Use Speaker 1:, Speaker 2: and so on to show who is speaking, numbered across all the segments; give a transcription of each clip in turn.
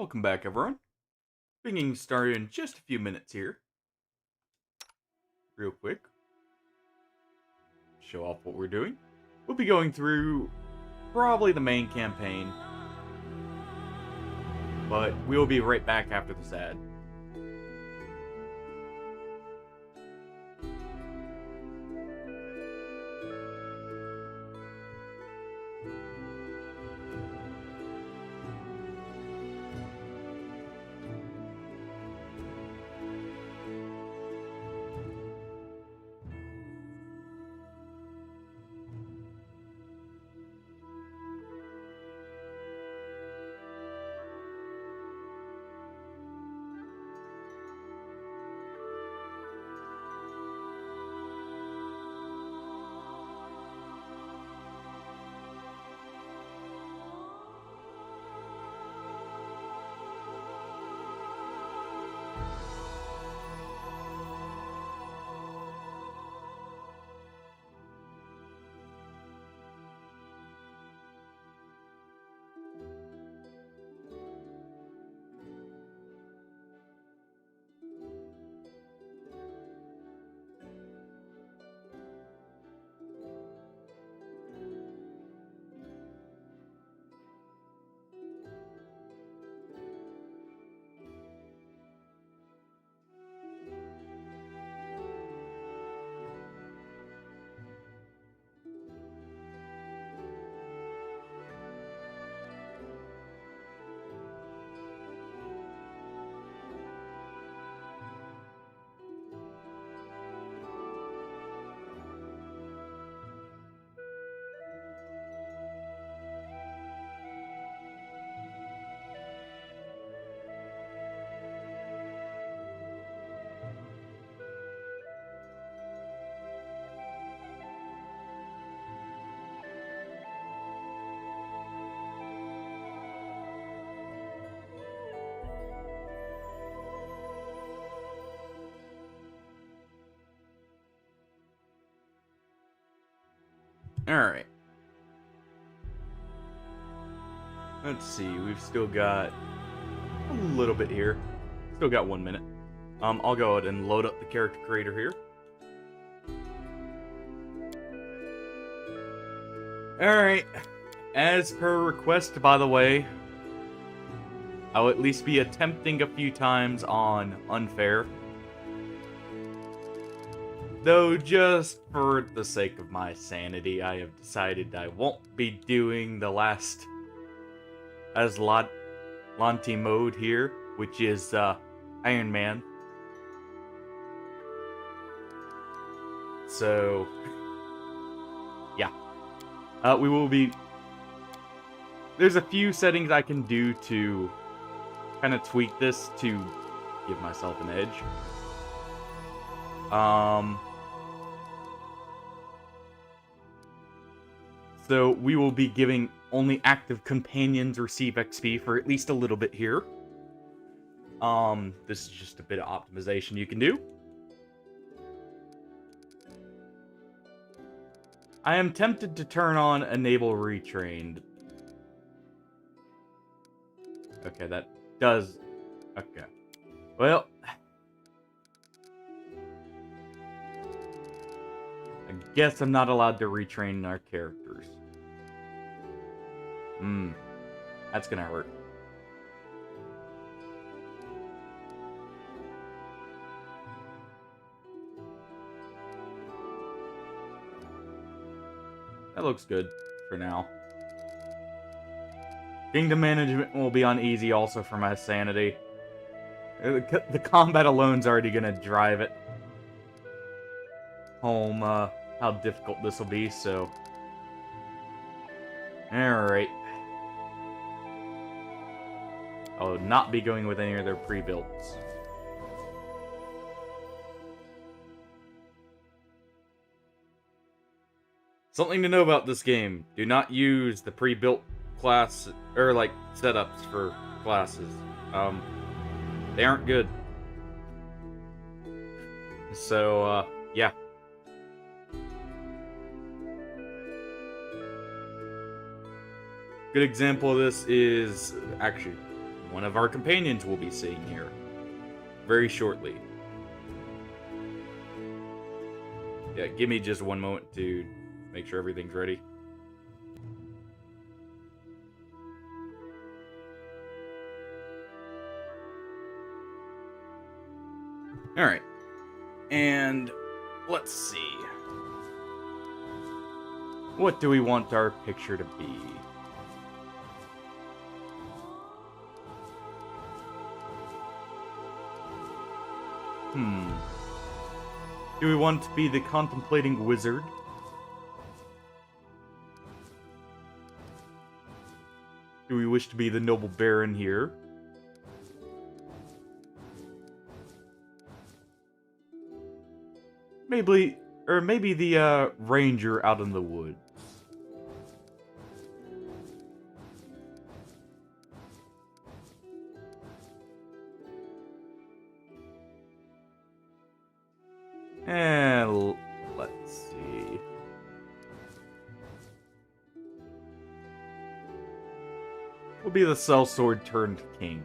Speaker 1: Welcome back, everyone. Being started in just a few minutes here. Real quick. Show off what we're doing. We'll be going through probably the main campaign. But we'll be right back after this ad. Alright. Let's see, we've still got a little bit here. Still got 1 minute. I'll go ahead and load up the character creator here. Alright. As per request, by the way, I'll at least be attempting a few times on Unfair. Though, just for the sake of my sanity, I have decided I won't be doing the last Lanti mode here, which is Iron Man. So, yeah. We will be... There's a few settings I can do to kind of tweak this to give myself an edge. So we will be giving only active companions receive XP for at least a little bit here. This is just a bit of optimization you can do. I am tempted to turn on Enable Retrained. Okay, that does... Okay. Well... I guess I'm not allowed to retrain our characters. That's gonna hurt. That looks good for now. Kingdom management will be on easy also for my sanity. The combat alone's already gonna drive it home how difficult this will be, so... Alright. I'll not be going with any of their pre-builts. Something to know about this game. Do not use the pre-built class, or like, setups for classes. They aren't good. So, yeah. Good example of this is, actually, one of our companions will be seeing here very shortly. Yeah, give me just one moment to make sure everything's ready. Alright. And let's see. What do we want our picture to be? Do we want to be the contemplating wizard? Do we wish to be the noble baron here? Maybe the ranger out in the woods. And let's see. We'll be the sellsword turned king.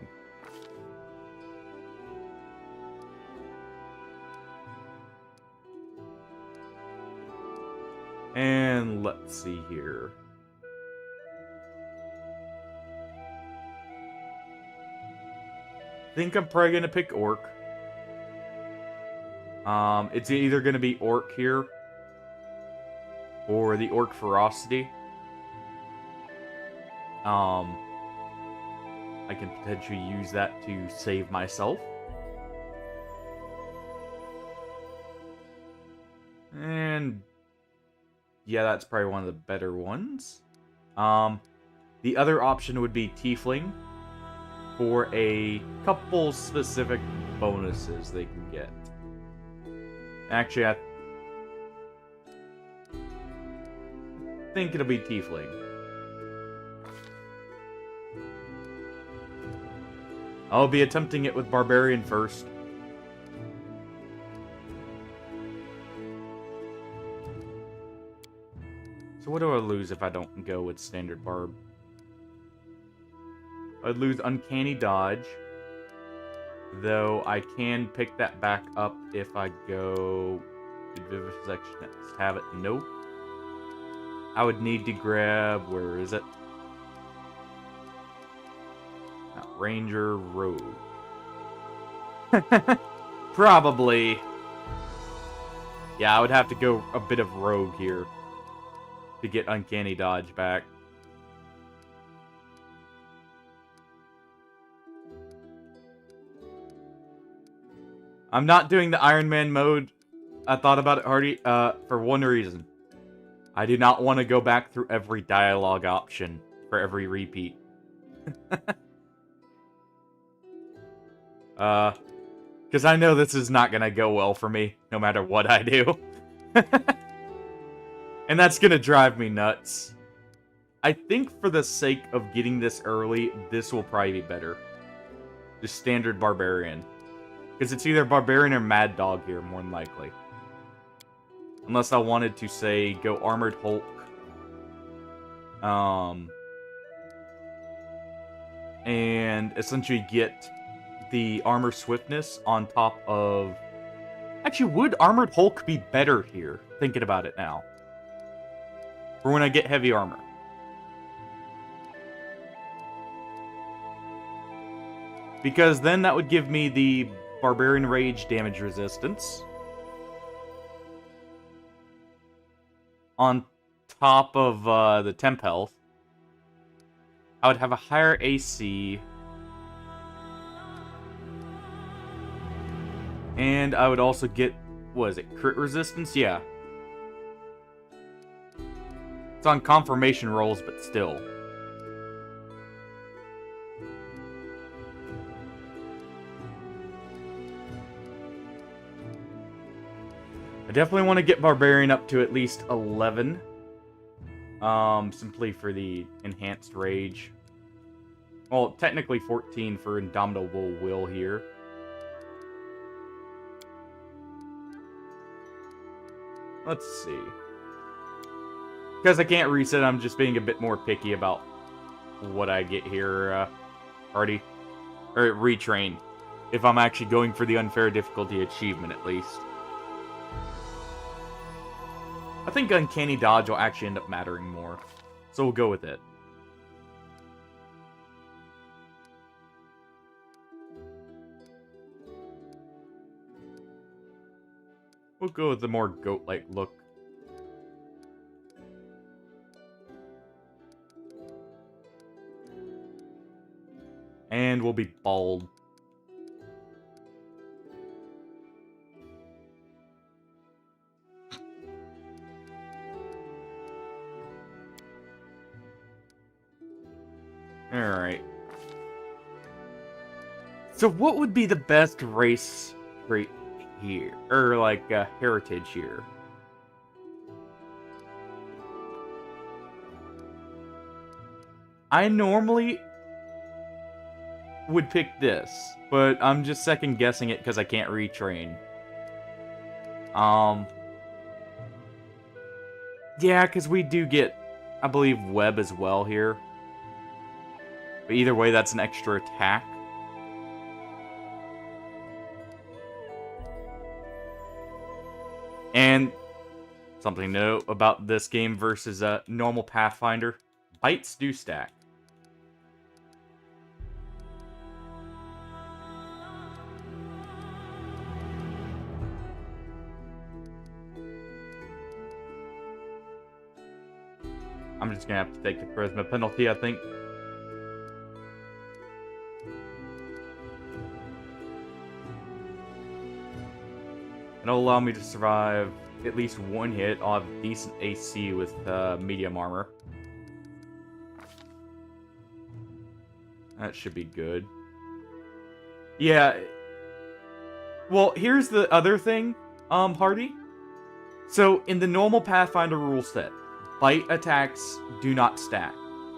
Speaker 1: And let's see here. I think I'm probably gonna pick orc. It's either gonna be orc here or the orc ferocity. I can potentially use that to save myself. And yeah, that's probably one of the better ones. The other option would be tiefling for a couple specific bonuses they can get. Actually, I think it'll be tiefling. I'll be attempting it with barbarian first. So what do I lose if I don't go with standard barb? I'd lose uncanny dodge. Though I can pick that back up if I go... Did Vivisection have it? Nope. I would need to grab... Where is it? Not Ranger, Rogue. Probably. Yeah, I would have to go a bit of Rogue here to get uncanny dodge back. I'm not doing the Iron Man mode. I thought about it, Hardy, for one reason. I do not want to go back through every dialogue option for every repeat. Because I know this is not going to go well for me, no matter what I do. And that's going to drive me nuts. I think for the sake of getting this early, this will probably be better. Just standard barbarian. Because it's either barbarian or mad dog here, more than likely. Unless I wanted to, say, go armored Hulk. And essentially get the armor swiftness on top of... Actually, would armored Hulk be better here? Thinking about it now. For when I get heavy armor. Because then that would give me the Barbarian Rage damage resistance. On top of the temp health. I would have a higher AC. And I would also get, what is it, crit resistance? Yeah. It's on confirmation rolls, but still. I definitely want to get Barbarian up to at least 11. Simply for the enhanced rage. Well, technically 14 for Indomitable Will here. Let's see. Because I can't reset, I'm just being a bit more picky about what I get here, Artie. or retrain, if I'm actually going for the unfair difficulty achievement at least. I think Uncanny Dodge will actually end up mattering more, so we'll go with it. We'll go with the more goat-like look. And we'll be bald. Alright. So what would be the best race trait here? Or, like, heritage here? I normally would pick this, but I'm just second guessing it because I can't retrain. Yeah, because we do get, I believe, web as well here. But either way, that's an extra attack. And something to note about this game versus a normal Pathfinder, bites do stack. I'm just gonna have to take the charisma penalty, I think. It'll allow me to survive at least one hit. I'll have decent AC with medium armor. That should be good. Yeah. Well, here's the other thing, Hardy. So, in the normal Pathfinder rule set, bite attacks do not stack.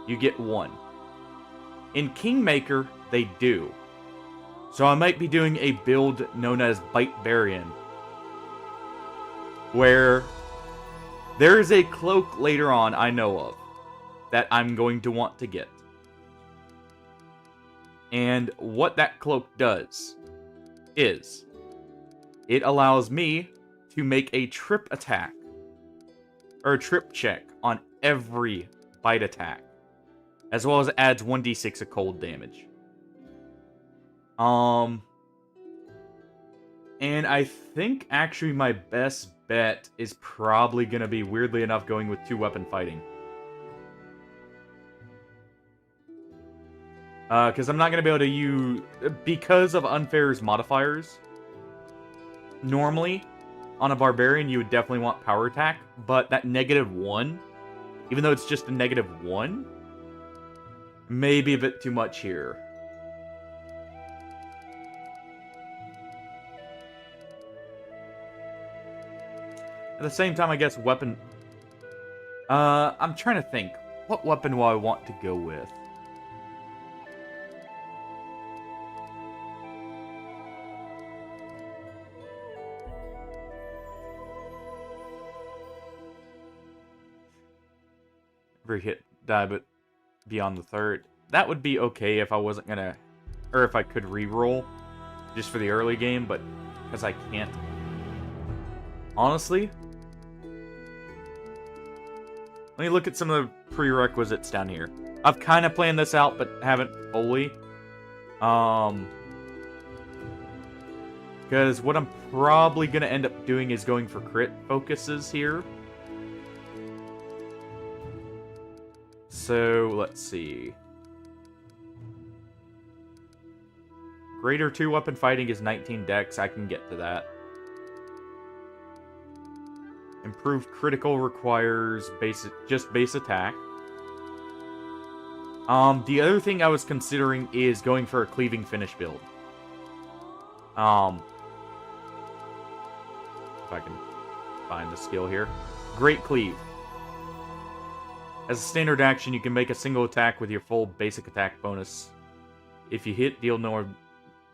Speaker 1: You get one. In Kingmaker, they do. So I might be doing a build known as Bite Barian, where there is a cloak later on I know of that I'm going to want to get. And what that cloak does is it allows me to make a trip attack or a trip check on every bite attack, as well as it adds 1d6 of cold damage. And I think actually my best bet is probably going to be, weirdly enough, going with 2-weapon fighting. Because I'm not going to be able to use, because of Unfair's modifiers, normally, on a Barbarian, you would definitely want power attack, but that -1, even though it's just a -1, may be a bit too much here. At the same time, I guess weapon... I'm trying to think. What weapon do I want to go with? Every hit die, but beyond the third. That would be okay if I wasn't gonna... Or if I could reroll, just for the early game, but because I can't. Honestly, let me look at some of the prerequisites down here. I've kind of planned this out, but haven't fully. Because what I'm probably going to end up doing is going for crit focuses here. So, let's see. Greater 2-weapon fighting is 19 dex. I can get to that. Improved critical requires just base attack. The other thing I was considering is going for a cleaving finish build. If I can find the skill here. Great Cleave. As a standard action, you can make a single attack with your full basic attack bonus. If you hit, deal no...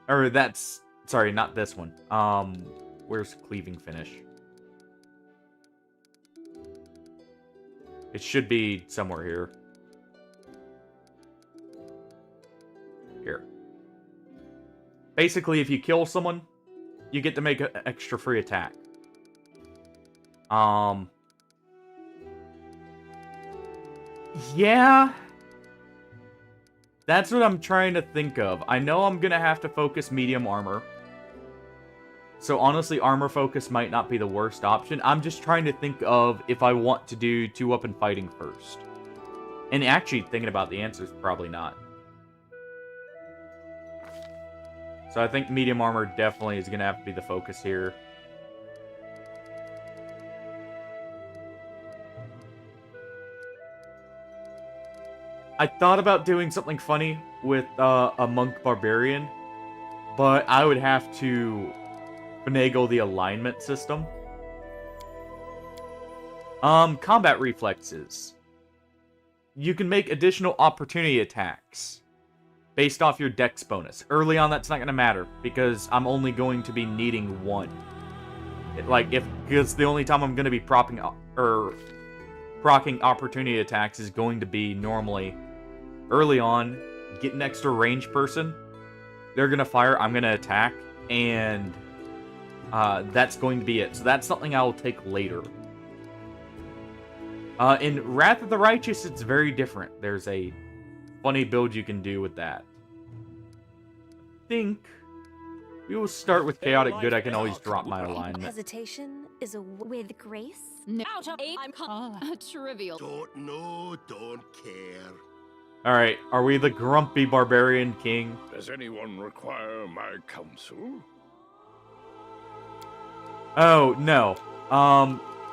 Speaker 1: Or that's... Sorry, not this one. Where's Cleaving Finish? It should be somewhere here. Here. basically, if you kill someone, you get to make an extra free attack. Yeah. That's what I'm trying to think of. I know I'm gonna have to focus medium armor. So honestly, armor focus might not be the worst option. I'm just trying to think of if I want to do 2-weapon fighting first. And actually, thinking about the answer is probably not. So I think medium armor definitely is gonna have to be the focus here. I thought about doing something funny with a monk barbarian, but I would have to finagle the alignment system. Combat reflexes. You can make additional opportunity attacks based off your dex bonus. Early on, that's not going to matter because I'm only going to be needing one. Because the only time I'm going to be proccing opportunity attacks is going to be normally early on, get an extra range person, they're going to fire, I'm going to attack, and that's going to be it. So that's something I will take later. In Wrath of the Righteous, it's very different. There's a funny build you can do with that. I think we will start with Chaotic Good. I can always drop my alignment.
Speaker 2: Hesitation is with grace.
Speaker 3: Out of aim, I'm trivial.
Speaker 4: Don't know, don't care.
Speaker 1: Alright, are we the grumpy barbarian king?
Speaker 4: Does anyone require my counsel?
Speaker 1: Oh, no.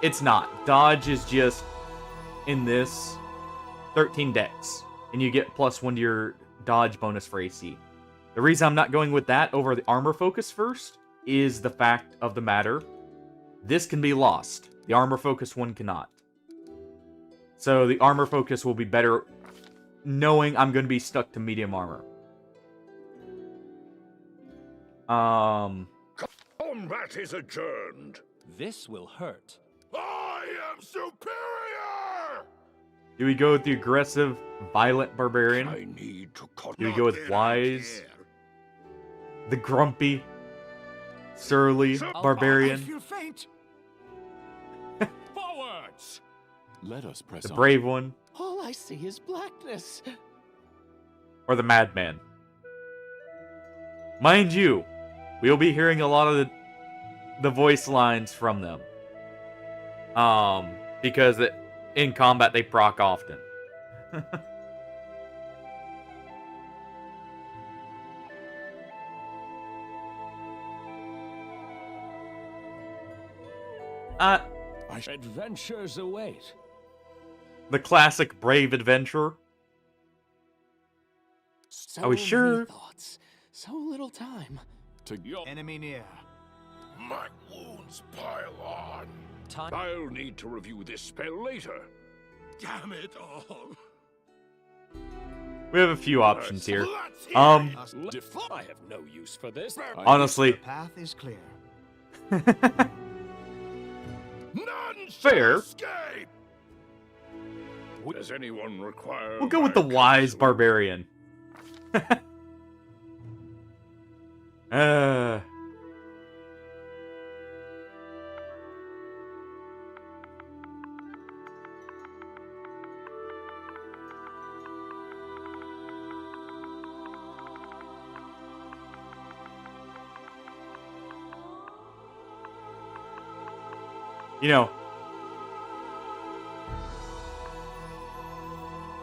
Speaker 1: It's not. Dodge is just, in this, 13 dex. And you get +1 to your dodge bonus for AC. The reason I'm not going with that over the armor focus first is the fact of the matter. This can be lost. The armor focus one cannot. So the armor focus will be better knowing I'm going to be stuck to medium armor.
Speaker 4: Combat is adjourned.
Speaker 5: This will hurt.
Speaker 4: I am superior!
Speaker 1: Do we go with the aggressive, violent barbarian?
Speaker 4: I need to
Speaker 1: Do we go with wise? The grumpy, surly barbarian?
Speaker 5: I feel faint. Forwards! Let us press
Speaker 1: The
Speaker 5: on.
Speaker 1: brave one?
Speaker 5: All I see is blackness.
Speaker 1: Or the madman? Mind you, we'll be hearing a lot of the voice lines from them. Because in combat they proc often.
Speaker 5: Adventures await.
Speaker 1: The classic brave adventurer.
Speaker 5: So
Speaker 1: Are we sure?
Speaker 5: many thoughts, so little time. To your
Speaker 6: Enemy near.
Speaker 4: My wounds pile on. I'll need to review this spell later. Damn it all.
Speaker 1: We have a few options here.
Speaker 4: I
Speaker 5: have no use for this.
Speaker 1: Honestly,
Speaker 6: The path is clear.
Speaker 4: None
Speaker 1: Fair.
Speaker 4: escape. Does anyone require?
Speaker 1: we'll go with the wise barbarian. You know,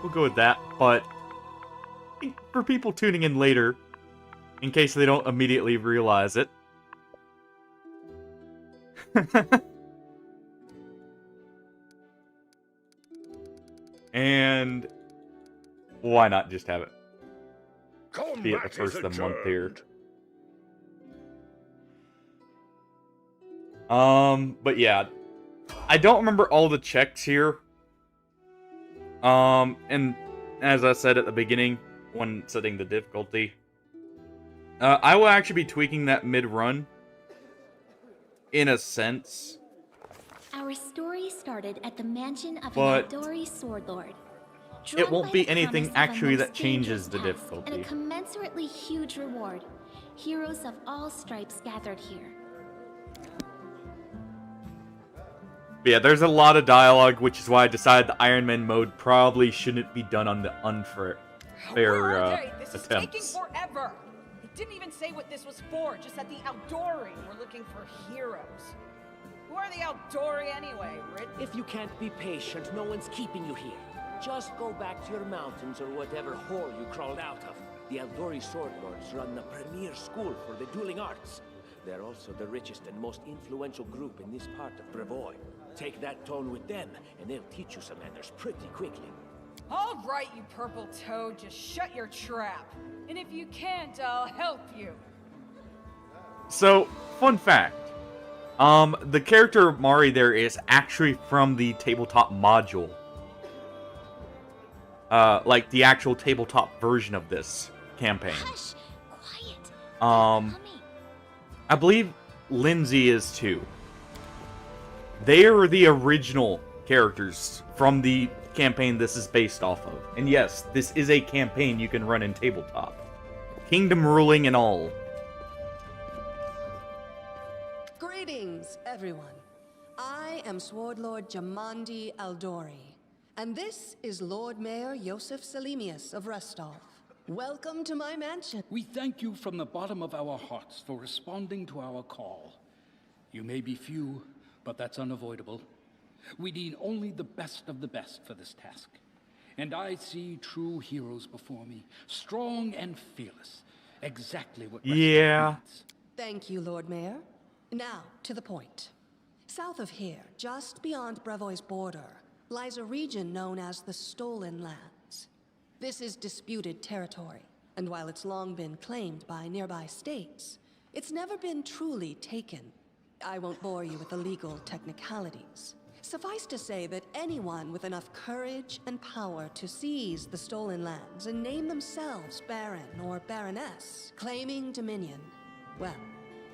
Speaker 1: we'll go with that, but for people tuning in later, in case they don't immediately realize it. And why not just have it be at the first of the month here? But yeah, I don't remember all the checks here. And as I said at the beginning, when setting the difficulty, I will actually be tweaking that mid-run, in a sense.
Speaker 2: Our story started at the mansion of
Speaker 1: But
Speaker 2: an Adori sword lord.
Speaker 1: it won't
Speaker 2: Drawn
Speaker 1: be
Speaker 2: by the
Speaker 1: anything
Speaker 2: promise of a
Speaker 1: actually
Speaker 2: most
Speaker 1: that changes
Speaker 2: dangerous
Speaker 1: the
Speaker 2: past
Speaker 1: difficulty.
Speaker 2: And a commensurately huge reward. Heroes of all stripes gathered here.
Speaker 1: Yeah, there's a lot of dialogue, which is why I decided the Iron Man mode probably shouldn't be done on the unfair
Speaker 6: Where are they? This is taking
Speaker 1: attempts.
Speaker 6: forever. It didn't even say what this was for. Just said the Aldori were looking for heroes. Who are the Aldori anyway, Rid?
Speaker 7: If you can't be patient, no one's keeping you here. Just go back to your mountains or whatever hole you crawled out of. The Aldori Sword Lords run the premier school for the dueling arts. They're also the richest and most influential group in this part of Brevoy. Take that tone with them, and they'll teach you some manners pretty quickly.
Speaker 6: All right, you purple toad, just shut your trap. And if you can't, I'll help you.
Speaker 1: So, fun fact. The character Mari there is actually from the tabletop module. Like the actual tabletop version of this campaign.
Speaker 2: Hush! Quiet.
Speaker 1: I believe Lindsay is too. They are the original characters from the campaign this is based off of. And yes, this is a campaign you can run in tabletop. Kingdom ruling and all.
Speaker 8: Greetings, everyone. I am Sword Lord Jamandi Aldori, and this is Lord Mayor Yosef Salimius of Restov. Welcome to my mansion.
Speaker 9: We thank you from the bottom of our hearts for responding to our call. You may be few, but that's unavoidable. We need only the best of the best for this task. And I see true heroes before me, strong and fearless. Exactly what Restov needs.
Speaker 8: Thank you, Lord Mayor. Now, to the point. South of here, just beyond Brevoy's border, lies a region known as the Stolen Lands. This is disputed territory, and while it's long been claimed by nearby states, it's never been truly taken. I won't bore you with the legal technicalities. Suffice to say that anyone with enough courage and power to seize the Stolen Lands and name themselves Baron or Baroness, claiming dominion, well,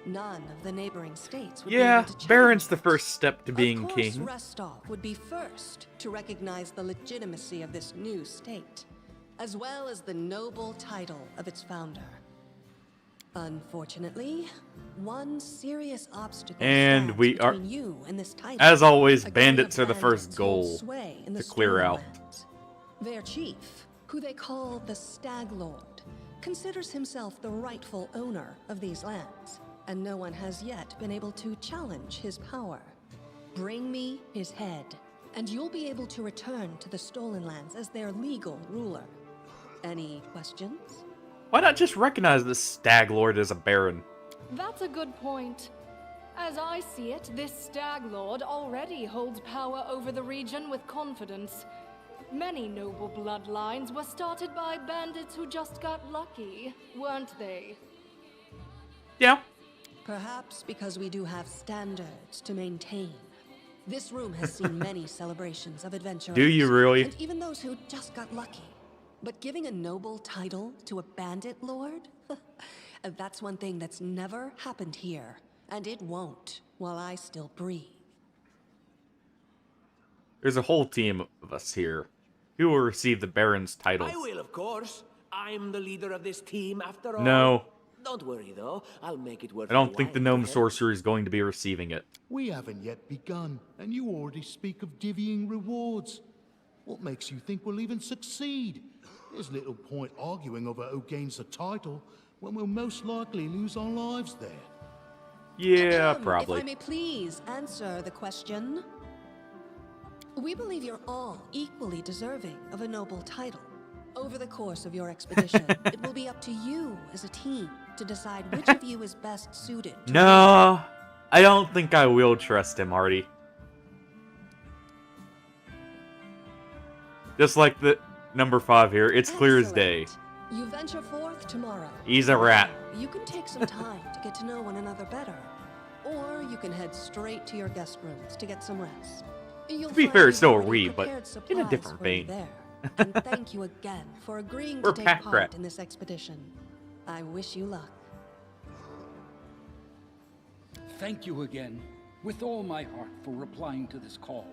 Speaker 8: none of the neighboring states would be able to challenge
Speaker 1: Baron's the
Speaker 8: it.
Speaker 1: first step to being
Speaker 8: Of course,
Speaker 1: king.
Speaker 8: Restov would be first to recognize the legitimacy of this new state, as well as the noble title of its founder. Unfortunately, one serious obstacle
Speaker 1: And
Speaker 8: stands
Speaker 1: we are,
Speaker 8: between you and this title.
Speaker 1: as always,
Speaker 8: A gang
Speaker 1: bandits
Speaker 8: of
Speaker 1: are the first
Speaker 8: bandits
Speaker 1: goal
Speaker 8: hold sway in the
Speaker 1: to clear
Speaker 8: Stolen
Speaker 1: out.
Speaker 8: Lands. Their chief, who they call the Stag Lord, considers himself the rightful owner of these lands, and no one has yet been able to challenge his power. Bring me his head, and you'll be able to return to the Stolen Lands as their legal ruler. Any questions?
Speaker 1: Why not just recognize this Stag Lord as a Baron?
Speaker 3: That's a good point. As I see it, this Stag Lord already holds power over the region with confidence. Many noble bloodlines were started by bandits who just got lucky, weren't they?
Speaker 1: Yeah.
Speaker 8: Perhaps because we do have standards to maintain. This room has seen many celebrations of adventurers.
Speaker 1: Do you really?
Speaker 8: And even those who just got lucky. But giving a noble title to a bandit lord? That's one thing that's never happened here. And it won't while I still breathe.
Speaker 1: There's a whole team of us here. Who will receive the Baron's title?
Speaker 7: I will, of course. I'm the leader of this team, after all.
Speaker 1: No.
Speaker 7: Don't worry, though. I'll make it worth
Speaker 1: I don't
Speaker 7: your
Speaker 1: think the
Speaker 7: while,
Speaker 1: Gnome
Speaker 7: okay?
Speaker 1: Sorcerer is going to be receiving it.
Speaker 10: We haven't yet begun, and you already speak of divvying rewards. What makes you think we'll even succeed? There's little point arguing over who gains the title when we'll most likely lose our lives there.
Speaker 1: Yeah, probably.
Speaker 8: If I may please answer the question. We believe you're all equally deserving of a noble title. Over the course of your expedition, it will be up to you as a team to decide which of you is best suited to
Speaker 1: No, I don't think I will trust him, Artie. Just like the number 5 here, it's clear as day.
Speaker 8: Excellent. You venture forth tomorrow.
Speaker 1: He's a rat.
Speaker 8: You can take some time to get to know one another better. Or you can head straight to your guest rooms to get some rest. You'll
Speaker 1: To be
Speaker 8: find
Speaker 1: fair,
Speaker 8: we've
Speaker 1: so are
Speaker 8: already
Speaker 1: we, but
Speaker 8: prepared
Speaker 1: in a
Speaker 8: supplies
Speaker 1: different
Speaker 8: for you
Speaker 1: vein.
Speaker 8: there. And thank you again for agreeing
Speaker 1: We're
Speaker 8: to take
Speaker 1: pack
Speaker 8: part
Speaker 1: rat.
Speaker 8: in this expedition. I wish you luck.
Speaker 9: Thank you again, with all my heart, for replying to this call.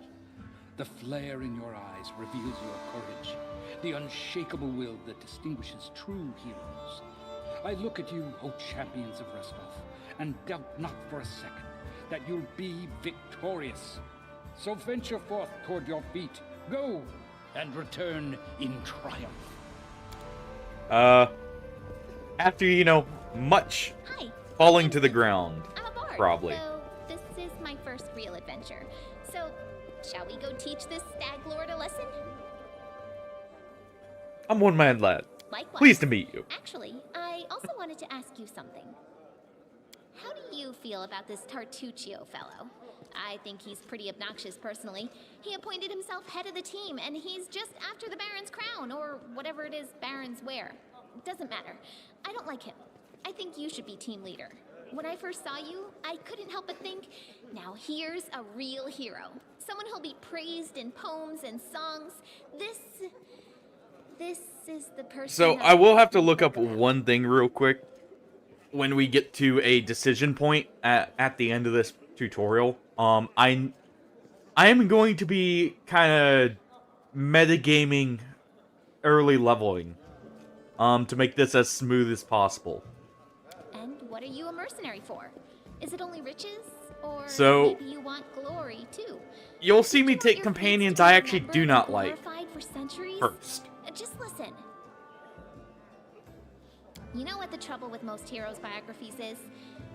Speaker 9: The flare in your eyes reveals your courage, the unshakable will that distinguishes true heroes. I look at you, O champions of Restov, and doubt not for a second that you'll be victorious. So venture forth toward your feet. Go, and return in triumph.
Speaker 1: After, you know, much
Speaker 2: Hi.
Speaker 1: falling to the ground,
Speaker 2: I'm a bard,
Speaker 1: probably.
Speaker 2: So this is my first real adventure. So, shall we go teach this stag lord a lesson?
Speaker 1: I'm one-man lad.
Speaker 2: Likewise.
Speaker 1: Pleased to meet you.
Speaker 2: Actually, I also wanted to ask you something. How do you feel about this Tartuccio fellow? I think he's pretty obnoxious, personally. He appointed himself head of the team, and he's just after the Baron's crown, or whatever it is barons wear. Doesn't matter. I don't like him. I think you should be team leader. When I first saw you, I couldn't help but think, now here's a real hero. Someone who'll be praised in poems and songs. This is the person.
Speaker 1: So I will have to look up one thing real quick when we get to a decision point at the end of this tutorial. I am going to be kind of metagaming early leveling to make this as smooth as possible.
Speaker 2: And what are you a mercenary for? Is it only riches? Or
Speaker 1: So,
Speaker 2: maybe you want glory too?
Speaker 1: You'll see me take companions I actually do not like first.
Speaker 2: Just listen. You know what the trouble with most heroes' biographies is?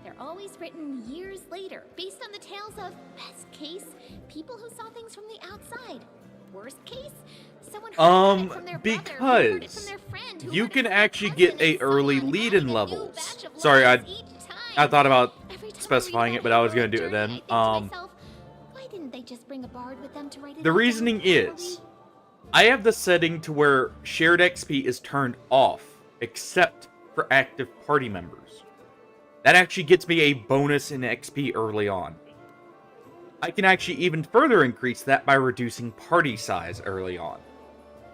Speaker 2: They're always written years later, based on the tales of, best case, people who saw things from the outside. Worst case, someone who heard it from their brother, who heard it from their friend, who
Speaker 1: You
Speaker 2: heard it
Speaker 1: can
Speaker 2: from their
Speaker 1: actually
Speaker 2: cousin,
Speaker 1: get a
Speaker 2: and so
Speaker 1: early
Speaker 2: on,
Speaker 1: lead-in
Speaker 2: adding a new
Speaker 1: levels.
Speaker 2: batch of
Speaker 1: Sorry,
Speaker 2: lives each
Speaker 1: I
Speaker 2: time.
Speaker 1: thought about
Speaker 2: Every time I
Speaker 1: specifying
Speaker 2: read
Speaker 1: it, but I was
Speaker 2: about
Speaker 1: going to do it
Speaker 2: hero's
Speaker 1: then.
Speaker 2: journey, I think to myself, why didn't they just bring a bard with them to write it
Speaker 1: The
Speaker 2: out
Speaker 1: reasoning
Speaker 2: down
Speaker 1: is, I have the setting to where shared XP is turned off, except for active party members. That actually gets me a bonus in XP early on. I can actually even further increase that by reducing party size early on,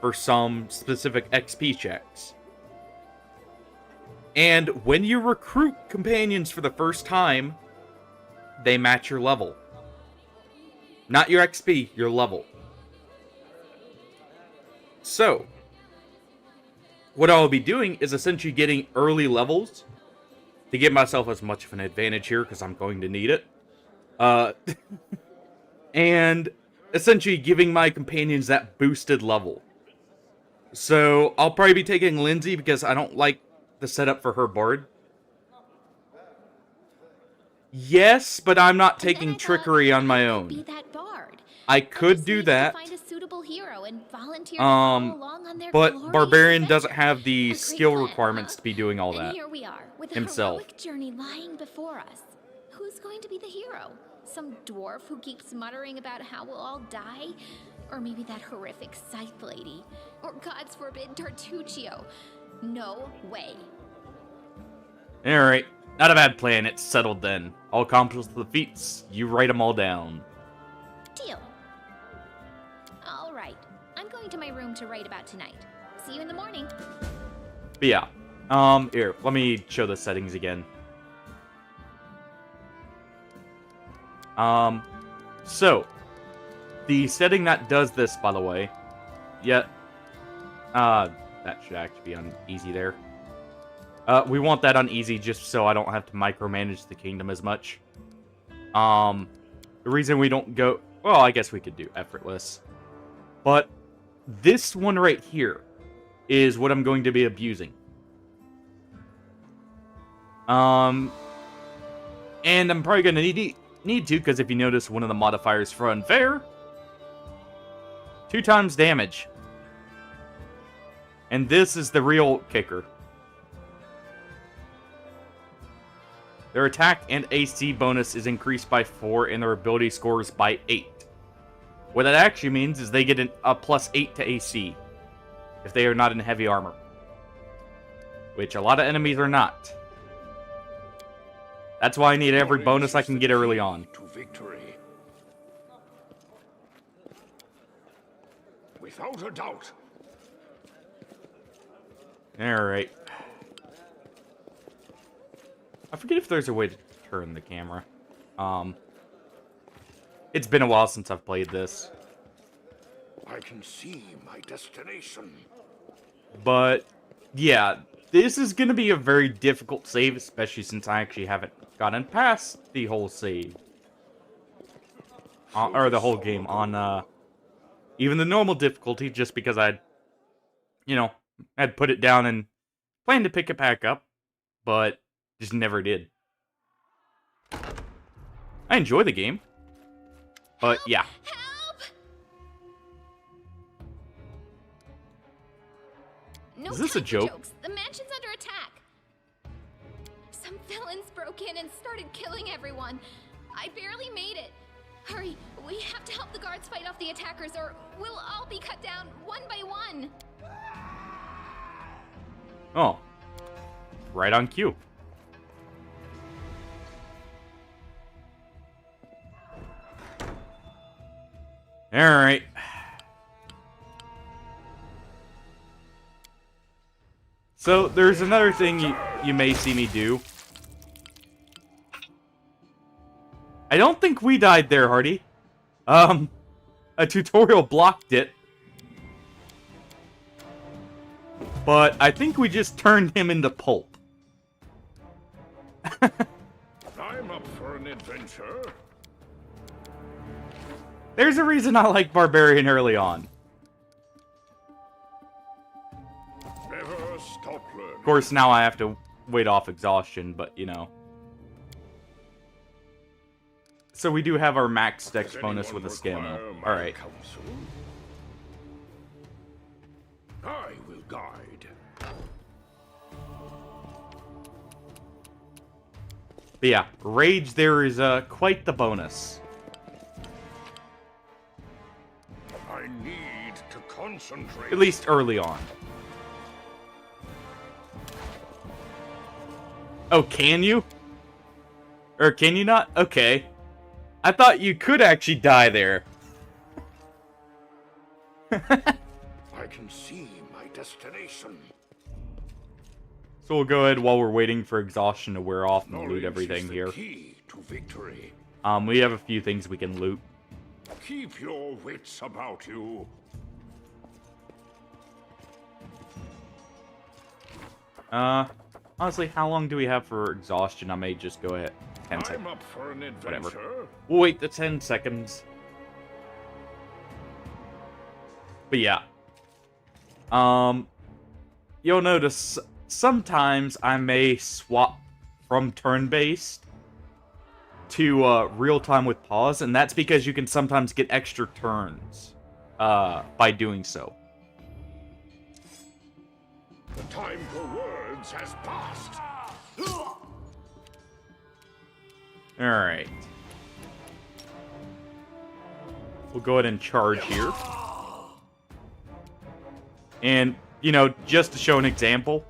Speaker 1: for some specific XP checks. And when you recruit companions for the first time, they match your level. Not your XP, your level. So, what I'll be doing is essentially getting early levels to give myself as much of an advantage here, because I'm going to need it. And essentially giving my companions that boosted level. So, I'll probably be taking Lindsay because I don't like the setup for her bard. Yes, but I'm not taking trickery on my own.
Speaker 2: Be that bard.
Speaker 1: I could do that.
Speaker 2: Find a suitable hero and volunteer to follow along on their
Speaker 1: But
Speaker 2: glorious
Speaker 1: Barbarian
Speaker 2: adventure.
Speaker 1: doesn't have
Speaker 2: A
Speaker 1: the
Speaker 2: great
Speaker 1: skill
Speaker 2: plan,
Speaker 1: requirements
Speaker 2: huh?
Speaker 1: to be doing all
Speaker 2: And
Speaker 1: that
Speaker 2: here we are, with a
Speaker 1: himself.
Speaker 2: heroic journey lying before us. Who's going to be the hero? Some dwarf who keeps muttering about how we'll all die? Or maybe that horrific scythe lady? Or, God's forbid, Tartuccio? No way.
Speaker 1: Alright, not a bad plan, it's settled then. I'll accomplish the feats, you write them all down.
Speaker 2: Deal. All right. I'm going to my room to write about tonight. See you in the morning.
Speaker 1: But yeah, here, let me show the settings again. So, the setting that does this, by the way, that should actually be on easy there. We want that on easy just so I don't have to micromanage the kingdom as much. The reason we don't go... Well, I guess we could do effortless. But this one right here is what I'm going to be abusing. And I'm probably going to need to, because if you notice one of the modifiers for unfair, 2 times damage. And this is the real kicker. Their attack and AC bonus is increased by 4 and their ability scores by 8. What that actually means is they get a plus 8 to AC if they are not in heavy armor. Which a lot of enemies are not. That's why I need every bonus I can get early on.
Speaker 4: To victory. Without a doubt.
Speaker 1: Alright. I forget if there's a way to turn the camera. It's been a while since I've played this.
Speaker 4: I can see my destination.
Speaker 1: But, yeah. this is going to be a very difficult save, especially since I actually haven't gotten past the whole save. Or the whole game on, even the normal difficulty, just because I'd put it down and planned to pick it back up, but just never did. I enjoy the game, but yeah.
Speaker 2: Help! No
Speaker 1: Is this a
Speaker 2: time for
Speaker 1: joke?
Speaker 2: jokes. The mansion's under attack. Some villains broke in and started killing everyone. I barely made it. Hurry, we have to help the guards fight off the attackers, or we'll all be cut down one by one.
Speaker 1: Oh. Right on cue. Alright. So, there's another thing you may see me do. I don't think we died there, Hardy. A tutorial blocked it. But I think we just turned him into pulp.
Speaker 4: I'm up for an adventure.
Speaker 1: There's a reason I like Barbarian early on.
Speaker 4: Never stop learning.
Speaker 1: Of course, now I have to wait off exhaustion, but you know. So we do have our max dex bonus with a scammo. Alright.
Speaker 4: I will guide.
Speaker 1: But yeah, Rage there is quite the bonus.
Speaker 4: I need to concentrate.
Speaker 1: At least early on. Oh, can you? Or can you not? Okay. I thought you could actually die there.
Speaker 4: I can see my destination.
Speaker 1: So we'll go ahead while we're waiting for exhaustion to wear off and loot everything here.
Speaker 4: Key to victory.
Speaker 1: We have a few things we can loot.
Speaker 4: Keep your wits about you.
Speaker 1: Honestly, how long do we have for exhaustion? I may just go ahead. 10
Speaker 4: I'm
Speaker 1: seconds.
Speaker 4: up for an adventure.
Speaker 1: Whatever. We'll wait the 10 seconds. But yeah. You'll notice sometimes I may swap from turn-based to real-time with pause, and that's because you can sometimes get extra turns by doing so.
Speaker 4: The time for words has passed.
Speaker 1: Alright. We'll go ahead and charge here. And, you know, just to show an example.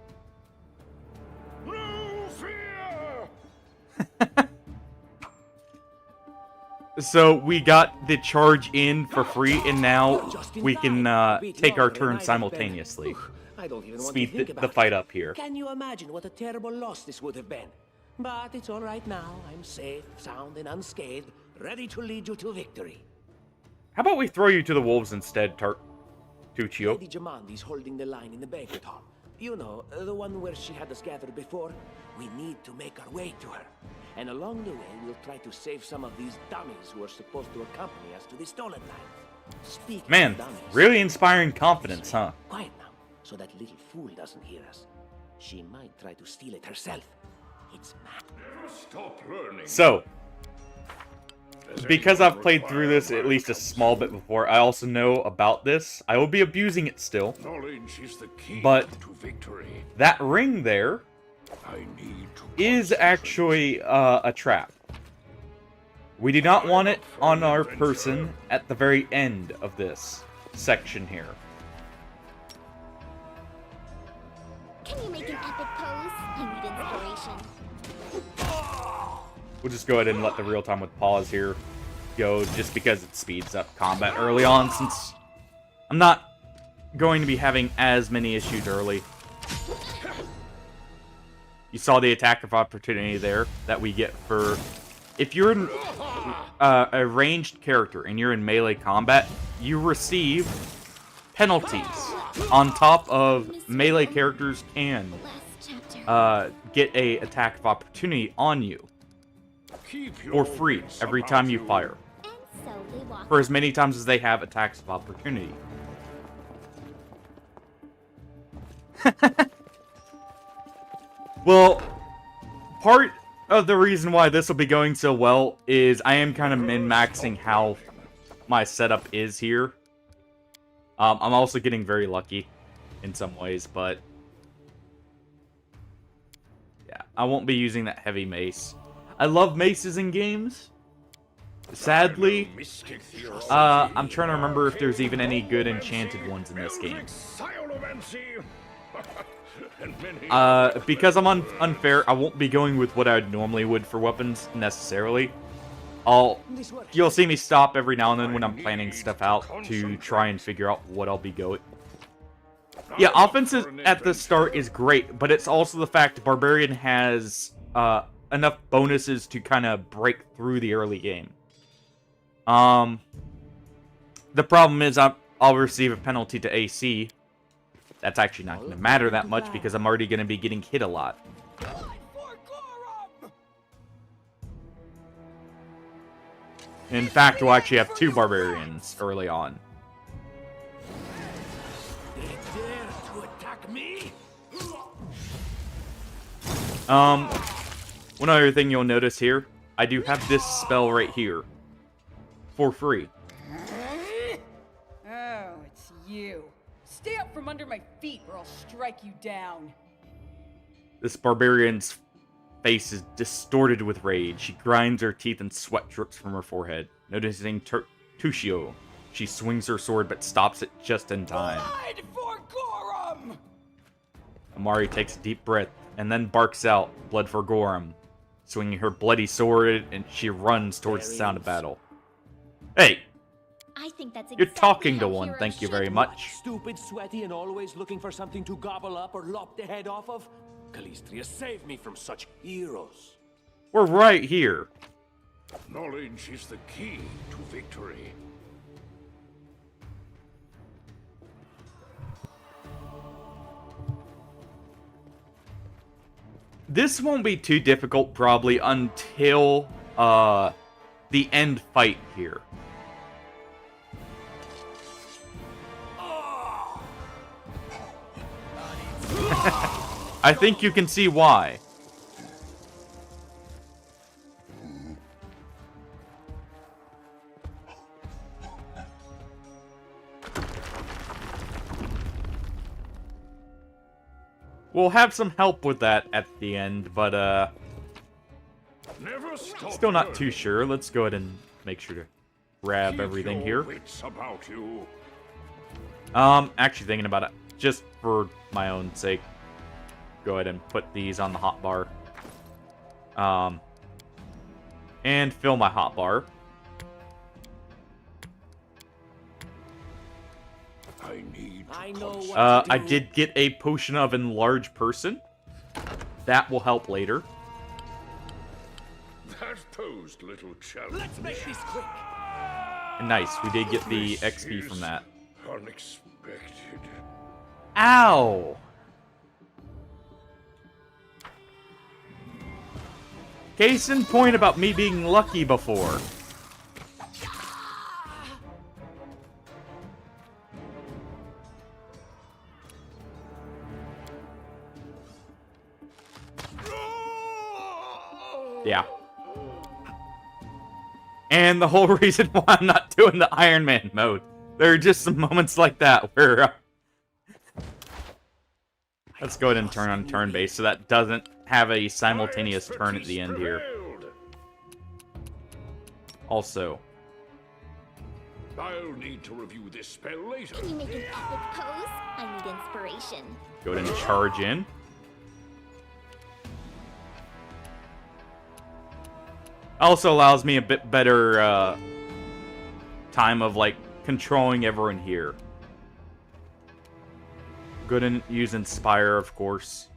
Speaker 4: No fear!
Speaker 1: So, we got the charge in for free, and now we can take our turn simultaneously.
Speaker 7: I don't even want to
Speaker 1: Speed
Speaker 7: think
Speaker 1: the
Speaker 7: about
Speaker 1: fight
Speaker 7: it.
Speaker 1: up here.
Speaker 7: Can you imagine what a terrible loss this would have been? But it's all right now. I'm safe, sound, and unscathed, ready to lead you to victory.
Speaker 1: How about we throw you to the wolves instead, Tuccio?
Speaker 7: Lady Jamandi's holding the line in the banquet hall. You know, the one where she had us gathered before. We need to make our way to her. And along the way, we'll try to save some of these dummies who are supposed to accompany us to the stolen land. Speaking
Speaker 1: Man,
Speaker 7: of dummies,
Speaker 1: really inspiring confidence, huh?
Speaker 7: quiet now, so that little fool doesn't hear us. She might try to steal it herself. It's mad.
Speaker 4: Never stop learning.
Speaker 1: So, because I've played through this at least a small bit before, I also know about this. I will be abusing it still.
Speaker 4: Knowledge is the key
Speaker 1: But
Speaker 4: to victory.
Speaker 1: that ring there
Speaker 4: I need to
Speaker 1: is actually a trap. We do not want it on our person at the very end of this section here.
Speaker 2: Can you make an epic pose? I need inspiration.
Speaker 1: We'll just go ahead and let the real time with pause here go, just because it speeds up combat early on, since I'm not going to be having as many issues early. You saw the attack of opportunity there that we get for... If you're in a ranged character and you're in melee combat, you receive penalties on top of melee characters can get a attack of opportunity on you for free every time you fire.
Speaker 2: And so they walk.
Speaker 1: For as many times as they have attacks of opportunity. Well, part of the reason why this will be going so well is I am kind of min-maxing how my setup is here. I'm also getting very lucky in some ways, but yeah, I won't be using that heavy mace. I love maces in games. Sadly, I'm trying to remember if there's even any good enchanted ones in this game. Because I'm unfair, I won't be going with what I normally would for weapons, necessarily. You'll see me stop every now and then when I'm planning stuff out to try and figure out what I'll be going. Yeah, offenses at the start is great, but it's also the fact Barbarian has enough bonuses to kind of break through the early game. The problem is I'll receive a penalty to AC. That's actually not going to matter that much because I'm already going to be getting hit a lot. In fact, we'll actually have 2 barbarians early on. One other thing you'll notice here, I do have this spell right here. For free.
Speaker 6: Oh, it's you. Stay up from under my feet or I'll strike you down.
Speaker 1: This barbarian's face is distorted with rage. She grinds her teeth and sweat drips from her forehead. Noticing Tushio, she swings her sword but stops it just in time.
Speaker 6: Blood for Gorum!
Speaker 1: Amari takes a deep breath and then barks out, "Blood for Gorum," swinging her bloody sword, and she runs towards the sound of battle. Hey!
Speaker 2: I think that's
Speaker 1: You're
Speaker 2: exactly
Speaker 1: talking to
Speaker 2: how
Speaker 1: one,
Speaker 2: heroes
Speaker 1: thank you
Speaker 2: should
Speaker 1: very much.
Speaker 7: Stupid, sweaty, and always looking for something to gobble up or lop the head off of? Calistria, save me from such heroes.
Speaker 1: We're right here.
Speaker 4: Knowledge is the key to victory.
Speaker 1: This won't be too difficult, probably, until, the end fight here. I think you can see why. We'll have some help with that at the end, but, still not too sure. Let's go ahead and make sure to grab everything here. Actually thinking about it, just for my own sake, go ahead and put these on the hotbar. And fill my hotbar. I did get a potion of enlarge person. That will help later.
Speaker 4: That posed little challenge.
Speaker 7: Let's make this quick.
Speaker 1: Nice, we did get the XP from that.
Speaker 4: Unexpected.
Speaker 1: Ow! Case in point about me being lucky before. Yeah. And the whole reason why I'm not doing the Iron Man mode. There are just some moments like that where... Let's go ahead and turn on turn-based so that doesn't have a simultaneous turn at the end here. Also...
Speaker 4: I'll need to review this spell later.
Speaker 2: Can you make an epic pose? I need inspiration.
Speaker 1: Go ahead and charge in. Also allows me a bit better time of like controlling everyone here. Good and use Inspire, of course.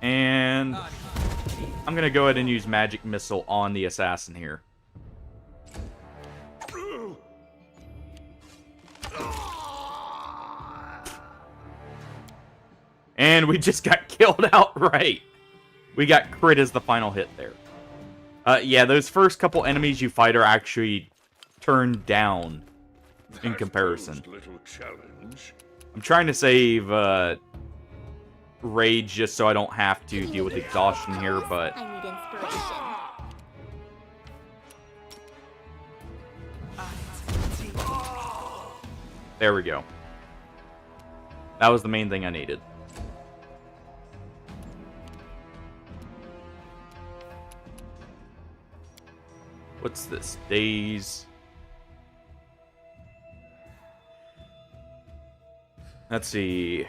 Speaker 1: And I'm gonna go ahead and use Magic Missile on the assassin here. And we just got killed outright. We got crit as the final hit there. Yeah, those first couple enemies you fight are actually turned down in comparison.
Speaker 4: Little challenge.
Speaker 1: I'm trying to save rage just so I don't have to deal with exhaustion here, but
Speaker 2: I need inspiration.
Speaker 1: there we go. That was the main thing I needed. What's this? Days. Let's see.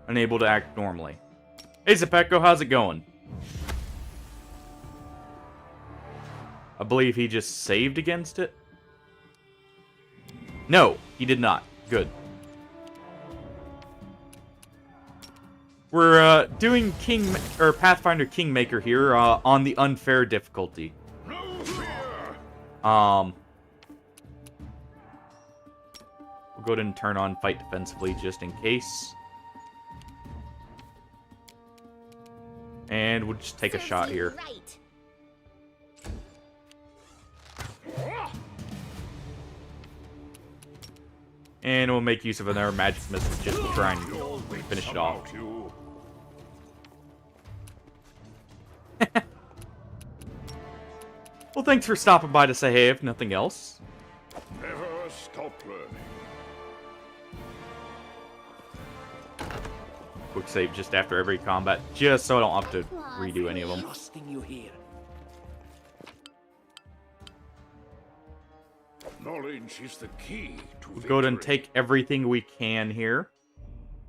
Speaker 1: Unable to act normally. Hey, Zepetko, how's it going? I believe he just saved against it. No, he did not. Good. We're doing Pathfinder Kingmaker here on the unfair difficulty.
Speaker 4: No fear.
Speaker 1: We'll go ahead and turn on fight defensively just in case. And we'll just take a shot here.
Speaker 2: Right.
Speaker 1: And we'll make use of another magic missile just to try and finish it off. Well, thanks for stopping by to say hey, if nothing else.
Speaker 4: Never stop learning.
Speaker 1: Quick save just after every combat, just so I don't have to redo any of them.
Speaker 7: Trusting you here.
Speaker 4: Knowledge is the key to
Speaker 1: We'll go ahead and take everything we can here.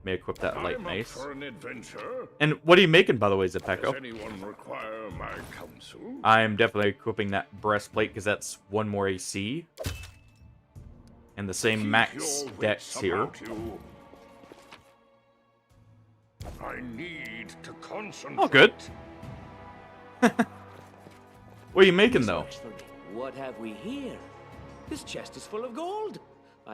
Speaker 1: May equip that light
Speaker 4: I'm up
Speaker 1: mace.
Speaker 4: for an adventure.
Speaker 1: And what are you making, by the way,
Speaker 4: Does
Speaker 1: Zepetko?
Speaker 4: anyone require my counsel?
Speaker 1: I'm definitely equipping that breastplate because that's one more AC. And the same
Speaker 4: Keep
Speaker 1: max
Speaker 4: your
Speaker 1: dex
Speaker 4: wits
Speaker 1: here.
Speaker 4: about you. I need to concentrate.
Speaker 1: Oh, good. What are you making, though?
Speaker 7: What have we here? This chest is full of gold.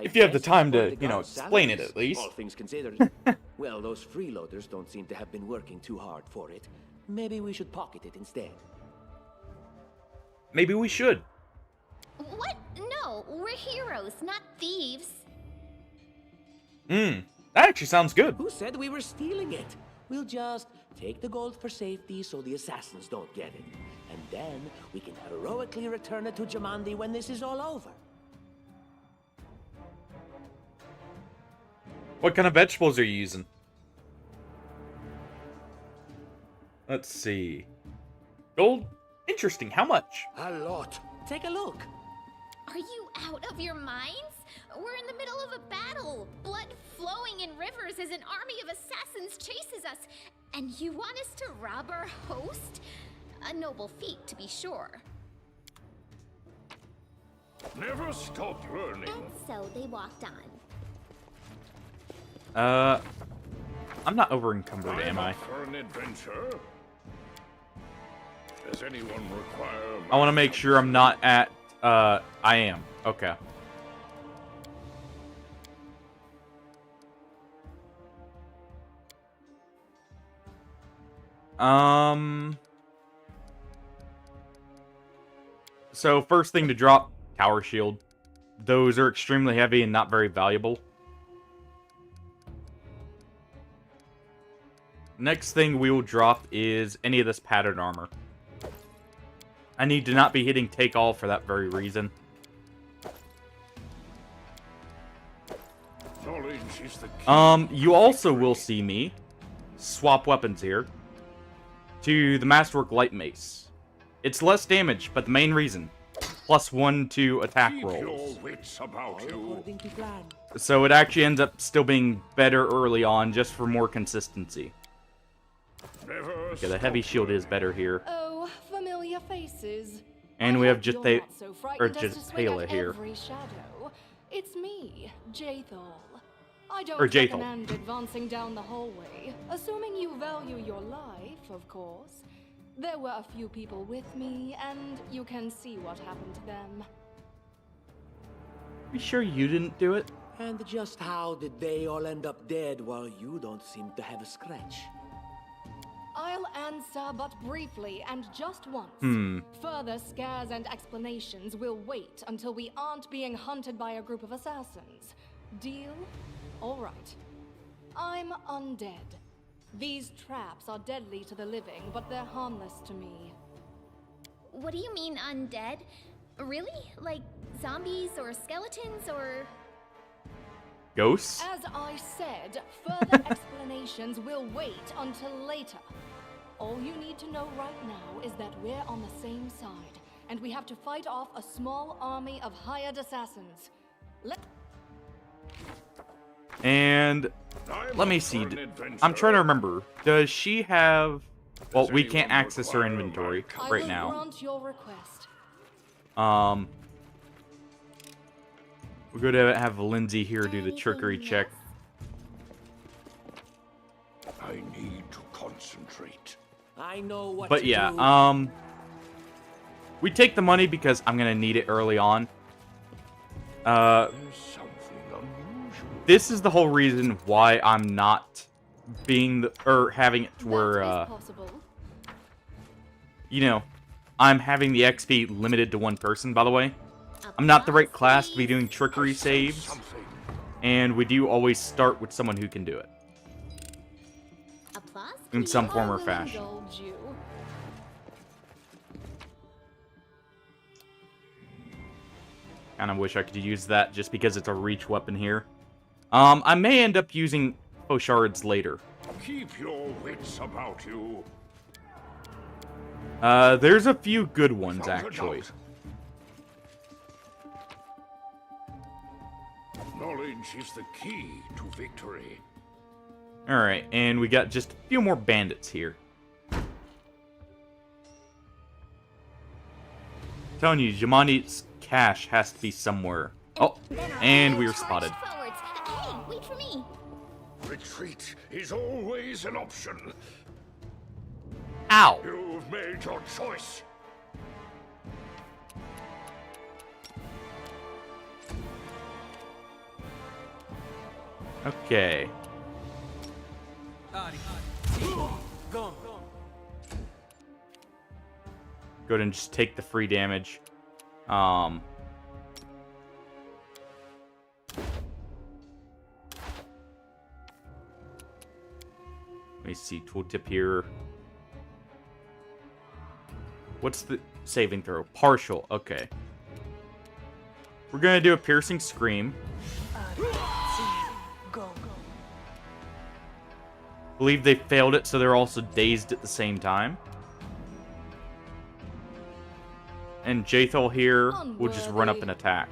Speaker 1: If you have the
Speaker 7: guess
Speaker 1: time
Speaker 7: it's
Speaker 1: to,
Speaker 7: for the
Speaker 1: you know,
Speaker 7: guards'
Speaker 1: explain it
Speaker 7: salaries,
Speaker 1: at least.
Speaker 7: All things considered. Well, those freeloaders don't seem to have been working too hard for it. Maybe we should pocket it instead.
Speaker 1: Maybe we should.
Speaker 2: What? No, we're heroes, not thieves.
Speaker 1: That actually sounds good.
Speaker 7: Who said we were stealing it? We'll just take the gold for safety so the assassins don't get it. And then we can heroically return it to Jamandi when this is all over.
Speaker 1: What kind of vegetables are you using? Let's see. Gold? Interesting. How much?
Speaker 7: A lot. Take a look.
Speaker 2: Are you out of your minds? We're in the middle of a battle. Blood flowing in rivers as an army of assassins chases us. And you want us to rob our host? A noble feat, to be sure.
Speaker 4: Never stop learning.
Speaker 2: And so they walked on.
Speaker 1: I'm not over encumbered, am I?
Speaker 4: up for an adventure. Does anyone require
Speaker 1: I want to make sure I'm not at, I am. Okay. So first thing to drop, Tower Shield. Those are extremely heavy and not very valuable. Next thing we will drop is any of this pattern armor. I need to not be hitting take all for that very reason.
Speaker 4: Knowledge is the key.
Speaker 1: You also will see me swap weapons here to the Masterwork Light Mace. It's less damage, but the main reason, +1 to attack
Speaker 4: Keep your
Speaker 1: rolls.
Speaker 4: wits about you.
Speaker 7: According to plan.
Speaker 1: So it actually ends up still being better early on, just for more consistency.
Speaker 4: Never
Speaker 1: Okay, the heavy shield is better here.
Speaker 3: Oh, familiar faces.
Speaker 1: And
Speaker 3: I
Speaker 1: we have
Speaker 3: hope you're
Speaker 1: Jitha-
Speaker 3: not so frightened as to swing
Speaker 1: Jithala
Speaker 3: at
Speaker 1: here.
Speaker 3: every shadow. It's me, Jathal. I don't
Speaker 1: Or Jathal.
Speaker 3: recommend advancing down the hallway, assuming you value your life, of course. There were a few people with me, and you can see what happened to them.
Speaker 1: You sure you didn't do it?
Speaker 7: And just how did they all end up dead while you don't seem to have a scratch?
Speaker 3: I'll answer but briefly and just once. Further scares and explanations will wait until we aren't being hunted by a group of assassins. Deal? All right. I'm undead. These traps are deadly to the living, but they're harmless to me.
Speaker 2: What do you mean undead? Really? Like zombies or skeletons or...
Speaker 1: Ghosts?
Speaker 3: As I said, further explanations will wait until later. All you need to know right now is that we're on the same side, and we have to fight off a small army of hired assassins.
Speaker 1: And let me see. I'm trying to remember. Does she have... Well, we can't access her inventory right now.
Speaker 3: Grant your request.
Speaker 1: We're going to have Lindsay here do the trickery check.
Speaker 4: I need to concentrate.
Speaker 7: I know what
Speaker 1: But
Speaker 7: to
Speaker 1: yeah,
Speaker 7: do.
Speaker 1: we take the money because I'm going to need it early on.
Speaker 4: There's something unusual.
Speaker 1: This is the whole reason why I'm not being having it to where
Speaker 3: That is possible.
Speaker 1: you know, I'm having the XP limited to one person, by the way. I'm not the right class to be doing trickery saves, and we do always start with someone who can do it
Speaker 2: Applause,
Speaker 1: in
Speaker 2: please.
Speaker 1: some form
Speaker 3: I
Speaker 1: or
Speaker 3: will
Speaker 1: fashion.
Speaker 3: indulge you.
Speaker 1: Kind of wish I could use that just because it's a reach weapon here. I may end up using Poshards later.
Speaker 4: Keep your wits about you.
Speaker 1: There's a few good ones,
Speaker 4: Without a
Speaker 1: actually.
Speaker 4: doubt. Knowledge is the key to victory.
Speaker 1: Alright, and we got just a few more bandits here. Telling you, Jamani's cache has to be somewhere. Oh, and we were spotted.
Speaker 2: Forwards. Hey, wait for me.
Speaker 4: Retreat is always an option.
Speaker 1: Ow!
Speaker 4: You've made your choice.
Speaker 1: Okay. Go ahead and just take the free damage. Let me see, tooltip here. What's the saving throw? Partial, okay. We're gonna do a piercing scream. Believe they failed it, so they're also dazed at the same time. And Jathal here will just run up and attack.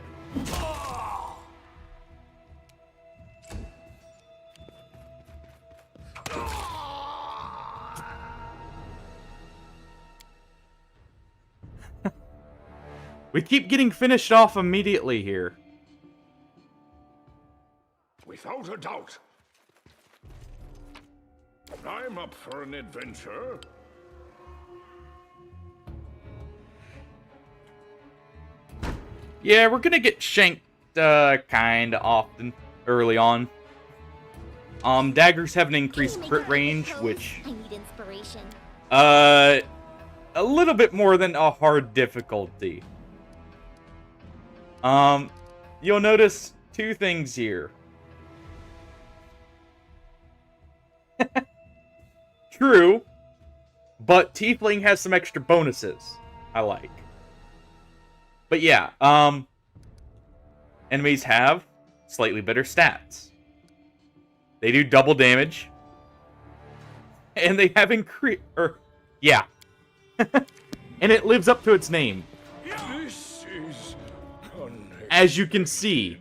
Speaker 1: We keep getting finished off immediately here.
Speaker 4: Without a doubt. I'm up for an adventure.
Speaker 1: Yeah, we're gonna get shanked kinda often early on. Daggers have an increased crit range, which
Speaker 2: I need inspiration.
Speaker 1: a little bit more than a hard difficulty. You'll notice two things here. True, but Tiefling has some extra bonuses I like. But yeah, enemies have slightly better stats. They do double damage. And they have yeah. And it lives up to its name.
Speaker 4: This is
Speaker 1: As you can see,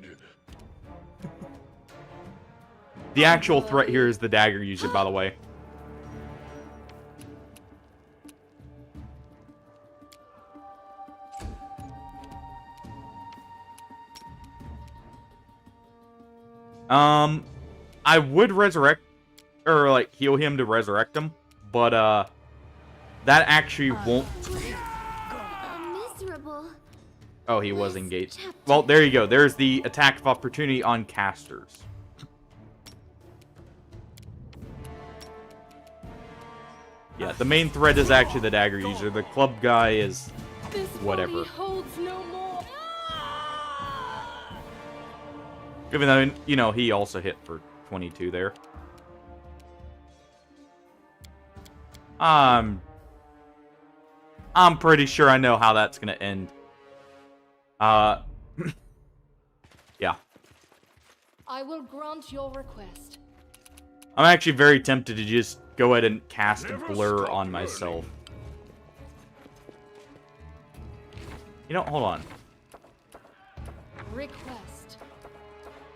Speaker 1: the actual threat here is the dagger user, by the way. I would resurrect, or like heal him to resurrect him, but that actually won't.
Speaker 2: Miserable.
Speaker 1: Oh, he was engaged. Well, there you go. There's the attack of opportunity on casters. Yeah, the main threat is actually the dagger user. The club guy is whatever.
Speaker 3: Holds no more.
Speaker 1: Even though, you know, he also hit for 22 there. I'm pretty sure I know how that's gonna end. Yeah.
Speaker 3: I will grant your request.
Speaker 1: I'm actually very tempted to just go ahead and cast a blur on myself. You know, hold on.
Speaker 3: Request.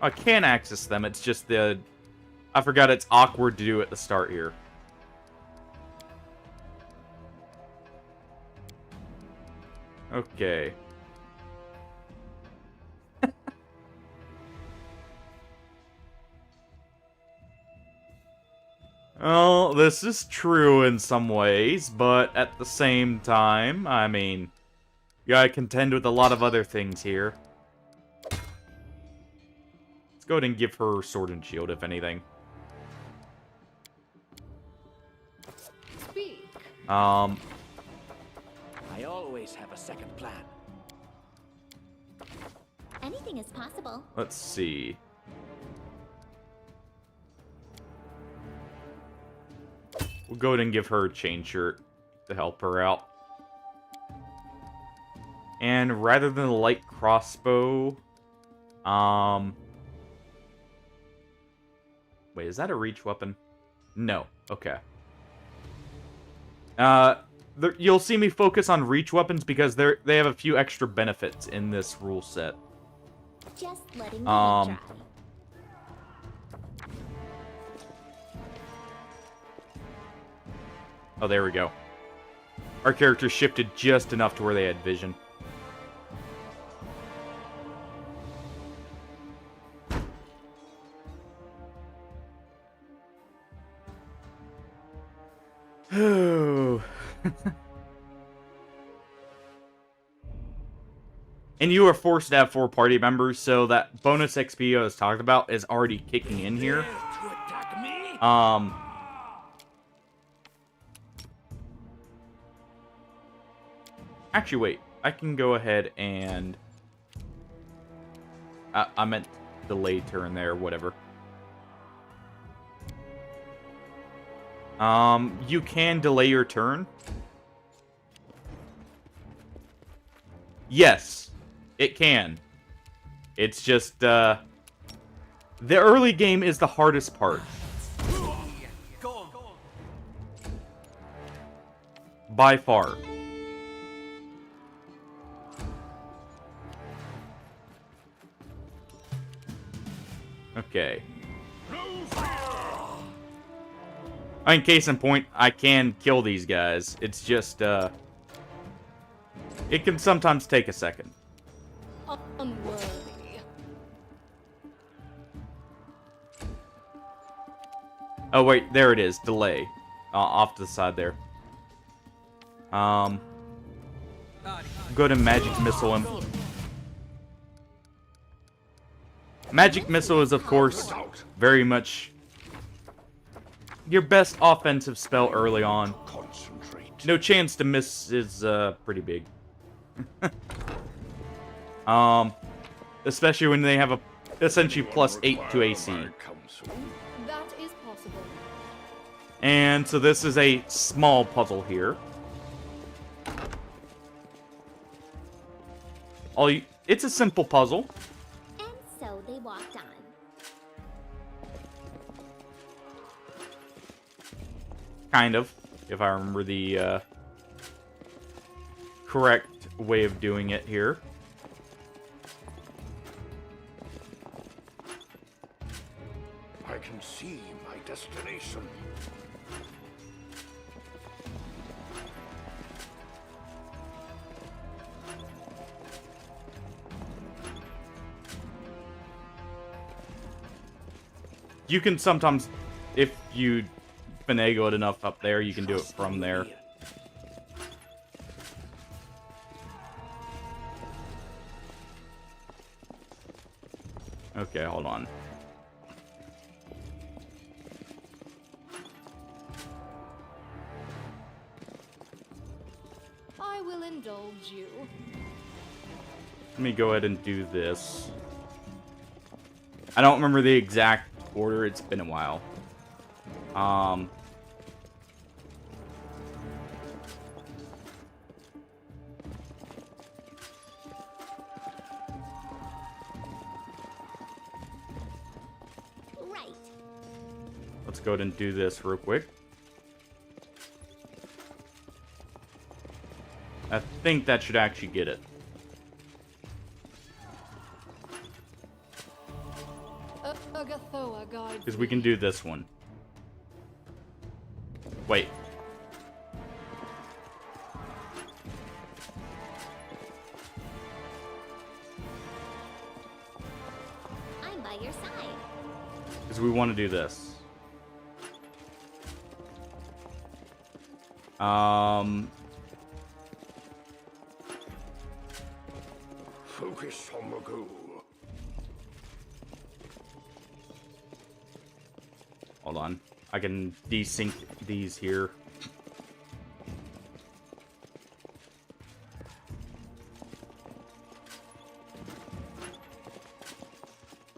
Speaker 1: I can access them, it's just the... I forgot it's awkward to do at the start here. Okay. Well, this is true in some ways, but at the same time, I mean, you gotta contend with a lot of other things here. Let's go ahead and give her sword and shield, if anything.
Speaker 3: Speak.
Speaker 7: I always have a second plan.
Speaker 2: Anything is possible.
Speaker 1: Let's see. We'll go ahead and give her a chain shirt to help her out. And rather than the light crossbow, wait, is that a reach weapon? No. Okay. You'll see me focus on reach weapons because they have a few extra benefits in this rule set.
Speaker 2: Just letting you try.
Speaker 1: Oh, there we go. Our characters shifted just enough to where they had vision. Oh. And you are forced to have 4 party members, so that bonus XP I was talking about is already kicking in here. Actually, wait. I can go ahead and... I meant delay turn there, whatever. You can delay your turn. Yes, it can. It's just, the early game is the hardest part. By far. Okay. I mean, case in point, I can kill these guys. It's just, it can sometimes take a second.
Speaker 3: Unworthy.
Speaker 1: Oh, wait, there it is. Delay. Off to the side there. Go to Magic Missile him. Magic Missile is, of course, very much your best offensive spell early on. No chance to miss is pretty big. Especially when they have a essentially +8 to AC.
Speaker 3: That is possible.
Speaker 1: And so this is a small puzzle here. It's a simple puzzle.
Speaker 2: And so they walked on.
Speaker 1: Kind of, if I remember the correct way of doing it here.
Speaker 4: I can see my destination.
Speaker 1: You can sometimes, if you finagle it enough up there, you can do it from there. Okay, hold on.
Speaker 3: I will indulge you.
Speaker 1: Let me go ahead and do this. I don't remember the exact order. It's been a while.
Speaker 2: Right.
Speaker 1: Let's go ahead and do this real quick. I think that should actually get it. Because we can do this one. Wait.
Speaker 2: I'm by your side.
Speaker 1: Because we want to do this.
Speaker 4: Focus on the goal.
Speaker 1: Hold on. I can desync these here.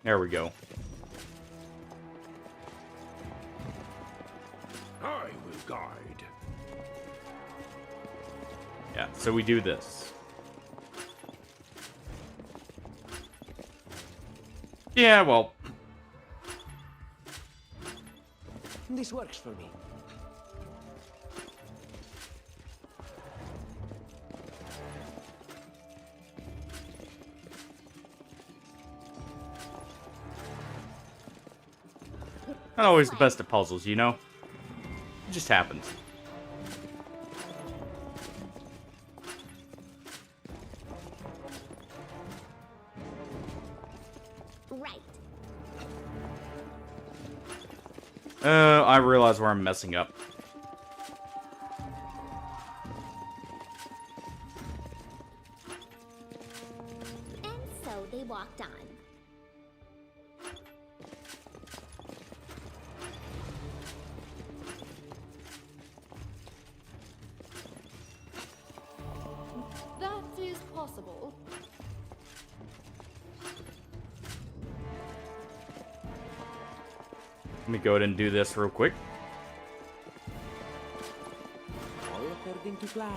Speaker 1: There we go.
Speaker 4: I will guide.
Speaker 1: Yeah, so we do this. Yeah, well.
Speaker 7: This works for me.
Speaker 1: Not always the best at puzzles, you know? It just happens.
Speaker 2: Right.
Speaker 1: I realize where I'm messing up.
Speaker 2: And so they walked on.
Speaker 3: That is possible.
Speaker 1: Let me go ahead and do this real quick.
Speaker 7: All according to plan.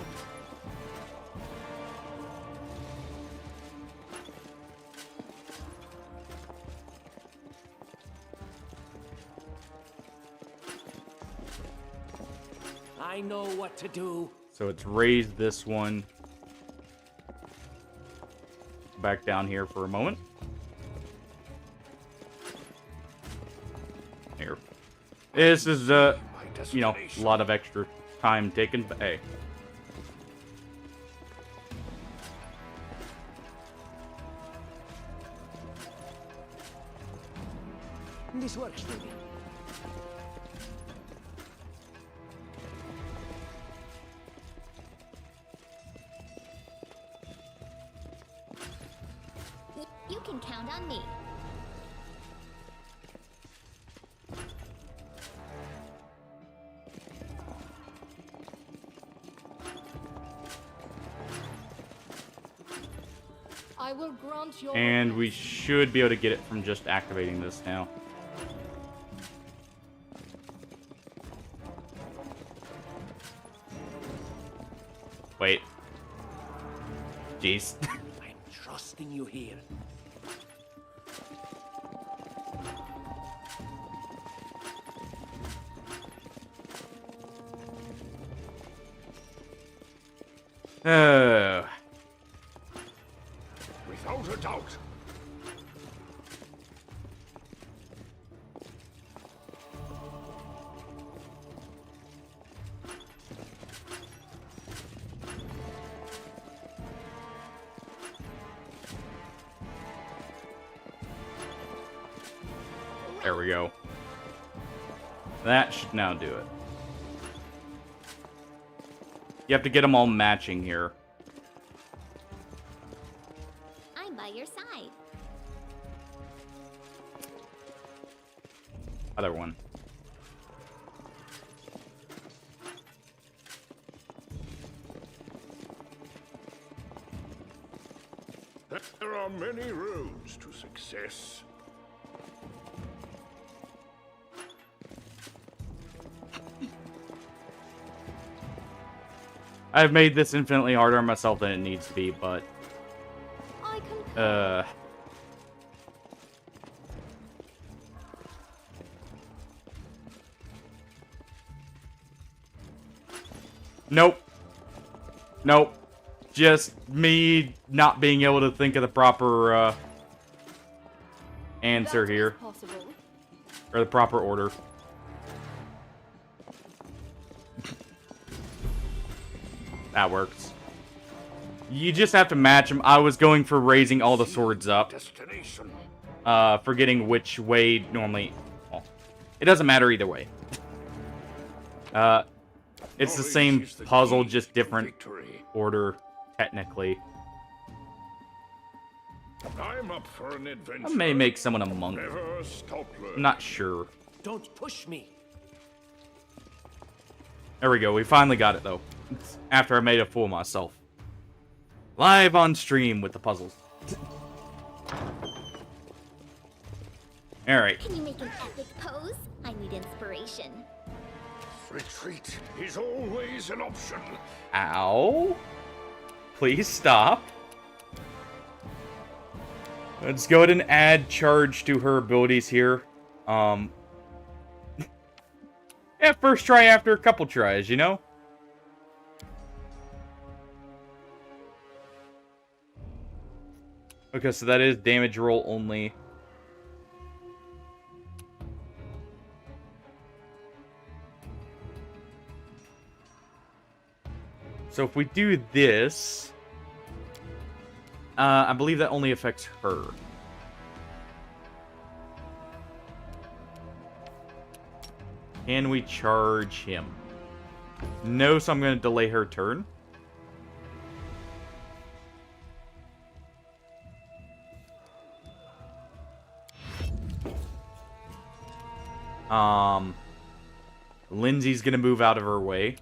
Speaker 7: I know what to do.
Speaker 1: So it's raised this one. Back down here for a moment. Here. This is, you know, a lot of extra time taken, but hey.
Speaker 7: This works for me.
Speaker 2: You can count on me.
Speaker 3: I will grant your
Speaker 1: And we
Speaker 3: request.
Speaker 1: should be able to get it from just activating this now. Wait. Jeez.
Speaker 7: I'm trusting you here.
Speaker 1: Oh.
Speaker 4: Without a doubt.
Speaker 1: There we go. That should now do it. You have to get them all matching here.
Speaker 2: I'm by your side.
Speaker 1: other one.
Speaker 4: There are many roads to success.
Speaker 1: I've made this infinitely harder on myself than it needs to be, but...
Speaker 2: I concur.
Speaker 1: Nope. Nope. Just me not being able to think of the proper, answer here.
Speaker 3: Possible.
Speaker 1: Or the proper order. That works. You just have to match them. I was going for raising all the swords up.
Speaker 4: Destination.
Speaker 1: Forgetting which way normally... Well, it doesn't matter either way. It's the same puzzle, just different order, technically.
Speaker 4: I'm up for an adventure.
Speaker 1: I may make someone a monk.
Speaker 4: Never stop learning.
Speaker 1: I'm not sure.
Speaker 7: Don't push me.
Speaker 1: There we go. We finally got it, though. After I made a fool of myself. Live on stream with the puzzles. Alright.
Speaker 2: Can you make an epic pose? I need inspiration.
Speaker 4: Retreat is always an option.
Speaker 1: Ow. Please stop. Let's go ahead and add charge to her abilities here. Yeah, first try after a couple tries, you know? Okay, so that is damage roll only. So if we do this, I believe that only affects her. Can we charge him? No, so I'm going to delay her turn. Lindsay's going to move out of her way.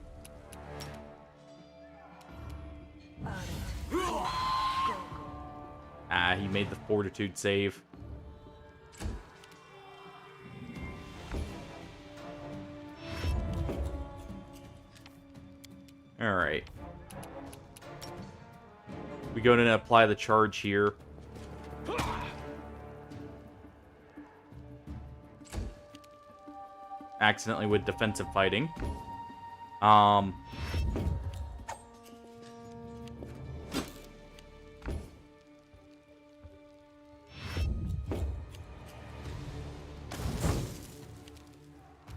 Speaker 1: Ah, he made the fortitude save. Alright. We go to apply the charge here. Accidentally with defensive fighting.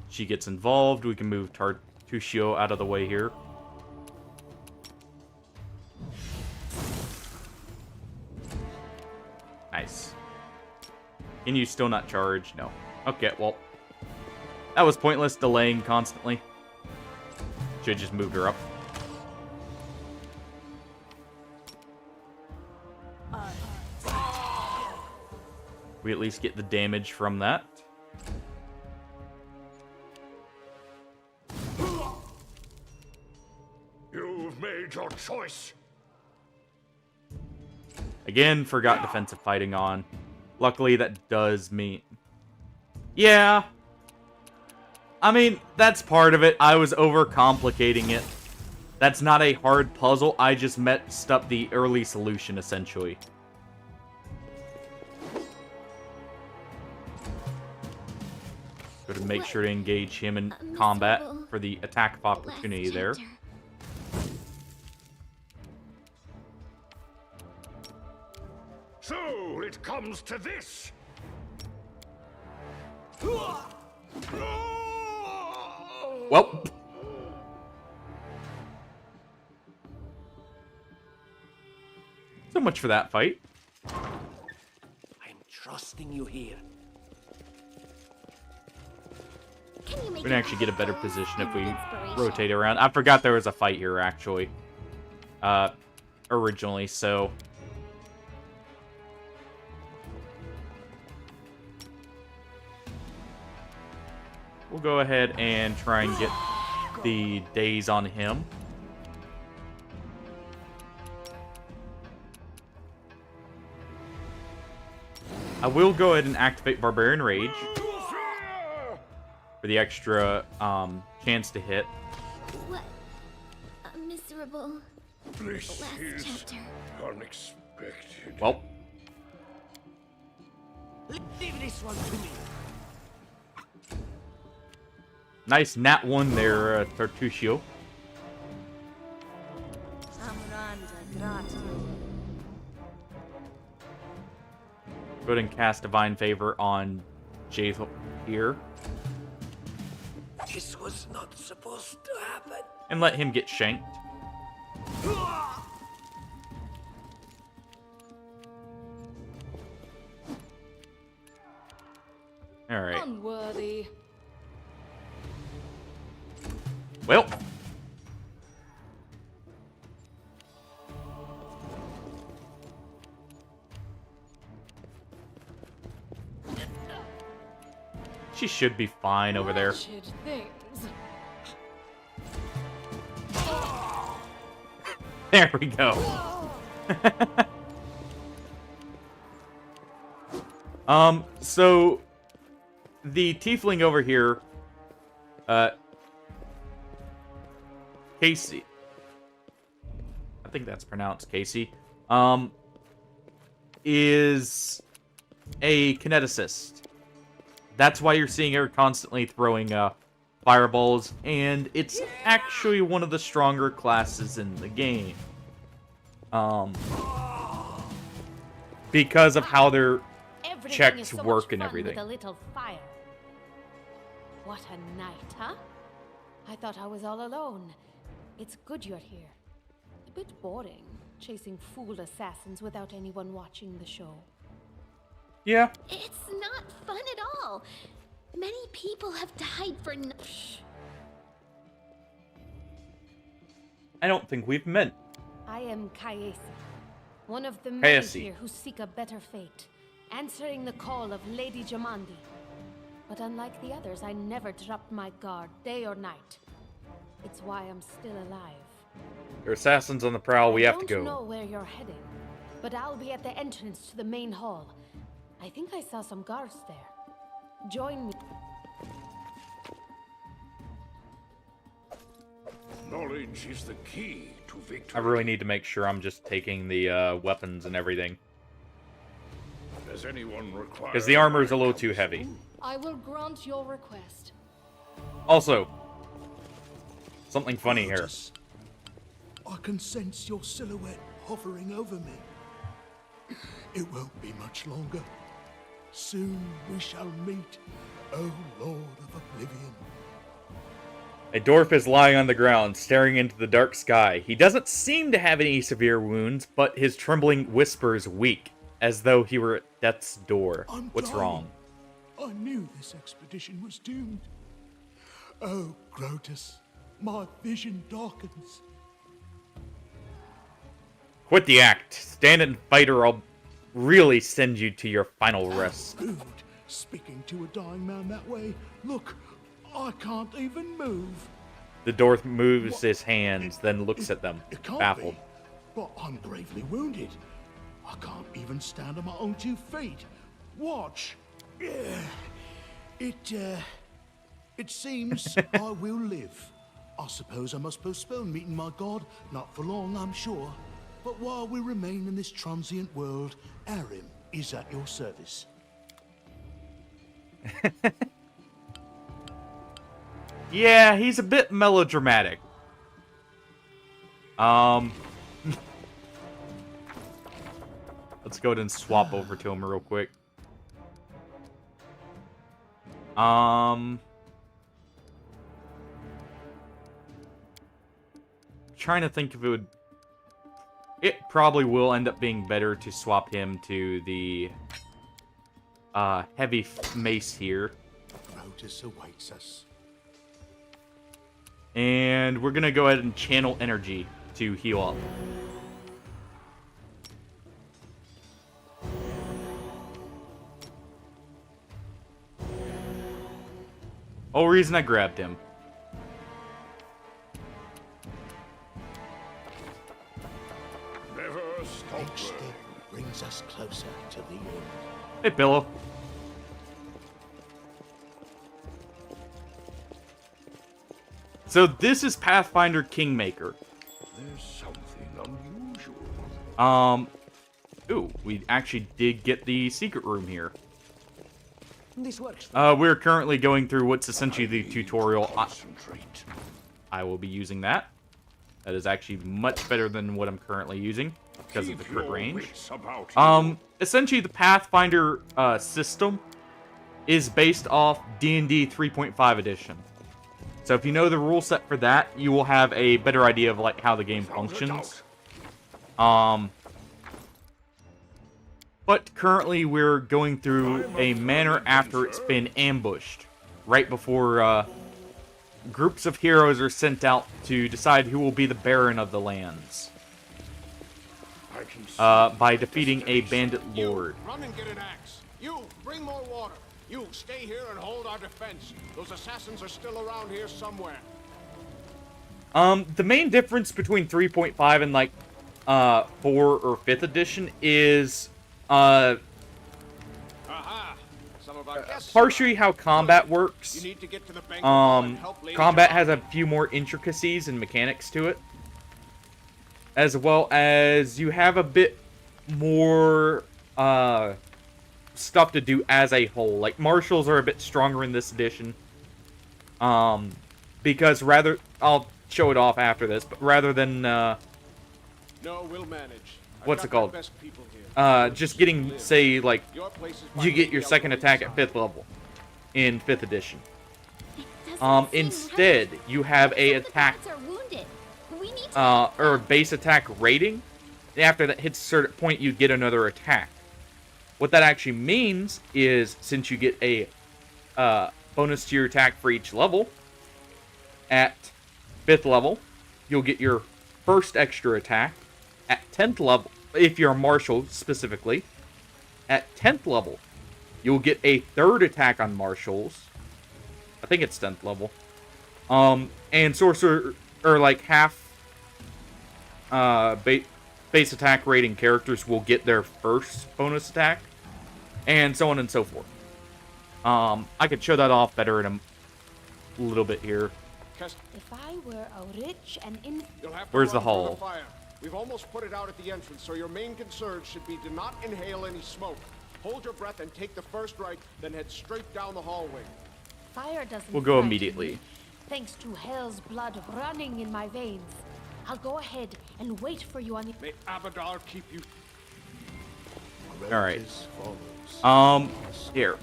Speaker 1: She gets involved. We can move Tartuccio out of the way here. Nice. Can you still not charge? No. Okay, well. That was pointless, delaying constantly. Should've just moved her up. We at least get the damage from that.
Speaker 4: You've made your choice.
Speaker 1: Again, forgot defensive fighting on. Luckily, that does mean... Yeah. I mean, that's part of it. I was overcomplicating it. That's not a hard puzzle. I just messed up the early solution, essentially. Gotta make sure to engage him in combat for the attack of opportunity there.
Speaker 4: So, it comes to this.
Speaker 1: Well. So much for that fight.
Speaker 7: I'm trusting you here.
Speaker 1: We can actually get a better position if we rotate around. I forgot there was a fight here, actually. Originally, so... we'll go ahead and try and get the daze on him. I will go ahead and activate Barbarian Rage for the extra chance to hit.
Speaker 2: What a miserable
Speaker 4: This
Speaker 2: last
Speaker 4: is
Speaker 2: chapter.
Speaker 4: unexpected.
Speaker 1: Well,
Speaker 7: Leave this one to me.
Speaker 1: nice nat 1 there, Tartuccio. Go ahead and cast Divine Favor on Jaethal here.
Speaker 7: This was not supposed to happen.
Speaker 1: And let him get shanked. Alright.
Speaker 3: Unworthy.
Speaker 1: Well. She should be fine over there.
Speaker 3: Wretched things.
Speaker 1: There we go. So the tiefling over here, Casey. I think that's pronounced Casey. Is a kineticist. That's why you're seeing her constantly throwing fireballs, and it's actually one of the stronger classes in the game. Because of how their checks work and everything.
Speaker 11: With a little fire. What a night, huh? I thought I was all alone. It's good you're here. A bit boring, chasing fool assassins without anyone watching the show.
Speaker 1: Yeah.
Speaker 2: It's not fun at all. Many people have died for
Speaker 1: I don't think we've met.
Speaker 11: I am Kaesi, one of the many
Speaker 1: Kaesi.
Speaker 11: here who seek a better fate, answering the call of Lady Jamandi. But unlike the others, I never dropped my guard, day or night. It's why I'm still alive.
Speaker 1: There are assassins on the prowl. We have to
Speaker 11: I don't
Speaker 1: go.
Speaker 11: know where you're heading, but I'll be at the entrance to the main hall. I think I saw some guards there. Join me.
Speaker 4: Knowledge is the key to victory.
Speaker 1: I really need to make sure I'm just taking the weapons and everything.
Speaker 4: Does anyone require?
Speaker 1: Because the armor is a little too heavy.
Speaker 3: I will grant your request.
Speaker 1: Also, something funny here.
Speaker 10: Brutus, I can sense your silhouette hovering over me. It won't be much longer. Soon we shall meet, O Lord of Oblivion.
Speaker 1: A dwarf is lying on the ground, staring into the dark sky. He doesn't seem to have any severe wounds, but his trembling whispers weak, as though he were at death's door. What's
Speaker 10: dying.
Speaker 1: wrong?
Speaker 10: I knew this expedition was doomed. Oh, Grotus, my vision darkens.
Speaker 1: Quit the act. Stand and fight, or I'll really send you to your final rest.
Speaker 10: Rude, speaking to a dying man that way. Look, I can't even move.
Speaker 1: The dwarf moves his hands, then looks at them,
Speaker 10: It can't
Speaker 1: baffled.
Speaker 10: be, but I'm gravely wounded. I can't even stand on my own 2 feet. Watch. It seems I will live. I suppose I must postpone meeting my god. Not for long, I'm sure. But while we remain in this transient world, Arim is at your service.
Speaker 1: Yeah, he's a bit melodramatic. Let's go ahead and swap over to him real quick. Trying to think if it would... It probably will end up being better to swap him to the heavy mace here.
Speaker 10: Grotus awaits us.
Speaker 1: And we're gonna go ahead and channel energy to heal up. Whole reason I grabbed him.
Speaker 4: Never stop
Speaker 10: Each step brings us closer to the end.
Speaker 1: Hey, Pillow. So this is Pathfinder Kingmaker.
Speaker 4: There's something unusual.
Speaker 1: Ooh, we actually did get the secret room here.
Speaker 7: This works.
Speaker 1: We're currently going through what's essentially the tutorial.
Speaker 4: Concentrate.
Speaker 1: I will be using that. That is actually much better than what I'm currently using because of the
Speaker 4: Keep
Speaker 1: crit
Speaker 4: your
Speaker 1: range.
Speaker 4: wits about you.
Speaker 1: Essentially the Pathfinder system is based off D&D 3.5 edition. So if you know the rule set for that, you will have a better idea of like how the game functions. But currently we're going through a manor after it's been ambushed, right before groups of heroes are sent out to decide who will be the Baron of the lands. By defeating a bandit lord.
Speaker 12: Run and get an axe. You, bring more water. You, stay here and hold our defense. Those assassins are still around here somewhere.
Speaker 1: The main difference between 3.5 and like 4 or 5th edition is
Speaker 12: Aha! Some of our guests
Speaker 1: partially how combat works.
Speaker 12: You need to get to the banquet hall and help Lady
Speaker 1: Combat
Speaker 12: John.
Speaker 1: has a few more intricacies and mechanics to it, as well as you have a bit more stuff to do as a whole. Like martials are a bit stronger in this edition, because I'll show it off after this, but rather than
Speaker 12: No, we'll manage. I've
Speaker 1: what's
Speaker 12: got
Speaker 1: it called?
Speaker 12: my best people here.
Speaker 1: Just getting, say, like,
Speaker 12: Your place is by
Speaker 1: you get
Speaker 12: the
Speaker 1: your second
Speaker 12: elevator
Speaker 1: attack at
Speaker 12: side.
Speaker 1: 5th level in 5th edition.
Speaker 2: Doesn't seem
Speaker 1: Instead,
Speaker 2: right.
Speaker 1: you have a
Speaker 2: Some of the
Speaker 1: attack,
Speaker 2: gods are wounded. We need to
Speaker 1: or a base attack rating. After that hits a certain point, you get another attack. What that actually means is, since you get a bonus to your attack for each level, at 5th level, you'll get your first extra attack. At 10th level, if you're a martial specifically, at 10th level, you'll get a third attack on martials. I think it's 10th level. And sorcerer, or like half base attack rating characters will get their first bonus attack, and so on and so forth. I could show that off better in a little bit here.
Speaker 11: If I were a rich and
Speaker 12: You'll have to
Speaker 1: Where's the
Speaker 12: run through
Speaker 1: hall?
Speaker 12: fire. We've almost put it out at the entrance, so your main concern should be to not inhale any smoke. Hold your breath and take the first right, then head straight down the hallway.
Speaker 11: fire doesn't
Speaker 1: We'll go
Speaker 11: frighten
Speaker 1: immediately.
Speaker 11: me, thanks to hell's blood running in my veins. I'll go ahead and wait for you on the...
Speaker 12: May Abadar keep you.
Speaker 1: Alright.
Speaker 10: As follows.
Speaker 1: Here.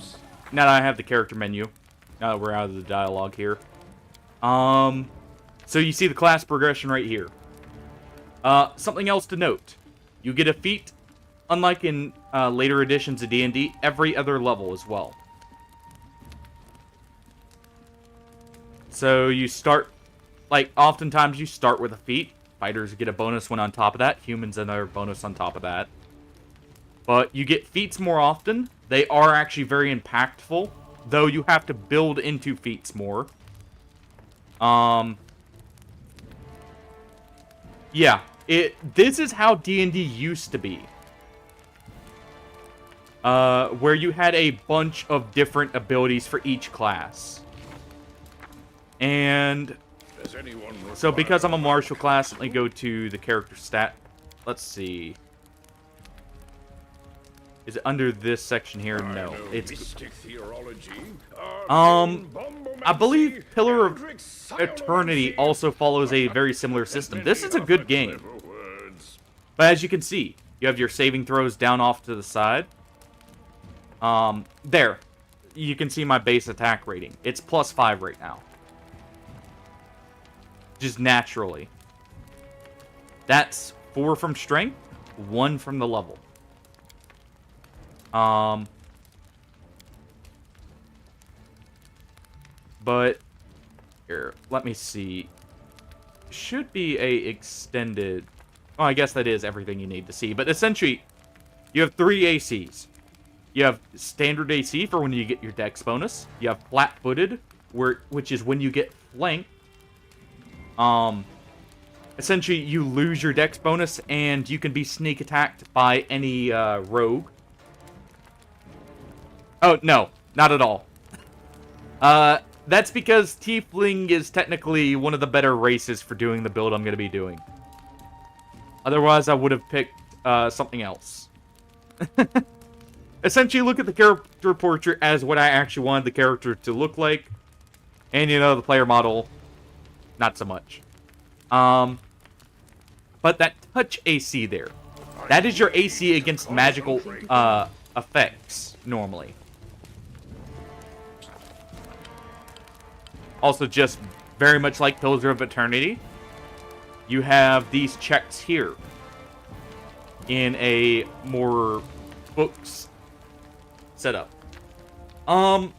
Speaker 1: Now that I have the character menu, now that we're out of the dialogue here. So you see the class progression right here. Something else to note. You get a feat, unlike in later editions of D&D, every other level as well. So you start, like, oftentimes you start with a feat. Fighters get a bonus one on top of that. Humans another bonus on top of that. But you get feats more often. They are actually very impactful, though you have to build into feats more. Yeah, this is how D&D used to be. Where you had a bunch of different abilities for each class. And
Speaker 4: Does anyone
Speaker 1: so
Speaker 4: require
Speaker 1: because I'm a martial class, let me go to the character stat. Let's see. Is it under this section here?
Speaker 4: I
Speaker 1: No.
Speaker 4: know
Speaker 1: It's
Speaker 4: mystic theology,
Speaker 1: I believe Pillar of
Speaker 4: Eldritch
Speaker 1: Eternity
Speaker 4: Psilomancy,
Speaker 1: also follows a very similar system.
Speaker 4: and
Speaker 1: This
Speaker 4: many
Speaker 1: is a
Speaker 4: other
Speaker 1: good game.
Speaker 4: clever words.
Speaker 1: But as you can see, you have your saving throws down off to the side. There. You can see my base attack rating. It's +5 right now. Just naturally. That's 4 from strength, 1 from the level. But here, let me see. Should be a extended. Oh, I guess that is everything you need to see. But essentially, you have 3 ACs. You have standard AC for when you get your dex bonus. You have flat-footed, which is when you get flanked. Essentially, you lose your dex bonus, and you can be sneak attacked by any rogue. Oh, no, not at all. That's because Tiefling is technically one of the better races for doing the build I'm going to be doing. Otherwise, I would have picked something else. Essentially, look at the character portrait as what I actually wanted the character to look like. And, you know, the player model, not so much. But that touch AC there, that is your AC against magical effects, normally. Also, just very much like Pillar of Eternity, you have these checks here in a more books setup. I'll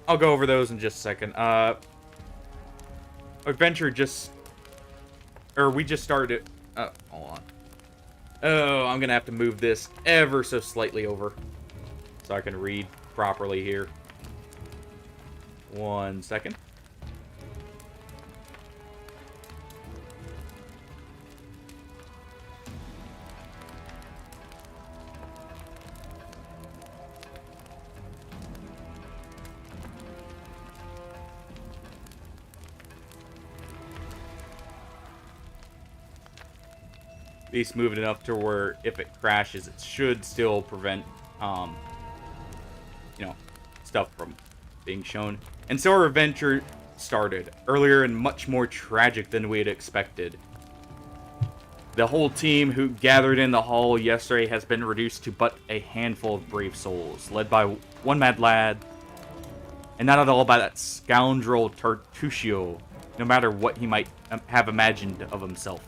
Speaker 1: go over those in just a second. Adventure just... Or we just started... hold on. Oh, I'm gonna have to move this ever so slightly over so I can read properly here. 1 second. At least move it enough to where if it crashes, it should still prevent, you know, stuff from being shown. And so our adventure started, earlier and much more tragic than we had expected. The whole team who gathered in the hall yesterday has been reduced to but a handful of brave souls, led by one mad lad, and not at all by that scoundrel Tartuccio, no matter what he might have imagined of himself.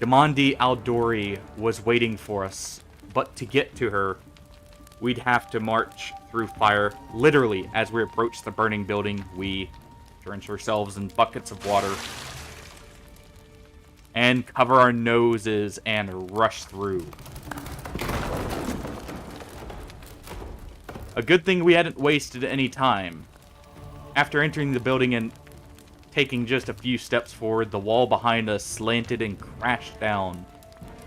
Speaker 1: Demandi Aldori was waiting for us, but to get to her, we'd have to march through fire. Literally, as we approached the burning building, we drench ourselves in buckets of water and cover our noses and rush through. A good thing we hadn't wasted any time. After entering the building and taking just a few steps forward, the wall behind us slanted and crashed down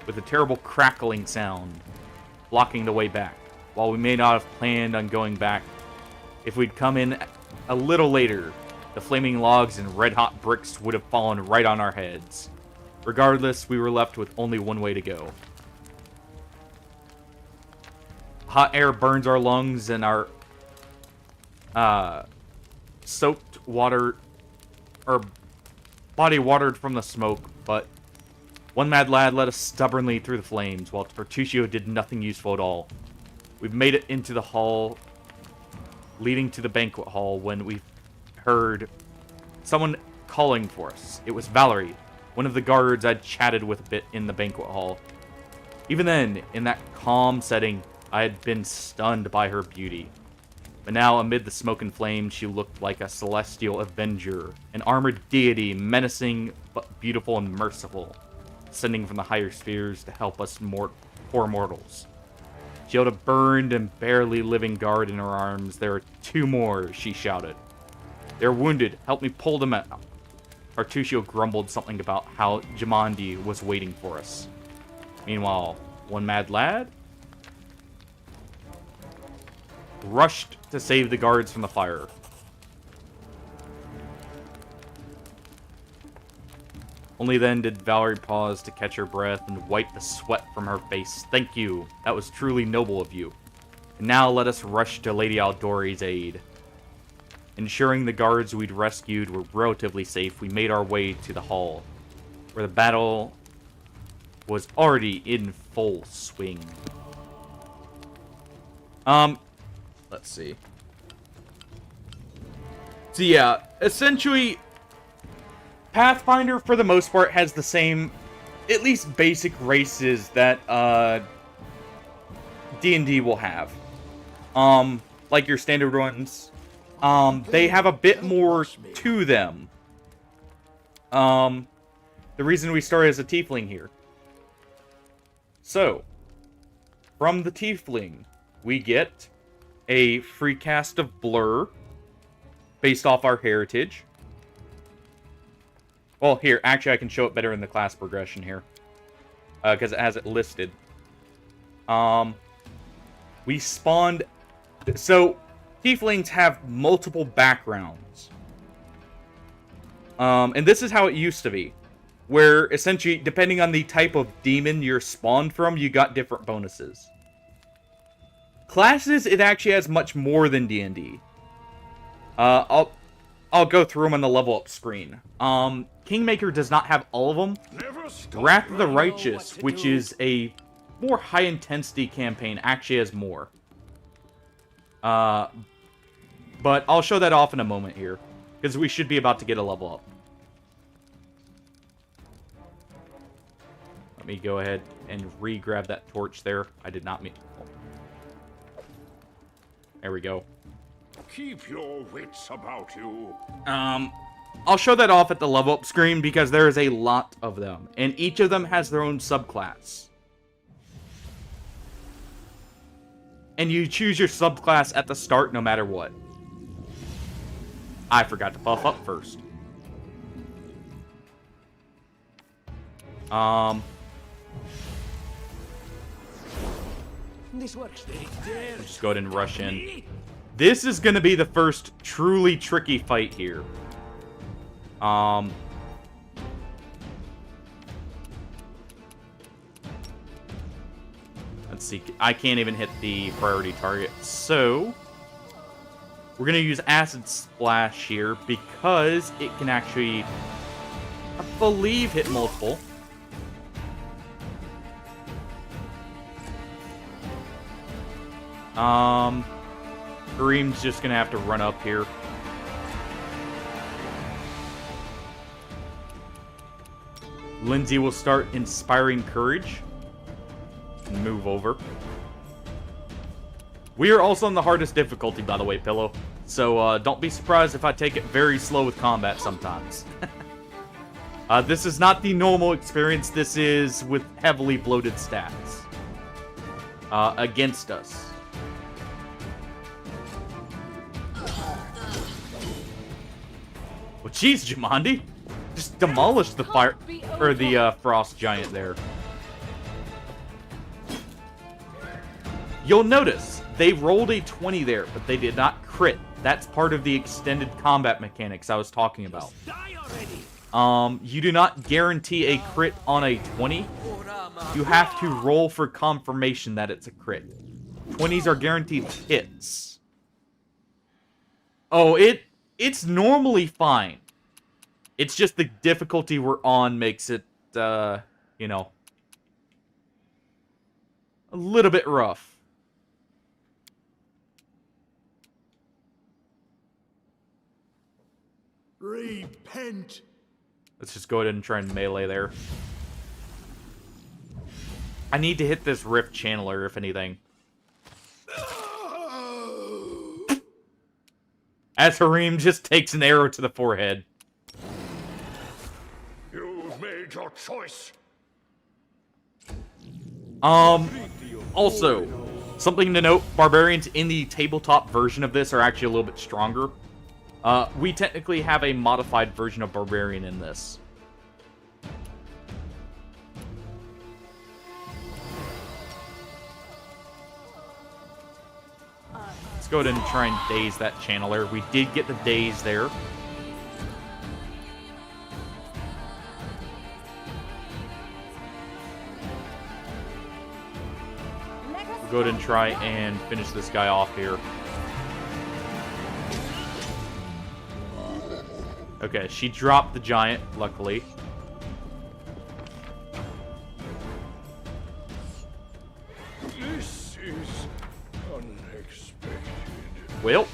Speaker 1: with a terrible crackling sound, blocking the way back. While we may not have planned on going back, if we'd come in a little later, the flaming logs and red-hot bricks would have fallen right on our heads. Regardless, we were left with only one way to go. Hot air burns our lungs, and our soaked water, or body watered from the smoke, but one mad lad led us stubbornly through the flames, while Bertuccio did nothing useful at all. We've made it into the hall leading to the banquet hall when we heard someone calling for us. It was Valerie, one of the guards I'd chatted with a bit in the banquet hall. Even then, in that calm setting, I had been stunned by her beauty. But now, amid the smoke and flame, she looked like a celestial avenger, an armored deity, menacing but beautiful and merciful, descending from the higher spheres to help us poor mortals. She held a burned and barely living guard in her arms. "There are 2 more, she shouted. "They're wounded. Help me pull them out." Artuccio grumbled something about how Jamandi was waiting for us. Meanwhile, one mad lad rushed to save the guards from the fire. Only then did Valerie pause to catch her breath and wipe the sweat from her face. "Thank you. That was truly noble of you. And now let us rush to Lady Aldori's aid." Ensuring the guards we'd rescued were relatively safe, we made our way to the hall, where the battle was already in full swing. Let's see. So yeah, essentially, Pathfinder, for the most part, has the same, at least basic races that D&D will have. Like your standard ones. They have a bit more to them. The reason we started as a tiefling here. So, from the tiefling, we get a free cast of Blur based off our heritage. Well, here, actually, I can show it better in the class progression here. Because it has it listed. We spawned... So, tieflings have multiple backgrounds. And this is how it used to be. Where, essentially, depending on the type of demon you're spawned from, you got different bonuses. Classes, it actually has much more than D&D. I'll go through them on the level up screen. Kingmaker does not have all of them. Wrath of the Righteous, which is a more high-intensity campaign, actually has more. But I'll show that off in a moment here, because we should be about to get a level up. Let me go ahead and re-grab that torch there. I did not mean... There we go.
Speaker 4: Keep your wits about you.
Speaker 1: I'll show that off at the level up screen because there is a lot of them. And each of them has their own subclass. And you choose your subclass at the start no matter what. I forgot to buff up first.
Speaker 7: This works.
Speaker 1: Just go ahead and rush in. This is going to be the first truly tricky fight here. Let's see. I can't even hit the priority target. So, we're going to use Acid Splash here because it can actually, I believe, hit multiple. Kareem's just going to have to run up here. Lindsay will start Inspiring Courage. And move over. We are also on the hardest difficulty, by the way, Pillow. So, don't be surprised if I take it very slow with combat sometimes. This is not the normal experience. This is with heavily bloated stats. Against us. Well, jeez, Jumanji. Just demolished the fire... Or the, frost giant there. You'll notice, they rolled a 20 there, but they did not crit. That's part of the extended combat mechanics I was talking about. You do not guarantee a crit on a 20. You have to roll for confirmation that it's a crit. 20s are guaranteed hits. Oh, it's normally fine. It's just the difficulty we're on makes it, you know, a little bit rough.
Speaker 10: Repent.
Speaker 1: Let's just go ahead and try and melee there. I need to hit this Rift Channeler, if anything. As Hareem just takes an arrow to the forehead.
Speaker 4: You've made your choice.
Speaker 1: Also, something to note, barbarians in the tabletop version of this are actually a little bit stronger. We technically have a modified version of barbarian in this. Let's go ahead and try and daze that channeler. We did get the daze there. We'll go ahead and try and finish this guy off here. Okay, she dropped the giant, luckily.
Speaker 4: This is unexpected.
Speaker 1: Well,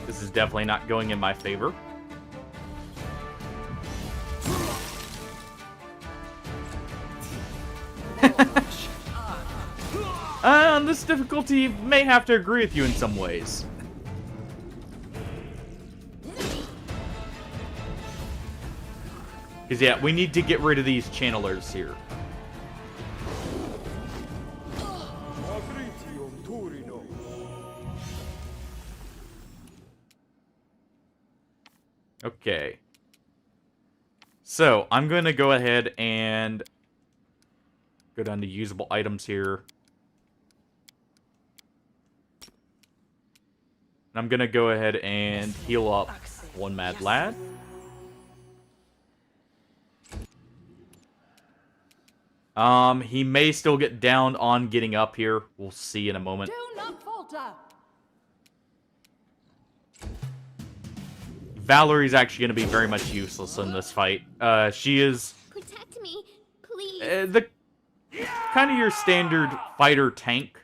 Speaker 1: this is definitely not going in my favor. This difficulty may have to agree with you in some ways. Because, yeah, we need to get rid of these channelers here. Okay. So, I'm going to go ahead and go down to usable items here. And I'm going to go ahead and heal up one mad lad. He may still get down on getting up here. We'll see in a moment.
Speaker 3: Do not falter.
Speaker 1: Valerie's actually going to be very much useless in this fight. She is
Speaker 2: Protect me, please.
Speaker 1: the kind of your standard fighter tank.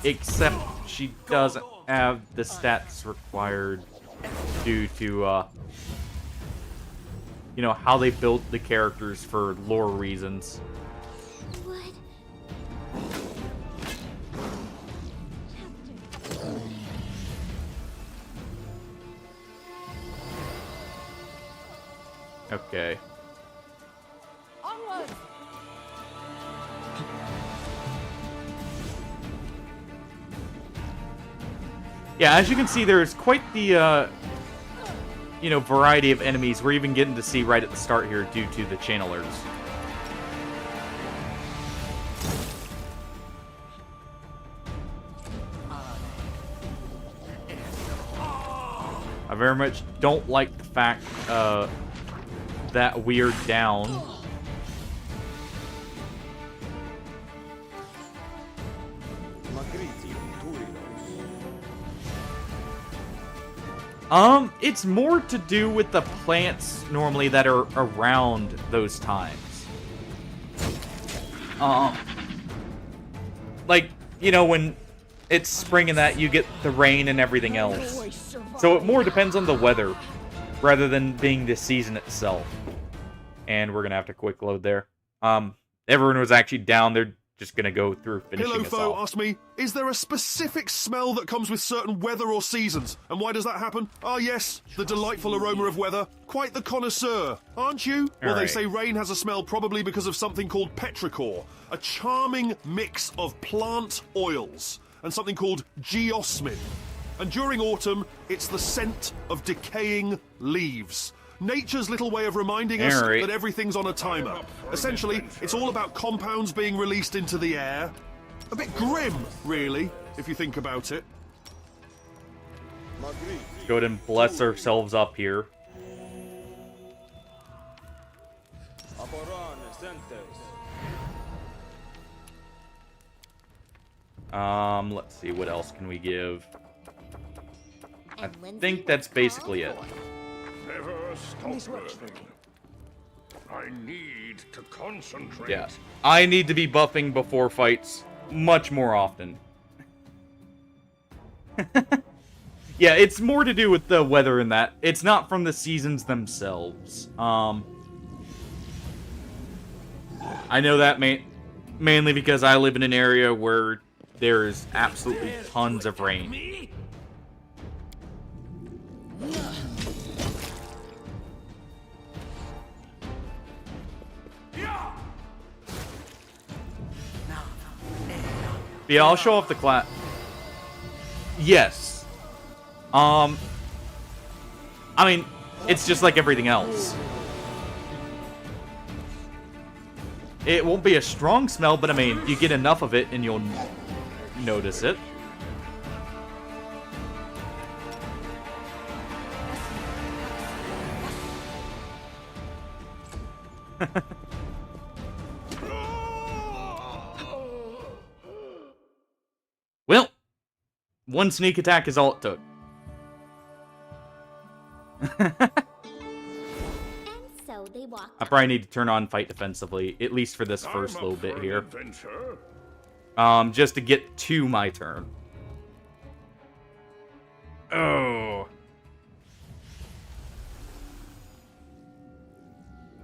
Speaker 1: Except she doesn't have the stats required due to you know, how they built the characters for lore reasons.
Speaker 2: What?
Speaker 1: Okay.
Speaker 3: Onward.
Speaker 1: Yeah, as you can see, there's quite the you know, variety of enemies we're even getting to see right at the start here due to the channelers. I very much don't like the fact that we're down. It's more to do with the plants normally that are around those times. Like, you know, when it's spring and that, you get the rain and everything else. So it more depends on the weather rather than being the season itself. And we're gonna have to quick load there. Everyone was actually down. They're just gonna go through finishing us
Speaker 13: Foe
Speaker 1: off.
Speaker 13: asked me, is there a specific smell that comes with certain weather or seasons? And why does that happen? Ah, yes, the delightful aroma of weather. Quite the connoisseur, aren't you? Well, they
Speaker 1: right.
Speaker 13: say rain has a smell probably because of something called petrichor, a charming mix of plant oils, and something called geosmin. And during autumn, it's the scent of decaying leaves. Nature's little way of reminding us
Speaker 1: Alright.
Speaker 13: that everything's on a timer. Essentially, it's all about compounds being released into the air. A bit grim, really, if you think about it.
Speaker 1: Let's go ahead and bless ourselves up here. Let's see, what else can we give? I think that's basically it.
Speaker 4: Never stop learning. I need to concentrate.
Speaker 1: Yeah. I need to be buffing before fights much more often. Yeah, it's more to do with the weather and that. It's not from the seasons themselves. I know that mainly because I live in an area where there's absolutely tons of rain. Yeah, I'll show off the class. Yes. I mean, it's just like everything else. It won't be a strong smell, but I mean, you get enough of it and you'll notice it. Well, one sneak attack is all it took.
Speaker 2: So they walk.
Speaker 1: I probably need to turn on fight defensively, at least for this first little bit here. Just to get to my turn. Oh.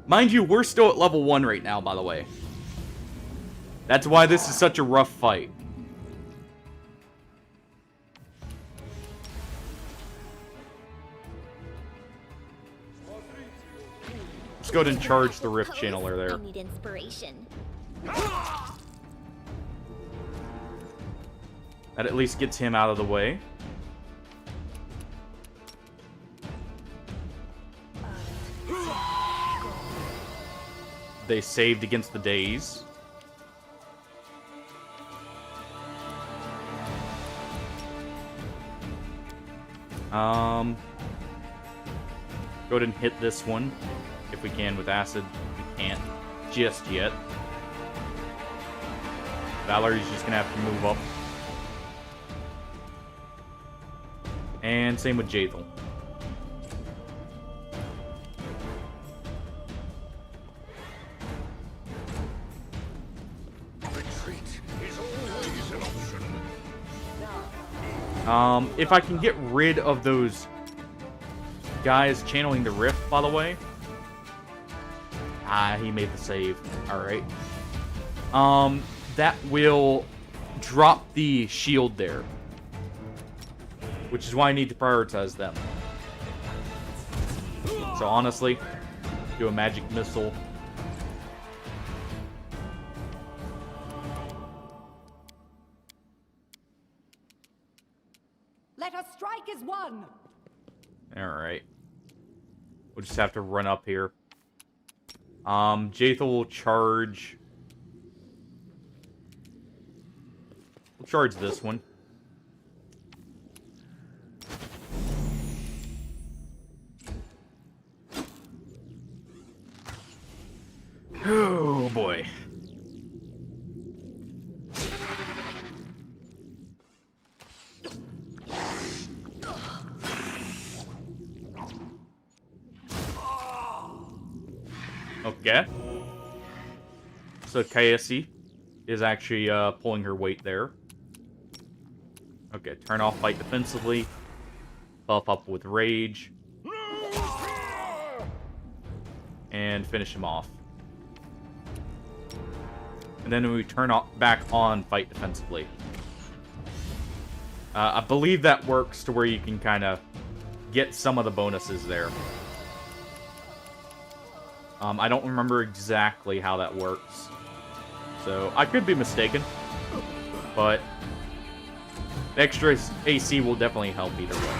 Speaker 1: Mind you, we're still at level 1 right now, by the way. That's why this is such a rough fight. Let's go ahead and charge the Rift Channeler there.
Speaker 2: I need inspiration.
Speaker 1: That at least gets him out of the way. they saved against the daze. Go ahead and hit this one if we can with acid. We can't just yet. Valerie's just gonna have to move up. And same with Jaethel. If I can get rid of those guys channeling the rift, by the way. Ah, he made the save. Alright. That will drop the shield there. Which is why I need to prioritize them. So honestly, do a magic missile.
Speaker 6: Let us strike as one.
Speaker 1: Alright. We'll just have to run up here. Jaethel will charge. We'll charge this one. Oh boy. Okay. So Kaesi is actually pulling her weight there. Okay, turn off fight defensively. Buff up with rage. And finish him off. And then we turn back on fight defensively. I believe that works to where you can kind of get some of the bonuses there. I don't remember exactly how that works. So, I could be mistaken. But the extra AC will definitely help either way.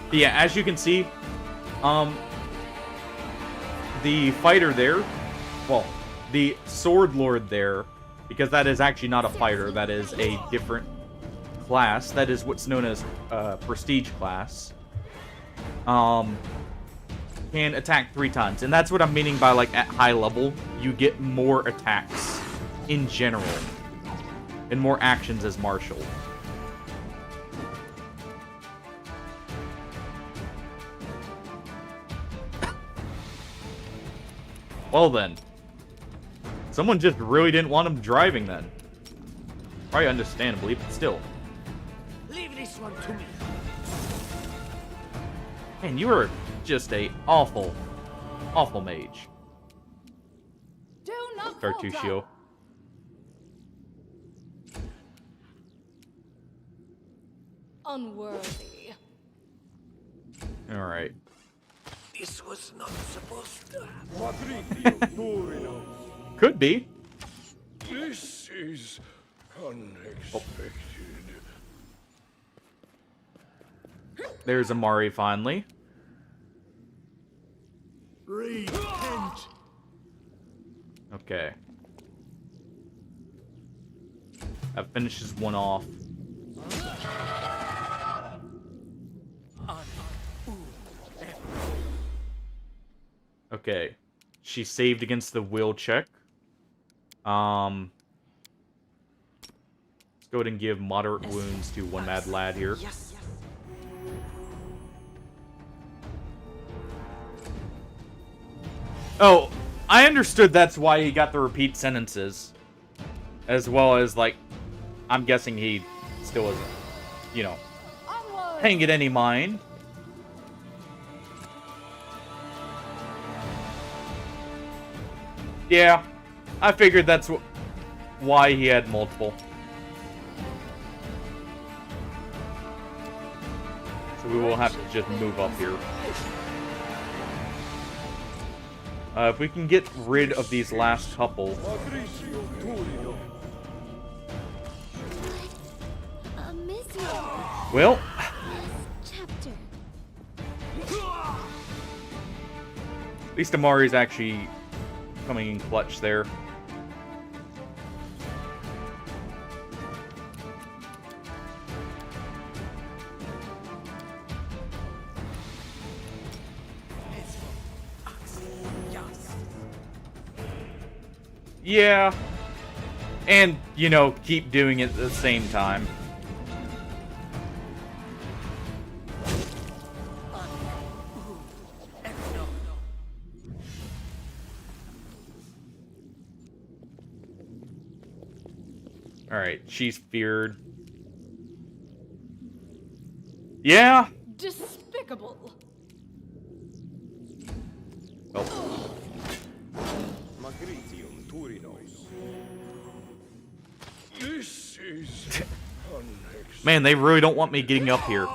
Speaker 1: But yeah, as you can see, the fighter there, well, the sword lord there, because that is actually not a fighter, that is a different class. That is what's known as prestige class. Can attack 3 times. And that's what I'm meaning by, like, at high level, you get more attacks in general. And more actions as martial. Well then. Someone just really didn't want him driving then. Probably understandably, but still.
Speaker 7: Leave this one to me.
Speaker 1: Man, you are just a awful mage.
Speaker 6: Do not
Speaker 1: Cartuccio.
Speaker 3: Unworthy.
Speaker 1: Alright.
Speaker 7: This was not supposed to
Speaker 4: happen.
Speaker 1: Could be.
Speaker 4: This is unexpected.
Speaker 1: There's Amari finally.
Speaker 10: Repent.
Speaker 1: Okay. That finishes one off. Okay. She saved against the will check. Let's go ahead and give moderate wounds to one mad lad here.
Speaker 7: Yes.
Speaker 1: Oh, I understood that's why he got the repeat sentences. As well as, like, I'm guessing he still isn't, you know, paying it any mind. Yeah, I figured that's why he had multiple. So we will have to just move up here. If we can get rid of these last couple. Well. least Amari's actually coming in clutch there. Yeah. And, you know, keep doing it at the same time. Alright, she's feared. Yeah.
Speaker 3: Despicable.
Speaker 1: Oh.
Speaker 4: This is
Speaker 1: Man, they really don't want me getting up here,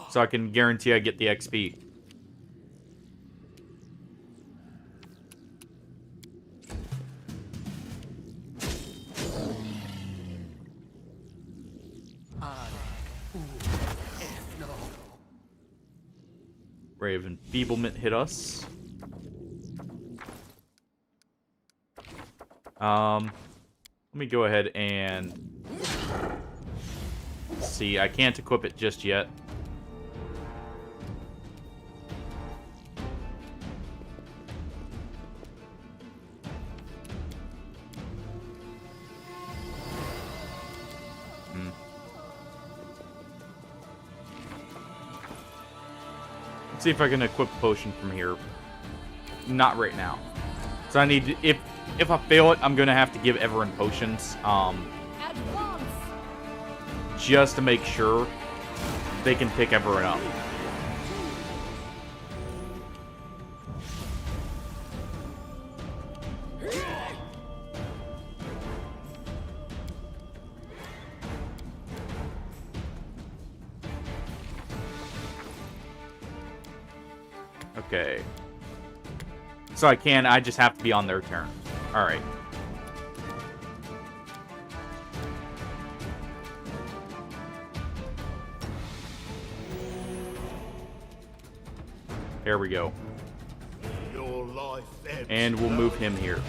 Speaker 1: so I can guarantee I get the XP. Ray of Enfeeblement hit us. Let me go ahead and see. I can't equip it just yet. Let's see if I can equip a potion from here. Not right now. So I need to, if I fail it, I'm gonna have to give everyone potions. Just to make sure they can pick everyone up. Okay. So I just have to be on their turn. Alright. There we go.
Speaker 10: Your life ebbs
Speaker 1: And we'll move him here.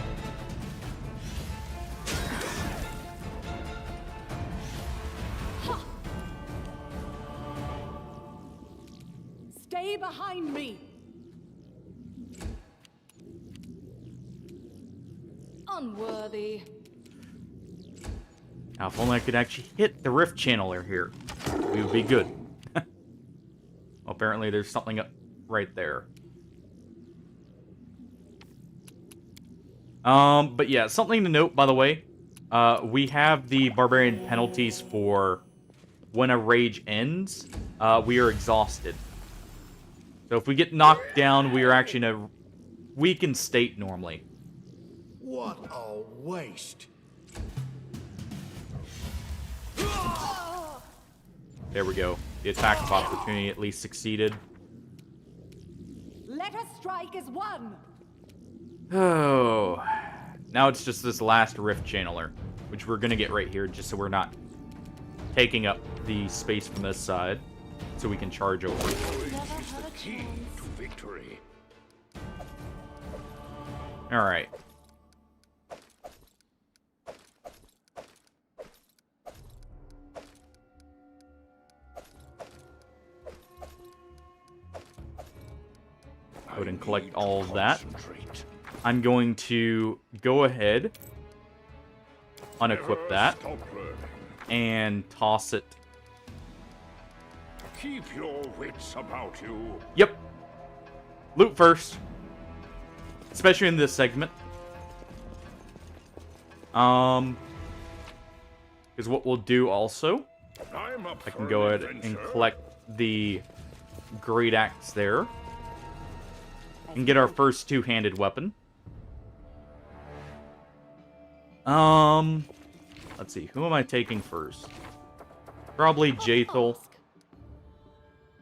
Speaker 3: Stay behind me. Unworthy.
Speaker 1: Now, if only I could actually hit the rift channeler here, we would be good. Well, apparently there's something up right there. But yeah, something to note, by the way. We have the barbarian penalties for when a rage ends, we are exhausted. So if we get knocked down, we are actually in a weakened state normally.
Speaker 10: What a waste.
Speaker 1: There we go. The attack of opportunity at least succeeded.
Speaker 3: Let us strike as one.
Speaker 1: Oh. Now it's just this last rift channeler, which we're gonna get right here, just so we're not taking up the space from this side, so we can charge over.
Speaker 4: is the key to victory.
Speaker 1: Alright. Go ahead and collect all of that. I'm going to go ahead, unequip that, and toss it.
Speaker 4: Keep your wits about you.
Speaker 1: Yep. Loot first. Especially in this segment. Because what we'll do also, I can go ahead and collect the great axe there. And get our first two-handed weapon. Let's see, who am I taking first? Probably Jaethal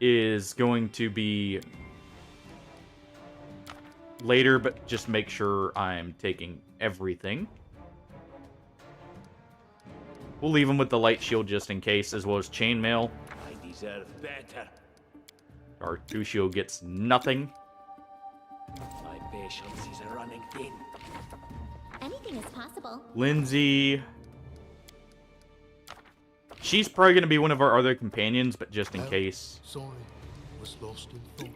Speaker 1: is going to be later, but just make sure I'm taking everything. We'll leave him with the light shield just in case, as well as chainmail.
Speaker 7: I deserve better.
Speaker 1: Artucio gets nothing.
Speaker 7: I pay Patience is running thin.
Speaker 2: Anything is possible.
Speaker 1: Lindsay. She's probably going to be one of our other companions, but just in case.
Speaker 10: Sorry, was lost in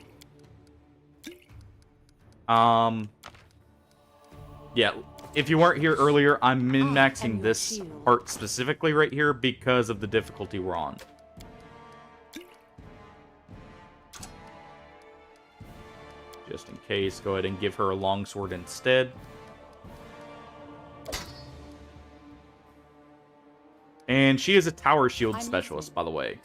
Speaker 10: thought.
Speaker 1: Yeah, if you weren't here earlier, I'm min-maxing this part specifically right here because of the difficulty we're on. Just in case, go ahead and give her a longsword instead. And she is a tower shield specialist, by the way.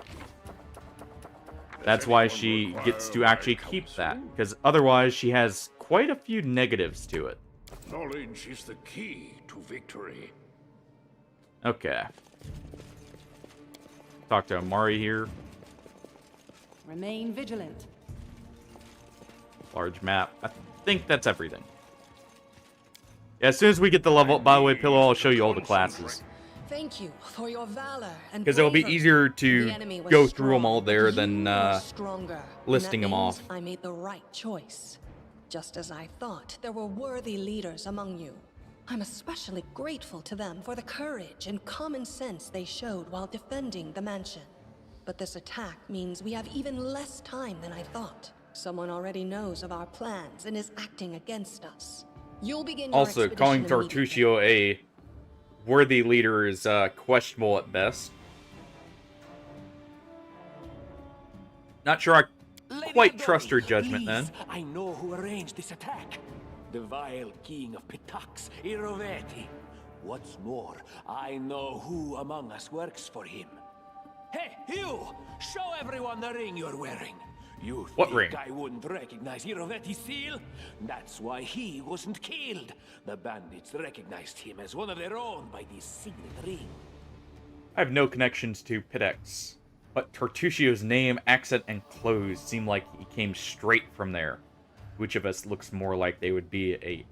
Speaker 1: That's why she gets to actually keep that, because otherwise she has quite a few negatives to it.
Speaker 4: Knowledge is the key to victory.
Speaker 1: Okay. Talk to Amari here.
Speaker 14: Remain vigilant.
Speaker 1: Large map. I think that's everything. Yeah, as soon as we get the level up, by the way, Pillow, I'll show you all the classes.
Speaker 8: Thank you for your valor and
Speaker 1: because it'll be
Speaker 8: bravery.
Speaker 1: easier
Speaker 8: The
Speaker 1: to
Speaker 8: enemy was
Speaker 1: go through them
Speaker 8: strong,
Speaker 1: all there
Speaker 8: but
Speaker 1: than
Speaker 8: you were stronger, and
Speaker 1: listing
Speaker 8: that
Speaker 1: them
Speaker 8: means
Speaker 1: off.
Speaker 8: I made the right choice. Just as I thought, there were worthy leaders among you. I'm especially grateful to them for the courage and common sense they showed while defending the mansion. But this attack means we have even less time than I thought. Someone already knows of our plans and is acting against us. You'll begin your
Speaker 1: Also, calling
Speaker 8: expedition immediately.
Speaker 1: Tartusio a worthy leader is questionable at best. Not sure I quite trust her judgment then.
Speaker 7: I know who arranged this attack. The vile king of Pitax, Iroveti. What's more, I know who among us works for him. Hey, you! Show everyone the ring you're wearing. You
Speaker 1: What
Speaker 7: think
Speaker 1: ring?
Speaker 7: I wouldn't recognize Iroveti's seal? That's why he wasn't killed. The bandits recognized him as one of their own by this signet ring.
Speaker 1: I have no connections to Pitex, but Tartusio's name, accent, and clothes seem like he came straight from there. Which of us looks more like they would be a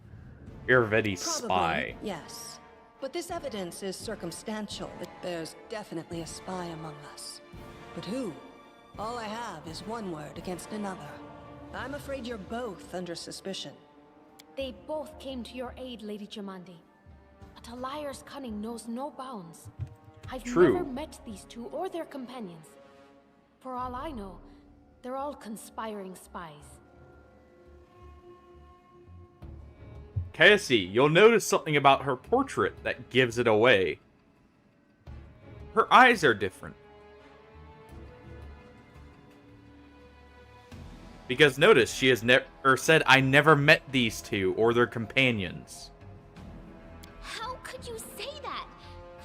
Speaker 1: Irvedi spy?
Speaker 8: Yes. But this evidence is circumstantial. There's definitely a spy among us. But who? All I have is one word against another. I'm afraid you're both under suspicion.
Speaker 11: They both came to your aid, Lady Jamandi. But a liar's cunning knows no bounds. I've
Speaker 1: True.
Speaker 11: never met these two or their companions. For all I know, they're all conspiring spies.
Speaker 1: Cassie, you'll notice something about her portrait that gives it away. Her eyes are different. Because notice, she has never said, I never met these two or their companions.
Speaker 2: How could you say that?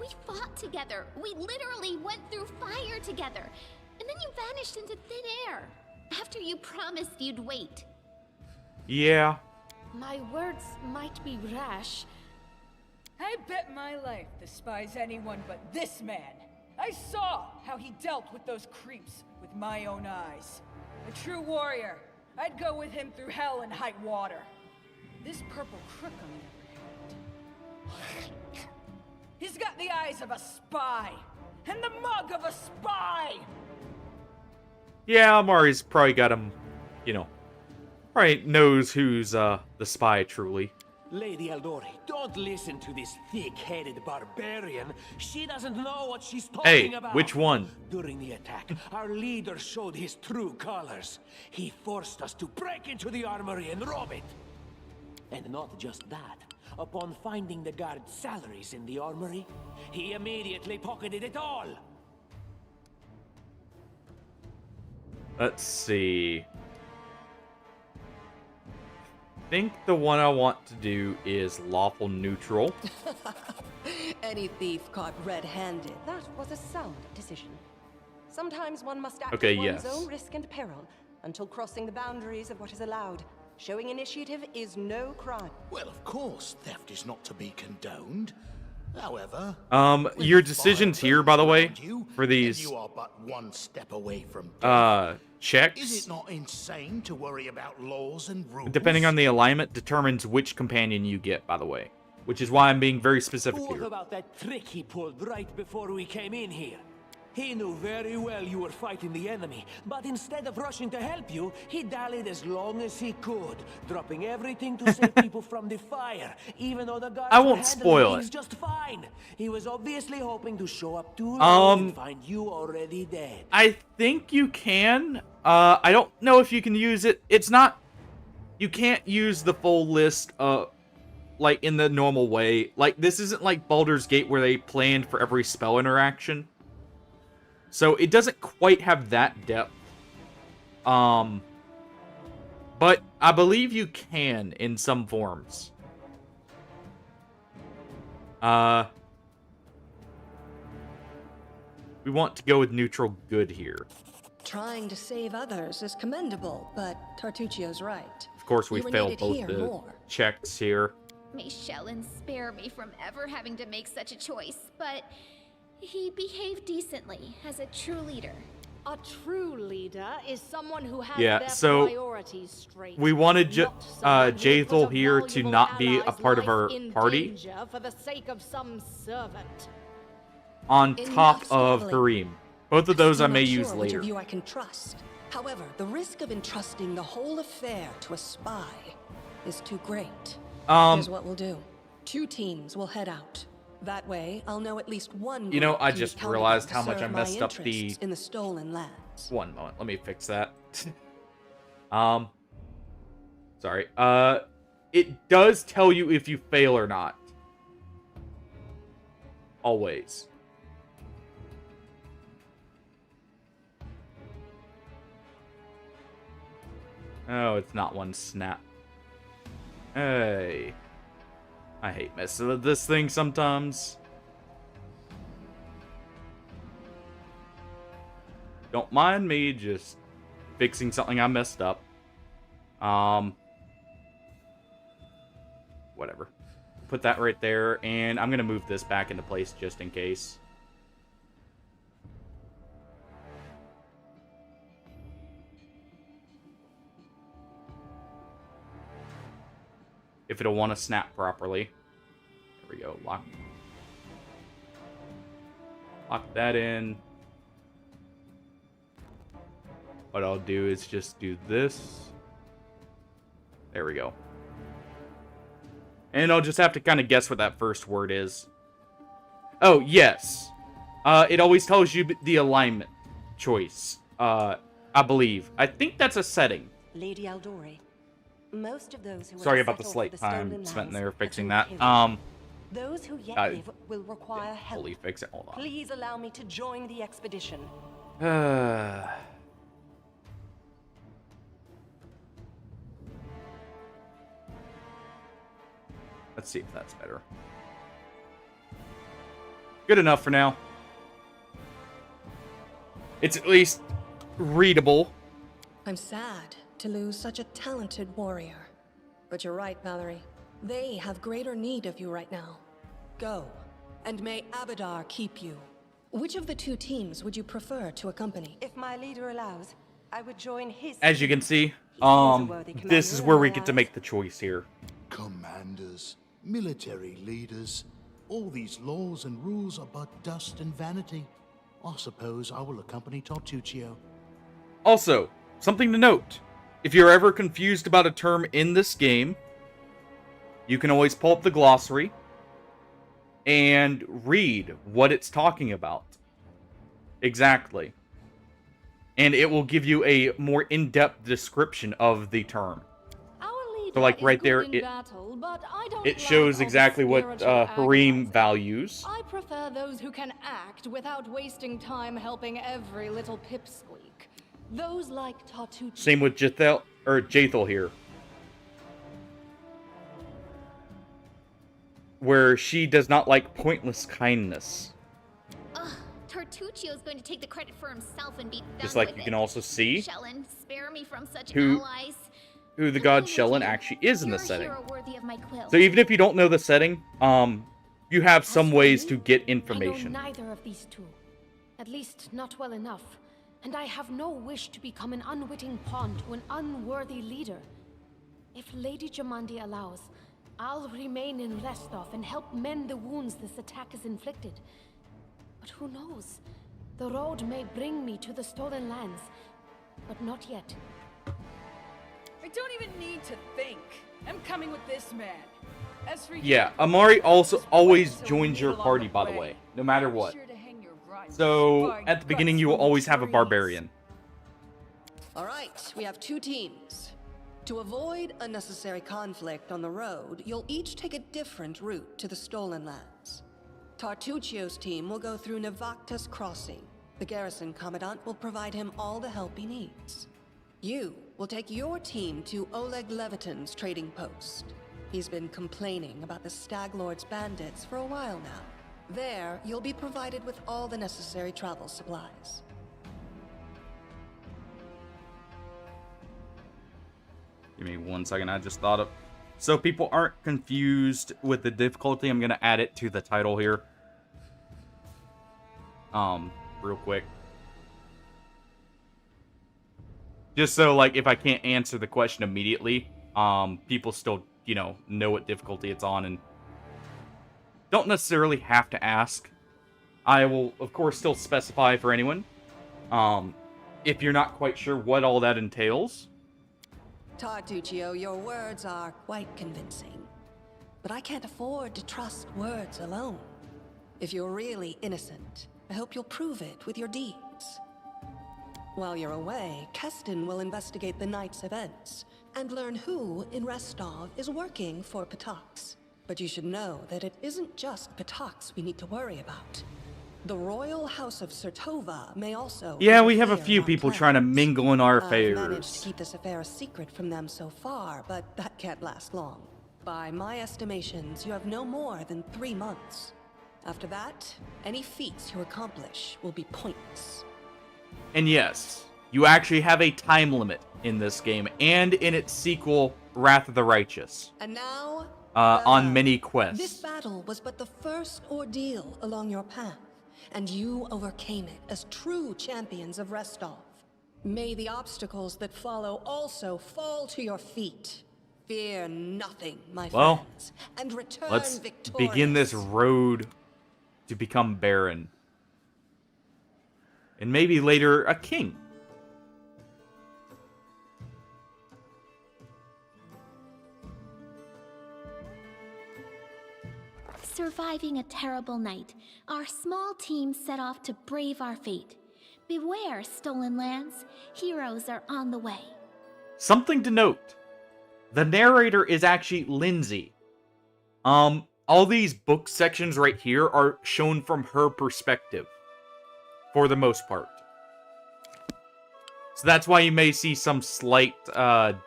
Speaker 2: We fought together. We literally went through fire together. And then you vanished into thin air. After you promised you'd wait.
Speaker 1: Yeah.
Speaker 11: My words might be rash.
Speaker 6: I bet my life despise anyone but this man. I saw how he dealt with those creeps with my own eyes. A true warrior. I'd go with him through hell and high water. This purple crook on the other hand. He's got the eyes of a spy. And the mug of a spy!
Speaker 1: Yeah, Amari's probably got him, you know, probably knows who's the spy truly.
Speaker 7: Lady Eldori, don't listen to this thick-headed barbarian. She doesn't know what she's talking about.
Speaker 1: Hey, which one?
Speaker 7: During the attack, our leader showed his true colors. He forced us to break into the armory and rob it. And not just that. Upon finding the guards' salaries in the armory, he immediately pocketed it all.
Speaker 1: Let's see. I think the one I want to do is lawful neutral.
Speaker 8: Any thief caught red-handed.
Speaker 14: That was a sound decision. Sometimes one must act
Speaker 1: Okay,
Speaker 14: at one's
Speaker 1: yes.
Speaker 14: own risk and peril until crossing the boundaries of what is allowed. Showing initiative is no crime.
Speaker 10: Well, of course, theft is not to be condoned. However,
Speaker 1: your decisions here, by the way, for these
Speaker 10: you are but one step away from
Speaker 1: checks,
Speaker 10: Is it not insane to worry about laws and rules?
Speaker 1: depending on the alignment, determines which companion you get, by the way. Which is why I'm being very specific
Speaker 7: What
Speaker 1: here.
Speaker 7: about that trick he pulled right before we came in here? He knew very well you were fighting the enemy, but instead of rushing to help you, he dallied as long as he could, dropping everything to save people from the fire, even though the guards
Speaker 1: I
Speaker 7: were
Speaker 1: won't
Speaker 7: handling
Speaker 1: spoil
Speaker 7: things
Speaker 1: it.
Speaker 7: just fine. He was obviously hoping to show up too late and find you already dead.
Speaker 1: I think you can. I don't know if you can use it. It's not... You can't use the full list, like, in the normal way. Like, this isn't like Baldur's Gate where they planned for every spell interaction. So it doesn't quite have that depth. But I believe you can in some forms. We want to go with neutral good here.
Speaker 8: Trying to save others is commendable, but Tartuccio's right.
Speaker 1: Of course, we
Speaker 8: You were
Speaker 1: failed
Speaker 8: needed
Speaker 1: both
Speaker 8: here
Speaker 1: the
Speaker 8: more.
Speaker 1: checks here.
Speaker 2: May Shellen spare me from ever having to make such a choice, but he behaved decently as a true leader.
Speaker 11: A true leader is someone who has
Speaker 1: Yeah,
Speaker 11: their
Speaker 1: so
Speaker 11: priorities straight.
Speaker 1: we wanted
Speaker 11: not someone who would
Speaker 1: Jaethel
Speaker 11: put a
Speaker 1: here to
Speaker 11: valuable
Speaker 1: not be a
Speaker 11: ally's
Speaker 1: part of
Speaker 11: life
Speaker 1: our
Speaker 11: in
Speaker 1: party.
Speaker 11: danger for the sake of some servant.
Speaker 1: On top
Speaker 8: Enough
Speaker 1: of
Speaker 8: squabbling.
Speaker 1: Kareem. Both of those I
Speaker 8: I'm
Speaker 1: may
Speaker 8: not
Speaker 1: use
Speaker 8: sure which
Speaker 1: later.
Speaker 8: of you I can trust. However, the risk of entrusting the whole affair to a spy is too great. Here's what we'll do. 2 teams will head out. That way, I'll know at least one.
Speaker 1: You know,
Speaker 8: group
Speaker 1: I
Speaker 8: can
Speaker 1: just
Speaker 8: count on
Speaker 1: realized
Speaker 8: to
Speaker 1: how much I
Speaker 8: serve my
Speaker 1: messed up the...
Speaker 8: interests in the stolen lands.
Speaker 1: One moment, let me fix that. Sorry. It does tell you if you fail or not. Always. Oh, it's not one snap. Hey. I hate messing with this thing sometimes. Don't mind me just fixing something I messed up. Whatever. Put that right there, and I'm gonna move this back into place just in case. If it'll want to snap properly. There we go. Lock that in. What I'll do is just do this. There we go. And I'll just have to kind of guess what that first word is. Oh, yes. It always tells you the alignment choice. I believe. I think that's a setting.
Speaker 14: Lady Aldori, most of those who
Speaker 1: Sorry
Speaker 14: were
Speaker 1: about the
Speaker 14: settled
Speaker 1: slight
Speaker 14: for the
Speaker 1: time
Speaker 14: stolen
Speaker 1: spent
Speaker 14: lands
Speaker 1: there
Speaker 14: have
Speaker 1: fixing
Speaker 14: been
Speaker 1: that.
Speaker 14: killed. Those who yet live will require help.
Speaker 1: Fully fix it. Hold on.
Speaker 14: Please allow me to join the expedition.
Speaker 1: Let's see if that's better. Good enough for now. It's at least readable.
Speaker 8: I'm sad to lose such a talented warrior. But you're right, Valerie. They have greater need of you right now. Go, and may Abadar keep you. Which of the 2 teams would you prefer to accompany?
Speaker 14: If my leader allows, I would join his.
Speaker 1: As you can see, this is where we get to make the choice here.
Speaker 10: Commanders, military leaders, all these laws and rules are but dust and vanity. I suppose I will accompany Tartuccio.
Speaker 1: Also, something to note. If you're ever confused about a term in this game, you can always pull up the glossary and read what it's talking about. Exactly. And it will give you a more in-depth description of the term. So like right there, it shows exactly what Harim values.
Speaker 3: I prefer those who can act without wasting time helping every little pipsqueak. Those like Tartuccio.
Speaker 1: Same with Jaethel here. Where she does not like pointless kindness.
Speaker 2: Ugh, Tartuccio's going to take the credit for himself and be done
Speaker 1: Just like
Speaker 2: with
Speaker 1: you
Speaker 2: it.
Speaker 1: can also see
Speaker 2: Shellen, spare me from such
Speaker 1: who
Speaker 2: allies.
Speaker 1: the god Shellen actually is in the
Speaker 2: You're a
Speaker 1: setting.
Speaker 2: hero worthy of my quill.
Speaker 1: So even if you don't know the setting, you have some ways to get information.
Speaker 11: I know neither of these 2. At least not well enough. And I have no wish to become an unwitting pawn to an unworthy leader. If Lady Jamandi allows, I'll remain in Restov and help mend the wounds this attack has inflicted. But who knows? The road may bring me to the stolen lands, but not yet.
Speaker 6: I don't even need to think. I'm coming with this man. As for
Speaker 1: Yeah,
Speaker 6: you,
Speaker 1: Amari also
Speaker 6: just
Speaker 1: always
Speaker 6: wait till we
Speaker 1: joins
Speaker 6: meet
Speaker 1: your
Speaker 6: along
Speaker 1: party,
Speaker 6: the
Speaker 1: by the way, no matter what.
Speaker 6: Sure to hang your rhymes,
Speaker 1: So,
Speaker 6: spine
Speaker 1: at the beginning,
Speaker 6: guts
Speaker 1: you will
Speaker 6: from the
Speaker 1: always have a
Speaker 6: trees.
Speaker 1: barbarian.
Speaker 8: All right, we have 2 teams. To avoid unnecessary conflict on the road, you'll each take a different route to the Stolen Lands. Tartuccio's team will go through Navacta's Crossing. The garrison commandant will provide him all the help he needs. You will take your team to Oleg Levitin's trading post. He's been complaining about the Stag Lord's bandits for a while now. There, you'll be provided with all the necessary travel supplies.
Speaker 1: Give me 1 second, I just thought of... So people aren't confused with the difficulty, I'm going to add it to the title here. Real quick. Just so, like, if I can't answer the question immediately, people still, you know what difficulty it's on and don't necessarily have to ask. I will, of course, still specify for anyone. If you're not quite sure what all that entails.
Speaker 8: Tartuccio, your words are quite convincing. But I can't afford to trust words alone. If you're really innocent, I hope you'll prove it with your deeds. While you're away, Keston will investigate the night's events and learn who in Restov is working for Patox. But you should know that it isn't just Patox we need to worry about. The Royal House of Sertova may also...
Speaker 1: Yeah, we have a
Speaker 8: interfere
Speaker 1: few
Speaker 8: in our
Speaker 1: people
Speaker 8: plans.
Speaker 1: trying to mingle in our
Speaker 8: I've managed to
Speaker 1: affairs.
Speaker 8: keep this affair a secret from them so far, but that can't last long. By my estimations, you have no more than 3 months. After that, any feats you accomplish will be pointless.
Speaker 1: And yes, you actually have a time limit in this game and in its sequel, Wrath of the Righteous.
Speaker 8: And now...
Speaker 1: on many quests.
Speaker 8: This battle was but the first ordeal along your path, and you overcame it as true champions of Restov. May the obstacles that follow also fall to your feet. Fear nothing, my friends, and return
Speaker 1: let's
Speaker 8: victorious.
Speaker 1: begin this road to become Baron. And maybe later, a king.
Speaker 2: Surviving a terrible night, our small team set off to brave our fate. Beware, Stolen Lands. Heroes are on the way.
Speaker 1: Something to note. The narrator is actually Lindsay. All these book sections right here are shown from her perspective. For the most part. So that's why you may see some slight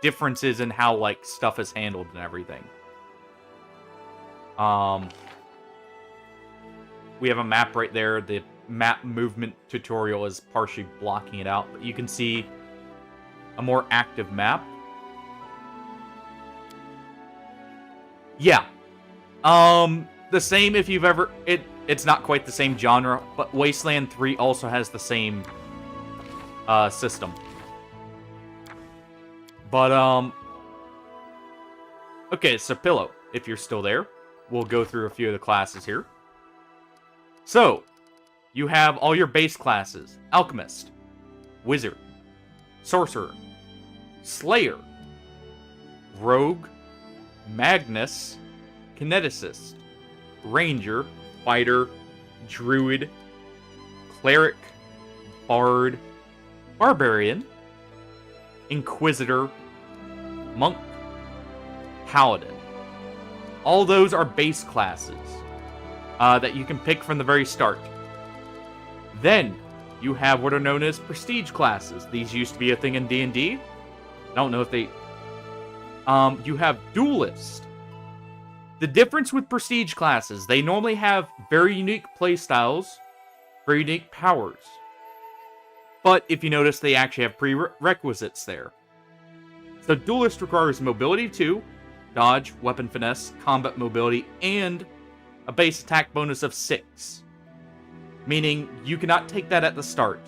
Speaker 1: differences in how, like, stuff is handled and everything. We have a map right there. The map movement tutorial is partially blocking it out, but you can see a more active map. Yeah. The same if you've ever... It's not quite the same genre, but Wasteland 3 also has the same system. But, okay, so Pillow, if you're still there, we'll go through a few of the classes here. So, you have all your base classes. Alchemist, Wizard, Sorcerer, Slayer, Rogue, Magnus, Kineticist, Ranger, Fighter, Druid, Cleric, Bard, Barbarian, Inquisitor, Monk, Paladin. All those are base classes that you can pick from the very start. Then, you have what are known as prestige classes. These used to be a thing in D&D. I don't know if they... you have Duelist. The difference with prestige classes, they normally have very unique playstyles, very unique powers. But if you notice, they actually have prerequisites there. So Duelist requires mobility 2, dodge, weapon finesse, combat mobility, and a base attack bonus of 6. Meaning, you cannot take that at the start.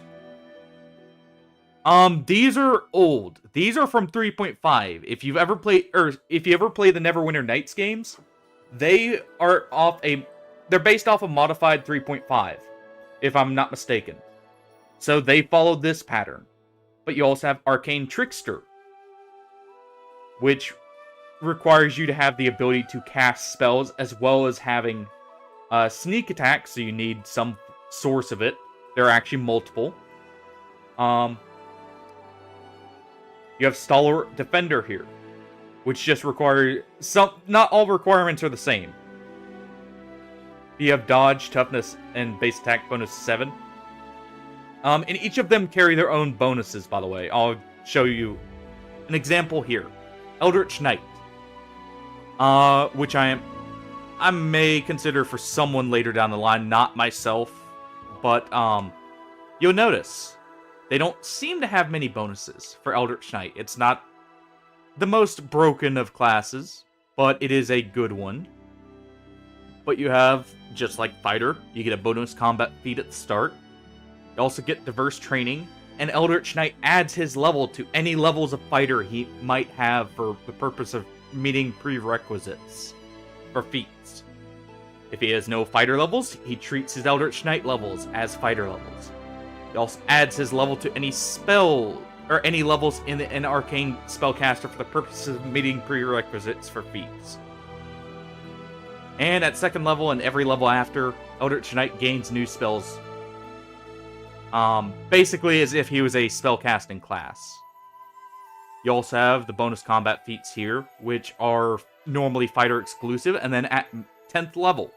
Speaker 1: These are old. These are from 3.5. If you've ever played, or if you ever play the Neverwinter Nights games, they are they're based off a modified 3.5, if I'm not mistaken. So they followed this pattern. But you also have Arcane Trickster, which requires you to have the ability to cast spells as well as having sneak attack, so you need some source of it. There are actually multiple. You have Stalwart Defender here, which just requires some. Not all requirements are the same. You have Dodge, Toughness, and Base Attack bonus 7. And each of them carry their own bonuses, by the way. I'll show you an example here. Eldritch Knight. Which I may consider for someone later down the line, not myself. But, you'll notice, they don't seem to have many bonuses for Eldritch Knight. It's not the most broken of classes, but it is a good one. But you have, just like Fighter, you get a bonus combat feat at the start. You also get diverse training, and Eldritch Knight adds his level to any levels of Fighter he might have for the purpose of meeting prerequisites for feats. If he has no Fighter levels, he treats his Eldritch Knight levels as Fighter levels. He also adds his level to any spell, or any levels in an Arcane Spellcaster for the purpose of meeting prerequisites for feats. And at second level and every level after, Eldritch Knight gains new spells. Basically as if he was a spellcasting class. You also have the bonus combat feats here, which are normally Fighter exclusive, and then at 10th level,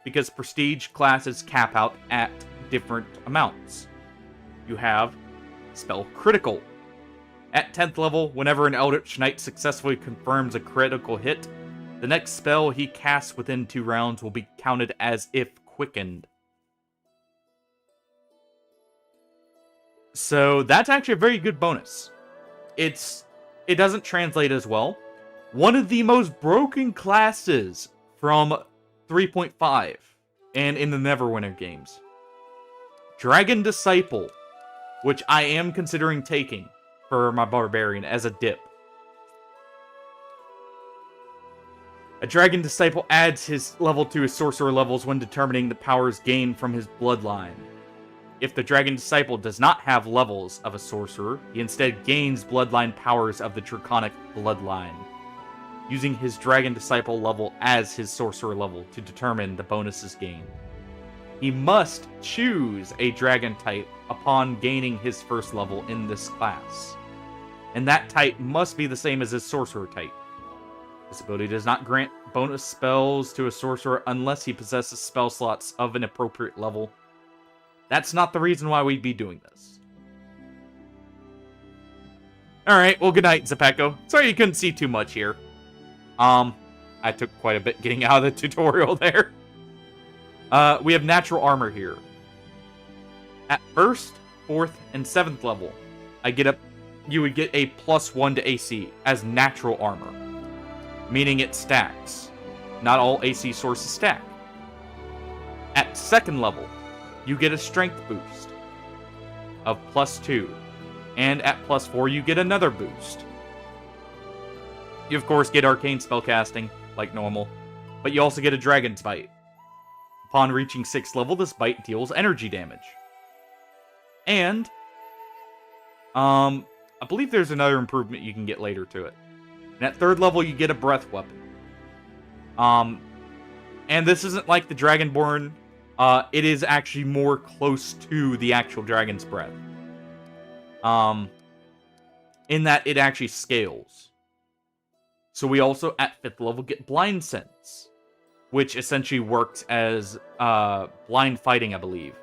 Speaker 1: because prestige classes cap out at different amounts. You have Spell Critical. At 10th level, whenever an Eldritch Knight successfully confirms a critical hit, the next spell he casts within 2 rounds will be counted as if quickened. So that's actually a very good bonus. It doesn't translate as well. One of the most broken classes from 3.5 and in the Neverwinter games. Dragon Disciple, which I am considering taking for my Barbarian as a dip. A Dragon Disciple adds his level to his Sorcerer levels when determining the powers gained from his bloodline. If the Dragon Disciple does not have levels of a Sorcerer, he instead gains bloodline powers of the Draconic bloodline, using his Dragon Disciple level as his Sorcerer level to determine the bonuses gained. He must choose a Dragon type upon gaining his first level in this class, and that type must be the same as his Sorcerer type. This ability does not grant bonus spells to a Sorcerer unless he possesses spell slots of an appropriate level. That's not the reason why we'd be doing this. Alright, well, good night, Zepeco. Sorry you couldn't see too much here. I took quite a bit getting out of the tutorial there. We have natural armor here. At 1st, 4th, and 7th level, you would get a +1 to AC as natural armor, meaning it stacks. Not all AC sources stack. At 2nd level, you get a strength boost of +2, and at +4 you get another boost. You of course get arcane spellcasting, like normal, but you also get a Dragon's Bite. Upon reaching 6th level, this bite deals energy damage. And, I believe there's another improvement you can get later to it. And at 3rd level, you get a breath weapon. And this isn't like the Dragonborn. It is actually more close to the actual Dragon's Breath. In that it actually scales. So we also, at 5th level, get Blind Sense, which essentially works as blind fighting, I believe.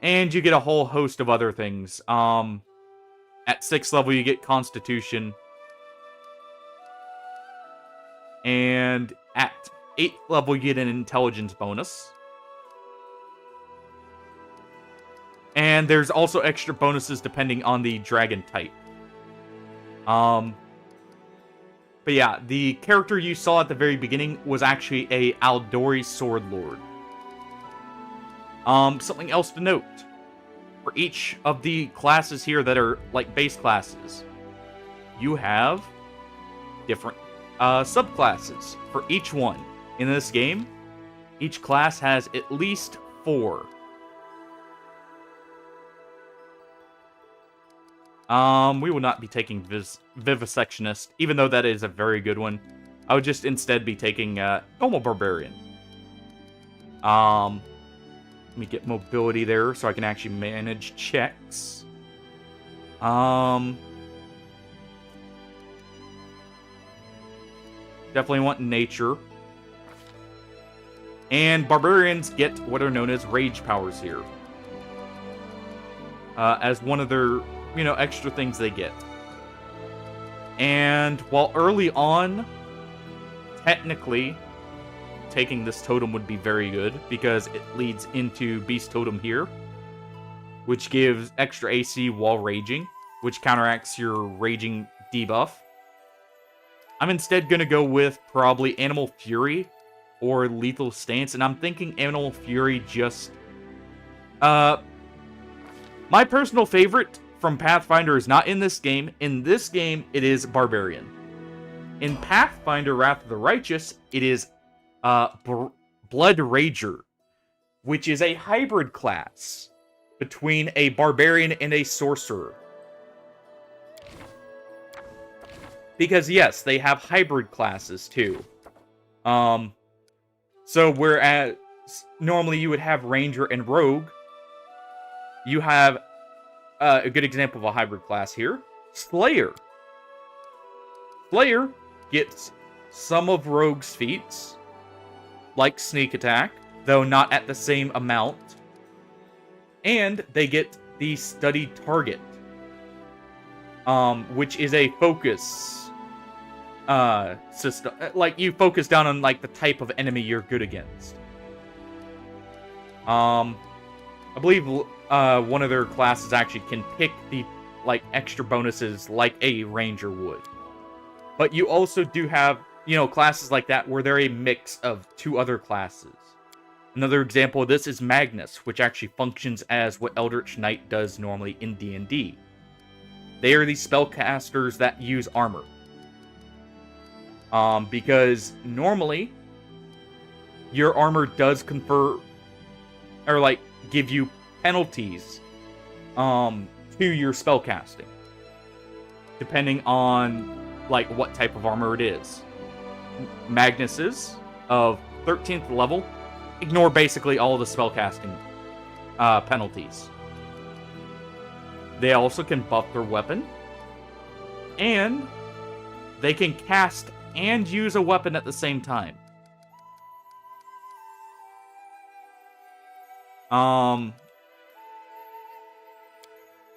Speaker 1: And you get a whole host of other things. At 6th level, you get Constitution. And at 8th level, you get an Intelligence bonus. And there's also extra bonuses depending on the dragon type. But yeah, the character you saw at the very beginning was actually a Aldori Sword Lord. Something else to note. For each of the classes here that are like base classes, you have different subclasses for each one. In this game, each class has at least 4 We will not be taking Vivisectionist, even though that is a very good one. I would just instead be taking normal Barbarian. Let me get mobility there so I can actually manage checks. Definitely want nature. And Barbarians get what are known as rage powers here. As one of their, extra things they get. And while early on, technically, taking this totem would be very good because it leads into Beast Totem here, which gives extra AC while raging, which counteracts your raging debuff. I'm instead going to go with probably Animal Fury or Lethal Stance, and I'm thinking Animal Fury just... my personal favorite from Pathfinder is not in this game. In this game, it is Barbarian. In Pathfinder Wrath of the Righteous, it is Blood Rager, which is a hybrid class between a Barbarian and a Sorcerer. Because, yes, they have hybrid classes, too. So, whereas normally you would have Ranger and Rogue, you have a good example of a hybrid class here, Slayer. Slayer gets some of Rogue's feats, like Sneak Attack, though not at the same amount. And they get the Studied Target, which is a focus system. Like, you focus down on, like, the type of enemy you're good against. I believe one of their classes actually can pick the, like, extra bonuses like a Ranger would. But you also do have, classes like that where they're a mix of two other classes. Another example of this is Magnus, which actually functions as what Eldritch Knight does normally in D&D. They are the spellcasters that use armor. Because normally, your armor does confer, or like, give you penalties, to your spellcasting. Depending on, like, what type of armor it is. Magnus's, of 13th level, ignore basically all the spellcasting penalties. They also can buff their weapon. And they can cast and use a weapon at the same time.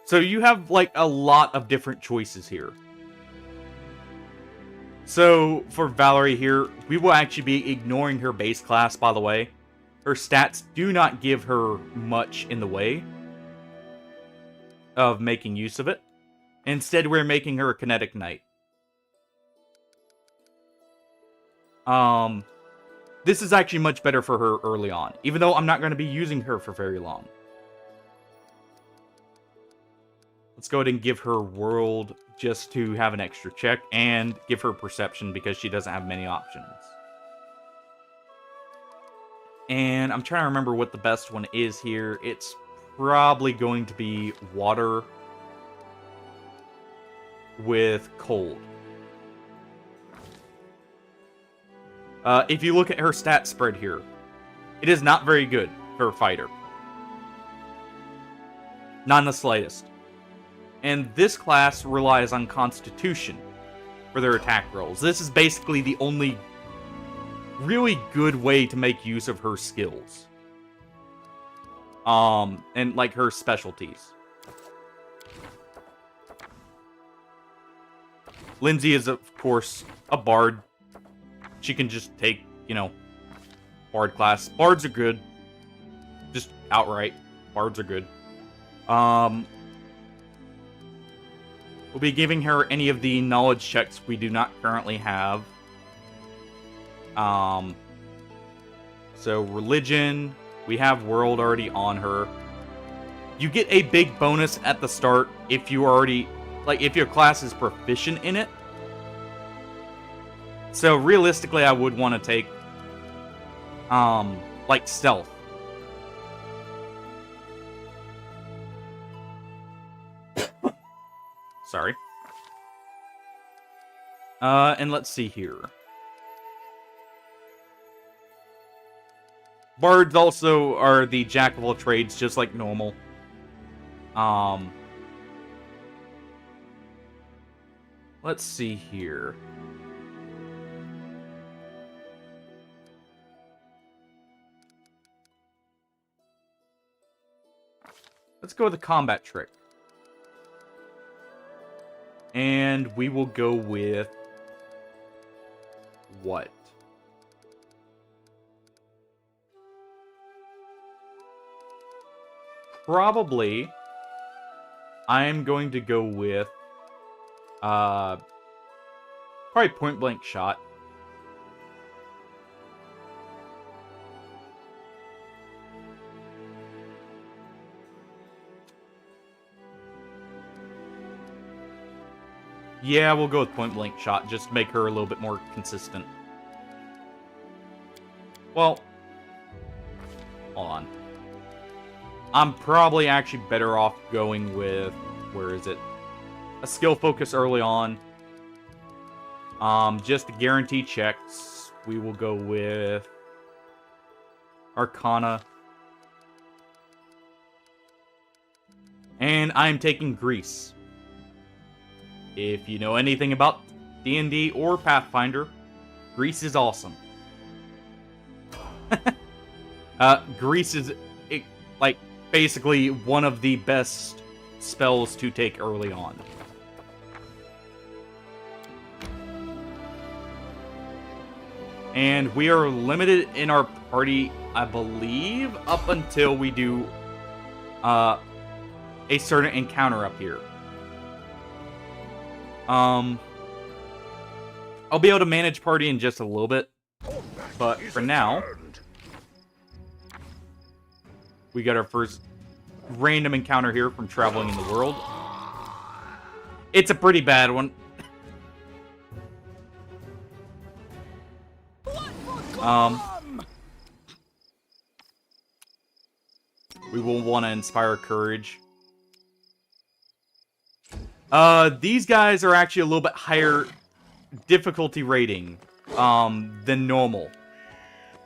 Speaker 1: So you have, like, a lot of different choices here. So, for Valerie here, we will actually be ignoring her base class, by the way. Her stats do not give her much in the way of making use of it. Instead, we're making her a Kinetic Knight. This is actually much better for her early on, even though I'm not going to be using her for very long. Let's go ahead and give her World just to have an extra check, and give her Perception because she doesn't have many options. And I'm trying to remember what the best one is here. It's probably going to be Water with Cold. If you look at her stat spread here, it is not very good for a fighter. Not in the slightest. And this class relies on Constitution for their attack rolls. This is basically the only really good way to make use of her skills. And, like, her specialties. Lindsay is, of course, a bard. She can just take, bard class. Bards are good. Just outright. Bards are good. We'll be giving her any of the knowledge checks we do not currently have. So religion, we have world already on her. You get a big bonus at the start if you already, like, if your class is proficient in it. So realistically, I would want to take, like, stealth. Sorry. And let's see here. Bards also are the jack of all trades, just like normal. Let's see here. Let's go with a combat trick. And we will go with... what? Probably... I'm going to go with... probably point-blank shot. Yeah, we'll go with point-blank shot, just to make her a little bit more consistent. Well, hold on. I'm probably actually better off going with, where is it? A skill focus early on. Just to guarantee checks, we will go with Arcana. And I'm taking Grease. If you know anything about D&D or Pathfinder, Grease is awesome. Grease is, like, basically one of the best spells to take early on. And we are limited in our party, I believe, up until we do a certain encounter up here. I'll be able to manage party in just a little bit, but for now, we got our first random encounter here from traveling in the world. It's a pretty bad one. We will want to inspire courage. These guys are actually a little bit higher difficulty rating, than normal.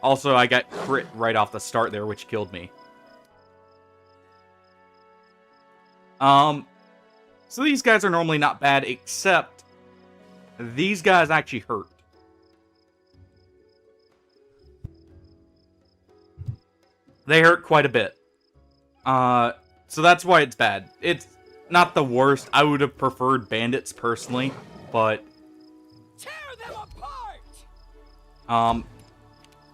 Speaker 1: Also, I got crit right off the start there, which killed me. So these guys are normally not bad, except these guys actually hurt. They hurt quite a bit. So that's why it's bad. It's not the worst. I would have preferred bandits personally, but
Speaker 5: tear them apart.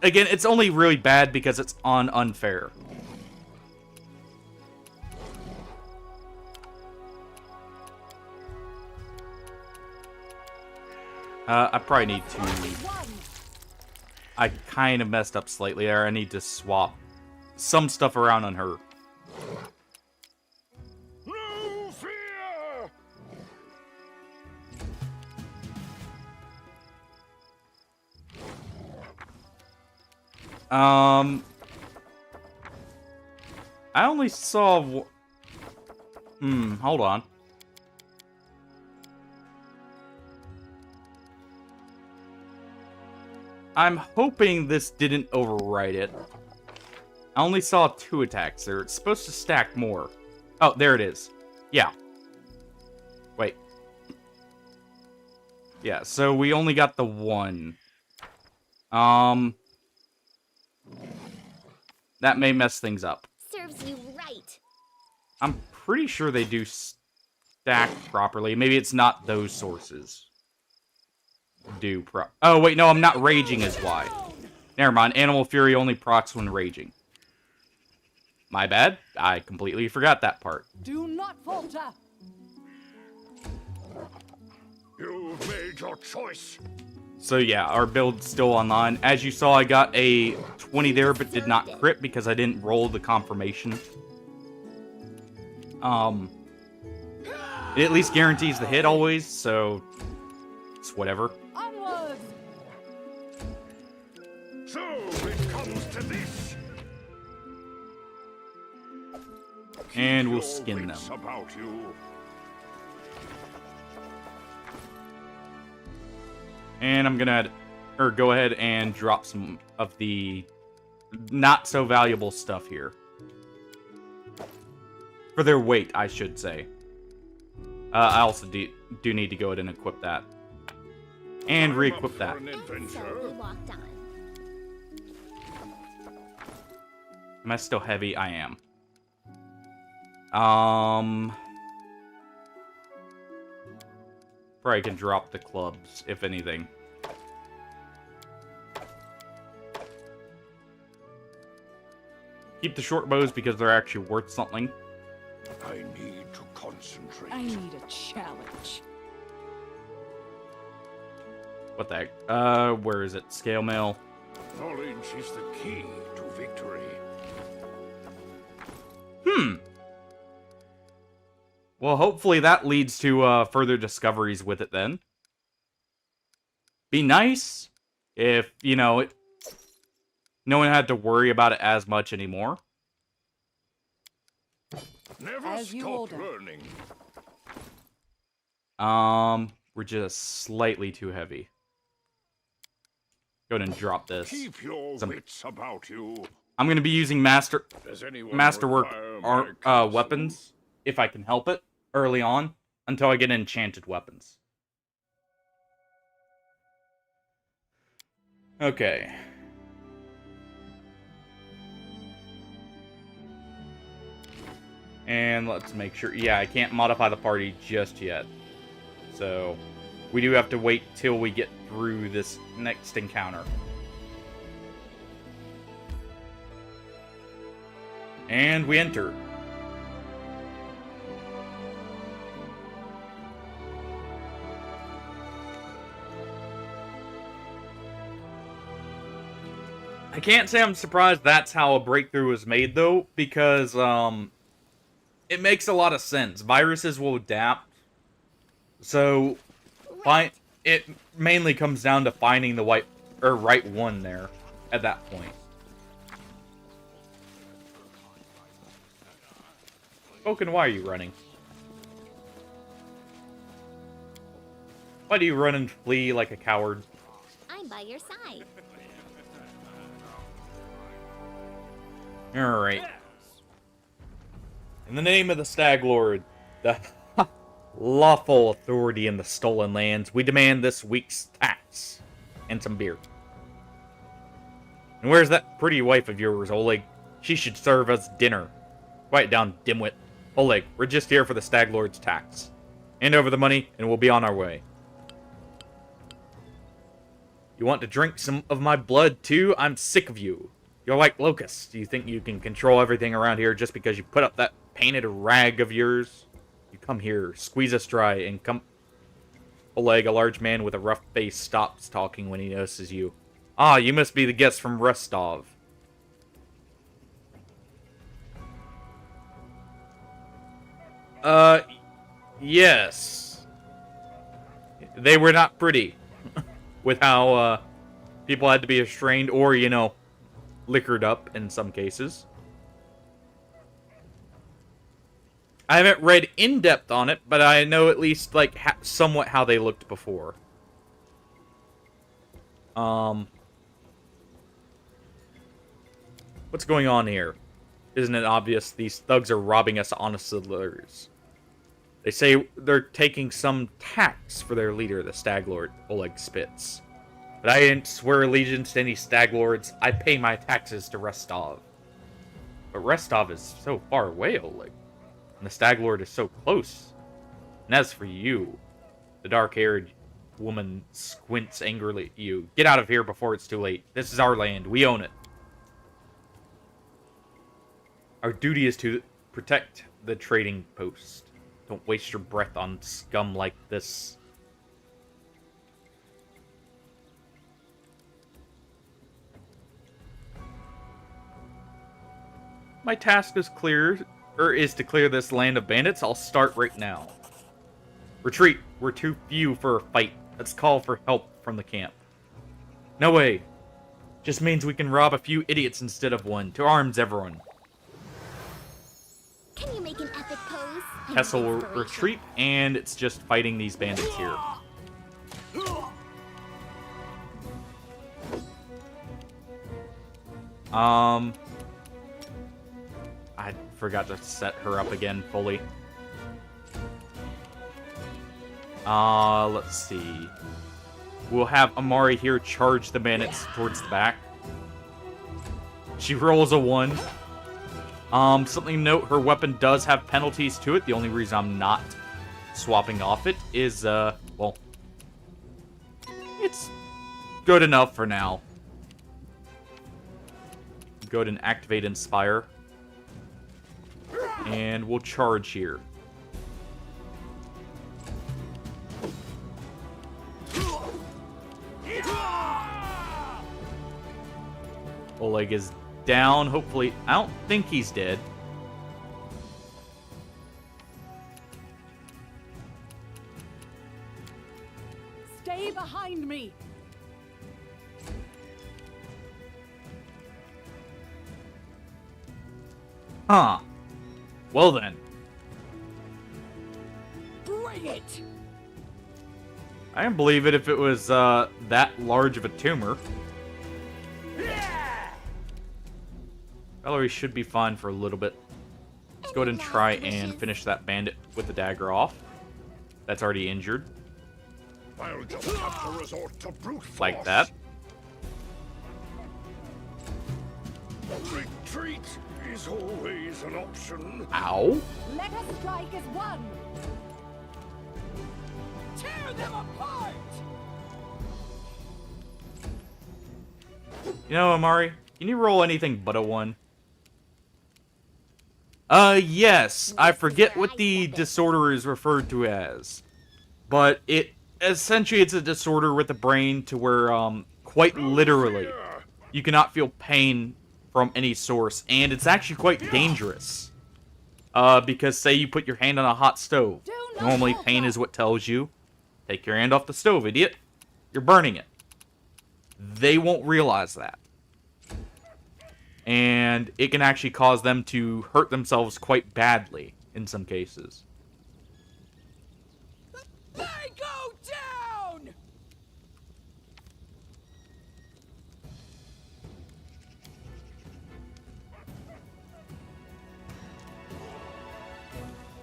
Speaker 1: Again, it's only really bad because it's on unfair. I probably need to... I kind of messed up slightly there. I need to swap some stuff around on her.
Speaker 4: No fear!
Speaker 1: I only saw... hold on. I'm hoping this didn't overwrite it. I only saw 2 attacks there. It's supposed to stack more. Oh, there it is. Yeah. Wait. Yeah, so we only got the 1. That may mess things up.
Speaker 2: Serves you right.
Speaker 1: I'm pretty sure they do stack properly. Maybe it's not those sources. Oh, wait, no, I'm not raging is why. Never mind, Animal Fury only procs when raging. My bad. I completely forgot that part.
Speaker 3: Do not falter.
Speaker 4: You've made your choice.
Speaker 1: So yeah, our build's still online. As you saw, I got a 20 there, but did not crit because I didn't roll the confirmation. It at least guarantees the hit always, so it's whatever.
Speaker 3: Onwards.
Speaker 4: So it comes to this.
Speaker 1: And we'll skin them.
Speaker 4: About you.
Speaker 1: And I'm gonna go ahead and drop some of the not so valuable stuff here. For their weight, I should say. I also do need to go ahead and equip that. And re-equip that. Am I still heavy? I am. Probably can drop the clubs, if anything. Keep the short bows because they're actually worth something.
Speaker 4: I need to concentrate.
Speaker 6: I need a challenge.
Speaker 1: What the heck? Where is it? Scale mail.
Speaker 4: Knowledge is the key to victory.
Speaker 1: Well, hopefully that leads to further discoveries with it then. Be nice if, you know, no one had to worry about it as much anymore.
Speaker 4: Never stop learning.
Speaker 1: We're just slightly too heavy. Go ahead and drop this.
Speaker 4: Keep your wits about you.
Speaker 1: I'm gonna be using masterwork weapons if I can help it early on until I get enchanted weapons. Okay. And let's make sure. Yeah, I can't modify the party just yet. So, we do have to wait till we get through this next encounter. And we enter. I can't say I'm surprised that's how a breakthrough was made, though, because, it makes a lot of sense. Viruses will adapt. So, it mainly comes down to finding the right one there at that point. Spoken, why are you running? Why do you run and flee like a coward?
Speaker 2: I'm by your side.
Speaker 1: Alright. In the name of the Stag Lord, the lawful authority in the stolen lands, we demand this week's tax. And some beer. And where's that pretty wife of yours, Oleg? She should serve us dinner. Quiet down, dimwit. Oleg, we're just here for the Stag Lord's tax. Hand over the money, and we'll be on our way. You want to drink some of my blood, too? I'm sick of you. You're like locusts. Do you think you can control everything around here just because you put up that painted rag of yours? You come here, squeeze us dry, and come... Oleg, a large man with a rough face, stops talking when he notices you. Ah, you must be the guest from Rostov. Yes. They were not pretty. With how, people had to be restrained or, you know, liquored up in some cases. I haven't read in depth on it, but I know at least, like, somewhat how they looked before. What's going on here? Isn't it obvious these thugs are robbing us honest settlers? They say they're taking some tax for their leader, the Stag Lord, Oleg spits. But I didn't swear allegiance to any Stag Lords. I pay my taxes to Rostov. But Rostov is so far away, Oleg. And the Stag Lord is so close. And as for you, the dark-haired woman squints angrily at you. Get out of here before it's too late. This is our land. We own it. Our duty is to protect the trading post. Don't waste your breath on scum like this. My task is to clear this land of bandits. I'll start right now. Retreat. We're too few for a fight. Let's call for help from the camp. No way. Just means we can rob a few idiots instead of one. To arms, everyone.
Speaker 2: Can you make an epic pose?
Speaker 1: Kessel will retreat, and it's just fighting these bandits here. I forgot to set her up again fully. Let's see. We'll have Amari here charge the bandits towards the back. She rolls a 1. Something to note, her weapon does have penalties to it. The only reason I'm not swapping off it is, well, it's good enough for now. Go ahead and activate Inspire. And we'll charge here. Oleg is down. Hopefully, I don't think he's dead.
Speaker 3: Stay behind me.
Speaker 1: Huh. Well then.
Speaker 3: Bring it.
Speaker 1: I can believe it if it was that large of a tumor. Valerie should be fine for a little bit. Let's go ahead and try and finish that bandit with the dagger off. That's already injured.
Speaker 4: I'll just have to resort to brute force.
Speaker 1: Like that.
Speaker 4: Retreat is always an option.
Speaker 1: Ow.
Speaker 3: Let us strike as one.
Speaker 5: Tear them apart!
Speaker 1: You know, Amari, can you roll anything but a 1? Yes. I forget what the disorder is referred to as. But essentially it's a disorder with the brain to where, quite literally, you cannot feel pain from any source. And it's actually quite dangerous. Because say you put your hand on a hot stove. Normally pain is what tells you, take your hand off the stove, idiot. You're burning it. They won't realize that. And it can actually cause them to hurt themselves quite badly in some cases.
Speaker 5: They go down!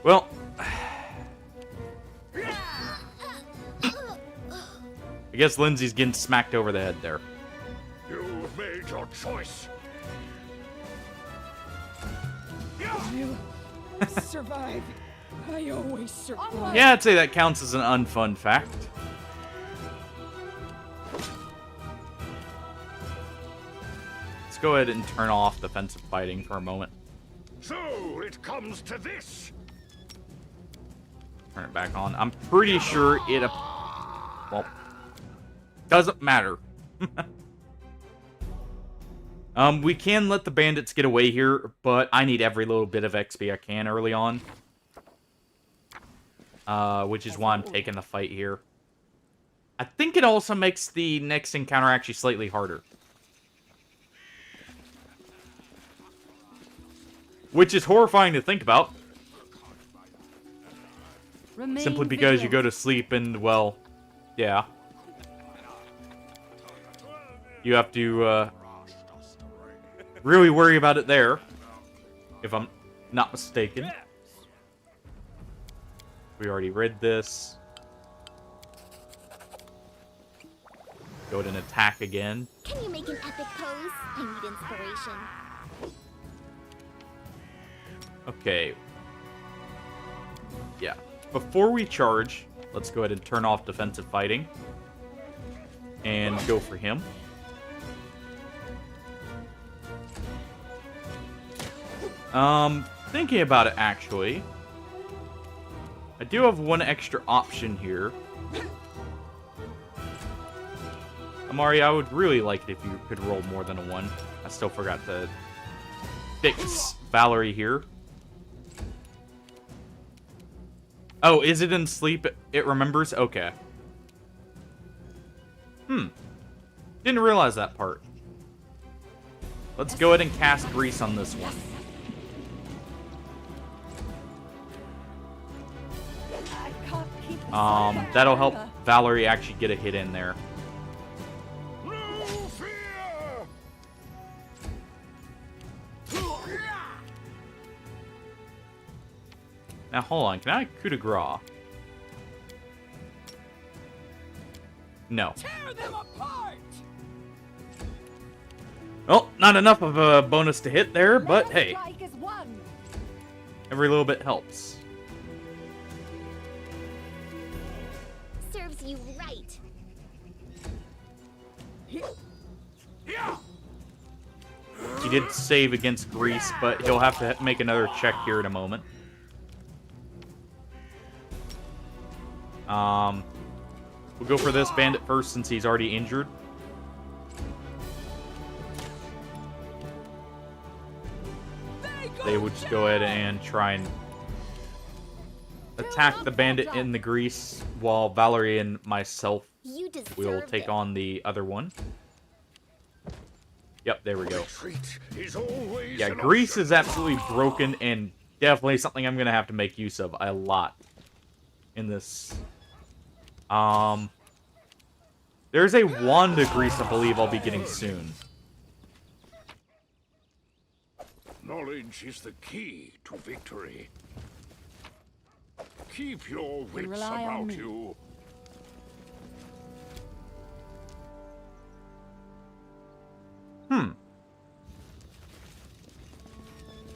Speaker 1: Well, I guess Lindsay's getting smacked over the head there.
Speaker 4: You've made your choice.
Speaker 6: I'll survive. I always survive.
Speaker 1: Yeah, I'd say that counts as an unfun fact. Let's go ahead and turn off defensive fighting for a moment.
Speaker 4: So it comes to this.
Speaker 1: Turn it back on. I'm pretty sure it... well, doesn't matter. We can let the bandits get away here, but I need every little bit of XP I can early on. Which is why I'm taking the fight here. I think it also makes the next encounter actually slightly harder. Which is horrifying to think about. Simply because you go to sleep and, well, yeah. You have to, really worry about it there, if I'm not mistaken. We already read this. Go ahead and attack again.
Speaker 2: Can you make an epic pose? I need inspiration.
Speaker 1: Okay. Yeah. Before we charge, let's go ahead and turn off defensive fighting. And go for him. Thinking about it, actually, I do have one extra option here. Amari, I would really like it if you could roll more than a 1. I still forgot to fix Valerie here. Oh, is it in sleep? It remembers? Okay. Didn't realize that part. Let's go ahead and cast Grease on this one. That'll help Valerie actually get a hit in there. Now, hold on. Can I coup de grace? No.
Speaker 5: Tear them apart!
Speaker 1: Well, not enough of a bonus to hit there, but hey.
Speaker 11: Strike is one.
Speaker 1: Every little bit helps.
Speaker 2: Serves you right.
Speaker 1: He did save against Grease, but he'll have to make another check here in a moment. We'll go for this bandit first since he's already injured. They would just go ahead and try and attack the bandit in the Grease, while Valerie and myself will take on the other one. Yep, there we go. Yeah, Grease is absolutely broken and definitely something I'm going to have to make use of a lot in this. There's a wand to Grease I believe I'll be getting soon.
Speaker 4: Knowledge is the key to victory. Keep your wits
Speaker 11: rely on
Speaker 4: about
Speaker 11: me.
Speaker 4: you.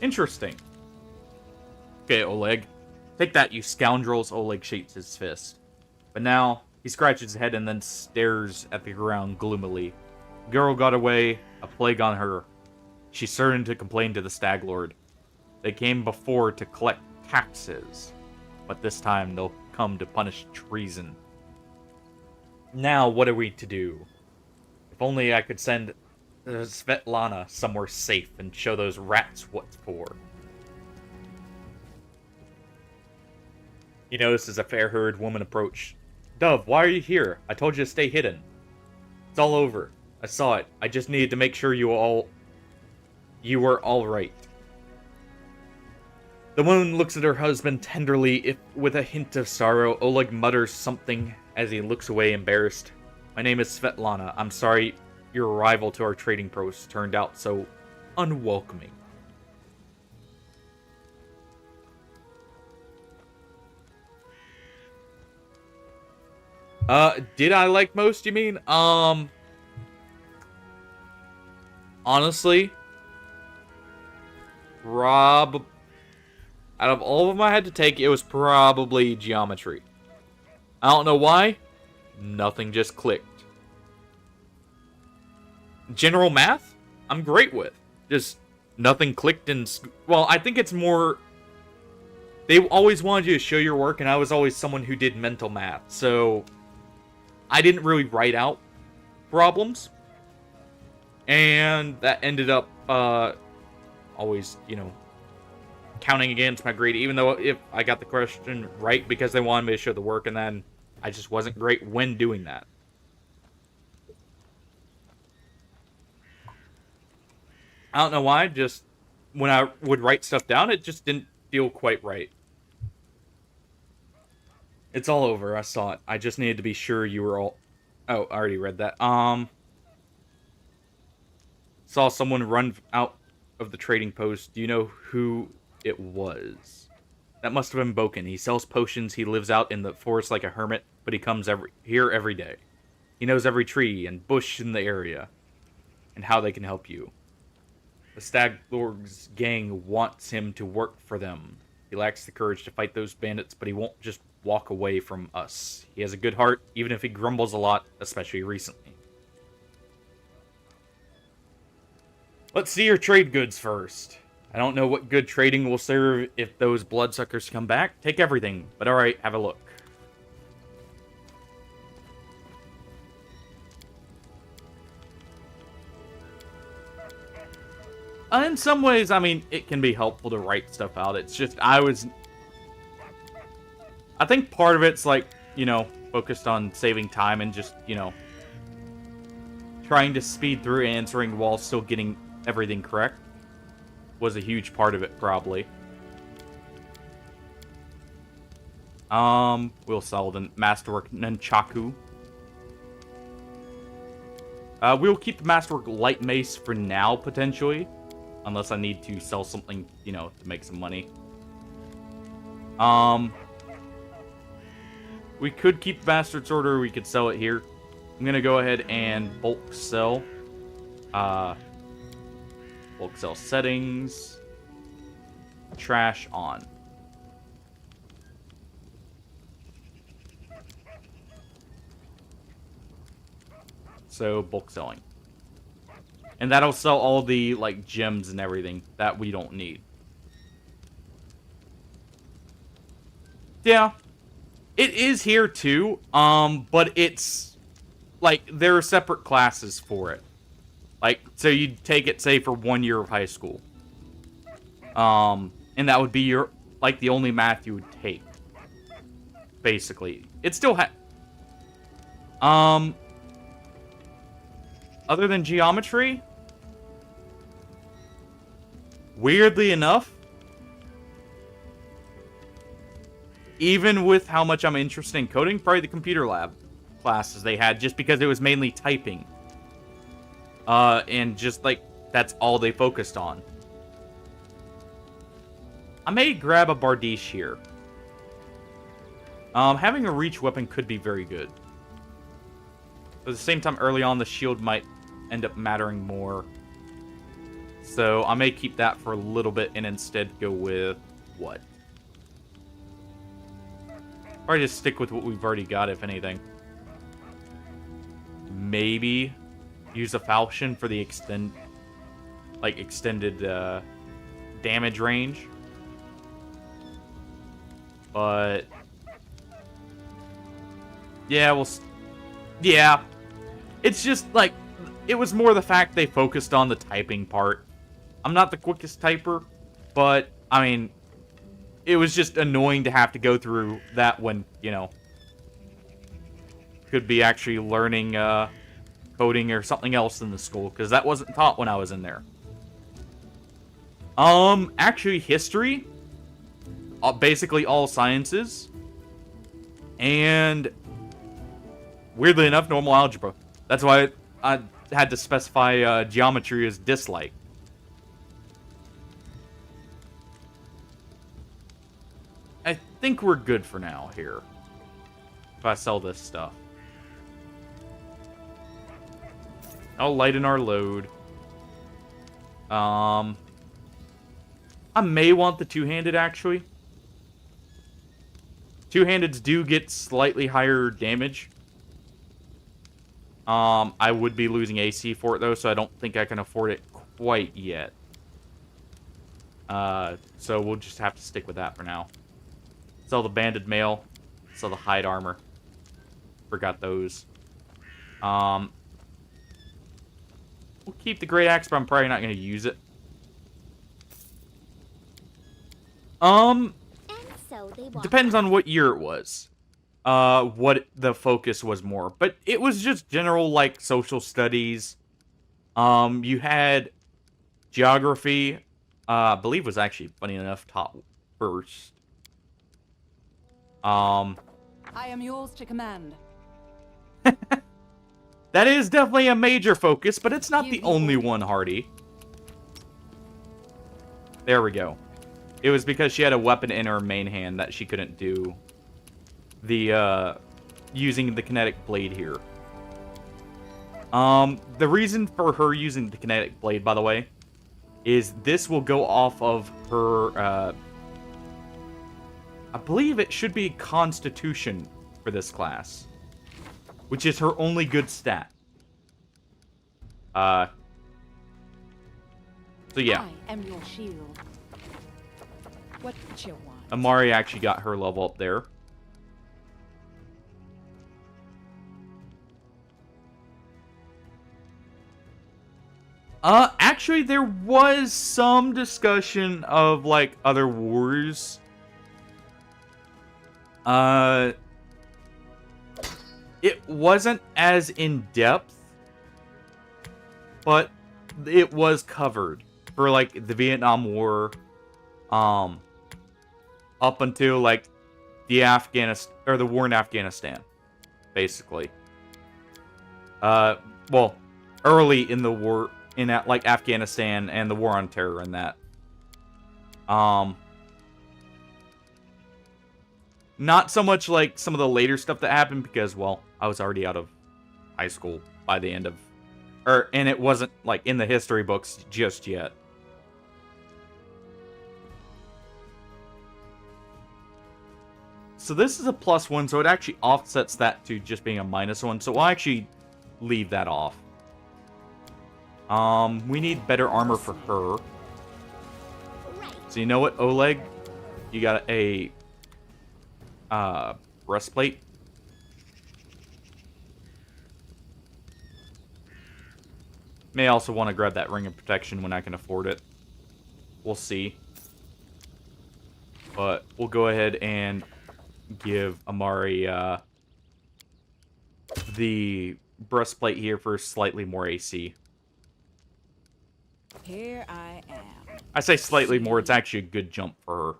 Speaker 1: Interesting. Okay, Oleg. Take that, you scoundrels. Oleg shakes his fist. But now, he scratches his head and then stares at the ground gloomily. The girl got away, a plague on her. She's certain to complain to the Stag Lord. They came before to collect taxes, but this time they'll come to punish treason. Now, what are we to do? If only I could send Svetlana somewhere safe and show those rats what's for. He notices a fair-haired woman approach. Dove, why are you here? I told you to stay hidden. It's all over. I saw it. I just needed to make sure you were all right. The woman looks at her husband tenderly, if with a hint of sorrow. Oleg mutters something as he looks away, embarrassed. My name is Svetlana. I'm sorry your arrival to our trading post turned out so unwelcoming. Did I like most, you mean? Honestly, out of all of them I had to take, it was probably geometry. I don't know why. Nothing just clicked. General math, I'm great with. Just nothing clicked in... Well, I think it's more... They always wanted you to show your work, and I was always someone who did mental math. So, I didn't really write out problems. And that ended up always, counting against my grade. Even though if I got the question right because they wanted me to show the work, and then I just wasn't great when doing that. I don't know why, just when I would write stuff down, it just didn't feel quite right. It's all over, I saw it. I just needed to be sure you were all... Oh, I already read that. Saw someone run out of the trading post. Do you know who it was? That must have been Boken. He sells potions, he lives out in the forest like a hermit, but he comes here every day. He knows every tree and bush in the area, and how they can help you. The Stag Lord's gang wants him to work for them. He lacks the courage to fight those bandits, but he won't just walk away from us. He has a good heart, even if he grumbles a lot, especially recently. Let's see your trade goods first. I don't know what good trading will serve if those bloodsuckers come back. Take everything, but alright, have a look. In some ways, I mean, it can be helpful to write stuff out. It's just, I think part of it's like, focused on saving time and just, trying to speed through answering while still getting everything correct was a huge part of it, probably. We'll sell the Masterwork Nunchaku. We'll keep the Masterwork Light Mace for now, potentially. Unless I need to sell something, to make some money. We could keep the Bastard Sword or we could sell it here. I'm gonna go ahead and bulk sell. Bulk sell settings. Trash on. So, bulk selling. And that'll sell all the, like, gems and everything that we don't need. Yeah. It is here, too. But it's, like, there are separate classes for it. Like, so you take it, say, for 1 year of high school. And that would be your, like, the only math you would take. Basically. It still other than geometry, weirdly enough, even with how much I'm interested in coding, probably the computer lab classes they had, just because it was mainly typing. And just, like, that's all they focused on. I may grab a Bardiche here. Having a reach weapon could be very good. But at the same time, early on, the shield might end up mattering more. So I may keep that for a little bit and instead go with what? Or just stick with what we've already got, if anything. Maybe use a falchion for the extended damage range. But yeah, yeah. It's just like, it was more the fact they focused on the typing part. I'm not the quickest typer, but, I mean, it was just annoying to have to go through that when, you know, could be actually learning coding or something else in the school, because that wasn't taught when I was in there. Actually, history, basically all sciences, and weirdly enough, normal algebra. That's why I had to specify geometry as dislike. I think we're good for now here. If I sell this stuff. I'll lighten our load. I may want the two-handed, actually. Two-handeds do get slightly higher damage. I would be losing AC for it, though, so I don't think I can afford it quite yet. So we'll just have to stick with that for now. Sell the banded mail. Sell the hide armor. Forgot those. We'll keep the great axe, but I'm probably not going to use it. Depends on what year it was. What the focus was more. But it was just general, like, social studies. You had geography, I believe was actually, funny enough, taught first.
Speaker 3: I am yours to command.
Speaker 1: That is definitely a major focus, but it's not the only one, Hardy. There we go. It was because she had a weapon in her main hand that she couldn't do the, using the kinetic blade here. The reason for her using the kinetic blade, by the way, is this will go off of her, I believe it should be Constitution for this class, which is her only good stat. So yeah.
Speaker 3: I am your shield. What you want?
Speaker 1: Amari actually got her level up there. Actually, there was some discussion of, like, other wars. It wasn't as in-depth, but it was covered for, like, the Vietnam War, up until, like, the the war in Afghanistan, basically. Well, early in the war, in, like, Afghanistan and the war on terror and that. Not so much like some of the later stuff that happened because, well, I was already out of high school by the end of... and it wasn't, like, in the history books just yet. So this is a +1, so it actually offsets that to just being a -1. So we'll actually leave that off. We need better armor for her. So you know what, Oleg? You got a breastplate. May also want to grab that ring of protection when I can afford it. We'll see. But we'll go ahead and give Amari the breastplate here for slightly more AC.
Speaker 6: Here I am.
Speaker 1: I say slightly more, it's actually a good jump for her.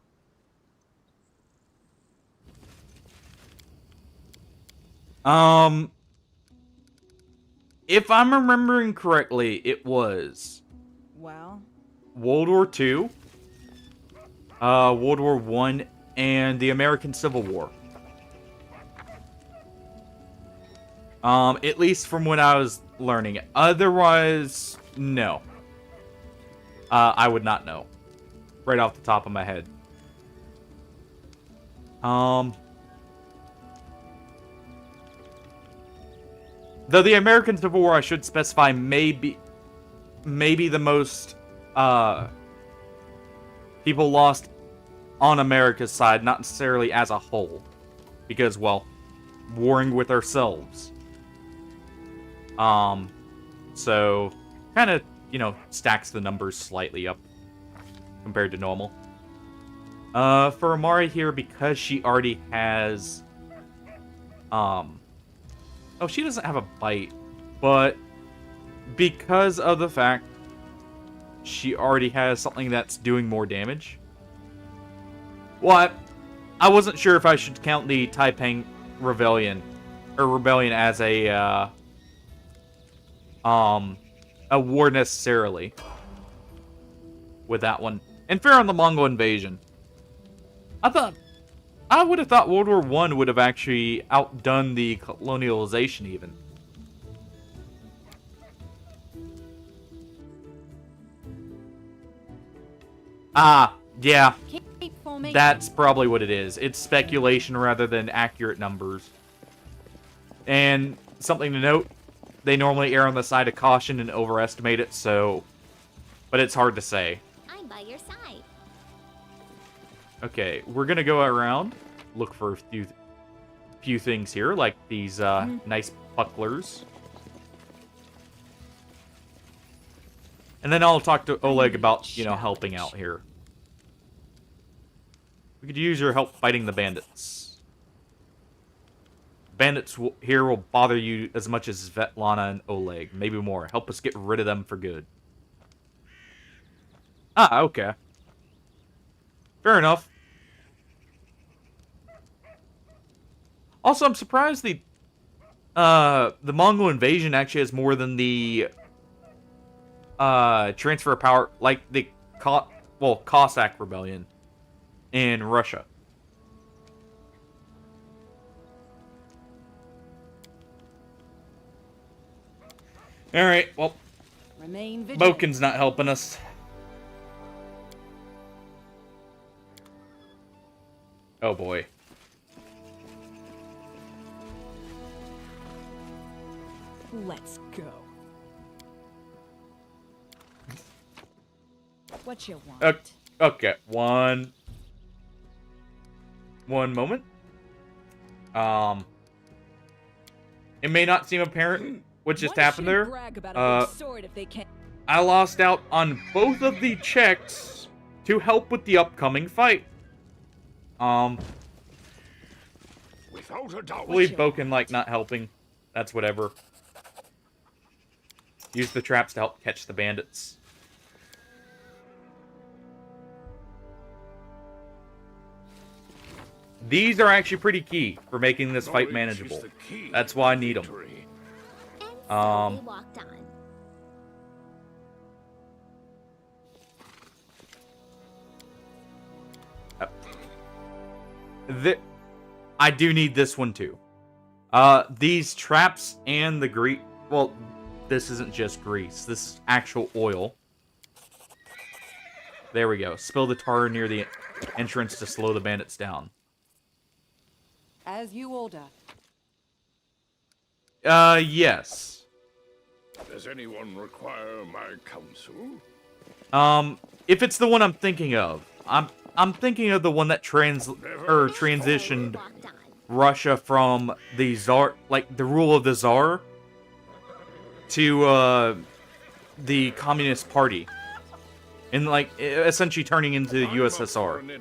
Speaker 1: If I'm remembering correctly, it was
Speaker 6: Well,
Speaker 1: World War II, World War I, and the American Civil War. At least from when I was learning it. Otherwise, no. I would not know. Right off the top of my head. Though the American Civil War, I should specify, maybe the most people lost on America's side, not necessarily as a whole. Because, well, warring with ourselves. So, kind of, you know, stacks the numbers slightly up compared to normal. For Amari here, because she already has, oh, she doesn't have a bite, but because of the fact she already has something that's doing more damage. Well, I wasn't sure if I should count the Taiping Rebellion, as a war necessarily with that one. And fair on the Mongol invasion. I would have thought World War I would have actually outdone the colonialization even. Yeah. That's probably what it is. It's speculation rather than accurate numbers. And something to note, they normally err on the side of caution and overestimate it, so... But it's hard to say.
Speaker 2: I'm by your side.
Speaker 1: Okay, we're gonna go around, look for a few things here, like these nice bucklers. And then I'll talk to Oleg about, you know, helping out here. We could use your help fighting the bandits. Bandits here will bother you as much as Svetlana and Oleg, maybe more. Help us get rid of them for good. Ah, okay. Fair enough. Also, I'm surprised the Mongol invasion actually has more than the transfer of power, like the Cossack rebellion in Russia. Alright, well, Boken's not helping us. Oh boy.
Speaker 6: let's go. What you want?
Speaker 1: Okay, one moment. It may not seem apparent what just happened there. I lost out on both of the checks to help with the upcoming fight.
Speaker 4: Without a doubt.
Speaker 1: Believe Boken like not helping. That's whatever. Use the traps to help catch the bandits. These are actually pretty key for making this fight manageable. That's why I need them.
Speaker 2: And so they walked on.
Speaker 1: I do need this one too. These traps and the grease... Well, this isn't just grease. This is actual oil. There we go. Spill the tar near the entrance to slow the bandits down.
Speaker 14: As you order.
Speaker 1: Yes.
Speaker 4: Does anyone require my counsel?
Speaker 1: If it's the one I'm thinking of, I'm thinking of the one that transitioned Russia from the Tsar, like the rule of the Tsar, to the Communist Party, and like essentially turning into the USSR.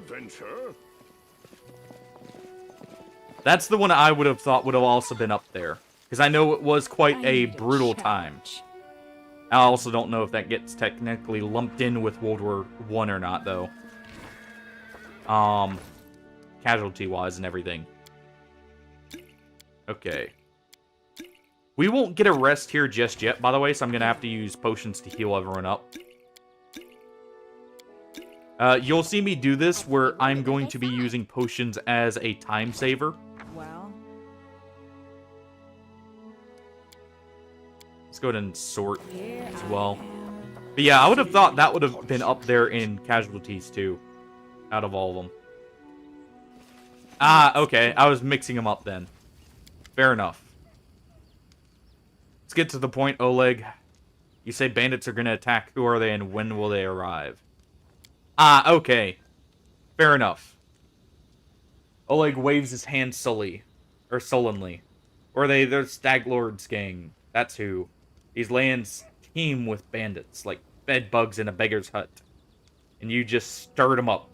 Speaker 1: That's the one I would have thought would have also been up there, because I know it was quite a brutal time. I also don't know if that gets technically lumped in with World War I or not, though. Casualty-wise and everything. Okay. We won't get a rest here just yet, by the way, so I'm going to have to use potions to heal everyone up. You'll see me do this where I'm going to be using potions as a time saver.
Speaker 6: Well,
Speaker 1: let's go ahead and sort as well. But yeah, I would have thought that would have been up there in casualties too, out of all of them. Ah, okay. I was mixing them up then. Fair enough. Let's get to the point, Oleg. You say bandits are going to attack. Who are they and when will they arrive? Ah, okay. Fair enough. Oleg waves his hand sullenly. Or they're Stag Lord's gang. That's who. These lands teem with bandits, like bed bugs in a beggar's hut. And you just stirred them up.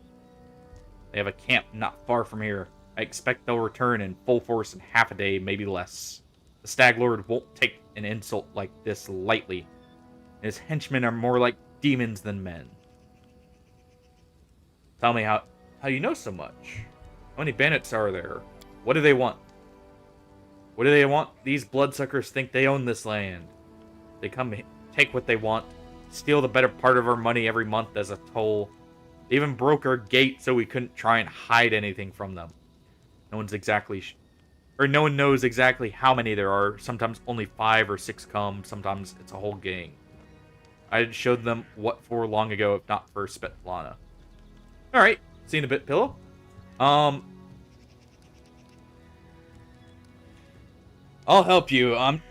Speaker 1: They have a camp not far from here. I expect they'll return in full force in half a day, maybe less. The Stag Lord won't take an insult like this lightly. And his henchmen are more like demons than men. Tell me how you know so much. How many bandits are there? What do they want? What do they want? These bloodsuckers think they own this land. They come take what they want, steal the better part of our money every month as a toll. They even broke our gate so we couldn't try and hide anything from them. No one knows exactly how many there are. Sometimes only 5 or 6 come. Sometimes it's a whole gang. I showed them what for long ago, if not for Svetlana. Alright, seen a bit, Pillow. I'll help you. I'm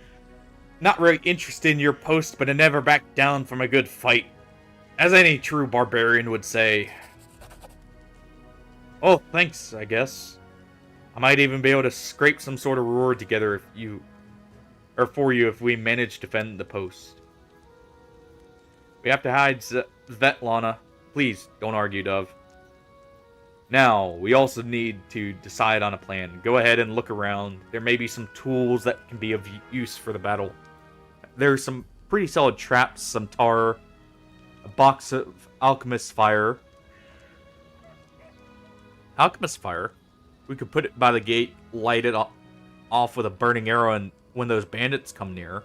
Speaker 1: not really interested in your post, but I never back down from a good fight. As any true barbarian would say. Oh, thanks, I guess. I might even be able to scrape some sort of reward together for you if we manage to defend the post. We have to hide Svetlana. Please, don't argue, Dove. Now, we also need to decide on a plan. Go ahead and look around. There may be some tools that can be of use for the battle. There's some pretty solid traps, some tar, a box of alchemist's fire. Alchemist's fire? We could put it by the gate, light it off with a burning arrow, and when those bandits come near.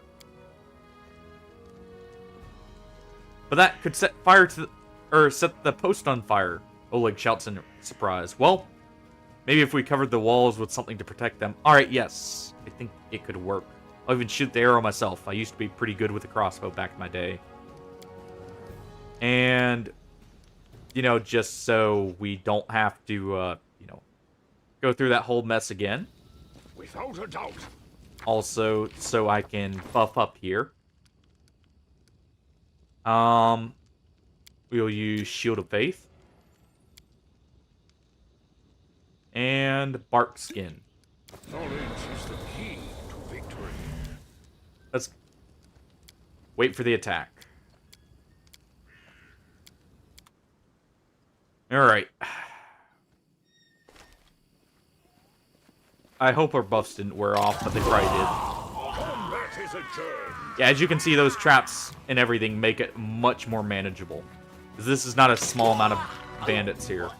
Speaker 1: But that could set fire to set the post on fire. Oleg shouts in surprise. Well, maybe if we covered the walls with something to protect them. Alright, yes. I think it could work. I'll even shoot the arrow myself. I used to be pretty good with the crossbow back in my day. And, just so we don't have to, go through that whole mess again.
Speaker 4: Without a doubt.
Speaker 1: Also, so I can buff up here. We'll use Shield of Faith. And Bark Skin.
Speaker 4: Knowledge is the key to victory.
Speaker 1: Let's wait for the attack. Alright. I hope our buffs didn't wear off, but they probably did. Yeah, as you can see, those traps and everything make it much more manageable. Because this is not a small amount of bandits here.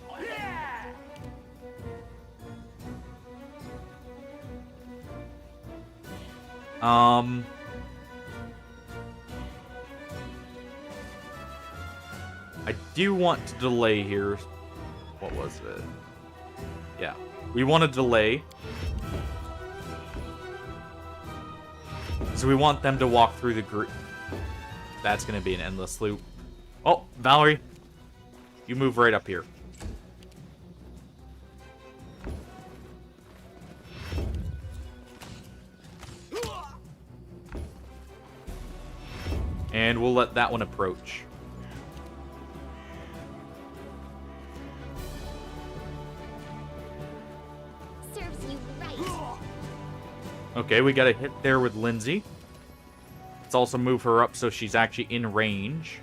Speaker 1: I do want to delay here. What was it? Yeah. We want to delay. So we want them to walk through the group. That's going to be an endless loop. Oh, Valerie. You move right up here. And we'll let that one approach.
Speaker 2: Serves you right.
Speaker 1: Okay, we got a hit there with Lindsay. Let's also move her up so she's actually in range.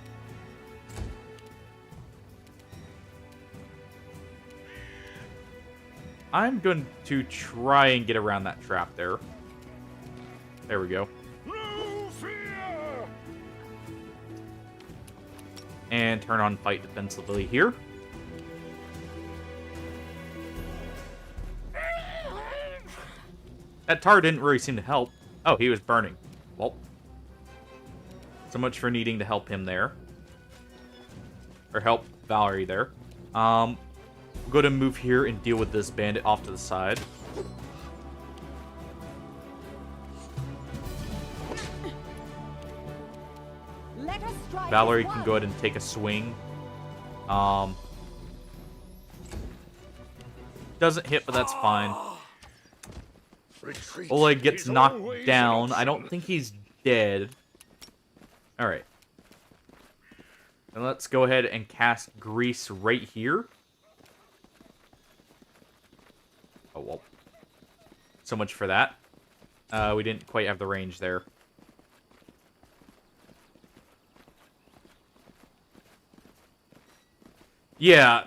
Speaker 1: I'm going to try and get around that trap there. There we go.
Speaker 4: No fear!
Speaker 1: And turn on fight defensively here. That tar didn't really seem to help. Oh, he was burning. Well, so much for needing to help him there. Or help Valerie there. We'll go to move here and deal with this bandit off to the side. Valerie can go ahead and take a swing. Doesn't hit, but that's fine. Oleg gets knocked down. I don't think he's dead. Alright. And let's go ahead and cast Grease right here. Oh, well. So much for that. We didn't quite have the range there. Yeah.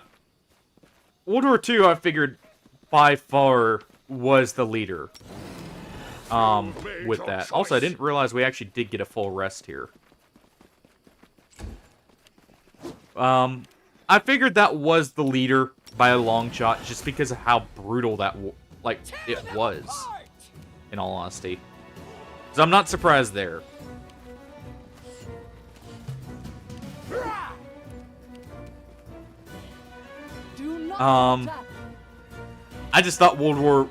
Speaker 1: World War II, I figured, by far, was the leader. With that. Also, I didn't realize we actually did get a full rest here. I figured that was the leader by a long shot, just because of how brutal that, it was. In all honesty. So I'm not surprised there. I just thought World War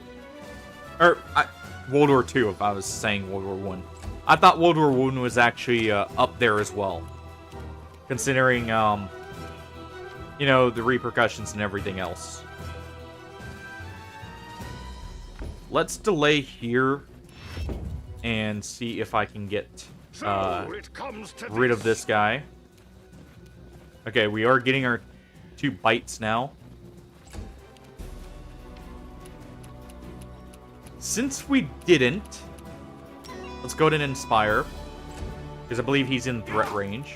Speaker 1: II, if I was saying World War I. I thought World War I was actually up there as well. Considering, you know, the repercussions and everything else. Let's delay here and see if I can get rid of this guy. Okay, we are getting our 2 bites now. Since we didn't, let's go ahead and inspire. Because I believe he's in threat range.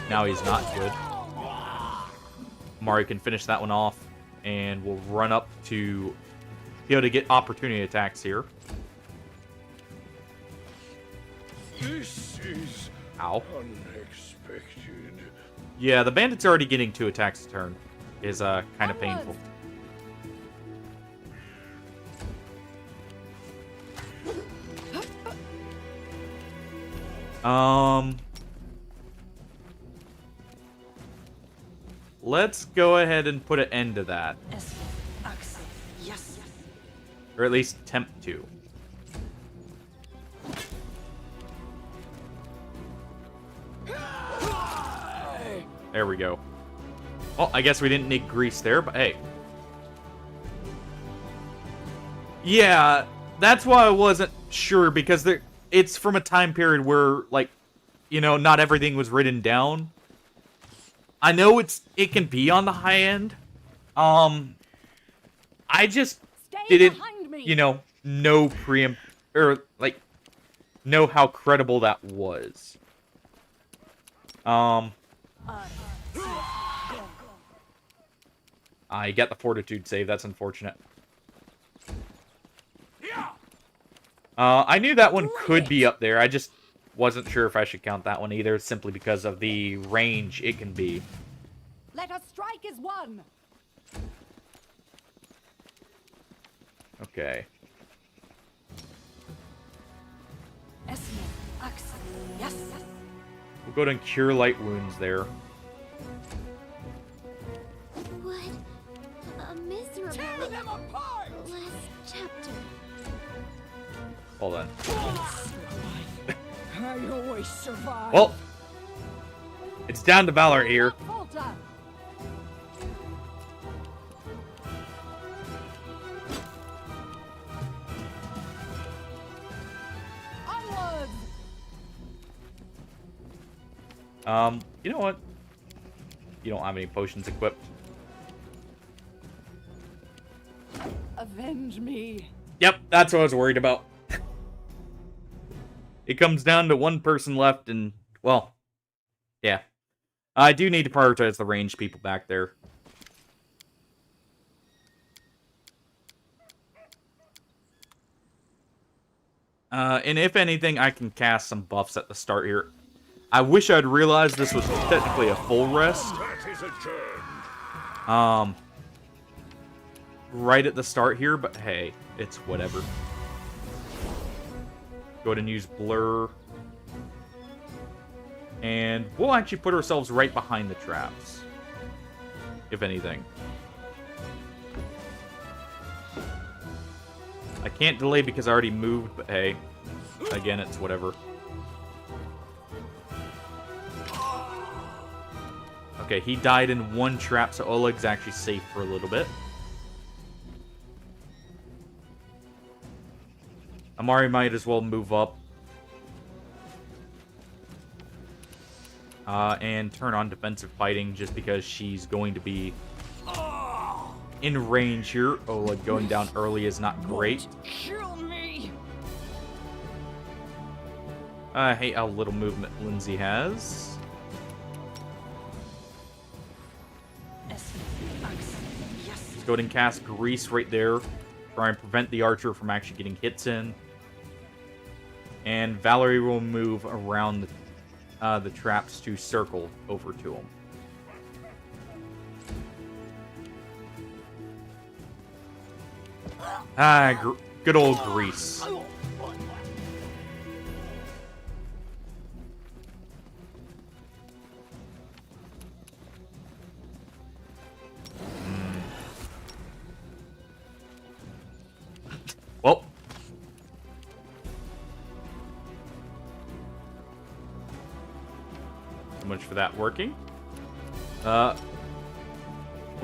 Speaker 1: Now he's not good. Mario can finish that one off. And we'll run up to be able to get opportunity attacks here.
Speaker 4: This is
Speaker 1: Ow.
Speaker 4: unexpected.
Speaker 1: Yeah, the bandit's already getting 2 attacks a turn. Is kind of painful. Let's go ahead and put an end to that. Or at least attempt to. There we go. Well, I guess we didn't need Grease there, but hey. Yeah, that's why I wasn't sure, because it's from a time period where, like, you know, not everything was written down. I know it can be on the high end. I just didn't, you know how credible that was. I get the fortitude save. That's unfortunate. I knew that one could be up there. I just wasn't sure if I should count that one either, simply because of the range it can be.
Speaker 5: Let us strike as one.
Speaker 1: Okay.
Speaker 5: Yes.
Speaker 1: We'll go ahead and cure light wounds there.
Speaker 2: What a miserable
Speaker 1: Hold on.
Speaker 6: I always survive.
Speaker 1: Well, it's down to Valor here. You know what? You don't have any potions equipped.
Speaker 3: Avenge me.
Speaker 1: Yep, that's what I was worried about. It comes down to one person left, and, well, yeah. I do need to prioritize the ranged people back there. And if anything, I can cast some buffs at the start here. I wish I'd realized this was technically a full rest. Right at the start here, but hey, it's whatever. Go ahead and use Blur. And we'll actually put ourselves right behind the traps. If anything. I can't delay because I already moved, but hey. Again, it's whatever. Okay, he died in one trap, so Oleg's actually safe for a little bit. Amari might as well move up. And turn on defensive fighting just because she's going to be in range here. Oleg going down early is not great.
Speaker 6: Kill me.
Speaker 1: I hate how little movement Lindsay has. Let's go ahead and cast Grease right there. Try and prevent the archer from actually getting hits in. And Valerie will move around the traps to circle over to him. Good old Grease. Well. So much for that working. We'll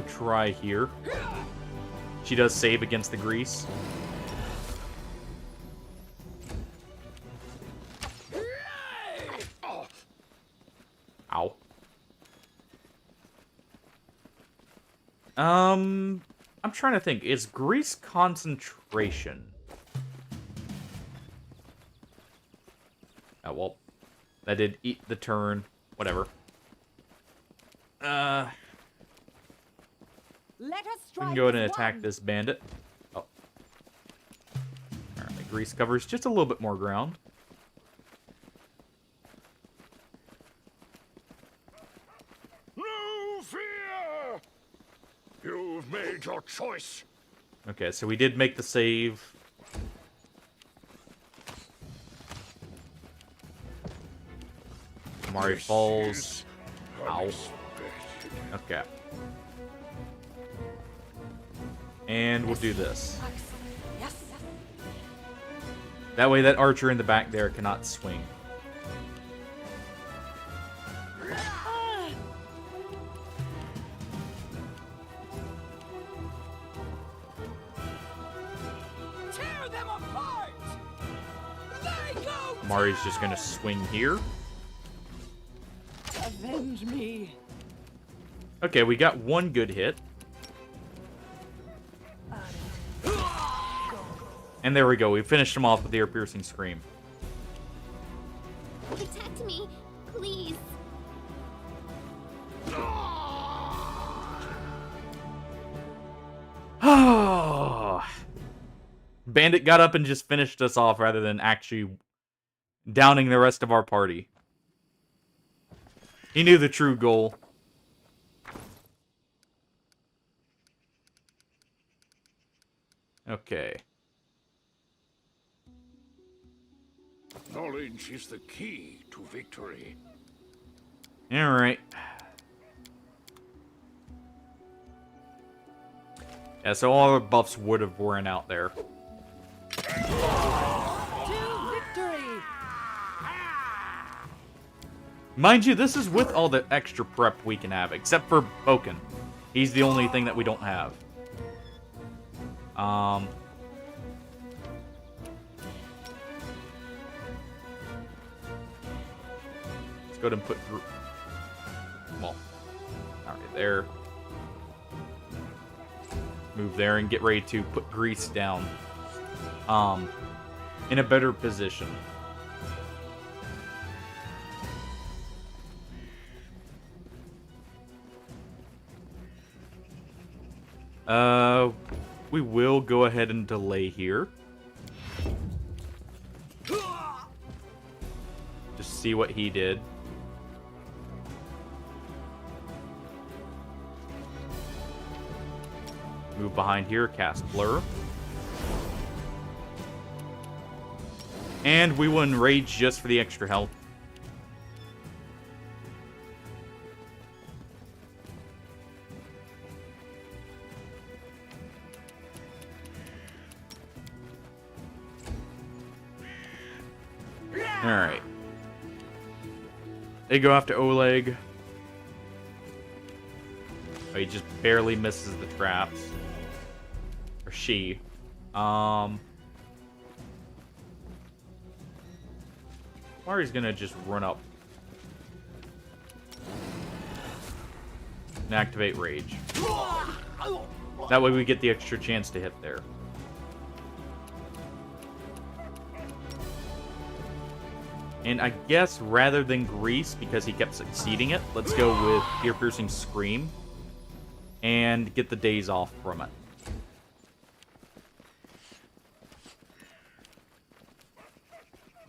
Speaker 1: try here. She does save against the Grease. Ow. I'm trying to think. Is Grease concentration? Oh, well. That did eat the turn. Whatever.
Speaker 5: Let us
Speaker 1: We
Speaker 5: strike
Speaker 1: can go ahead and
Speaker 5: as
Speaker 1: attack
Speaker 5: one.
Speaker 1: this bandit. Oh. Alright, Grease covers just a little bit more ground.
Speaker 4: No fear! You've made your choice.
Speaker 1: Okay, so we did make the save. Amari falls. Ow. Okay. And we'll do this. That way that archer in the back there cannot swing.
Speaker 6: Tear them apart. They go.
Speaker 1: Amari's just gonna swing here.
Speaker 3: Avenge me.
Speaker 1: Okay, we got one good hit. And there we go. We finished him off with the ear-piercing scream.
Speaker 2: Protect me, please.
Speaker 1: Bandit got up and just finished us off rather than actually downing the rest of our party. He knew the true goal. Okay.
Speaker 4: Knowledge is the key to victory.
Speaker 1: Alright. Yeah, so all our buffs would have worn out there.
Speaker 3: To
Speaker 1: Mind you, this is with all the extra prep we can have, except for Boken. He's the only thing that we don't have. Let's go ahead and put... Well, alright, there. Move there and get ready to put Grease down. In a better position. We will go ahead and delay here. Just see what he did. Move behind here, cast Blur. And we will enrage just for the extra health. Alright. They go after Oleg. Oh, he just barely misses the traps. Or she. Mari's gonna just run up. And activate Rage. That way we get the extra chance to hit there. And I guess rather than Grease, because he kept succeeding it, let's go with Ear-Piercing Scream. And get the days off from it.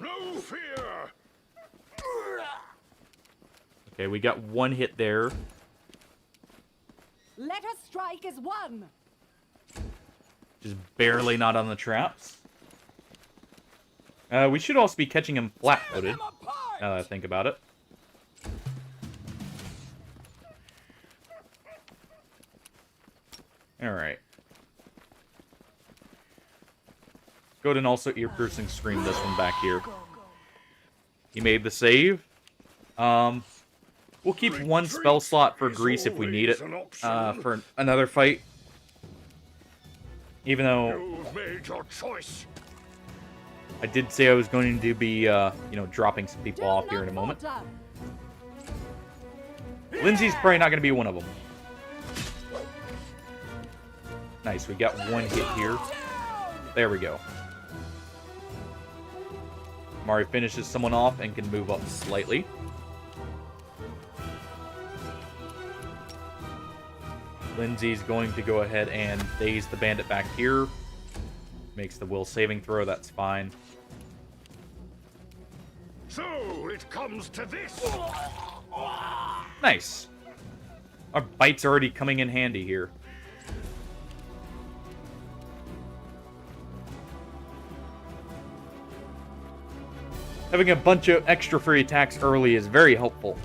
Speaker 4: No fear.
Speaker 1: Okay, we got one hit there.
Speaker 5: Let us strike as one.
Speaker 1: Just barely not on the traps. We should also be catching him flat-footed, now that I think about it. Alright. Go ahead and also Ear-Piercing Scream this one back here. He made the save. We'll keep one spell slot for Grease if we need it for another fight. Even though
Speaker 4: You've made your choice.
Speaker 1: I did say I was going to be, you know, dropping some people off here in a moment. Lindsay's probably not going to be one of them. Nice, we got one hit here. There we go. Mari finishes someone off and can move up slightly. Lindsay's going to go ahead and daze the bandit back here. Makes the will saving throw, that's fine.
Speaker 4: So it comes to this.
Speaker 1: Nice. Our bite's already coming in handy here. Having a bunch of extra free attacks early is very helpful.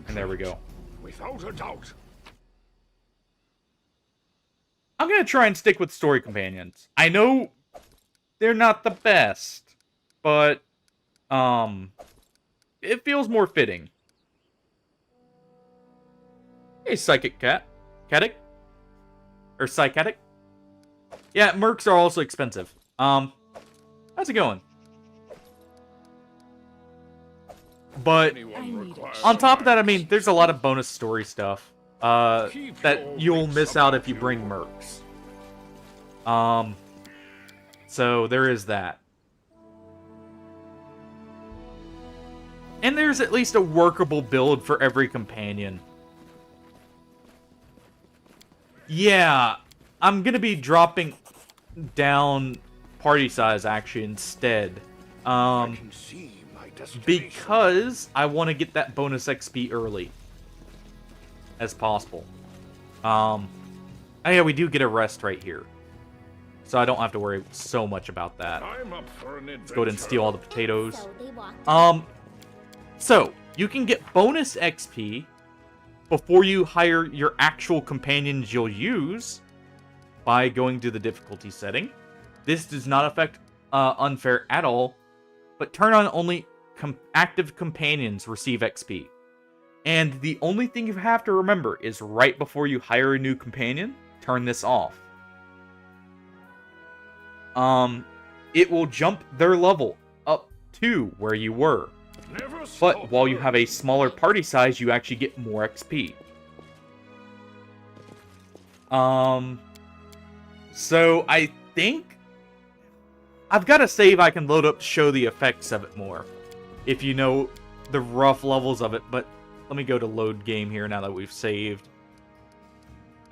Speaker 1: And there we go.
Speaker 4: Without a doubt.
Speaker 1: I'm going to try and stick with story companions. I know they're not the best, but it feels more fitting. Hey, Psychic Cat. Catic? Or Psychic? Yeah, mercs are also expensive. How's it going? But on top of that, I mean, there's a lot of bonus story stuff that you'll miss out if you bring mercs. So there is that. And there's at least a workable build for every companion. Yeah, I'm gonna be dropping down party size actually instead. Because I want to get that bonus XP early as possible. Oh yeah, we do get a rest right here. So I don't have to worry so much about that. Let's go ahead and steal all the potatoes. So, you can get bonus XP before you hire your actual companions you'll use by going to the difficulty setting. This does not affect unfair at all, but turn on only active companions receive XP. And the only thing you have to remember is right before you hire a new companion, turn this off. It will jump their level up to where you were. But while you have a smaller party size, you actually get more XP. So I think I've got to save I can load up to show the effects of it more, if you know the rough levels of it, but let me go to load game here now that we've saved.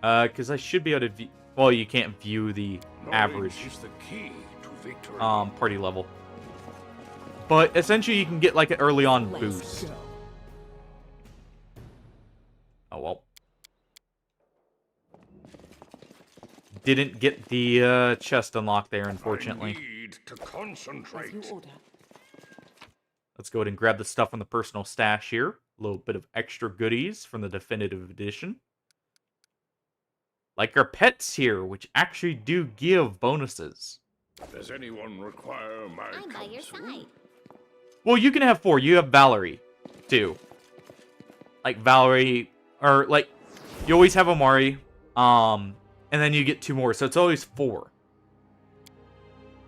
Speaker 1: Because I should be able to view, well, you can't view the average party level. But essentially you can get like an early on boost. Oh well. Didn't get the chest unlocked there, unfortunately.
Speaker 4: I need to concentrate.
Speaker 1: Let's go ahead and grab the stuff from the personal stash here. A little bit of extra goodies from the definitive edition. Like our pets here, which actually do give bonuses.
Speaker 4: Does anyone require my
Speaker 2: I'm by your side.
Speaker 1: Well, you can have 4. You have Valerie, too. Like Valerie, or like, you always have Amari, and then you get 2 more, so it's always 4.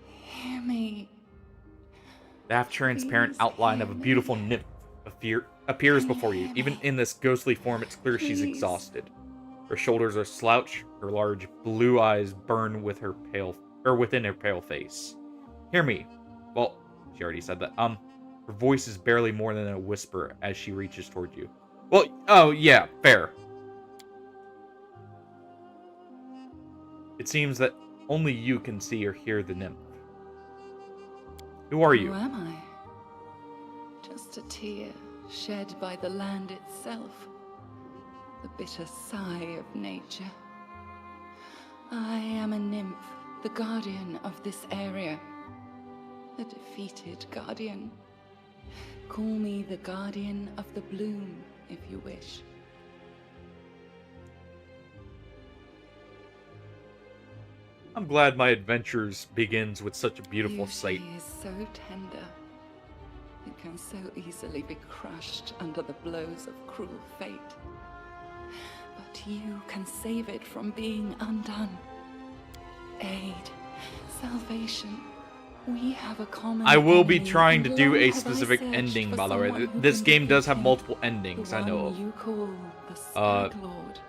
Speaker 3: Hear me.
Speaker 1: The half-transparent outline of a beautiful nymph appears before you. Even in this ghostly form, it's clear she's exhausted. Her shoulders are slouched, her large blue eyes burn with her within her pale face. Hear me. Well, she already said that. Her voice is barely more than a whisper as she reaches toward you. Well, oh yeah, fair. It seems that only you can see or hear the nymph. Who are you?
Speaker 15: Who am I? Just a tear shed by the land itself. The bitter sigh of nature. I am a nymph, the guardian of this area. A defeated guardian. Call me the guardian of the bloom, if you wish.
Speaker 1: I'm glad my adventures begins with such a beautiful sight.
Speaker 15: Beauty is so tender. It can so easily be crushed under the blows of cruel fate. But you can save it from being undone. Aid, salvation. We have a common
Speaker 1: I will be
Speaker 15: enemy,
Speaker 1: trying to
Speaker 15: and
Speaker 1: do
Speaker 15: long
Speaker 1: a
Speaker 15: have I
Speaker 1: specific
Speaker 15: searched
Speaker 1: ending,
Speaker 15: for
Speaker 1: by the way.
Speaker 15: someone who
Speaker 1: This
Speaker 15: can
Speaker 1: game does
Speaker 15: defeat
Speaker 1: have
Speaker 15: him.
Speaker 1: multiple endings,
Speaker 15: The
Speaker 1: I know
Speaker 15: one
Speaker 1: of.
Speaker 15: you call the Stag Lord.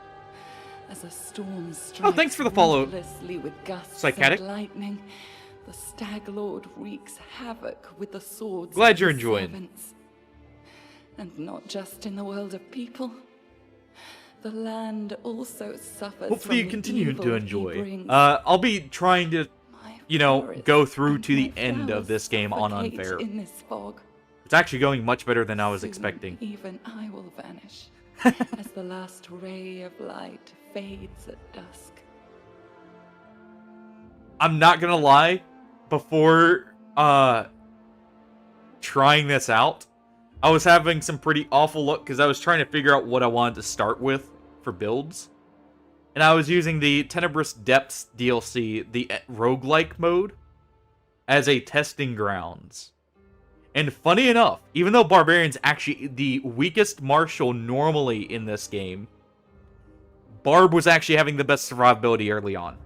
Speaker 15: As a storm
Speaker 1: Oh, thanks for the follow,
Speaker 15: ruthlessly with gusts
Speaker 1: Psychotic.
Speaker 15: and lightning, the Stag Lord wreaks havoc with the swords
Speaker 1: Glad
Speaker 15: of
Speaker 1: you're
Speaker 15: his
Speaker 1: enjoying.
Speaker 15: servants. And not just in the world of people. The land also suffers.
Speaker 1: Hopefully you
Speaker 15: from the
Speaker 1: continue
Speaker 15: evil
Speaker 1: to
Speaker 15: he
Speaker 1: enjoy.
Speaker 15: brings.
Speaker 1: I'll be trying to, you know, go through to the end of this game on
Speaker 15: Suffocate
Speaker 1: Unfair.
Speaker 15: in this fog.
Speaker 1: It's actually going much better than I was
Speaker 15: Soon,
Speaker 1: expecting.
Speaker 15: Even I will vanish as the last ray of light fades at dusk.
Speaker 1: I'm not gonna lie, before trying this out, I was having some pretty awful luck because I was trying to figure out what I wanted to start with for builds. And I was using the Tenebrous Depths DLC, the roguelike mode, as a testing grounds. And funny enough, even though Barbarian's actually the weakest martial normally in this game, Barb was actually having the best survivability early on.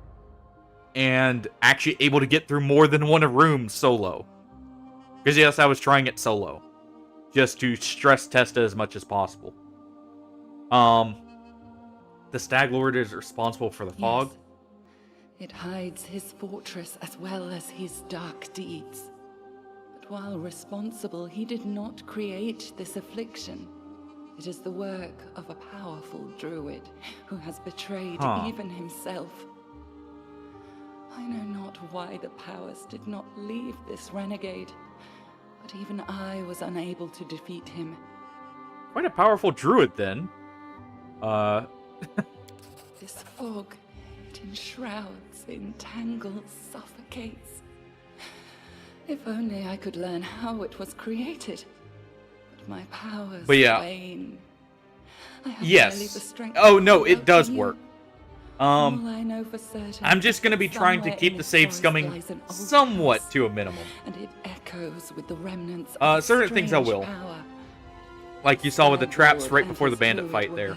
Speaker 1: And actually able to get through more than one room solo. Because yes, I was trying it solo. Just to stress test it as much as possible. The Stag Lord is responsible for the fog.
Speaker 15: It hides his fortress as well as his dark deeds. But while responsible, he did not create this affliction. It is the work of a powerful druid who has betrayed even himself. I know not why the powers did not leave this renegade, but even I was unable to defeat him.
Speaker 1: Quite a powerful druid, then.
Speaker 15: This fog, it enshrouds, entangles, suffocates. If only I could learn how it was created. But my powers wane. I have barely the
Speaker 1: Yes.
Speaker 15: strength
Speaker 1: Oh,
Speaker 15: to
Speaker 1: no, it
Speaker 15: welcome
Speaker 1: does
Speaker 15: you.
Speaker 1: work.
Speaker 15: All I know for certain,
Speaker 1: I'm just going to be trying to keep the save scumming somewhat to a minimum.
Speaker 15: And it echoes with the remnants
Speaker 1: of certain things I will.
Speaker 15: Power.
Speaker 1: Like you saw with the traps right before the bandit fight there.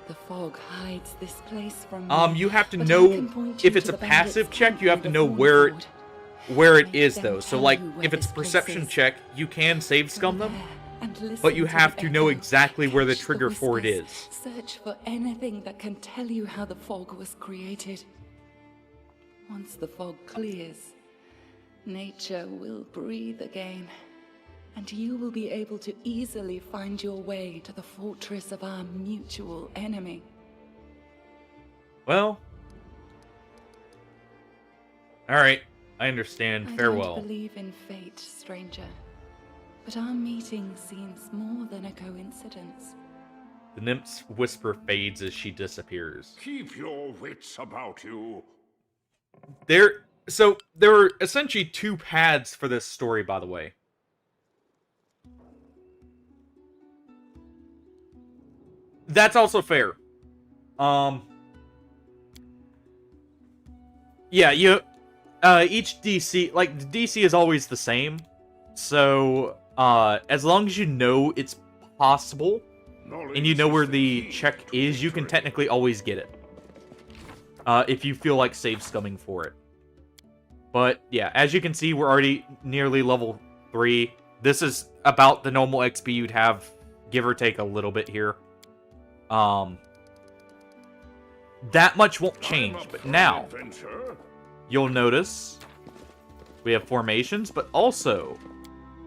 Speaker 15: The fog hides this place from me,
Speaker 1: you have to know, if it's a passive check, you have to know where it is, though. So, like, if it's a perception check, you can save scum them, but you have to know exactly where the trigger for it is.
Speaker 15: Search for anything that can tell you how the fog was created. Once the fog clears, nature will breathe again, and you will be able to easily find your way to the fortress of our mutual enemy.
Speaker 1: Well, alright, I understand. Farewell.
Speaker 15: I don't believe in fate, stranger, but our meeting seems more than a coincidence.
Speaker 1: The nymph's whisper fades as she disappears.
Speaker 4: Keep your wits about you.
Speaker 1: There are essentially two paths for this story, by the way. That's also fair. Yeah, each DC, like, the DC is always the same. So, as long as you know it's possible, and you know where the check is, you can technically always get it. If you feel like save scumming for it. But, yeah, as you can see, we're already nearly level 3. This is about the normal XP you'd have, give or take a little bit here. That much won't change, but now, you'll notice we have formations, but also,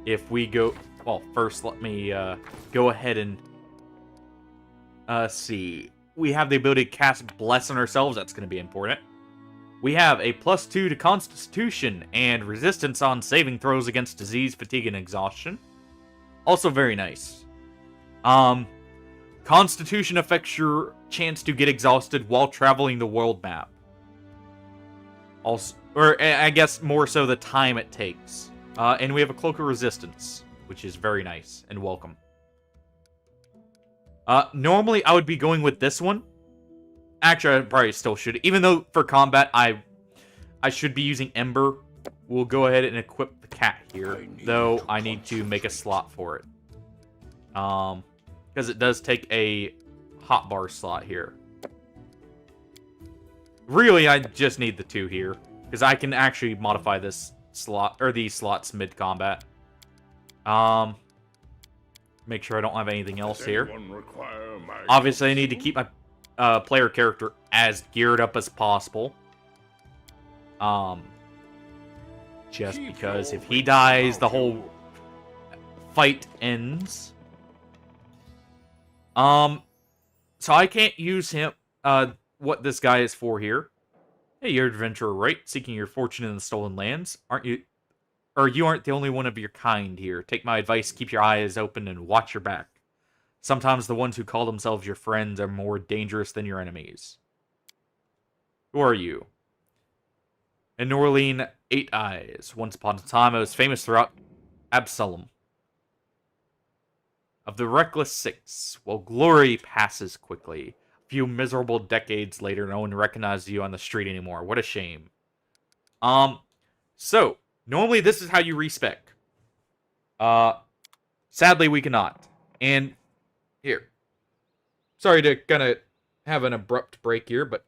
Speaker 1: if we go, well, first let me go ahead and see. We have the ability to cast Bless on ourselves, that's going to be important. We have a +2 to Constitution and resistance on saving throws against disease, fatigue, and exhaustion. Also very nice. Constitution affects your chance to get exhausted while traveling the world map. Also, or I guess more so the time it takes. And we have a Cloak of Resistance, which is very nice and welcome. Normally I would be going with this one. Actually, I probably still should. Even though for combat I should be using Ember. We'll go ahead and equip the cat here. Though I need to make a slot for it. Because it does take a hotbar slot here. Really, I just need the 2 here. Because I can actually modify this slot, or these slots mid-combat. Make sure I don't have anything else here. Obviously, I need to keep my player character as geared up as possible. Just because if he dies, the whole fight ends. So I can't use him, what this guy is for here. Hey, you're an adventurer, right? Seeking your fortune in the stolen lands. Aren't you? Or you aren't the only one of your kind here. Take my advice, keep your eyes open, and watch your back. Sometimes the ones who call themselves your friends are more dangerous than your enemies. Who are you? In Norleen, 8 Eyes. Once upon a time, I was famous throughout Absalom. Of the reckless 6, well, glory passes quickly. A few miserable decades later, no one recognizes you on the street anymore. What a shame. So, normally this is how you respec. Sadly, we cannot. And, here. Sorry to kind of have an abrupt break here, but,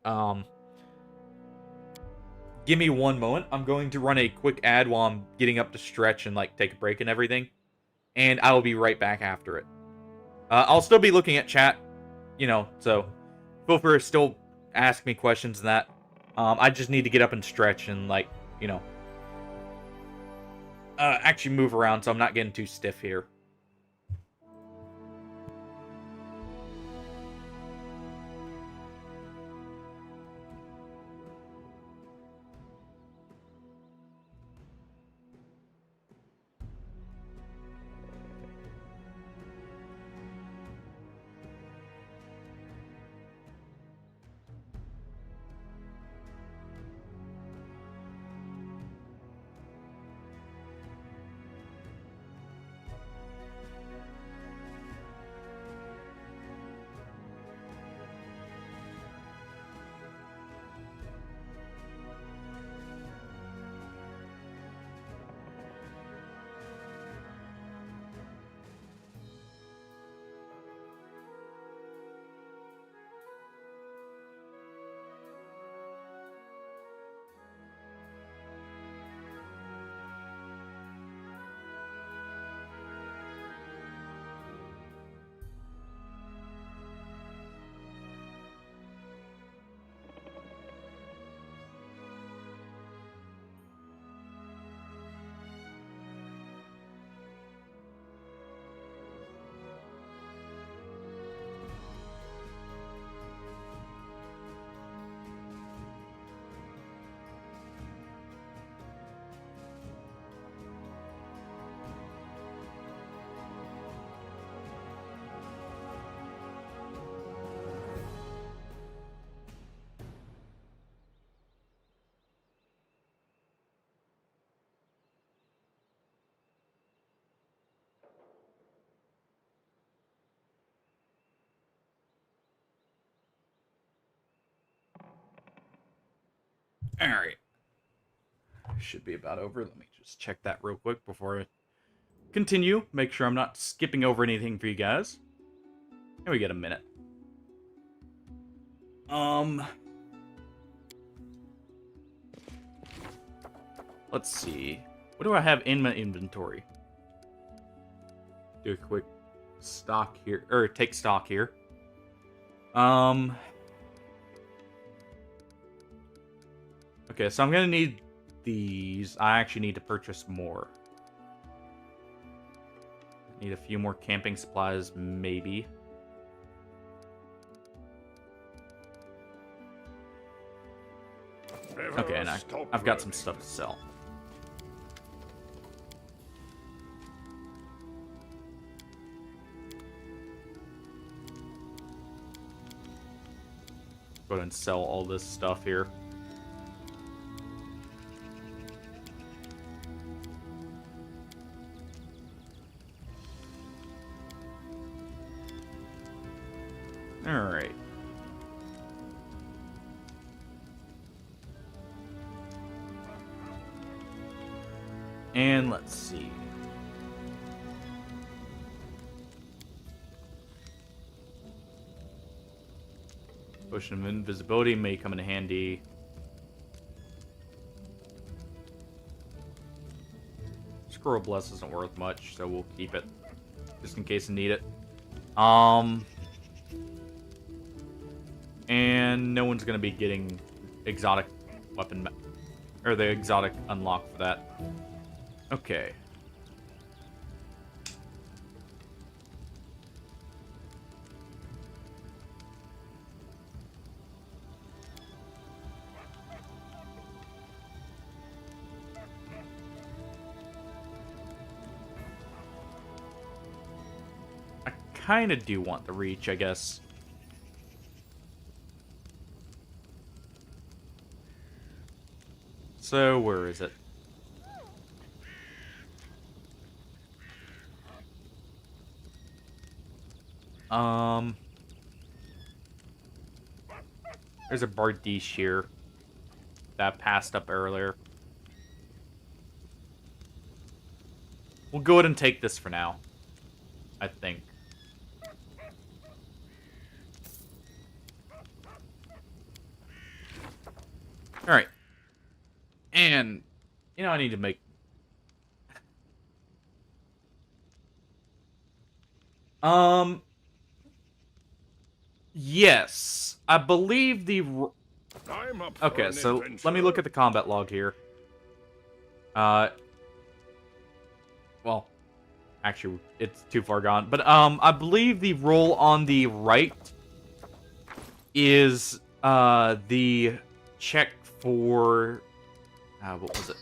Speaker 1: give me one moment. I'm going to run a quick ad while I'm getting up to stretch and, like, take a break and everything. And I will be right back after it. I'll still be looking at chat, you know, so feel free to still ask me questions and that. I just need to get up and stretch and, like, you know, actually move around so I'm not getting too stiff here. Alright. Should be about over. Let me just check that real quick before I continue. Make sure I'm not skipping over anything for you guys. And we get a minute. Let's see. What do I have in my inventory? Do a quick stock here, or take stock here. Okay, so I'm gonna need these. I actually need to purchase more. Need a few more camping supplies, maybe. Okay, and I've got some stuff to sell. Go ahead and sell all this stuff here. Alright. And let's see. Potion of invisibility may come in handy. Scroll of Bless isn't worth much, so we'll keep it. Just in case I need it. And no one's gonna be getting exotic weapon, or the exotic unlock for that. Okay. I kind of do want the reach, I guess. So, where is it? There's a Bardiche here that passed up earlier. We'll go ahead and take this for now, I think. Alright. And, you know, I need to make... Yes. I believe the... Okay, so let me look at the combat log here. Well, actually, it's too far gone. But, I believe the roll on the right is, the check for... what was it?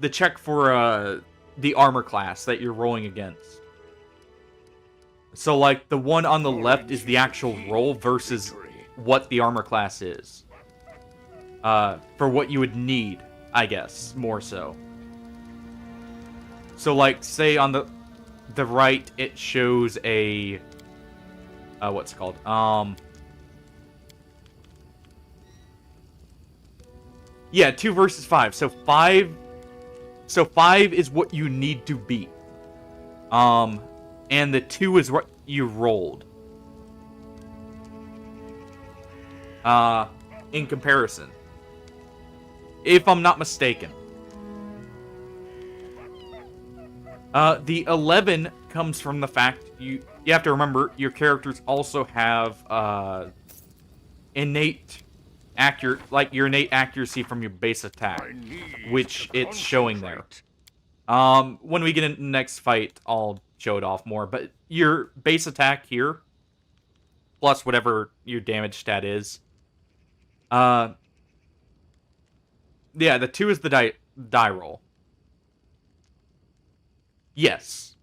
Speaker 1: The check for, the armor class that you're rolling against. So, like, the one on the left is the actual roll versus what the armor class is. For what you would need, I guess, more so. So, like, say on the right, it shows a... what's it called? Yeah, 2 versus 5. So 5 is what you need to beat. And the 2 is what you rolled. In comparison. If I'm not mistaken. The 11 comes from the fact you have to remember your characters also have innate your innate accuracy from your base attack, which it's showing there. When we get into the next fight, I'll show it off more, but your base attack here, plus whatever your damage stat is, yeah, the 2 is the die roll. Yes.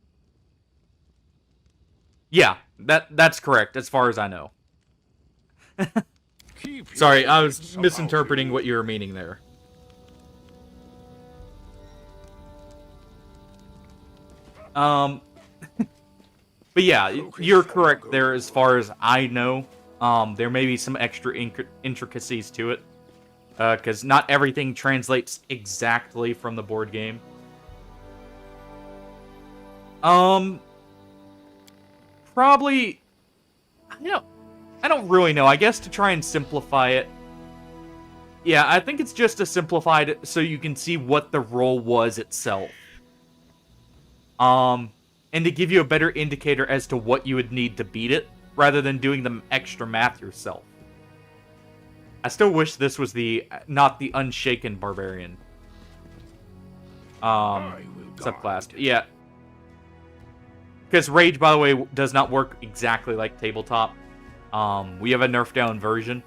Speaker 1: Yeah, that's correct, as far as I know. Sorry, I was misinterpreting what you were meaning there. But yeah, you're correct there as far as I know. There may be some extra intricacies to it. because not everything translates exactly from the board game. Probably, I don't really know. I guess to try and simplify it. Yeah, I think it's just a simplified so you can see what the role was itself. And to give you a better indicator as to what you would need to beat it, rather than doing the extra math yourself. I still wish this was not the Unshaken Barbarian. Subclass. Yeah. Because Rage, by the way, does not work exactly like Tabletop. We have a nerfed down version.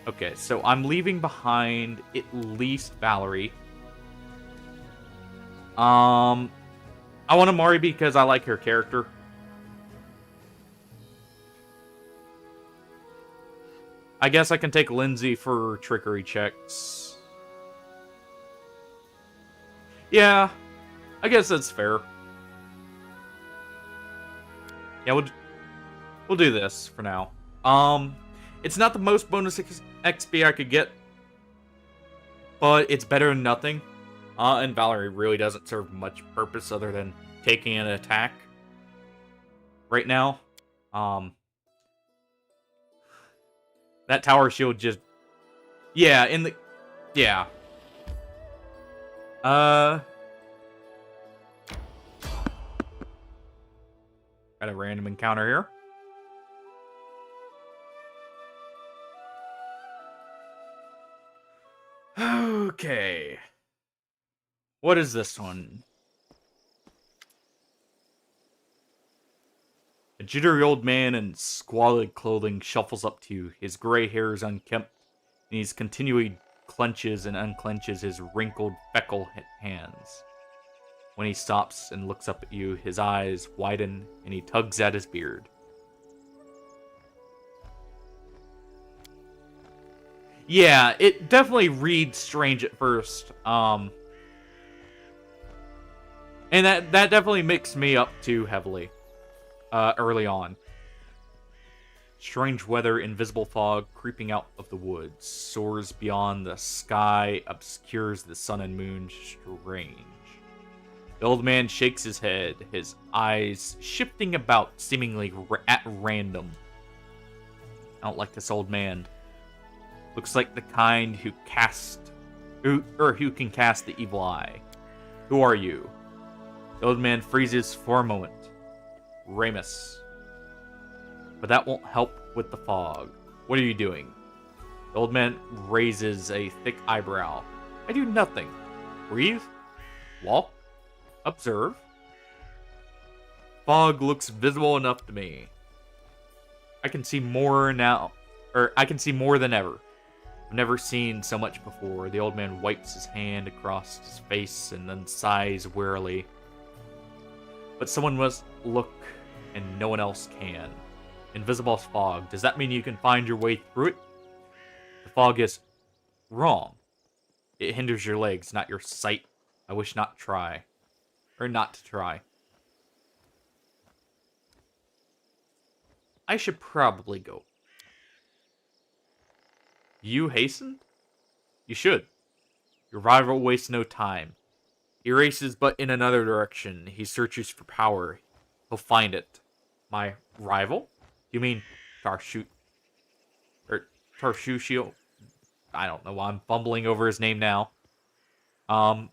Speaker 1: Okay, so I'm leaving behind at least Valerie. I want Amari because I like her character. I guess I can take Lindsay for trickery checks. Yeah, I guess that's fair. Yeah, we'll do this for now. It's not the most bonus XP I could get, but it's better than nothing. And Valerie really doesn't serve much purpose other than taking an attack right now. That tower shield just... Yeah, Yeah. Got a random encounter here. Okay. What is this one? A jittery old man in squalid clothing shuffles up to you. His gray hair is unkempt, and he continually clenches and unclenches his wrinkled, feckle hands. When he stops and looks up at you, his eyes widen, and he tugs at his beard. Yeah, it definitely reads strange at first. And that definitely mixed me up too heavily early on. Strange weather, invisible fog creeping out of the woods, soars beyond the sky, obscures the sun and moon. Strange. The old man shakes his head, his eyes shifting about seemingly at random. I don't like this old man. Looks like the kind who can cast the evil eye. Who are you? The old man freezes for a moment. Ramus. But that won't help with the fog. What are you doing? The old man raises a thick eyebrow. I do nothing. Breathe. Walk. Observe. Fog looks visible enough to me. I can see more now. I can see more than ever. I've never seen so much before. The old man wipes his hand across his face and then sighs wearily. But someone must look, and no one else can. Invisible fog. Does that mean you can find your way through it? The fog is wrong. It hinders your legs, not your sight. I wish not to try. I should probably go. You hasten? You should. Your rival wastes no time. He races but in another direction. He searches for power. He'll find it. My rival? You mean Tarshushio? I don't know why I'm fumbling over his name now. The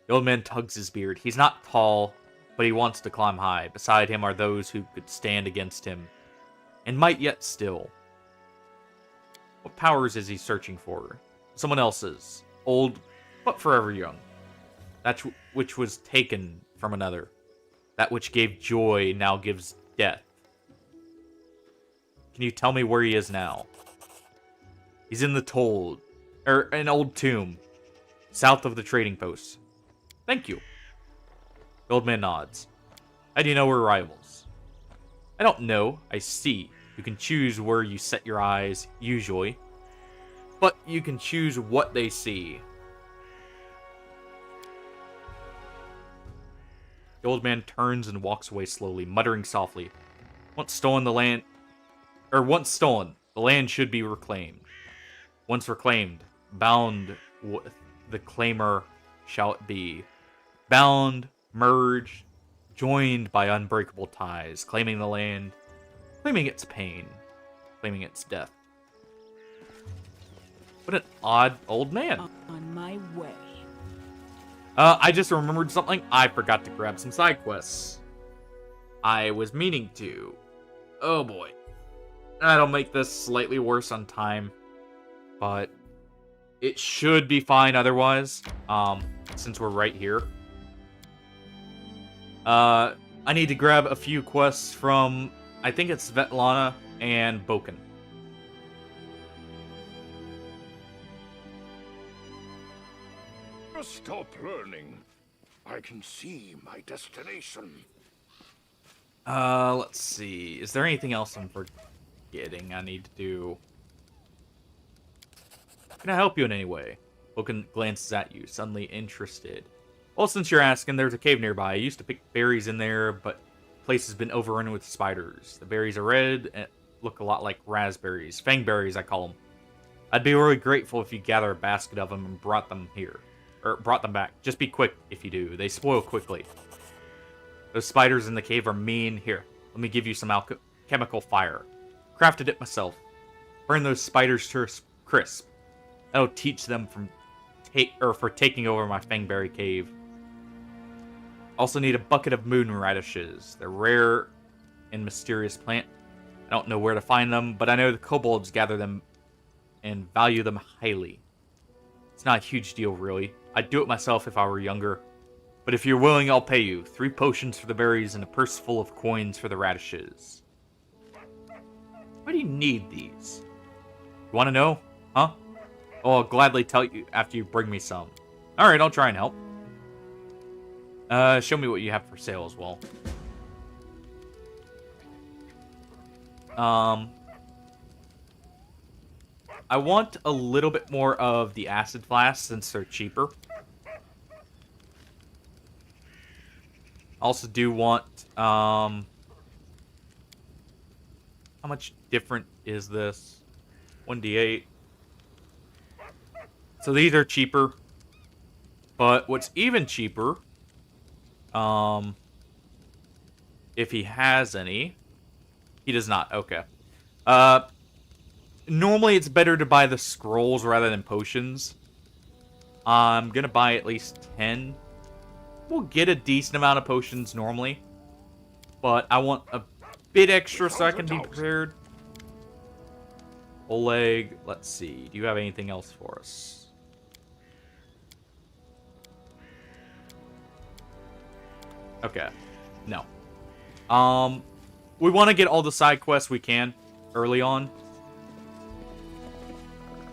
Speaker 1: old man tugs his beard. He's not tall, but he wants to climb high. Beside him are those who could stand against him, and might yet still. What powers is he searching for? Someone else's. Old, but forever young. That which was taken from another. That which gave joy now gives death. Can you tell me where he is now? He's in an old tomb, south of the trading post. Thank you. The old man nods. How do you know we're rivals? I don't know. I see. You can choose where you set your eyes, usually. But you can choose what they see. The old man turns and walks away slowly, muttering softly. Once stolen, the The land should be reclaimed. Once reclaimed, bound with the claimer shall it be. Bound, merged, joined by unbreakable ties, claiming the land, claiming its pain, claiming its death. What an odd old man.
Speaker 6: On my way.
Speaker 1: I just remembered something. I forgot to grab some side quests. I was meaning to. Oh boy. That'll make this slightly worse on time. But it should be fine otherwise. Since we're right here. I need to grab a few quests from, I think it's Svetlana and Boken.
Speaker 4: Stop learning. I can see my destination.
Speaker 1: Let's see. Is there anything else I'm forgetting I need to do? Can I help you in any way? Boken glances at you, suddenly interested. Well, since you're asking, there's a cave nearby. I used to pick berries in there, but the place has been overrun with spiders. The berries are red and look a lot like raspberries. Fangberries, I call them. I'd be really grateful if you gather a basket of them and brought them here. Or brought them back. Just be quick if you do. They spoil quickly. Those spiders in the cave are mean. Here, let me give you some chemical fire. Crafted it myself. Burn those spiders to crisp. That'll teach them for taking over my Fangberry cave. Also need a bucket of moon radishes. They're rare and mysterious plant. I don't know where to find them, but I know the kobolds gather them and value them highly. It's not a huge deal, really. I'd do it myself if I were younger. But if you're willing, I'll pay you. 3 potions for the berries and a purse full of coins for the radishes. Why do you need these? You want to know? Huh? Oh, I'll gladly tell you after you bring me some. Alright, I'll try and help. Show me what you have for sale as well. I want a little bit more of the acid flasks since they're cheaper. Also do want, how much different is this? 1d8. So these are cheaper. But what's even cheaper, if he has any, he does not, okay. Normally it's better to buy the scrolls rather than potions. I'm gonna buy at least 10. We'll get a decent amount of potions normally. But I want a bit extra so I can be prepared. Oleg, let's see. Do you have anything else for us? Okay. No. We want to get all the side quests we can early on.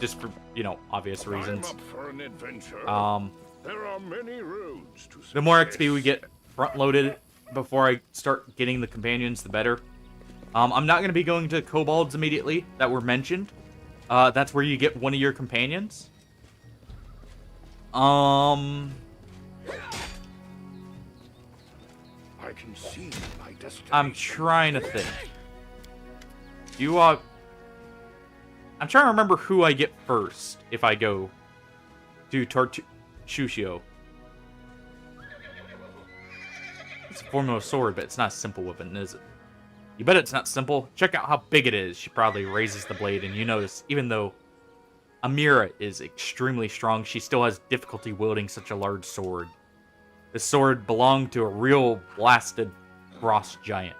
Speaker 1: Just for, obvious reasons.
Speaker 4: I'm up for an adventure. There are many roads to
Speaker 1: the more XP we get front-loaded before I start getting the companions, the better. I'm not going to be going to kobolds immediately that were mentioned. That's where you get one of your companions.
Speaker 4: I can see my destination.
Speaker 1: I'm trying to think. I'm trying to remember who I get first if I go to Shushio. It's a formula sword, but it's not a simple weapon, is it? You bet it's not simple. Check out how big it is. She probably raises the blade, and you notice, even though Amira is extremely strong, she still has difficulty wielding such a large sword. This sword belonged to a real blasted frost giant.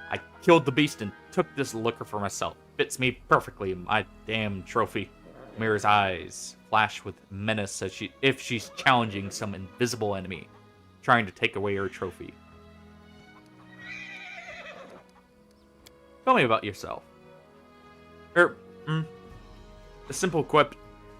Speaker 1: I killed the beast and took this looker for myself. Fits me perfectly, my damn trophy. Amira's eyes flash with menace as if she's challenging some invisible enemy, trying to take away her trophy. Tell me about yourself. The simple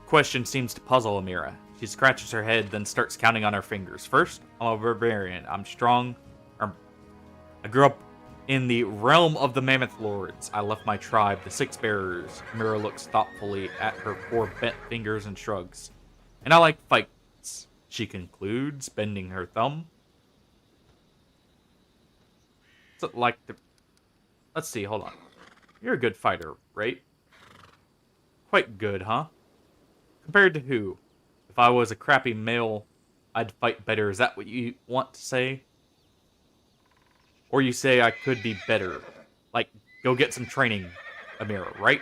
Speaker 1: question seems to puzzle Amira. She scratches her head, then starts counting on her fingers. First, I'm a barbarian. I'm strong. I grew up in the realm of the Mammoth Lords. I left my tribe, the Six Bearers. Amira looks thoughtfully at her 4 bent fingers and shrugs. And I like fights, she concludes, bending her thumb. So, let's see, hold on. You're a good fighter, right? quite good, huh? Compared to who? If I was a crappy male, I'd fight better. Is that what you want to say? Or you say I could be better? Like, go get some training, Amira, right?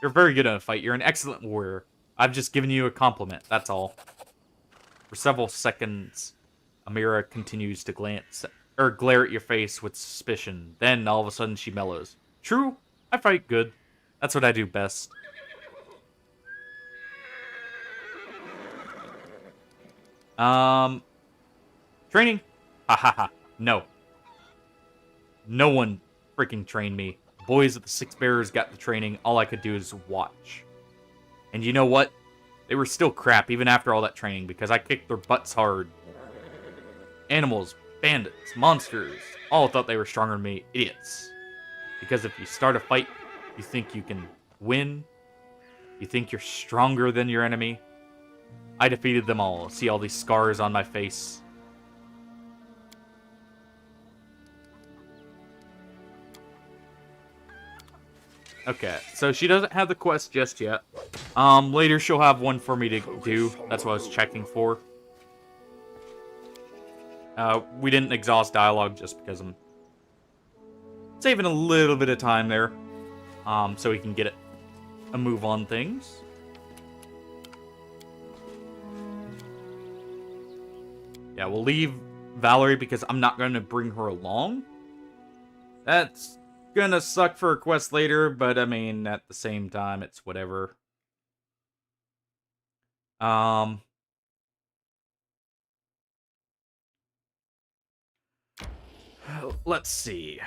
Speaker 1: You're very good at a fight. You're an excellent warrior. I've just given you a compliment, that's all. For several seconds, Amira continues to glare at your face with suspicion. Then, all of a sudden, she mellows. True, I fight good. That's what I do best. Training? Ha ha ha. No. No one freaking trained me. The boys at the Six Bearers got the training. All I could do is watch. And you know what? They were still crap even after all that training because I kicked their butts hard. Animals, bandits, monsters, all thought they were stronger than me. Idiots. Because if you start a fight, you think you can win. You think you're stronger than your enemy. I defeated them all. See all these scars on my face. Okay, so she doesn't have the quest just yet. Later she'll have one for me to do. That's what I was checking for. We didn't exhaust dialogue just because I'm saving a little bit of time there. So we can get a move on things. Yeah, we'll leave Valerie because I'm not going to bring her along. That's gonna suck for a quest later, but I mean, at the same time, it's whatever. Let's see.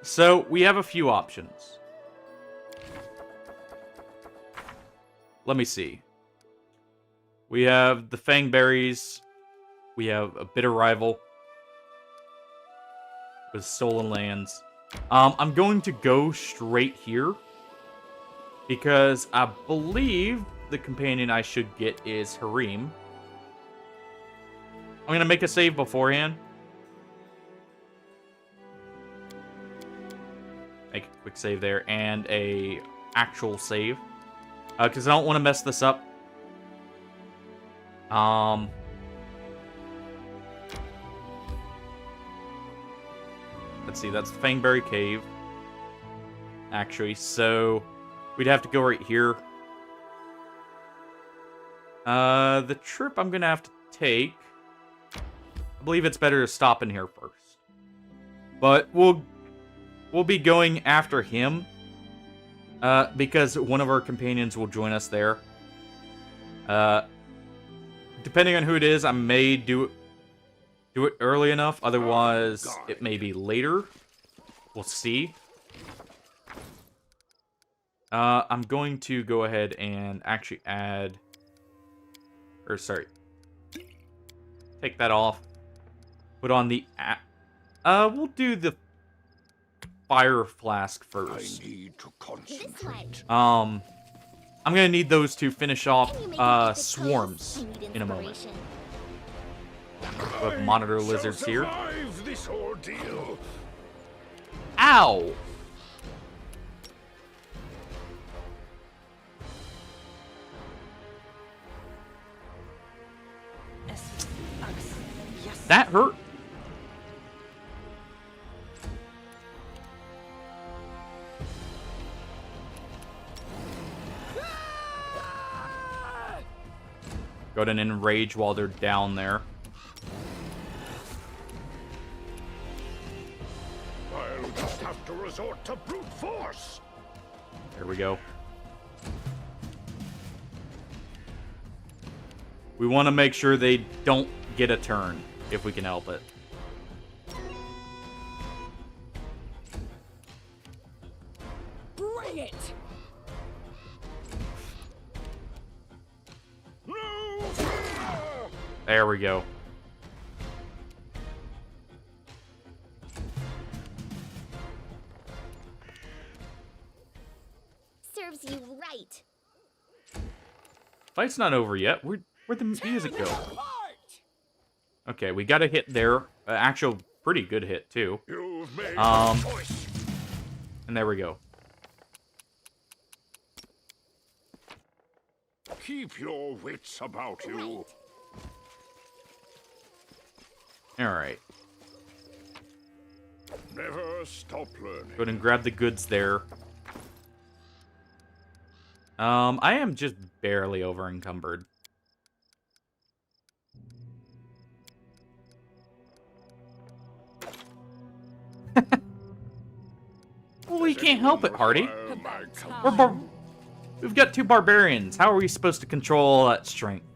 Speaker 1: So, we have a few options. Let me see. We have the Fangberries. We have a Bitter Rival with Stolen Lands. I'm going to go straight here because I believe the companion I should get is Harim. I'm going to make a save beforehand. Make a quick save there and a actual save. Because I don't want to mess this up. Let's see, that's Fangberry Cave. Actually, so we'd have to go right here. The trip I'm gonna have to take, I believe it's better to stop in here first. But we'll be going after him, because one of our companions will join us there. Depending on who it is, I may do it early enough. Otherwise, it may be later. We'll see. I'm going to go ahead and actually add... Or, sorry. Take that off. Put on the... we'll do the fire flask first.
Speaker 4: I need to concentrate.
Speaker 1: I'm gonna need those to finish off, swarms in a moment. We have monitor lizards here.
Speaker 4: This ordeal.
Speaker 1: Ow! That hurt. Go ahead and enrage while they're down there.
Speaker 4: I'll just have to resort to brute force.
Speaker 1: There we go. We want to make sure they don't get a turn, if we can help it.
Speaker 6: Bring it!
Speaker 1: There we go.
Speaker 2: Serves you right.
Speaker 1: Fight's not over yet. Where'd the music go? Okay, we got a hit there. Actual pretty good hit, too.
Speaker 4: You've made a choice.
Speaker 1: And there we go.
Speaker 4: Keep your wits about you.
Speaker 1: Alright.
Speaker 4: Never stop learning.
Speaker 1: Go ahead and grab the goods there. I am just barely over encumbered. Well, we can't help it, Hardy. We've got 2 barbarians. How are we supposed to control all that strength?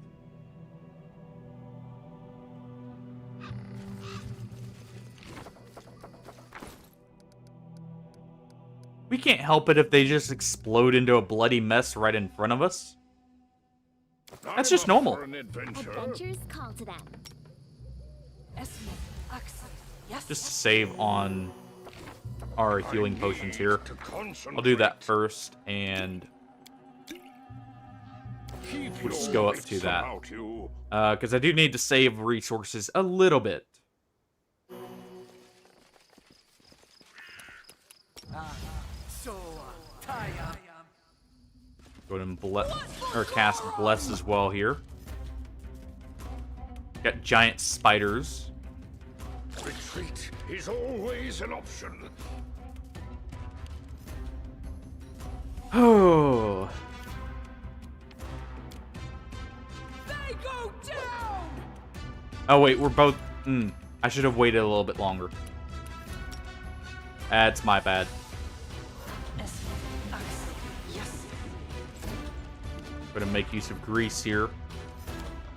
Speaker 1: We can't help it if they just explode into a bloody mess right in front of us. That's just normal.
Speaker 2: Adventures call to them.
Speaker 1: Just to save on our healing potions here. I'll do that first, and we'll just go up to that. Because I do need to save resources a little bit. Go ahead and cast Bless as well here. Got giant spiders.
Speaker 4: Retreat is always an option.
Speaker 1: Oh.
Speaker 6: They go down.
Speaker 1: Oh wait, we're both. I should have waited a little bit longer. That's my bad. Gonna make use of grease here.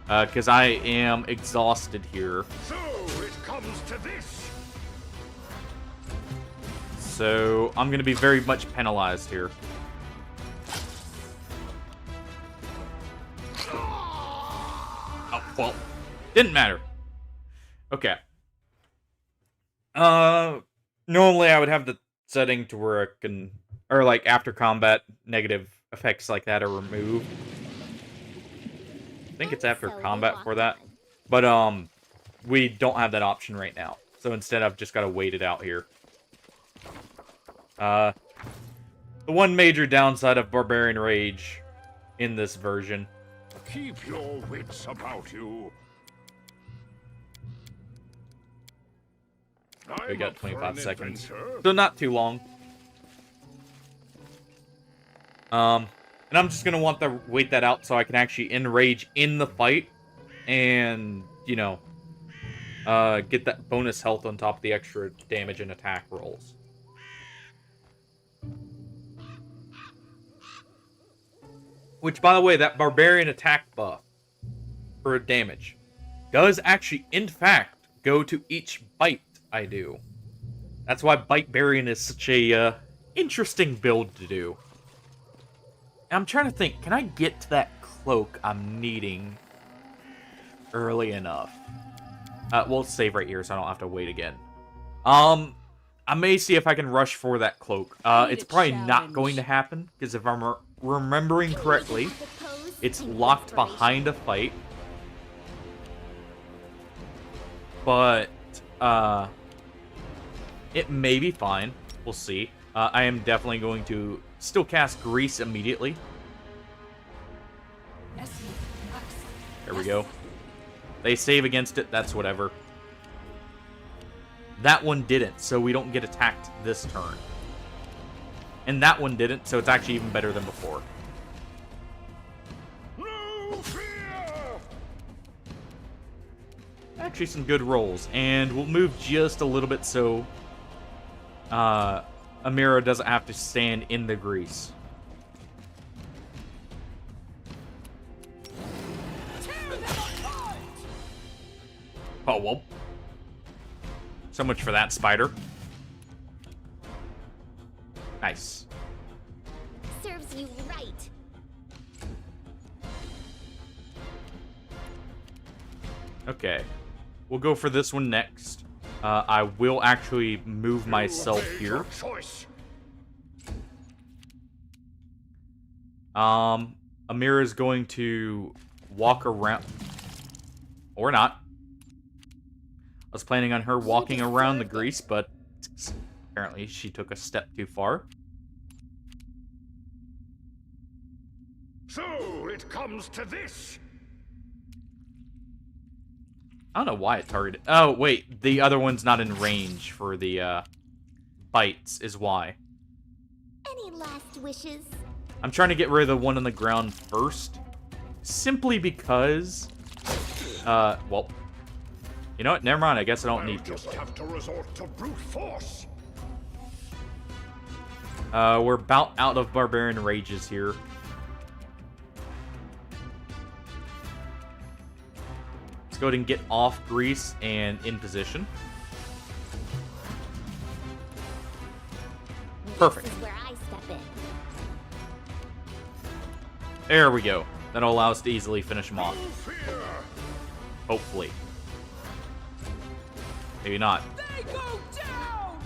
Speaker 1: Because I am exhausted here.
Speaker 4: So it comes to this.
Speaker 1: So I'm gonna be very much penalized here. Oh, well, didn't matter. Okay. Normally I would have the setting to where I can, or like after combat, negative effects like that are removed. I think it's after combat for that. But, we don't have that option right now. So instead I've just got to wait it out here. The one major downside of Barbarian Rage in this version.
Speaker 4: Keep your wits about you.
Speaker 1: We got 25 seconds. So not too long. And I'm just going to want to wait that out so I can actually enrage in the fight. And, you know, get that bonus health on top of the extra damage and attack rolls. Which, by the way, that Barbarian attack buff for damage does actually, in fact, go to each bite I do. That's why Bite Barian is such a interesting build to do. I'm trying to think, can I get to that cloak I'm needing early enough? We'll save right here so I don't have to wait again. I may see if I can rush for that cloak. It's probably not going to happen, because if I'm remembering correctly, it's locked behind a fight. But, it may be fine. We'll see. I am definitely going to still cast Grease immediately. There we go. They save against it, that's whatever. That one didn't, so we don't get attacked this turn. And that one didn't, so it's actually even better than before.
Speaker 4: No fear!
Speaker 1: Actually, some good rolls. And we'll move just a little bit so Amira doesn't have to stand in the grease. Oh, well. So much for that spider. Nice.
Speaker 2: Serves you right.
Speaker 1: Okay. We'll go for this one next. I will actually move myself here. Amira is going to walk around. Or not. was planning on her walking around the grease, but apparently she took a step too far.
Speaker 4: So it comes to this.
Speaker 1: I don't know why it targeted. Oh, wait. The other one's not in range for the bites is why.
Speaker 2: Any last wishes?
Speaker 1: I'm trying to get rid of the one on the ground first. Simply because... well... You know what? Never mind. I guess I don't need to.
Speaker 4: Just have to resort to brute force.
Speaker 1: We're about out of barbarian rages here. Let's go ahead and get off grease and in position. Perfect.
Speaker 2: This is where I step in.
Speaker 1: There we go. That'll allow us to easily finish him off. Hopefully. Maybe not.
Speaker 6: They go down!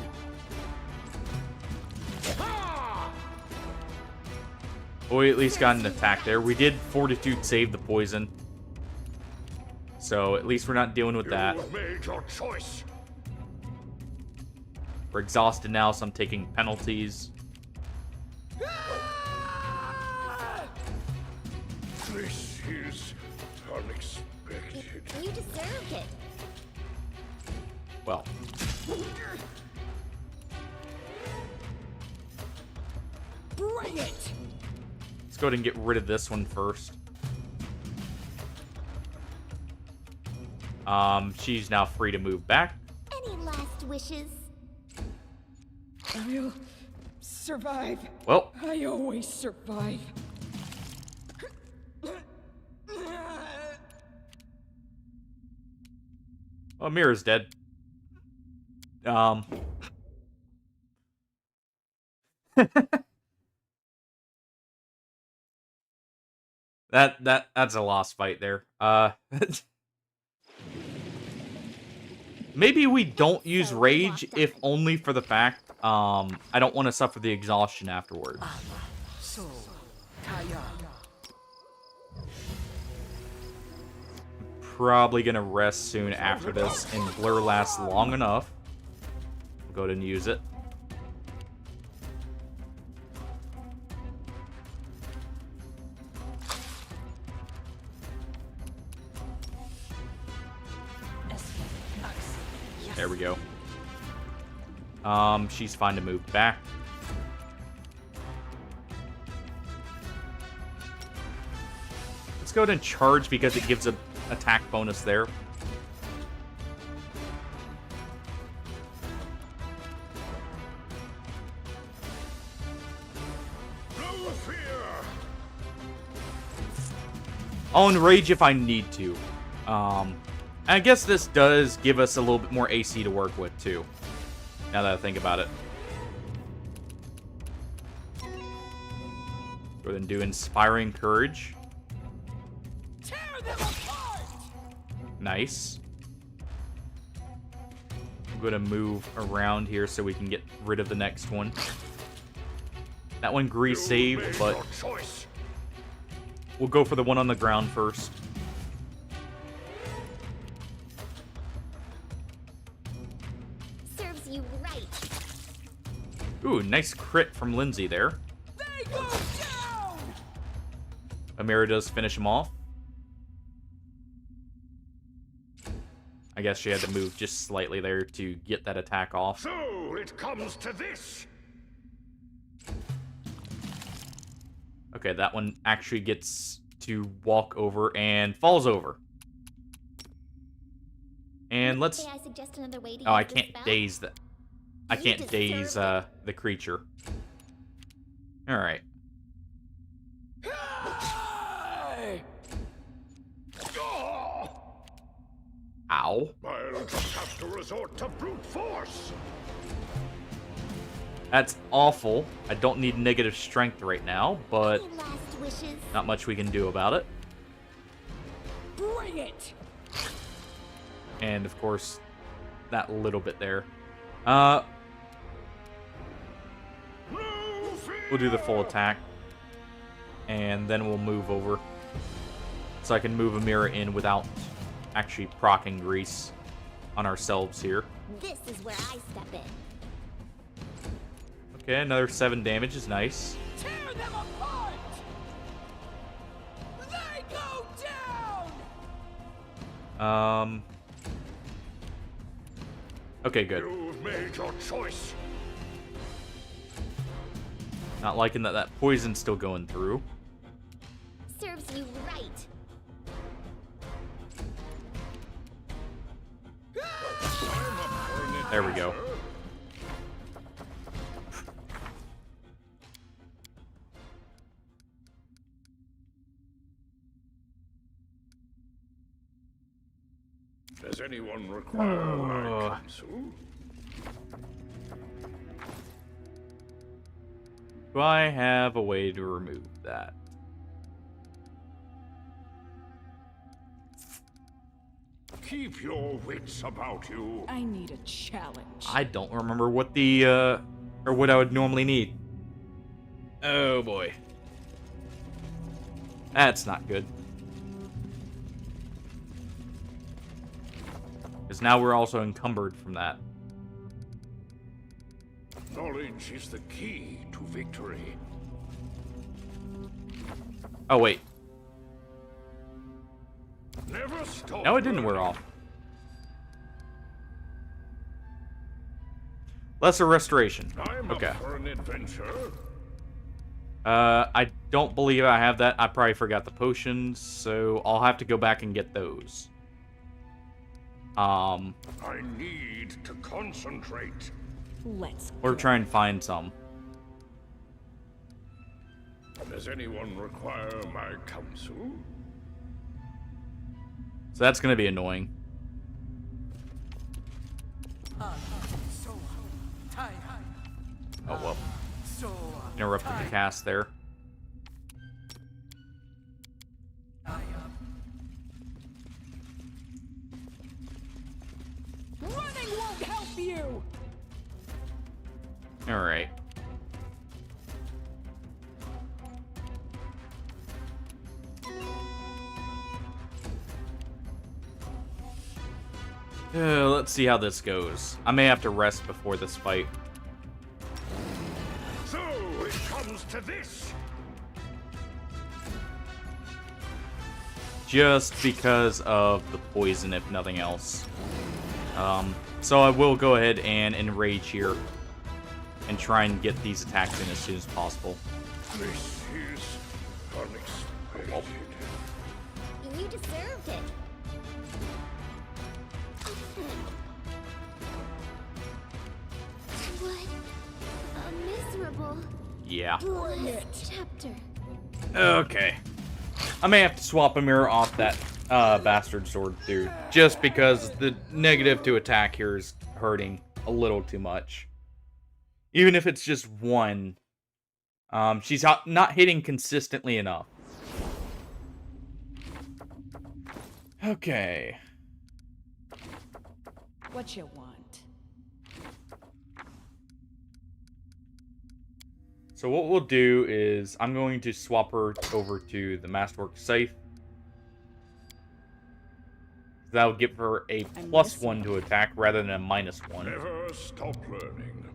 Speaker 1: Well, we at least got an attack there. We did Fortitude save the poison. So at least we're not dealing with that.
Speaker 4: You made your choice.
Speaker 1: We're exhausted now, so I'm taking penalties.
Speaker 4: This is unexpected.
Speaker 2: You deserved it.
Speaker 1: Well.
Speaker 6: Bring it!
Speaker 1: Let's go ahead and get rid of this one first. She's now free to move back.
Speaker 2: Any last wishes?
Speaker 6: I'll survive.
Speaker 1: Well.
Speaker 6: I always survive.
Speaker 1: Oh, Mira's dead. That's a lost fight there. Maybe we don't use rage, if only for the fact, I don't want to suffer the exhaustion afterwards. Probably gonna rest soon after this, and Blur lasts long enough. We'll go ahead and use it. There we go. She's fine to move back. Let's go ahead and charge because it gives an attack bonus there.
Speaker 4: No fear.
Speaker 1: I'll enrage if I need to. I guess this does give us a little bit more AC to work with, too. Now that I think about it. Go ahead and do Inspiring Courage.
Speaker 6: Tear them apart!
Speaker 1: Nice. I'm going to move around here so we can get rid of the next one. That one grease saved, but we'll go for the one on the ground first. Ooh, nice crit from Lindsay there.
Speaker 6: They go down!
Speaker 1: Amira does finish him off. I guess she had to move just slightly there to get that attack off.
Speaker 4: So it comes to this.
Speaker 1: Okay, that one actually gets to walk over and falls over. And let's...
Speaker 2: I suggest another way to
Speaker 1: oh, I
Speaker 2: use
Speaker 1: can't
Speaker 2: this
Speaker 1: daze that. I can't daze the creature. Alright. Ow.
Speaker 4: I'll just have to resort to brute force.
Speaker 1: That's awful. I don't need negative strength right now, but not much we can do about it.
Speaker 6: Bring it!
Speaker 1: And of course, that little bit there. We'll do the full attack. And then we'll move over. So I can move Amira in without actually proccing grease. on ourselves here.
Speaker 2: This is where I step in.
Speaker 1: Okay, another 7 damage is nice.
Speaker 6: Tear them apart! They go down!
Speaker 1: Okay, good.
Speaker 4: You've made your choice.
Speaker 1: Not liking that poison's still going through.
Speaker 2: Serves you right.
Speaker 1: There we go.
Speaker 4: Does anyone require my counsel?
Speaker 1: Do I have a way to remove that?
Speaker 4: Keep your wits about you.
Speaker 6: I need a challenge.
Speaker 1: I don't remember what the, or what I would normally need. Oh boy. That's not good. Because now we're also encumbered from that.
Speaker 4: Knowledge is the key to victory.
Speaker 1: Oh wait.
Speaker 4: Never stop.
Speaker 1: No, it didn't wear off. Lesser restoration.
Speaker 4: I'm
Speaker 1: okay.
Speaker 4: up for an adventure.
Speaker 1: I don't believe I have that. I probably forgot the potions, so I'll have to go back and get those.
Speaker 4: I need to concentrate.
Speaker 6: Let's
Speaker 1: or try and find some.
Speaker 4: Does anyone require my counsel?
Speaker 1: So that's gonna be annoying. Oh well. Interrupted the cast there.
Speaker 6: Running won't help you.
Speaker 1: All right. Let's see how this goes. I may have to rest before this fight.
Speaker 4: So it comes to this.
Speaker 1: Just because of the poison, if nothing else. So I will go ahead and enrage here and try and get these attacks in as soon as possible.
Speaker 4: This is unexpected.
Speaker 2: You deserved it. What a miserable
Speaker 1: Yeah.
Speaker 2: last chapter.
Speaker 1: Okay. I may have to swap a mirror off that bastard sword, dude. Just because the negative to attack here is hurting a little too much. Even if it's just one. She's not hitting consistently enough. Okay.
Speaker 6: What you want?
Speaker 1: So what we'll do is I'm going to swap her over to the Masterwork Scythe. That'll give her a +1 to attack rather than a -1.
Speaker 4: Never stop learning.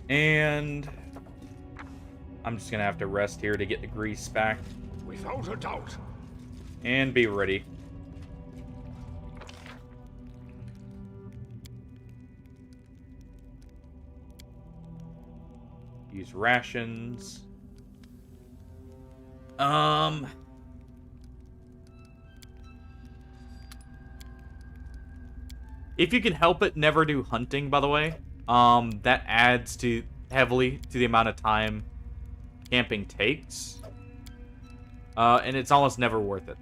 Speaker 1: And I'm just gonna have to rest here to get the grease back.
Speaker 4: Without a doubt.
Speaker 1: And be ready. Use rations. If you can help it, never do hunting, by the way. That adds heavily to the amount of time camping takes. And it's almost never worth it.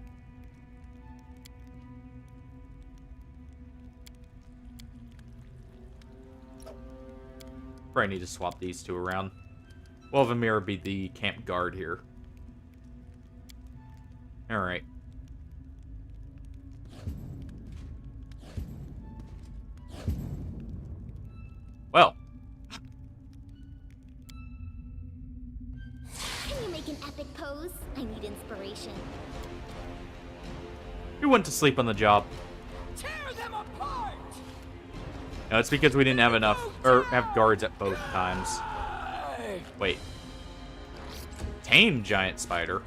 Speaker 1: Probably need to swap these two around. We'll have Amira be the camp guard here. Alright. Well.
Speaker 2: Can you make an epic pose? I need inspiration.
Speaker 1: went to sleep on the job.
Speaker 6: Tear them apart!
Speaker 1: No, it's because we didn't have enough, or have guards at both times. Wait. Tame giant spider.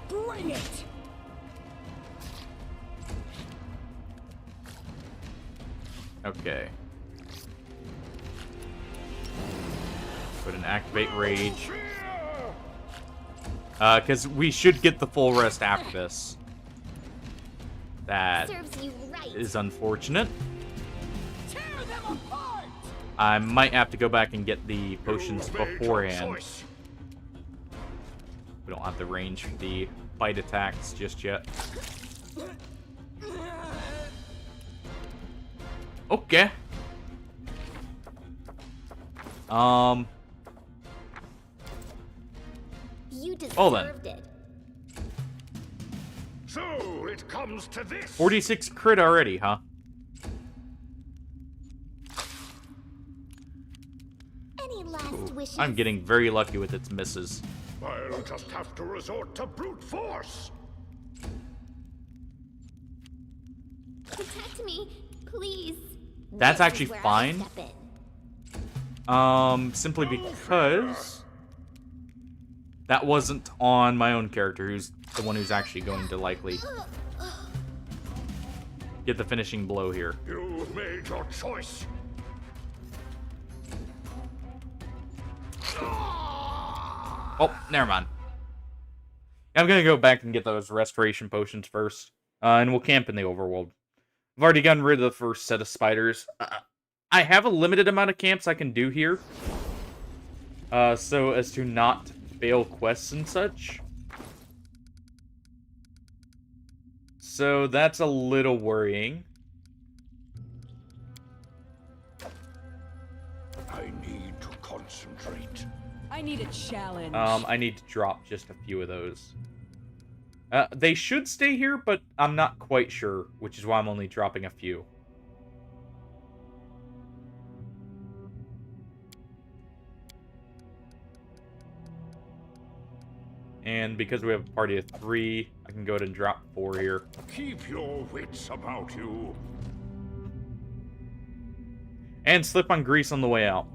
Speaker 6: Bring it!
Speaker 1: Okay. Put an activate rage. Because we should get the full rest after this. That is unfortunate. I might have to go back and get the potions beforehand. We don't have the range for the bite attacks just yet. Okay.
Speaker 2: You deserved
Speaker 1: well then.
Speaker 2: it.
Speaker 4: So it comes to this.
Speaker 1: 46 crit already, huh?
Speaker 2: Any last wishes?
Speaker 1: I'm getting very lucky with its misses.
Speaker 4: I'll just have to resort to brute force.
Speaker 2: Protect me, please.
Speaker 1: That's
Speaker 2: This
Speaker 1: actually
Speaker 2: is where I
Speaker 1: fine.
Speaker 2: step in.
Speaker 1: Simply because that wasn't on my own character, who's the one who's actually going to likely get the finishing blow here.
Speaker 4: You've made your choice.
Speaker 1: Oh, never mind. I'm gonna go back and get those restoration potions first, and we'll camp in the overworld. I've already gotten rid of the first set of spiders. I have a limited amount of camps I can do here, so as to not fail quests and such. So that's a little worrying.
Speaker 4: I need to concentrate.
Speaker 6: I need a challenge.
Speaker 1: I need to drop just a few of those. They should stay here, but I'm not quite sure, which is why I'm only dropping a few. And because we have a party of 3, I can go ahead and drop 4 here.
Speaker 4: Keep your wits about you.
Speaker 1: And slip on grease on the way out.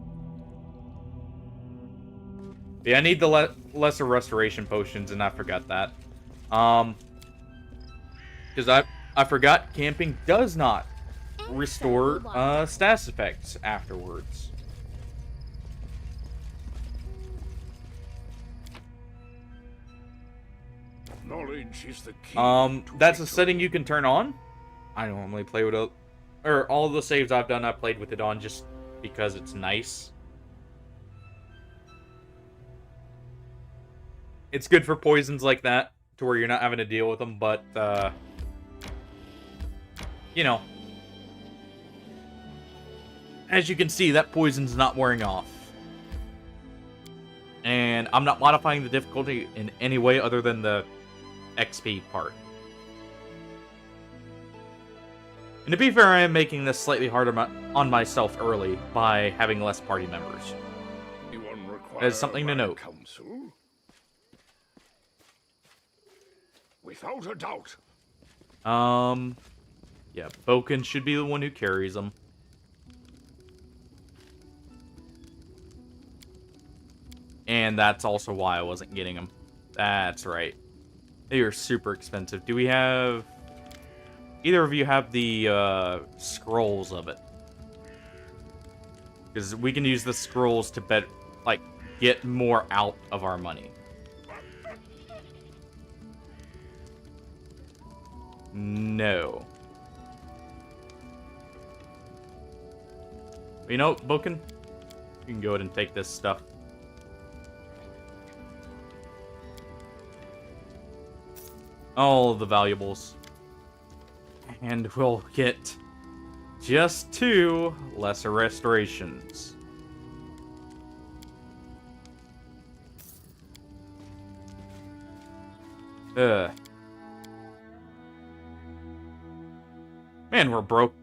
Speaker 1: Yeah, I need the lesser restoration potions, and I forgot that. Because I forgot camping does not restore status effects afterwards.
Speaker 4: Knowledge is the key.
Speaker 1: That's a setting you can turn on. I normally play with it, or all the saves I've done, I played with it on just because it's nice. It's good for poisons like that, to where you're not having to deal with them, but, you know. As you can see, that poison's not wearing off. And I'm not modifying the difficulty in any way other than the XP part. And to be fair, I am making this slightly harder on myself early by having less party members. As something to note.
Speaker 4: Counsel? Without a doubt.
Speaker 1: Yeah, Boken should be the one who carries them. And that's also why I wasn't getting them. That's right. They are super expensive. Do we have... Either of you have the scrolls of it? Because we can use the scrolls to get more out of our money. No. You know, Boken, you can go ahead and take this stuff. All of the valuables. And we'll get just 2 lesser restorations. Man, we're broke.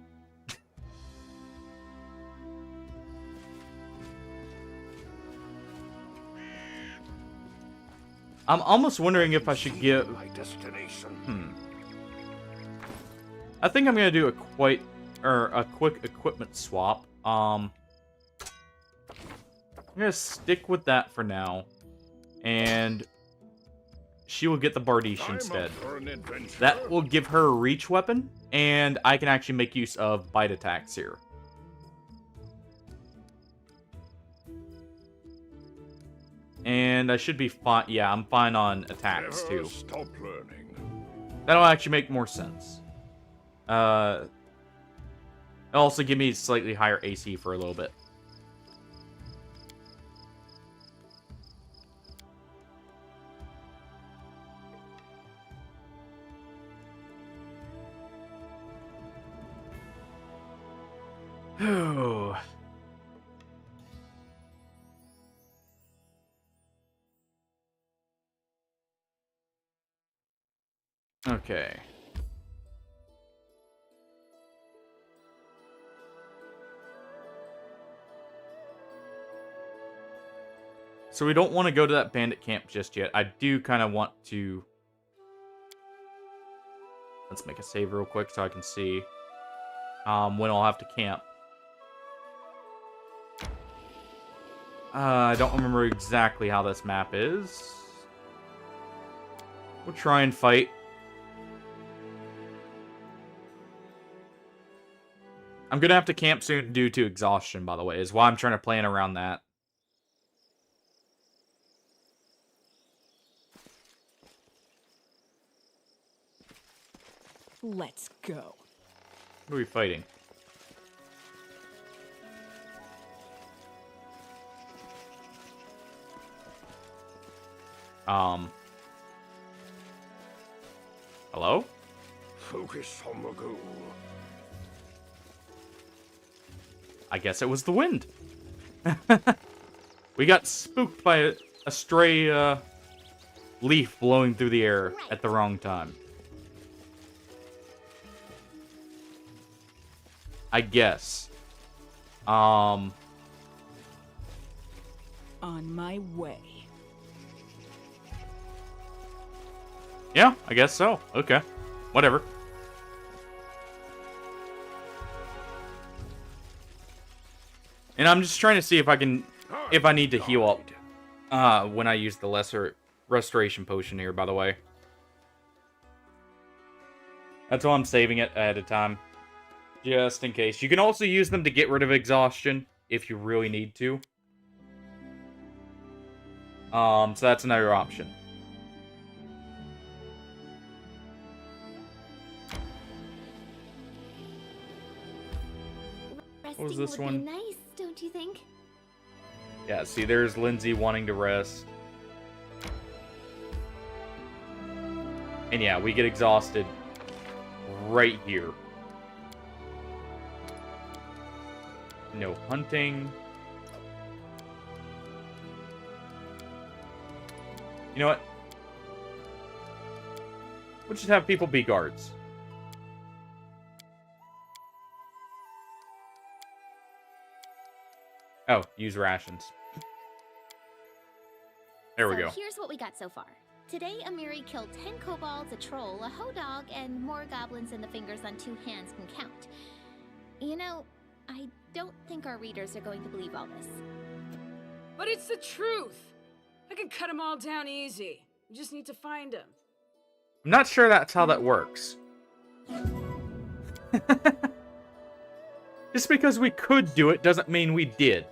Speaker 1: I'm almost wondering if I should give...
Speaker 4: My destination.
Speaker 1: I think I'm gonna do a quick equipment swap. I'm gonna stick with that for now, and she will get the Bardiche instead. That will give her a reach weapon, and I can actually make use of bite attacks here. And I should be fine. Yeah, I'm fine on attacks too.
Speaker 4: Stop learning.
Speaker 1: That'll actually make more sense. It'll also give me slightly higher AC for a little bit. Oh. Okay. So we don't want to go to that bandit camp just yet. I do kind of want to... Let's make a save real quick so I can see when I'll have to camp. I don't remember exactly how this map is. We'll try and fight. I'm gonna have to camp soon due to exhaustion, by the way, is why I'm trying to plan around that.
Speaker 6: Let's go.
Speaker 1: Who are we fighting? Hello?
Speaker 4: Focus on the goal.
Speaker 1: I guess it was the wind. We got spooked by a stray leaf blowing through the air at the wrong time. I guess.
Speaker 6: On my way.
Speaker 1: Yeah, I guess so. Okay. Whatever. And I'm just trying to see if I can... If I need to heal up when I use the lesser restoration potion here, by the way. That's why I'm saving it ahead of time. Just in case. You can also use them to get rid of exhaustion if you really need to. So that's another option. What was this one?
Speaker 2: Nice, don't you think?
Speaker 1: Yeah, see, there's Lindsay wanting to rest. And yeah, we get exhausted right here. No hunting. You know what? We'll just have people be guards. Oh, use rations. There we go.
Speaker 2: Here's what we got so far. Today, Amiri killed 10 kobolds, a troll, a hoe dog, and more goblins than the fingers on two hands can count. You know, I don't think our readers are going to believe all this.
Speaker 6: But it's the truth. I can cut them all down easy. We just need to find them.
Speaker 1: I'm not sure that's how that works. Just because we could do it doesn't mean we did.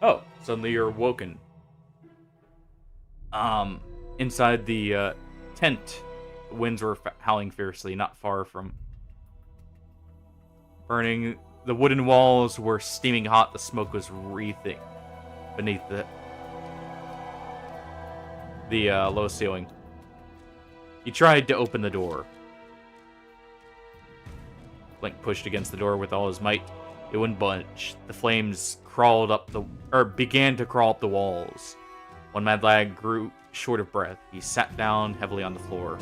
Speaker 1: Oh, suddenly you're awoken. Inside the tent, the winds were howling fiercely, not far from burning. The wooden walls were steaming hot. The smoke was wreathing beneath the low ceiling. He tried to open the door. Link pushed against the door with all his might. It wouldn't budge. The flames crawled up began to crawl up the walls. One mad lad grew short of breath. He sat down heavily on the floor.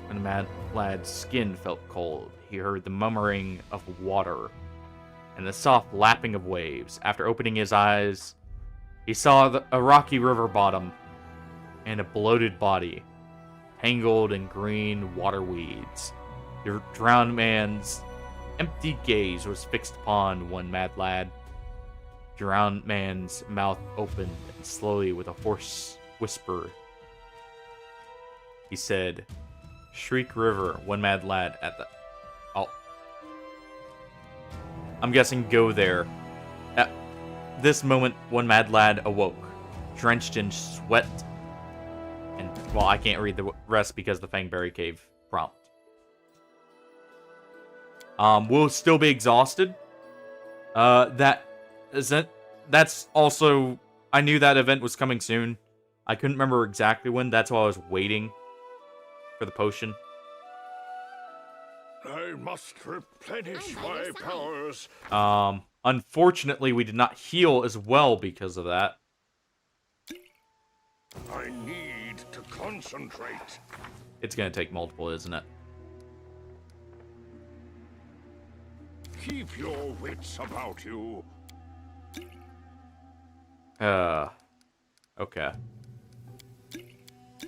Speaker 1: When the mad lad's skin felt cold, he heard the murmuring of water and the soft lapping of waves. After opening his eyes, He saw a rocky river bottom and a bloated body, tangled in green water weeds. The drowned man's empty gaze was fixed upon one mad lad. Drowned man's mouth opened, and slowly, with a hoarse whisper, he said, "Shriek River, one mad lad at the..." Oh. I'm guessing go there. At this moment, one mad lad awoke, drenched in sweat, and, well, I can't read the rest because the Fangberry Cave prompt. We'll still be exhausted. That's also... I knew that event was coming soon. I couldn't remember exactly when. That's why I was waiting for the potion.
Speaker 4: I must replenish my powers.
Speaker 1: Unfortunately, we did not heal as well because of that.
Speaker 4: I need to concentrate.
Speaker 1: It's gonna take multiple, isn't it?
Speaker 4: Keep your wits about you.
Speaker 1: Okay.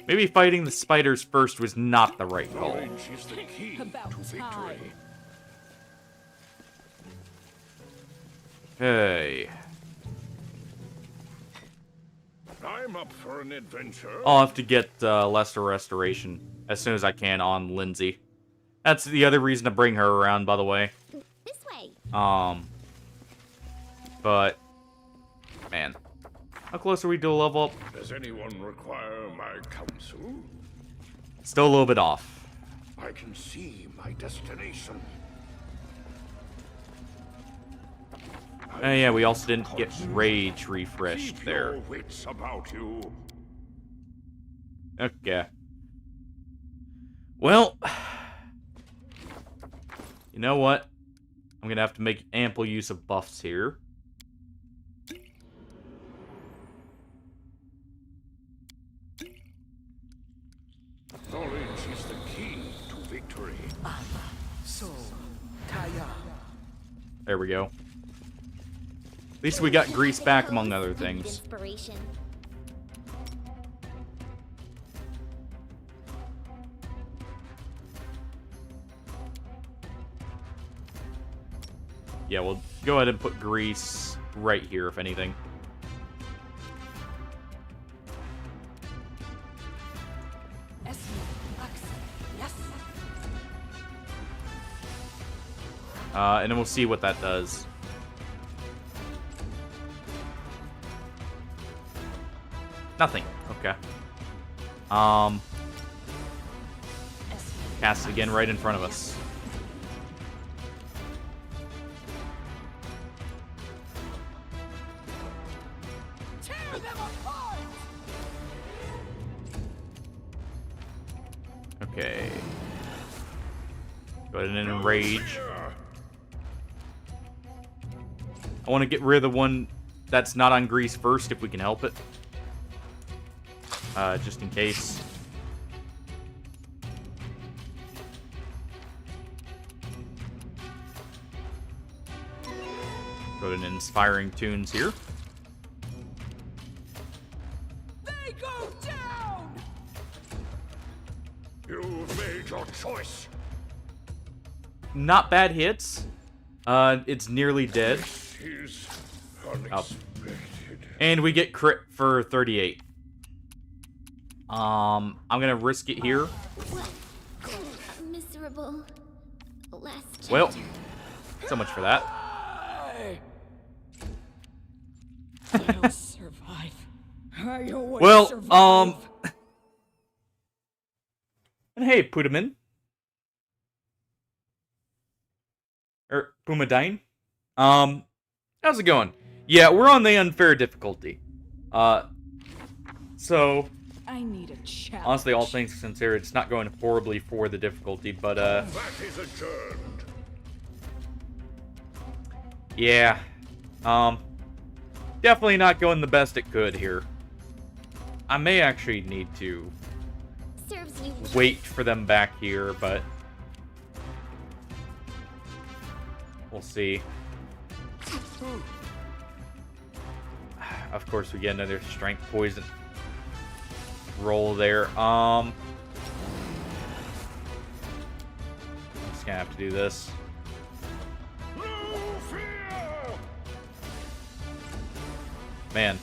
Speaker 1: Maybe fighting the spiders first was not the right call.
Speaker 4: Knowledge is the key to victory.
Speaker 1: Hey.
Speaker 4: I'm up for an adventure.
Speaker 1: I'll have to get lesser restoration as soon as I can on Lindsay. That's the other reason to bring her around, by the way.
Speaker 2: This way.
Speaker 1: But man, how close are we to a level up?
Speaker 4: Does anyone require my counsel?
Speaker 1: Still a little bit off.
Speaker 4: I can see my destination.
Speaker 1: Oh yeah, we also didn't get rage refreshed
Speaker 4: Keep
Speaker 1: there.
Speaker 4: your wits about you.
Speaker 1: Okay. Well, you know what? I'm gonna have to make ample use of buffs here.
Speaker 4: Knowledge is the key to victory.
Speaker 1: There we go. At least we got grease back, among other things.
Speaker 2: Inspiration.
Speaker 1: Yeah, we'll go ahead and put grease right here, if anything. And then we'll see what that does. Nothing. Okay. Cast it again right in front of us.
Speaker 6: Tear them apart!
Speaker 1: Okay. Go ahead and enrage. I want to get rid of the one that's not on grease first, if we can help it. Just in case. Go ahead and inspiring tunes here.
Speaker 6: They go down!
Speaker 4: You've made your choice.
Speaker 1: Not bad hits. It's nearly dead.
Speaker 4: Is
Speaker 1: Oh. And we get crit for 38. I'm gonna risk it here.
Speaker 2: Miserable last chapter.
Speaker 1: Well, so much for that.
Speaker 6: I'll survive. I always
Speaker 1: Well,
Speaker 6: survive.
Speaker 1: and hey, Pudamin. Pumadine. How's it going? Yeah, we're on the unfair difficulty. So
Speaker 6: I need a challenge.
Speaker 1: honestly, all things considered, it's not going horribly for the difficulty, but
Speaker 4: That is adjourned.
Speaker 1: yeah. Definitely not going the best it could here. I may actually need to
Speaker 2: Serves you.
Speaker 1: wait for them back here, but we'll see. Of course, we get another strength poison roll there. Just gonna have to do this. Man.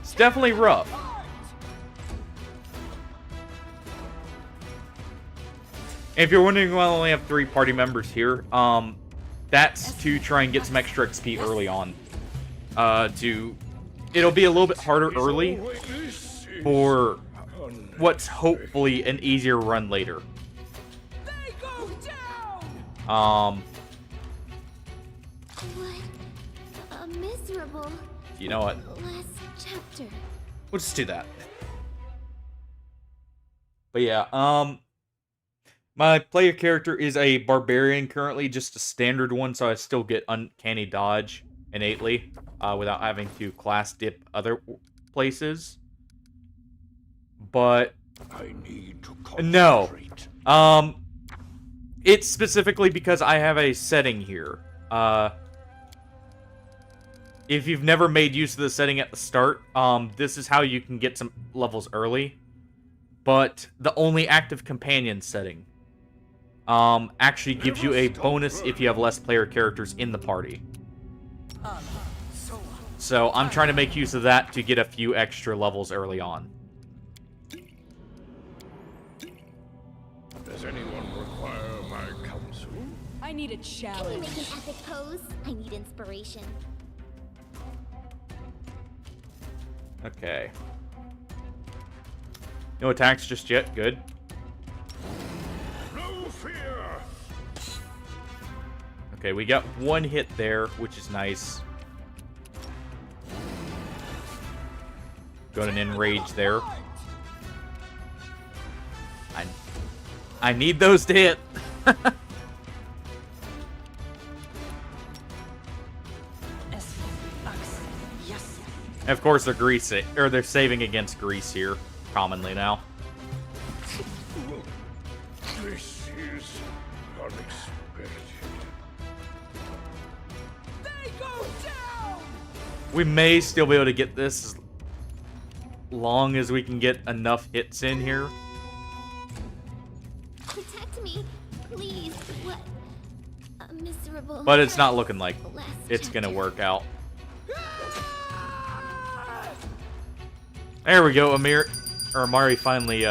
Speaker 1: It's definitely rough. And if you're wondering why I only have 3 party members here, that's to try and get some extra XP early on. It'll be a little bit harder early for what's hopefully an easier run later.
Speaker 2: What a miserable
Speaker 1: You know what?
Speaker 2: last chapter.
Speaker 1: We'll just do that. But yeah, my player character is a barbarian currently, just a standard one, so I still get uncanny dodge innately, without having to class dip other places. But
Speaker 4: I need to
Speaker 1: concentrate. It's specifically because I have a setting here. If you've never made use of the setting at the start, this is how you can get some levels early. But the only active companion setting actually gives you a bonus if you have less player characters in the party. So I'm trying to make use of that to get a few extra levels early on.
Speaker 4: Does anyone require my counsel?
Speaker 6: I need a
Speaker 2: Can you
Speaker 6: challenge.
Speaker 2: make an epic pose? I need inspiration.
Speaker 1: Okay. No attacks just yet. Good.
Speaker 4: No fear.
Speaker 1: Okay, we got 1 hit there, which is nice. Got an enrage there. I need those to hit. And of course, they're saving against grease here, commonly now.
Speaker 4: This is unexpected.
Speaker 6: They go down!
Speaker 1: We may still be able to get this as long as we can get enough hits in here.
Speaker 2: Protect me, please. What a miserable.
Speaker 1: But it's not looking like
Speaker 2: last
Speaker 1: it's gonna
Speaker 2: chapter.
Speaker 1: work out. There we go, Amari finally,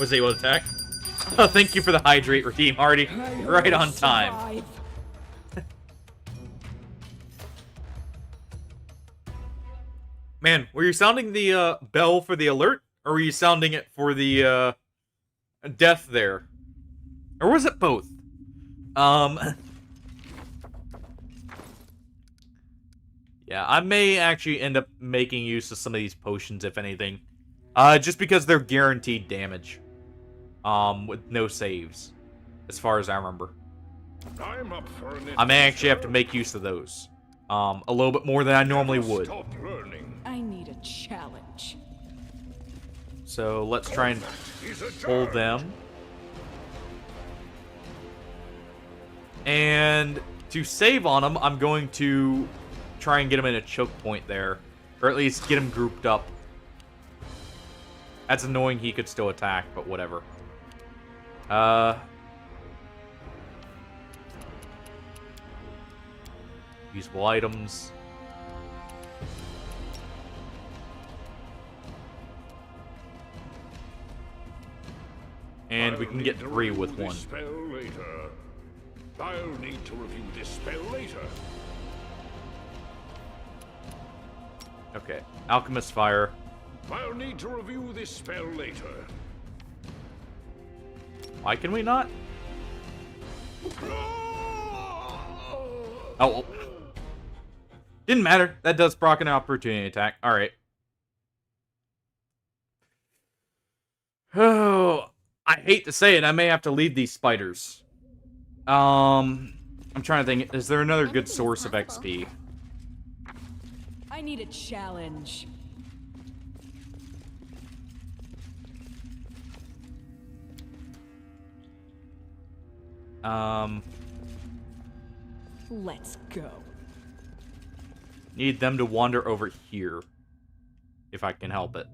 Speaker 1: was able to attack. Oh, thank you for the hydrate redeem, Hardy. Right on time. Man, were you sounding the, bell for the alert? Or were you sounding it for the, death there? Or was it both? Yeah, I may actually end up making use of some of these potions, if anything. Just because they're guaranteed damage. With no saves. As far as I remember.
Speaker 4: I'm up for an
Speaker 1: I may actually have to make use of those. A little bit more than I normally would.
Speaker 4: Stop learning.
Speaker 6: I need a challenge.
Speaker 1: So let's try and pull them. And to save on them, I'm going to try and get them in a choke point there. Or at least get them grouped up. That's annoying, he could still attack, but whatever. Usable items. And we can get 3 with 1.
Speaker 4: Spell later. I'll need to review this spell later.
Speaker 1: Okay. Alchemist Fire.
Speaker 4: I'll need to review this spell later.
Speaker 1: Why can we not? Oh. Didn't matter. That does proc an opportunity attack. Alright. Oh. I hate to say it. I may have to leave these spiders. I'm trying to think. Is there another good source of XP?
Speaker 6: I need a challenge. Let's go.
Speaker 1: Need them to wander over here. If I can help it.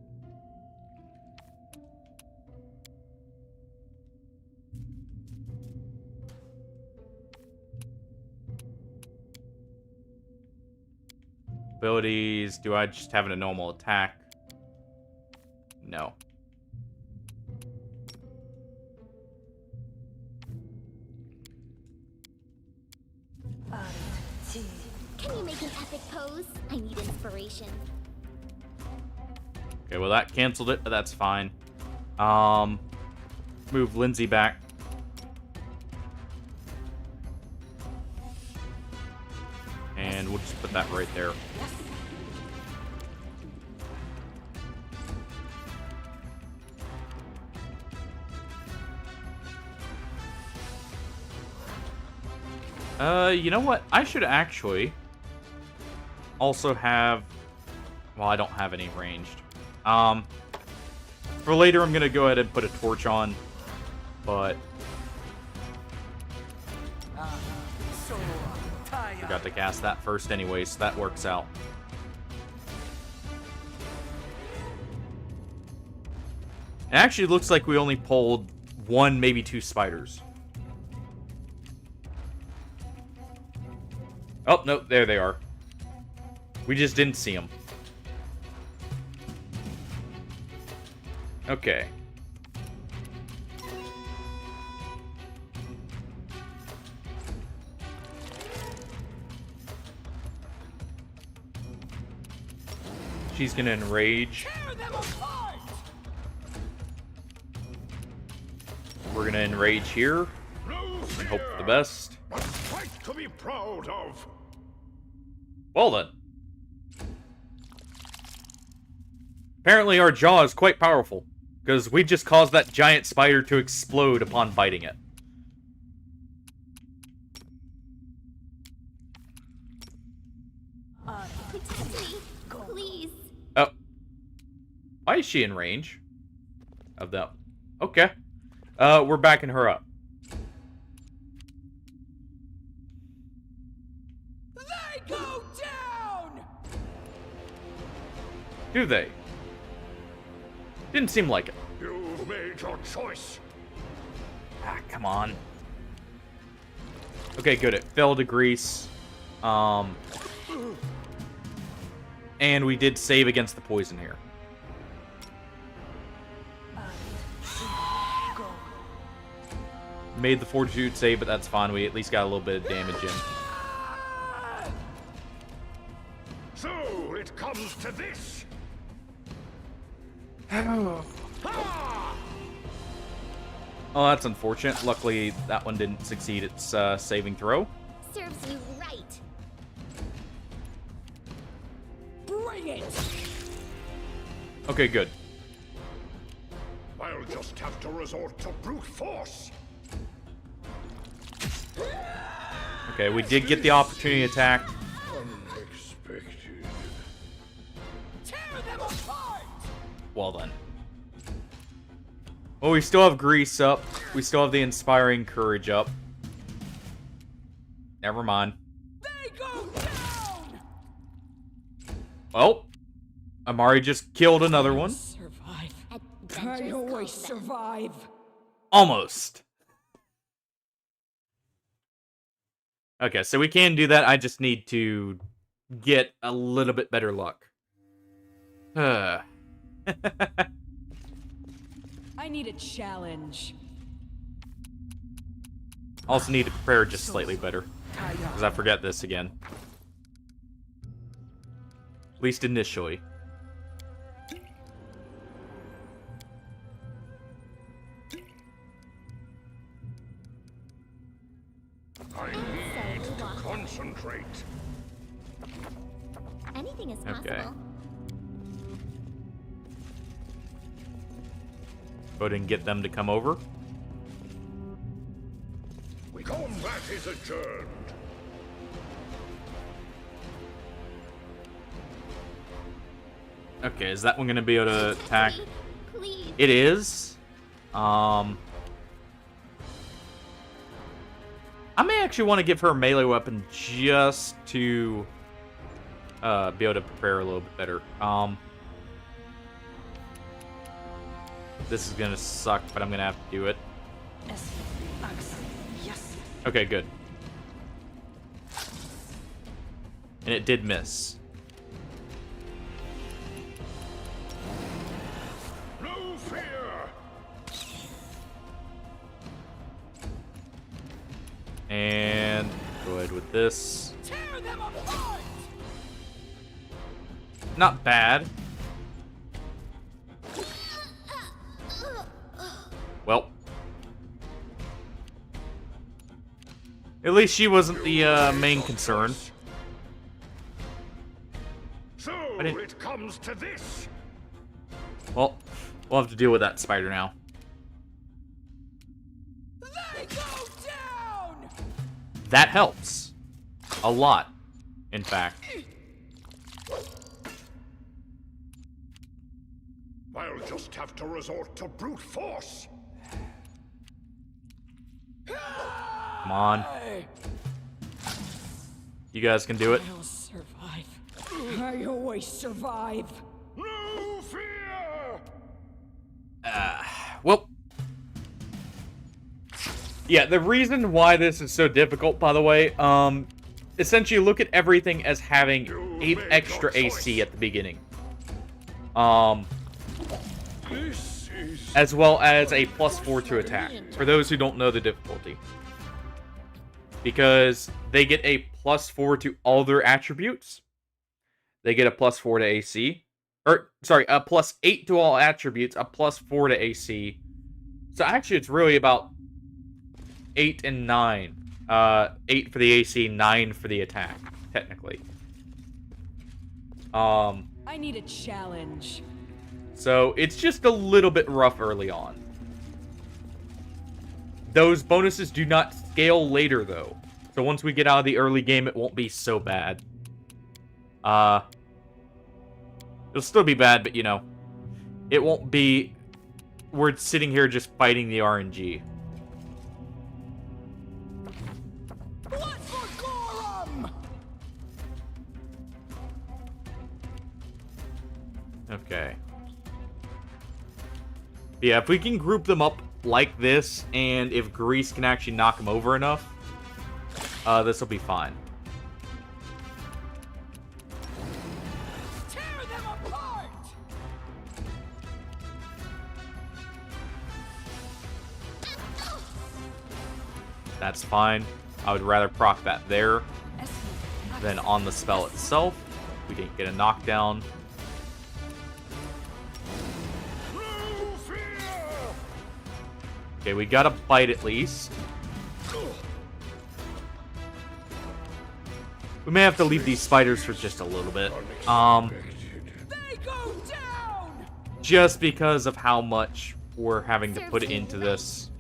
Speaker 1: Abilities. Do I just have a normal attack? No.
Speaker 2: Can you make an epic pose? I need inspiration.
Speaker 1: Okay, well that canceled it, but that's fine. Move Lindsay back. And we'll just put that right there. You know what? I should actually also have... Well, I don't have any ranged. For later, I'm gonna go ahead and put a torch on, but... Forgot to cast that first anyway, so that works out. It actually looks like we only pulled 1, maybe 2 spiders. Oh, no, there they are. We just didn't see them. Okay. She's gonna enrage. We're gonna enrage here and hope for the best.
Speaker 4: Fight to be proud of.
Speaker 1: Well then. Apparently our jaw is quite powerful, because we just caused that giant spider to explode upon biting it.
Speaker 2: Protect me, please.
Speaker 1: Oh. Why is she in range of that? Okay. We're backing her up.
Speaker 6: They go down!
Speaker 1: Do they? Didn't seem like it.
Speaker 4: You've made your choice.
Speaker 1: Ah, come on. Okay, good. It fell to grease. And we did save against the poison here. Made the fortitude save, but that's fine. We at least got a little bit of damage in.
Speaker 4: So it comes to this.
Speaker 1: Oh, that's unfortunate. Luckily, that one didn't succeed its saving throw.
Speaker 2: Serves you right.
Speaker 6: Bring it!
Speaker 1: Okay, good.
Speaker 4: I'll just have to resort to brute force.
Speaker 1: Okay, we did get the opportunity attack.
Speaker 4: Unexpected.
Speaker 6: Tear them apart!
Speaker 1: Well then. Well, we still have Grease up. We still have the Inspiring Courage up. Never mind.
Speaker 6: They go down!
Speaker 1: Well, Amari just killed another one.
Speaker 6: Survive. I always survive.
Speaker 1: Almost. Okay, so we can do that. I just need to get a little bit better luck.
Speaker 6: I need a challenge.
Speaker 1: Also need to prepare just slightly better. Because I forget this again. At least initially.
Speaker 4: I need to concentrate.
Speaker 2: Anything is possible.
Speaker 1: Okay. Go ahead and get them to come over.
Speaker 4: Combat is adjourned.
Speaker 1: Okay, is that one going to be able to attack?
Speaker 2: Please.
Speaker 1: It is. I may actually want to give her a melee weapon just to be able to prepare a little bit better. This is gonna suck, but I'm gonna have to do it.
Speaker 14: Yes.
Speaker 1: Okay, good. And it did miss.
Speaker 4: No fear.
Speaker 1: And go ahead with this.
Speaker 6: Tear them apart!
Speaker 1: Not bad. Well. At least she wasn't the main concern.
Speaker 4: So it comes to this.
Speaker 1: Well, we'll have to deal with that spider now.
Speaker 6: They go down!
Speaker 1: That helps. A lot, in fact.
Speaker 4: I'll just have to resort to brute force.
Speaker 1: Come on. You guys can do it.
Speaker 6: I'll survive. I always survive.
Speaker 4: No fear!
Speaker 1: Well. Yeah, the reason why this is so difficult, by the way, essentially look at everything as having 8 extra AC at the beginning. As well as a +4 to attack, for those who don't know the difficulty. Because they get a +4 to all their attributes. They get a +4 to AC. Or, sorry, a +8 to all attributes, a +4 to AC. So actually it's really about 8 and 9. 8 for the AC, 9 for the attack, technically.
Speaker 6: I need a challenge.
Speaker 1: So it's just a little bit rough early on. Those bonuses do not scale later, though. So once we get out of the early game, it won't be so bad. It'll still be bad, but, you know, it won't be... We're sitting here just fighting the RNG.
Speaker 6: Blood for Gorham!
Speaker 1: Okay. Yeah, if we can group them up like this, and if Grease can actually knock them over enough, this will be fine.
Speaker 6: Tear them apart!
Speaker 1: That's fine. I would rather proc that there than on the spell itself. We didn't get a knockdown. Okay, we got a bite at least. We may have to leave these spiders for just a little bit. Just because of how much we're having to put into this.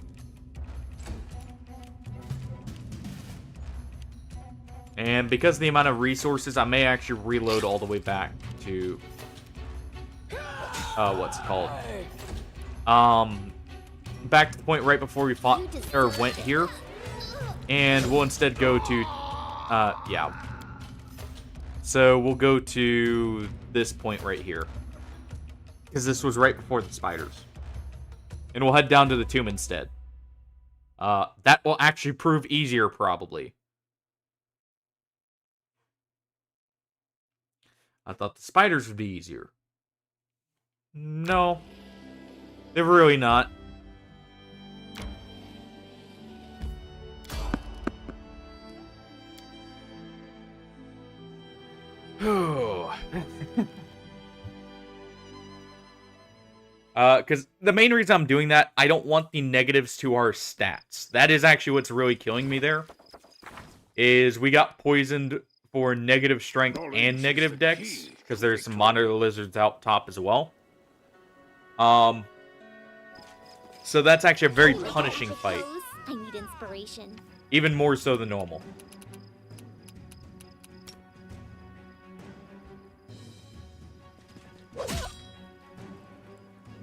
Speaker 1: And because of the amount of resources, I may actually reload all the way back to... what's it called? Back to the point right before we fought, or went here. And we'll instead go to... yeah. So we'll go to this point right here. Because this was right before the spiders. And we'll head down to the tomb instead. That will actually prove easier, probably. I thought the spiders would be easier. No. They're really not. Because the main reason I'm doing that, I don't want the negatives to our stats. That is actually what's really killing me there. Is we got poisoned for negative strength and negative dex, because there's some monitor lizards out top as well. So that's actually a very punishing fight.
Speaker 2: I need inspiration.
Speaker 1: Even more so than normal.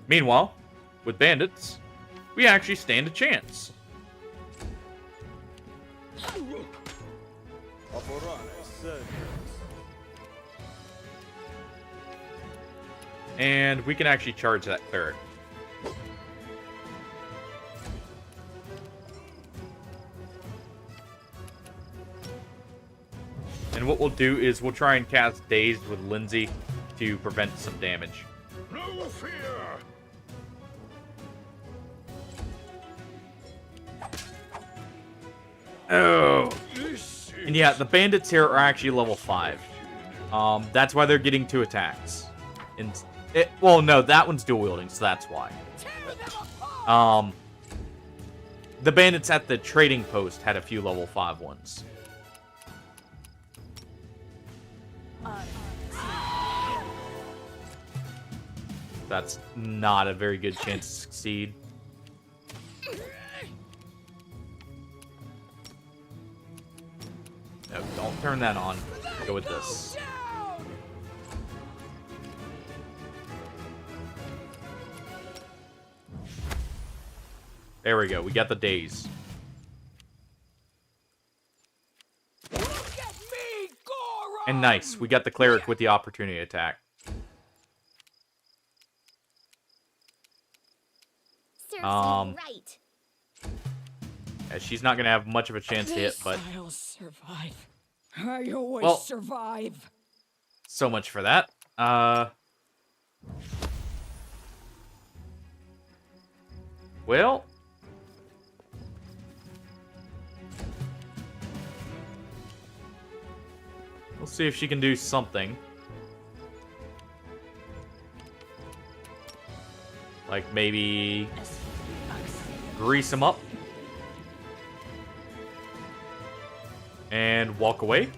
Speaker 1: Meanwhile, with bandits, we actually stand a chance. And we can actually charge that cleric. And what we'll do is we'll try and cast Dazed with Lindsay to prevent some damage.
Speaker 4: No fear!
Speaker 1: Oh. And yeah, the bandits here are actually level 5. That's why they're getting 2 attacks. Well, no, that one's dual wielding, so that's why. The bandits at the trading post had a few level 5 ones. That's not a very good chance to succeed. No, don't turn that on. Go with this. There we go. We got the daze. And nice. We got the cleric with the opportunity attack.
Speaker 2: Right.
Speaker 1: Yeah, she's not gonna have much of a chance to hit, but
Speaker 6: I'll survive. I always
Speaker 1: well,
Speaker 6: survive.
Speaker 1: So much for that. Well, we'll see if she can do something. Like maybe grease him up and walk away.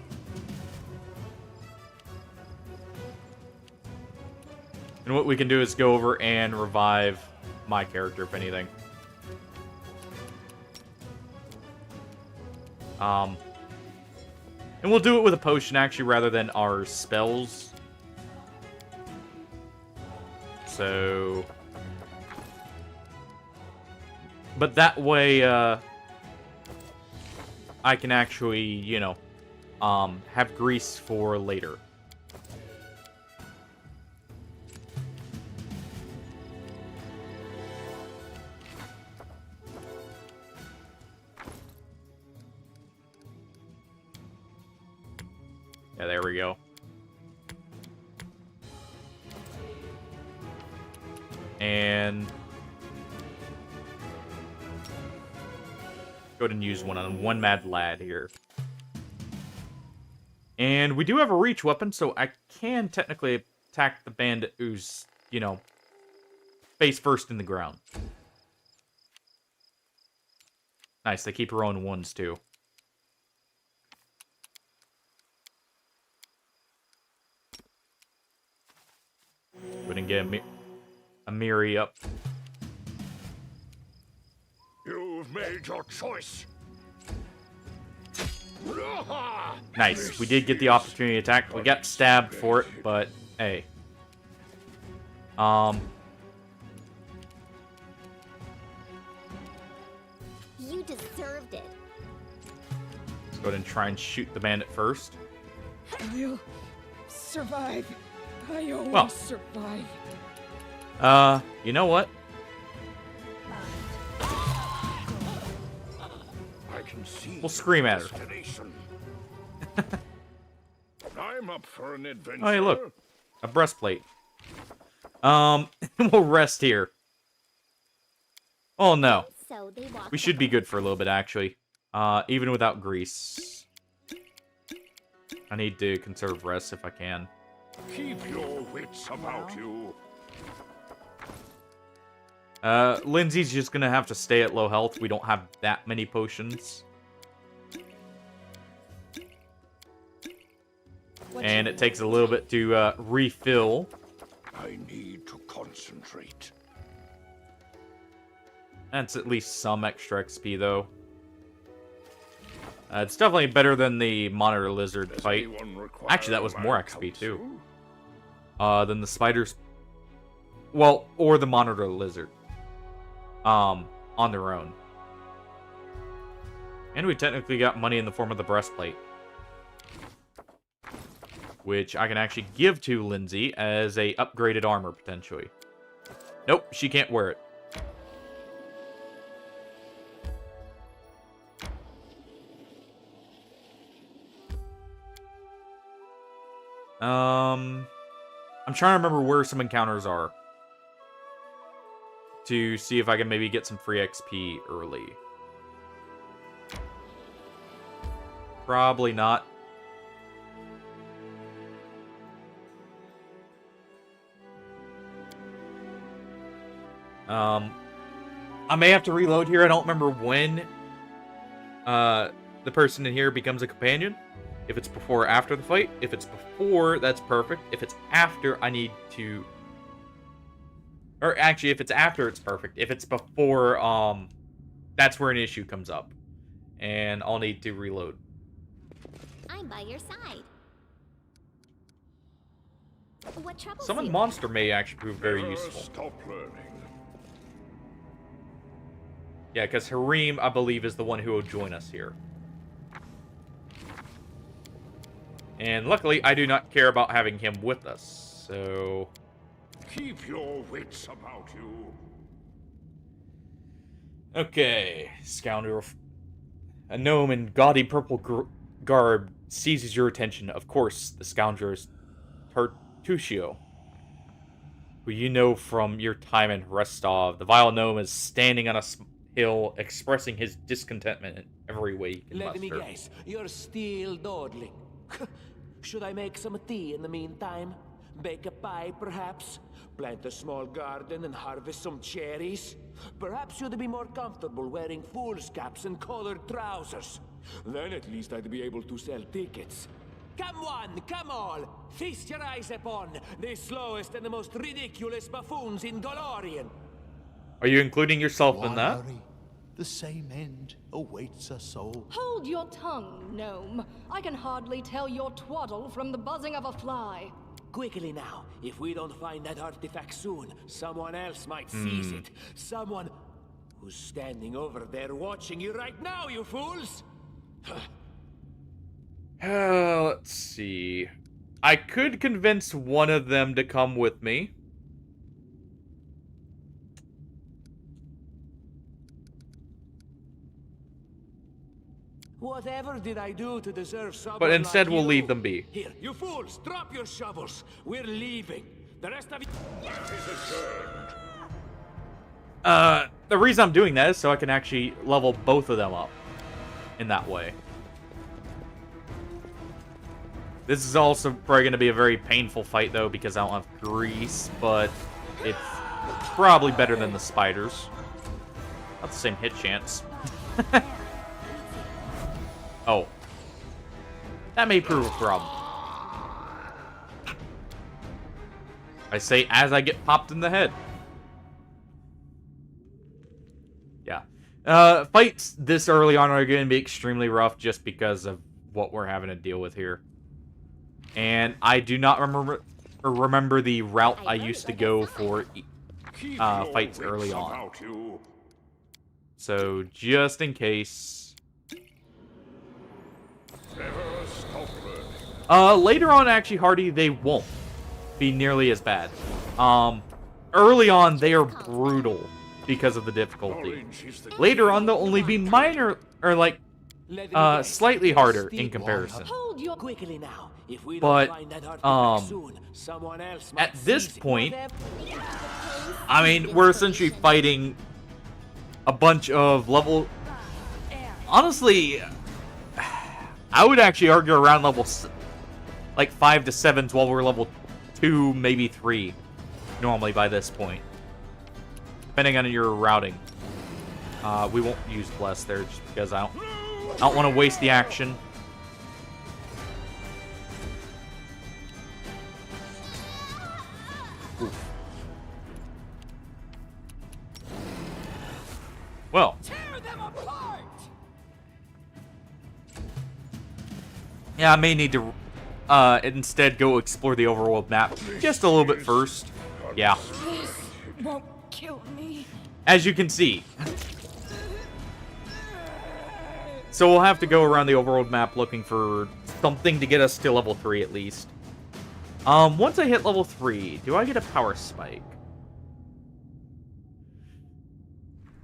Speaker 1: And what we can do is go over and revive my character, if anything. And we'll do it with a potion, actually, rather than our spells. So... But that way, I can actually, you know, have grease for later. Yeah, there we go. And go ahead and use one on one mad lad here. And we do have a reach weapon, so I can technically attack the bandit who's, you know, face first in the ground. Nice, they keep rolling ones too. We didn't get a Miri up.
Speaker 4: You've made your choice.
Speaker 1: Nice. We did get the opportunity attack. We got stabbed for it, but hey.
Speaker 2: You deserved it.
Speaker 1: Let's go ahead and try and shoot the bandit first.
Speaker 6: I'll survive. I always
Speaker 1: Well.
Speaker 6: survive.
Speaker 1: You know what?
Speaker 4: I can see
Speaker 1: We'll scream at her.
Speaker 4: destination. I'm up for an adventure.
Speaker 1: Oh, hey, look. A breastplate. We'll rest here. Oh, no.
Speaker 2: So they walked
Speaker 1: We should be good for a little bit, actually. Even without grease. I need to conserve rest if I can.
Speaker 4: Keep your wits about you.
Speaker 1: Lindsay's just gonna have to stay at low health. We don't have that many potions. And it takes a little bit to refill.
Speaker 4: I need to concentrate.
Speaker 1: That's at least some extra XP, though. It's definitely better than the monitor lizard fight. Actually, that was more XP, too. Than the spiders. Well, or the monitor lizard. On their own. And we technically got money in the form of the breastplate. which I can actually give to Lindsay as a upgraded armor, potentially. Nope, she can't wear it. I'm trying to remember where some encounters are to see if I can maybe get some free XP early. Probably not. I may have to reload here. I don't remember when the person in here becomes a companion. If it's before or after the fight. If it's before, that's perfect. If it's after, I need to... Or actually, if it's after, it's perfect. If it's before, that's where an issue comes up. And I'll need to reload.
Speaker 2: I'm by your side. What troubles
Speaker 1: Summon
Speaker 2: you?
Speaker 1: monster may actually prove very useful.
Speaker 4: Stop learning.
Speaker 1: Yeah, because Harim, I believe, is the one who will join us here. And luckily, I do not care about having him with us, so...
Speaker 4: Keep your wits about you.
Speaker 1: Okay, scoundrel. A gnome in gaudy purple garb seizes your attention. Of course, the scoundrel is Tartuccio, who you know from your time in Restov. The vile gnome is standing on a hill, expressing his discontentment in every way he can
Speaker 7: Let me
Speaker 1: muster.
Speaker 7: guess, you're still dawdling. Should I make some tea in the meantime? Bake a pie, perhaps? Plant a small garden and harvest some cherries? Perhaps you'd be more comfortable wearing fool's caps and colored trousers. Then at least I'd be able to sell tickets. Come one, come all! Feast your eyes upon the slowest and the most ridiculous buffoons in Golarion!
Speaker 1: Are you including yourself in
Speaker 10: Why
Speaker 1: that?
Speaker 10: hurry? The same end awaits us all.
Speaker 3: Hold your tongue, gnome. I can hardly tell your twaddle from the buzzing of a fly.
Speaker 7: Quickly now, if we don't find that artifact soon, someone else might seize it. Someone who's standing over there watching you right now, you fools!
Speaker 1: Let's see. I could convince one of them to come with me.
Speaker 7: Whatever did I do to deserve someone
Speaker 1: But instead,
Speaker 7: like
Speaker 1: we'll
Speaker 7: you?
Speaker 1: leave them be.
Speaker 7: Here, you fools, drop your shovels. We're leaving. The rest of you...
Speaker 1: The reason I'm doing that is so I can actually level both of them up in that way. This is also probably going to be a very painful fight, though, because I don't have grease, but it's probably better than the spiders. Not the same hit chance. Oh. That may prove a problem. I say as I get popped in the head. Yeah. Fights this early on are going to be extremely rough just because of what we're having to deal with here. And I do not remember the route I used to go for fights early on. So, just in case... Later on, actually, Hardy, they won't be nearly as bad. Early on, they are brutal because of the difficulty. Later on, they'll only be minor, or like, slightly harder in comparison. But, at this point, I mean, we're essentially fighting a bunch of level... Honestly, I would actually argue around level... like 5 to 7s while we're level 2, maybe 3, normally by this point. Depending on your routing. We won't use Bless there just because I don't want to waste the action. Oof. Well. Yeah, I may need to instead go explore the overworld map just a little bit first. Yeah.
Speaker 6: This won't kill me.
Speaker 1: As you can see. So we'll have to go around the overworld map looking for something to get us to level 3 at least. Once I hit level 3, do I get a power spike?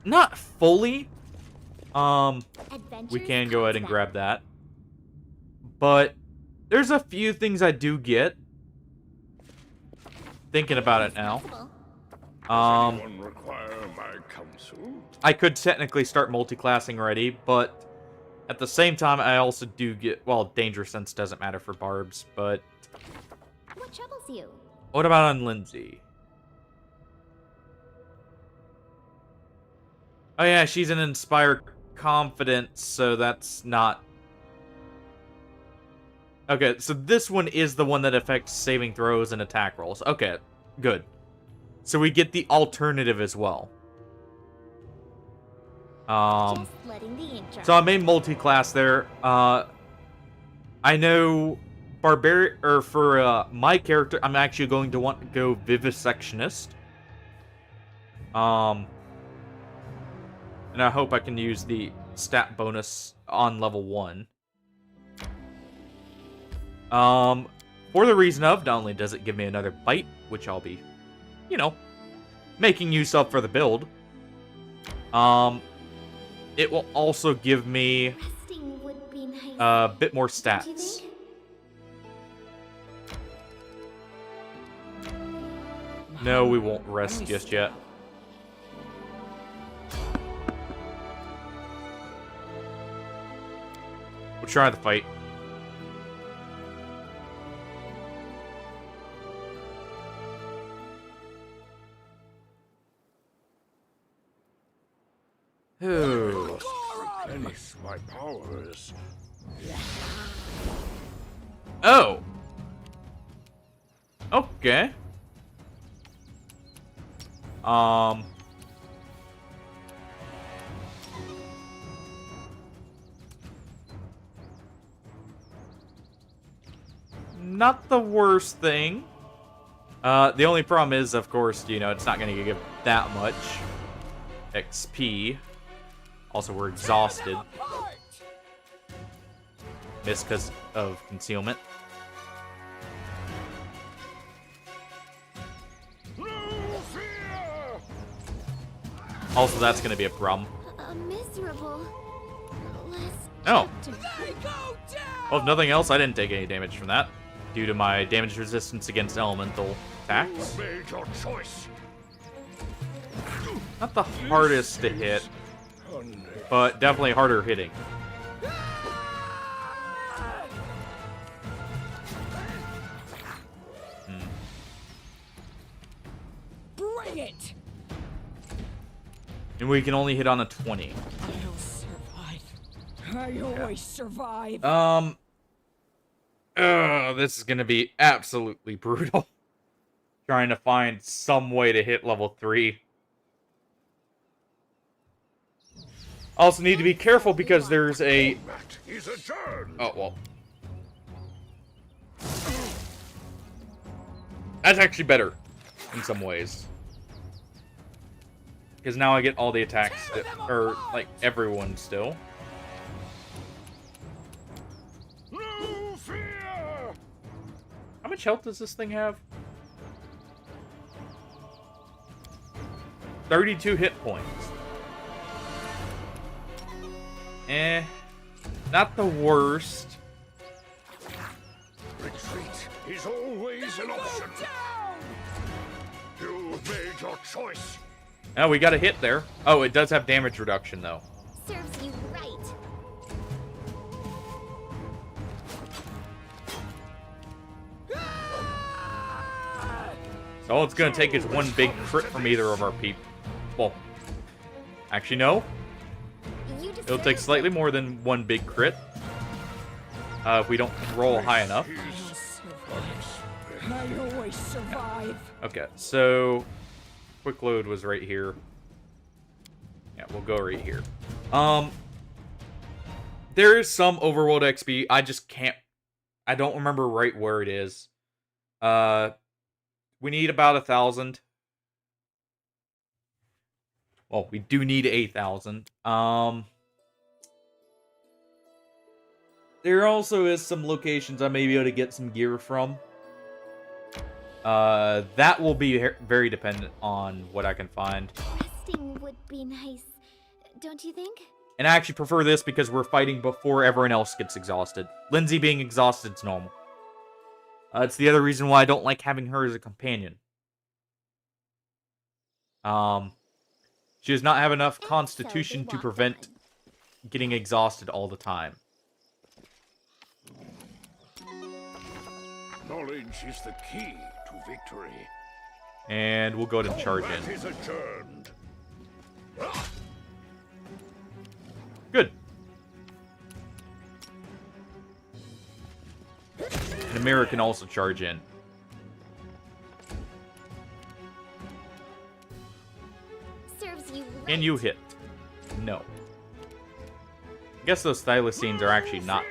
Speaker 1: Not fully. We can go ahead and grab that. But there's a few things I do get. Thinking about it now.
Speaker 4: Does anyone require my counsel?
Speaker 1: I could technically start multi-classing already, but at the same time, I also do get... Well, Danger Sense doesn't matter for Barbs, but...
Speaker 2: What troubles you?
Speaker 1: What about on Lindsay? Oh yeah, she's an Inspire Confidence, so that's not... Okay, so this one is the one that affects saving throws and attack rolls. Okay, good. So we get the alternative as well. So I made multi-class there. I know Barbarian, or for my character, I'm actually going to want to go Vivisectionist. And I hope I can use the stat bonus on level 1. For the reason of, not only does it give me another bite, which I'll be, you know, making use of for the build. It will also give me a bit more stats. No, we won't rest just yet. We'll try the fight. Ooh.
Speaker 4: Replenish my powers.
Speaker 1: Oh. Okay. Not the worst thing. The only problem is, of course, you know, it's not going to give that much XP. Also, we're exhausted. Missed because of concealment. Also, that's going to be a problem.
Speaker 2: A miserable
Speaker 1: Oh. Well, if nothing else, I didn't take any damage from that. Due to my damage resistance against elemental attacks.
Speaker 4: Made your choice.
Speaker 1: Not the hardest to hit, but definitely harder hitting.
Speaker 6: Bring it!
Speaker 1: And we can only hit on a 20.
Speaker 6: I'll survive. I always survive.
Speaker 1: This is gonna be absolutely brutal. Trying to find some way to hit level 3. Also need to be careful because there's a... Oh, well. That's actually better in some ways. Because now I get all the attacks, or, like, everyone still. How much health does this thing have? 32 hit points. Not the worst.
Speaker 4: Retreat is always an option. You've made your choice.
Speaker 1: Oh, we got a hit there. Oh, it does have damage reduction, though.
Speaker 2: serves you right.
Speaker 1: So all it's going to take is one big crit from either of our people. Well, actually, no. It'll take slightly more than one big crit. If we don't roll high enough.
Speaker 6: I always survive.
Speaker 1: Okay, so quick load was right here. Yeah, we'll go right here. There is some overworld XP. I just can't. I don't remember right where it is. We need about 1,000. Well, we do need 8,000. There also is some locations I may be able to get some gear from. That will be very dependent on what I can find.
Speaker 2: Resting would be nice, don't you think?
Speaker 1: And I actually prefer this because we're fighting before everyone else gets exhausted. Lindsay being exhausted is normal. It's the other reason why I don't like having her as a companion. She does not have enough constitution to prevent getting exhausted all the time.
Speaker 4: Knowledge is the key to victory.
Speaker 1: And we'll go ahead and charge in.
Speaker 4: Is adjourned.
Speaker 1: Good. And Amira can also charge in.
Speaker 2: Serves you right.
Speaker 1: And you hit. No. I guess those thylacines are actually not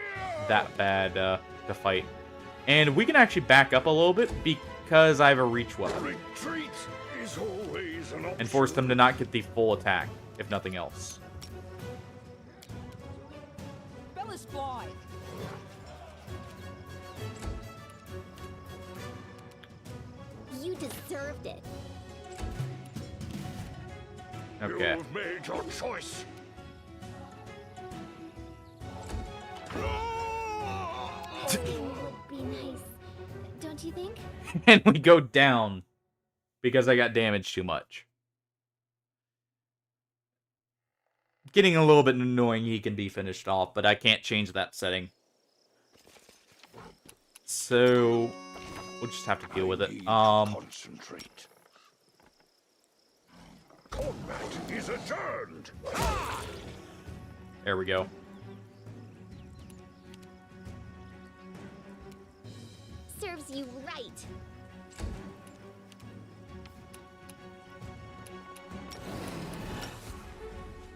Speaker 1: that bad to fight. And we can actually back up a little bit because I have a reach weapon.
Speaker 4: Retreat is always an option.
Speaker 1: And force them to not get the full attack, if nothing else.
Speaker 5: Bella's fly.
Speaker 2: You deserved it.
Speaker 1: Okay.
Speaker 4: You've made your choice.
Speaker 2: Would be nice, don't you think?
Speaker 1: And we go down because I got damaged too much. Getting a little bit annoying, he can be finished off, but I can't change that setting. So we'll just have to deal with it.
Speaker 4: Concentrate. Combat is adjourned.
Speaker 1: There we go.
Speaker 2: Serves you right.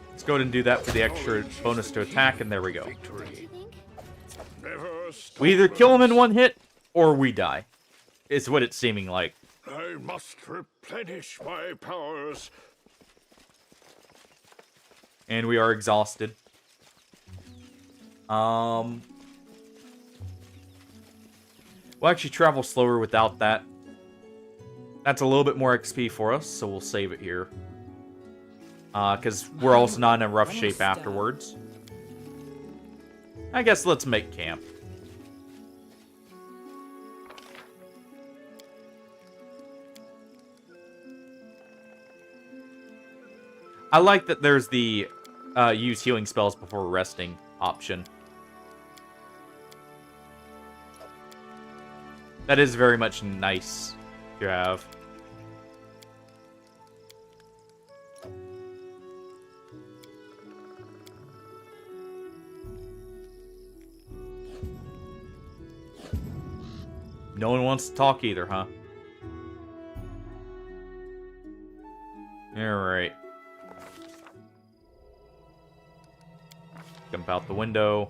Speaker 1: Let's go ahead and do that for the extra bonus to attack, and there we go. We either kill him in one hit, or we die. Is what it's seeming like.
Speaker 4: I must replenish my powers.
Speaker 1: And we are exhausted. We'll actually travel slower without that. That's a little bit more XP for us, so we'll save it here. Because we're also not in a rough shape afterwards. I guess let's make camp. I like that there's the use healing spells before resting option. That is very much nice to have. No one wants to talk either, huh? Alright. Jump out the window.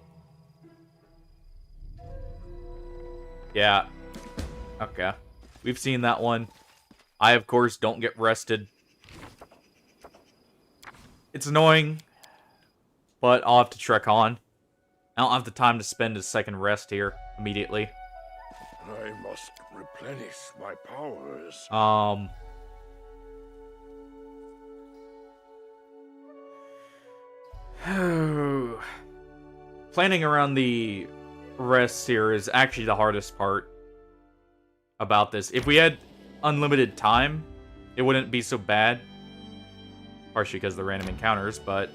Speaker 1: Yeah. Okay. We've seen that one. I, of course, don't get rested. It's annoying, but I'll have to trek on. I don't have the time to spend a second rest here immediately.
Speaker 4: I must replenish my powers.
Speaker 1: Planning around the rests here is actually the hardest part about this. If we had unlimited time, it wouldn't be so bad. Partially because of the random encounters, but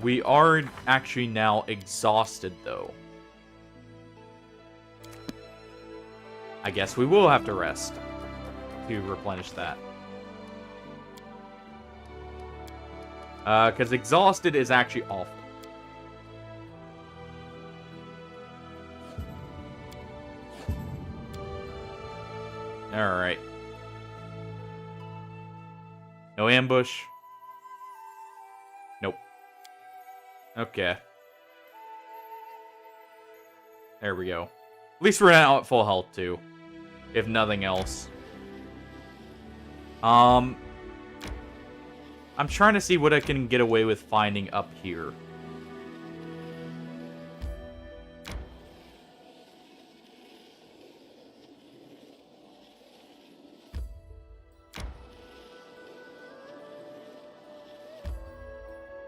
Speaker 1: we are actually now exhausted, though. I guess we will have to rest to replenish that. Because exhausted is actually awful. Alright. No ambush. Nope. Okay. There we go. At least we're now at full health, too. If nothing else. I'm trying to see what I can get away with finding up here.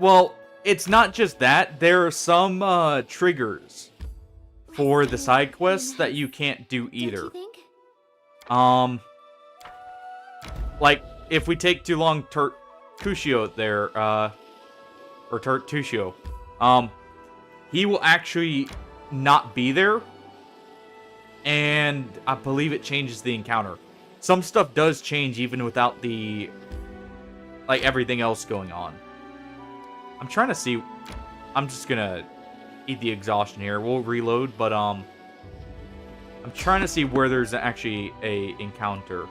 Speaker 1: Well, it's not just that. There are some triggers for the side quests that you can't do either. Like, if we take too long, Tertuccio there, or Tertuccio, he will actually not be there, and I believe it changes the encounter. Some stuff does change even without the, like, everything else going on. I'm trying to see, I'm just gonna eat the exhaustion here. We'll reload, but, I'm trying to see where there's actually a encounter.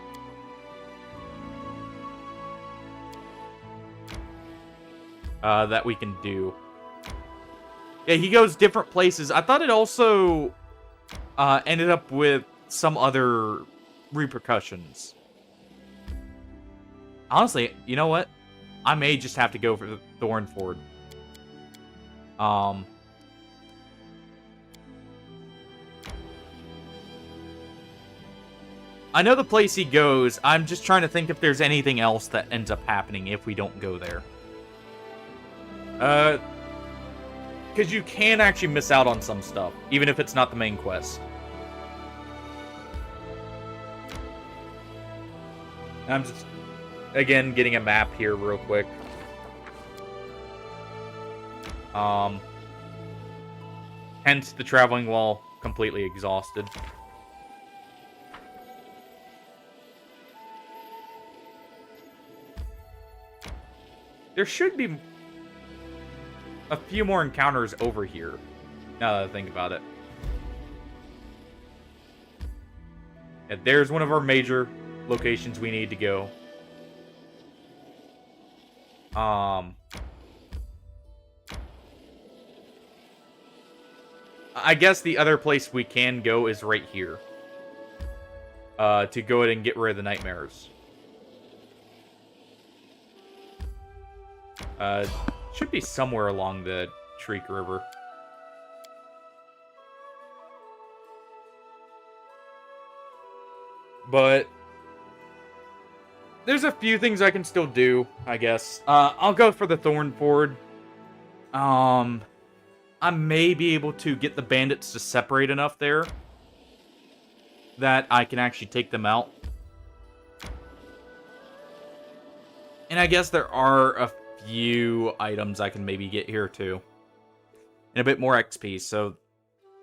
Speaker 1: That we can do. Yeah, he goes different places. I thought it also ended up with some other repercussions. Honestly, you know what? I may just have to go for the Thornford. I know the place he goes. I'm just trying to think if there's anything else that ends up happening if we don't go there. Because you can actually miss out on some stuff, even if it's not the main quest. I'm just, again, getting a map here real quick. Hence the traveling while completely exhausted. There should be a few more encounters over here, now that I think about it. Yeah, there's one of our major locations we need to go. I guess the other place we can go is right here. To go ahead and get rid of the nightmares. Should be somewhere along the Shriek River. But there's a few things I can still do, I guess. I'll go for the Thornford. I may be able to get the bandits to separate enough there that I can actually take them out. And I guess there are a few items I can maybe get here too. And a bit more XP, so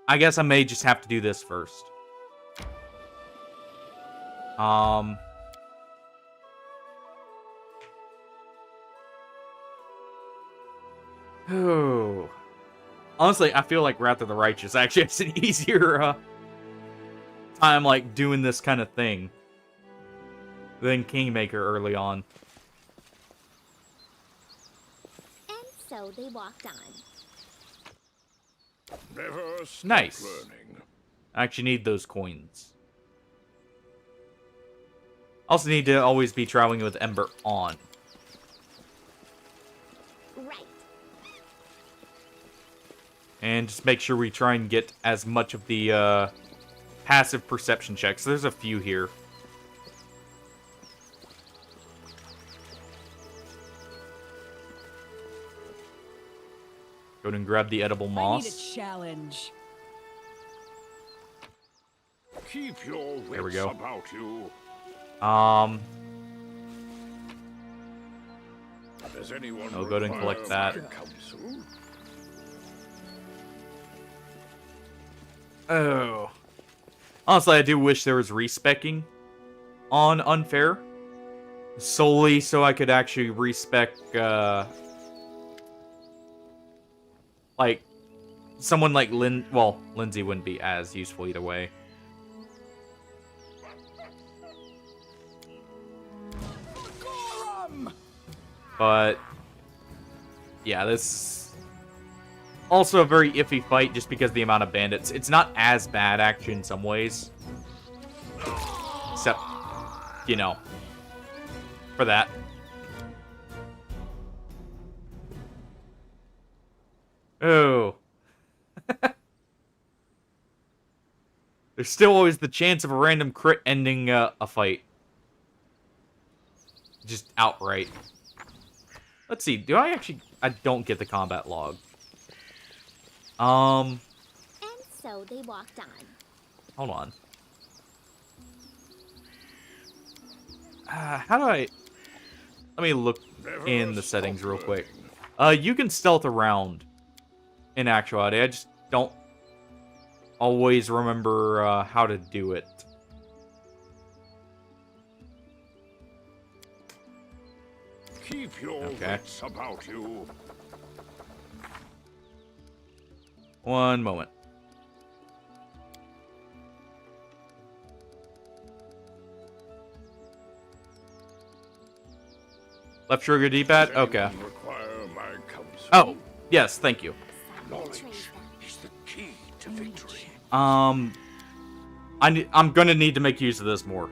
Speaker 1: I guess I may just have to do this first. Honestly, I feel like Wrath of the Righteous actually has an easier time like doing this kind of thing than Kingmaker early on.
Speaker 2: And so they walked on.
Speaker 4: Never stop
Speaker 1: Nice.
Speaker 4: learning.
Speaker 1: I actually need those coins. Also need to always be traveling with Ember on.
Speaker 2: Right.
Speaker 1: And just make sure we try and get as much of the passive perception checks. There's a few here. Go ahead and grab the edible moss.
Speaker 6: I need a challenge.
Speaker 4: Keep your wits
Speaker 1: There we go.
Speaker 4: about you. Does anyone
Speaker 1: I'll go ahead and collect that.
Speaker 4: counsel?
Speaker 1: Oh. Honestly, I do wish there was respecking on Unfair. Solely so I could actually respec, like, someone like Lindsay wouldn't be as useful either way. But, yeah, this is also a very iffy fight just because of the amount of bandits. It's not as bad, actually, in some ways. Except, you know, for that. Oh. There's still always the chance of a random crit ending a fight. Just outright. Let's see. Do I actually... I don't get the combat log.
Speaker 2: And so they walked on.
Speaker 1: Hold on. How do I... Let me look in the settings real quick. You can stealth around in actuality. I just don't always remember how to do it.
Speaker 4: Keep your wits about you.
Speaker 1: One moment. Left trigger D-pad? Okay. Oh, yes, thank you.
Speaker 4: Knowledge is the key to victory.
Speaker 1: I'm gonna need to make use of this more.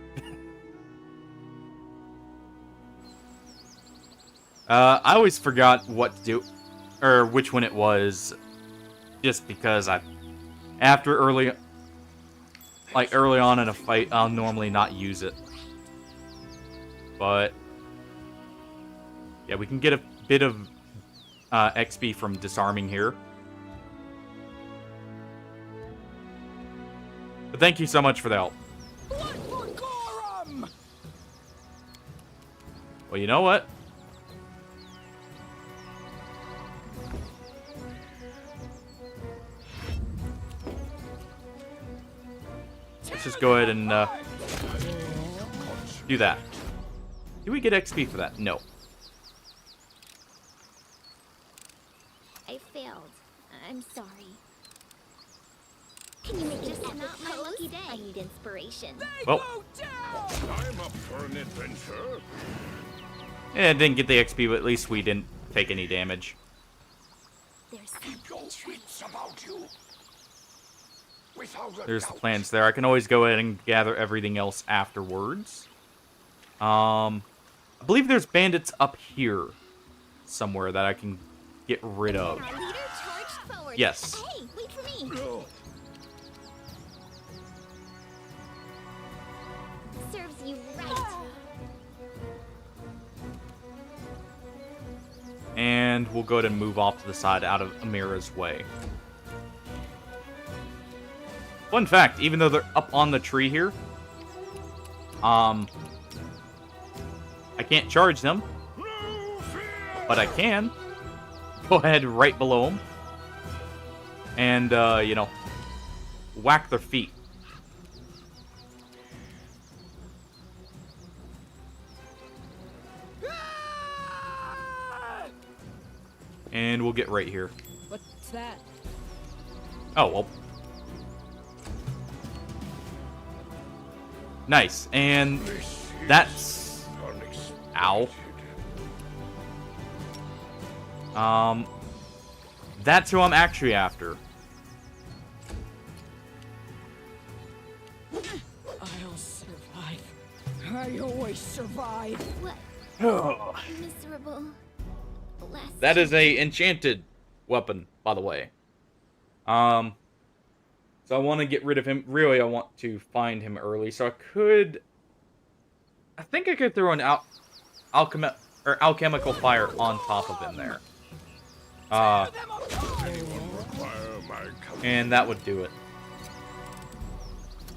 Speaker 1: I always forgot what to do, or which one it was, just because after early on in a fight, I'll normally not use it. But yeah, we can get a bit of XP from disarming here. But thank you so much for the help. Well, you know what? Let's just go ahead and do that. Do we get XP for that? No.
Speaker 2: I failed. I'm sorry. Can you make just not my lucky day? I need inspiration.
Speaker 1: Well.
Speaker 4: I'm up for an adventure.
Speaker 1: Yeah, didn't get the XP, but at least we didn't take any damage.
Speaker 4: Keep your wits about you.
Speaker 1: There's the plans there. I can always go ahead and gather everything else afterwards. I believe there's bandits up here somewhere that I can get rid of.
Speaker 2: Our leader charged forward.
Speaker 1: Yes.
Speaker 2: Hey, wait for me. Serves you right.
Speaker 1: And we'll go ahead and move off to the side out of Amira's way. Fun fact, even though they're up on the tree here, I can't charge them, but I can go ahead right below them and, you know, whack their feet. And we'll get right here.
Speaker 3: What's that?
Speaker 1: Oh, well. Nice. And that's... Ow. That's who I'm actually after.
Speaker 6: I'll survive. I always survive.
Speaker 2: What? Miserable.
Speaker 1: That is a enchanted weapon, by the way. So I want to get rid of him. Really, I want to find him early. So I think I could throw an alchemical fire on top of him there. And that would do it.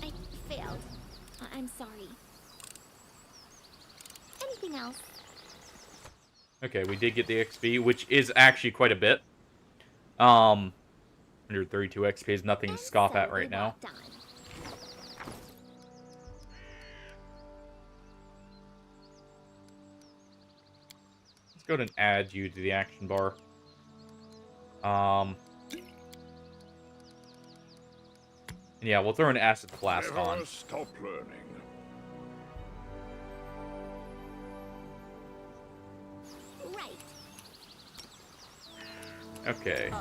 Speaker 2: I failed. I'm sorry. Anything else?
Speaker 1: Okay, we did get the XP, which is actually quite a bit. 132 XP is nothing to scoff at right now. Let's go ahead and add you to the action bar. Yeah, we'll throw an acid flask on.
Speaker 4: Never stop learning.
Speaker 2: Right.
Speaker 1: Okay.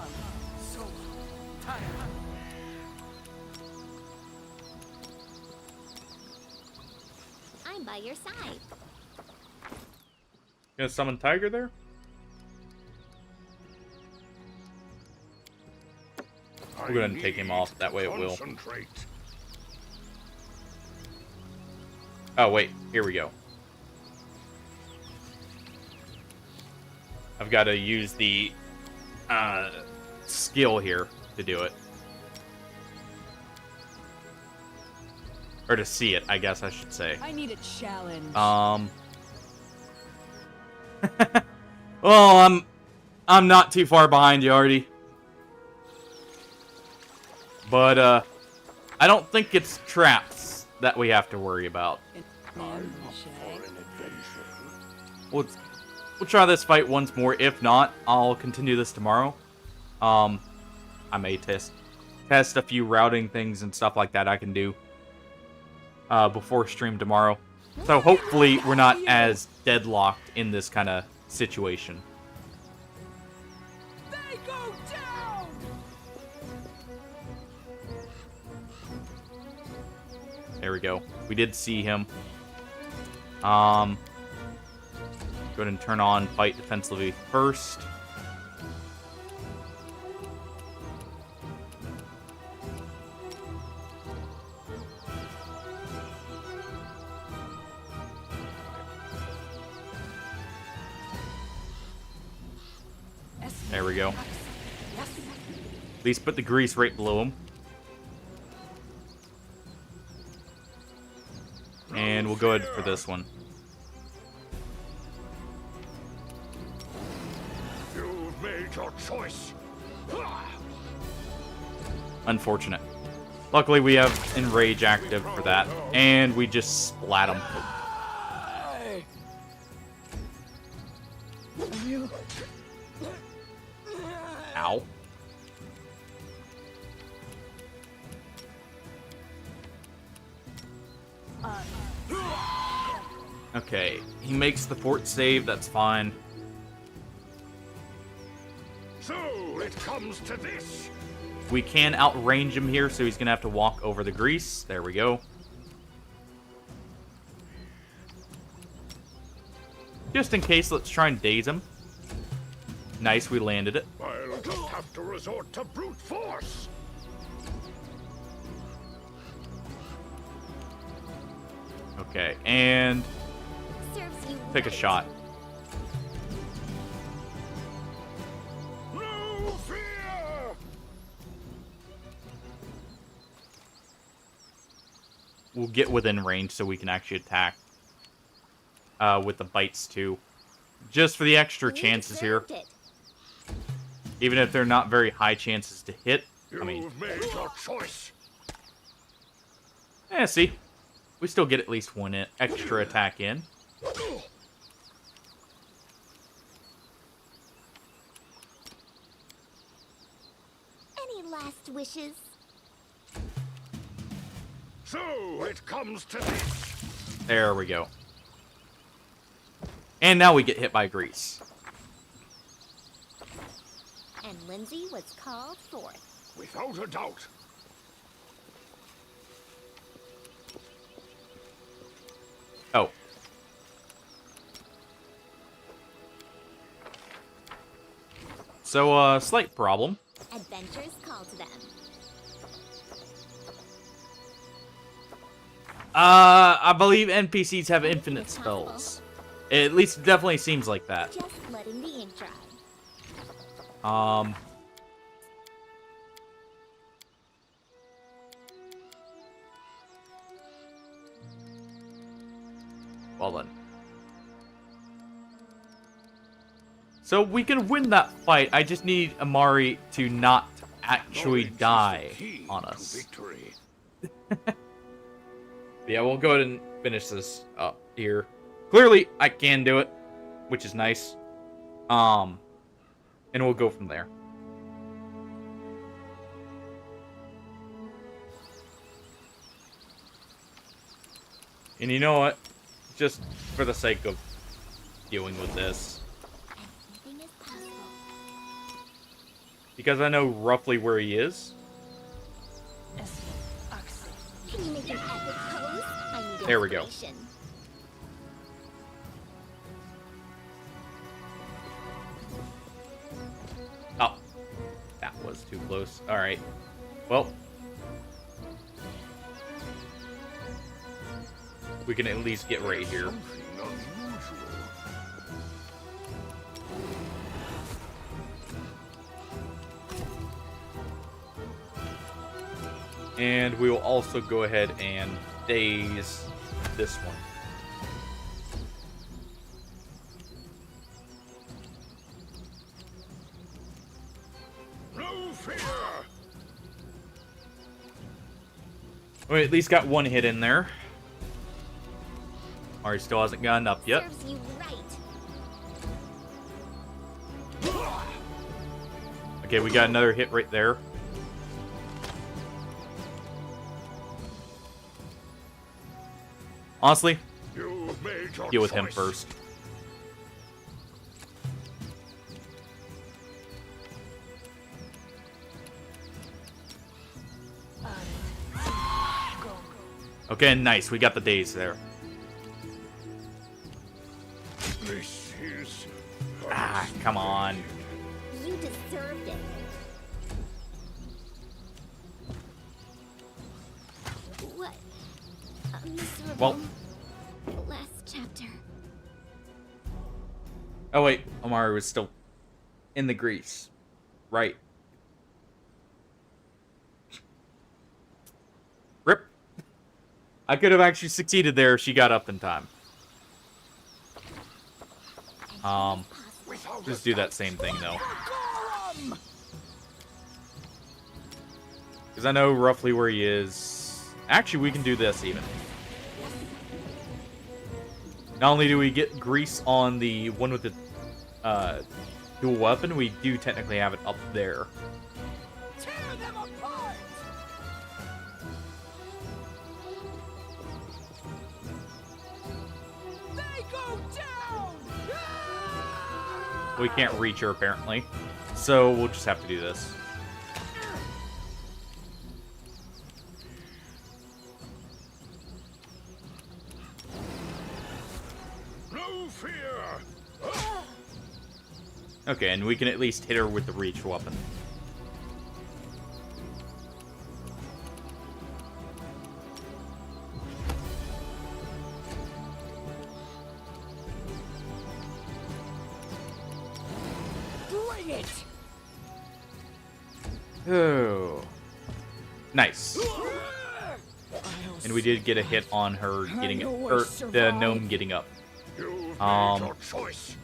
Speaker 2: I'm by your side.
Speaker 1: Gonna summon Tiger there? We'll go ahead and take him off. That way it will. Oh, wait. Here we go. I've got to use the skill here to do it. Or to see it, I guess I should say.
Speaker 6: I need a challenge.
Speaker 1: Well, I'm not too far behind you already. But, I don't think it's traps that we have to worry about. We'll try this fight once more. If not, I'll continue this tomorrow. I may test a few routing things and stuff like that I can do before stream tomorrow. So hopefully we're not as deadlocked in this kind of situation.
Speaker 6: They go down!
Speaker 1: There we go. We did see him. Go ahead and turn on fight defensively first. There we go. At least put the grease right below him. And we'll go ahead for this one.
Speaker 4: You've made your choice.
Speaker 1: Unfortunate. Luckily, we have Enrage active for that. And we just splat him. Ow. Okay, he makes the fort save, that's fine.
Speaker 4: So it comes to this.
Speaker 1: We can outrange him here, so he's gonna have to walk over the grease. There we go. Just in case, let's try and daze him. Nice, we landed it.
Speaker 4: I'll just have to resort to brute force.
Speaker 1: Okay, and take a shot.
Speaker 4: No fear.
Speaker 1: We'll get within range so we can actually attack with the bites too. Just for the extra chances here. Even if they're not very high chances to hit. I mean,
Speaker 4: You've made your choice.
Speaker 1: see. We still get at least one extra attack in.
Speaker 2: Any last wishes?
Speaker 4: So it comes to this.
Speaker 1: There we go. And now we get hit by grease.
Speaker 2: And Lindsay was called forth.
Speaker 4: Without a doubt.
Speaker 1: Oh. So, slight problem.
Speaker 2: Adventures call to them.
Speaker 1: I believe NPCs have infinite spells. At least it definitely seems like that.
Speaker 2: Just letting the ink dry.
Speaker 1: Well then. So we can win that fight. I just need Amari to not actually die on us. Yeah, we'll go ahead and finish this up here. Clearly, I can do it, which is nice. And we'll go from there. And you know what? Just for the sake of dealing with this. Because I know roughly where he is.
Speaker 2: Can you make an epic pose? I need
Speaker 1: There we go.
Speaker 2: inspiration.
Speaker 1: Oh. That was too close. Alright. Well. We can at least get right here. And we will also go ahead and daze this one.
Speaker 4: No fear.
Speaker 1: We at least got one hit in there. Ari still hasn't gotten up yet.
Speaker 2: Serves you right.
Speaker 1: Okay, we got another hit right there. Honestly, deal with him first. Okay, nice. We got the daze there.
Speaker 4: This is...
Speaker 1: Ah, come on.
Speaker 2: You deserved it. What? A miserable last chapter.
Speaker 1: Oh wait, Amari was still in the grease. Right. Rip. I could have actually succeeded there if she got up in time. Just do that same thing though. Because I know roughly where he is. Actually, we can do this even. Not only do we get grease on the one with the dual weapon, we do technically have it up there.
Speaker 5: Tear them apart! They go down!
Speaker 1: We can't reach her apparently, so we'll just have to do this.
Speaker 4: No fear.
Speaker 1: Okay, and we can at least hit her with the reach weapon.
Speaker 5: Bring it!
Speaker 1: Oh. Nice. And we did get a hit on her getting it, or the gnome getting up.
Speaker 4: Your choice.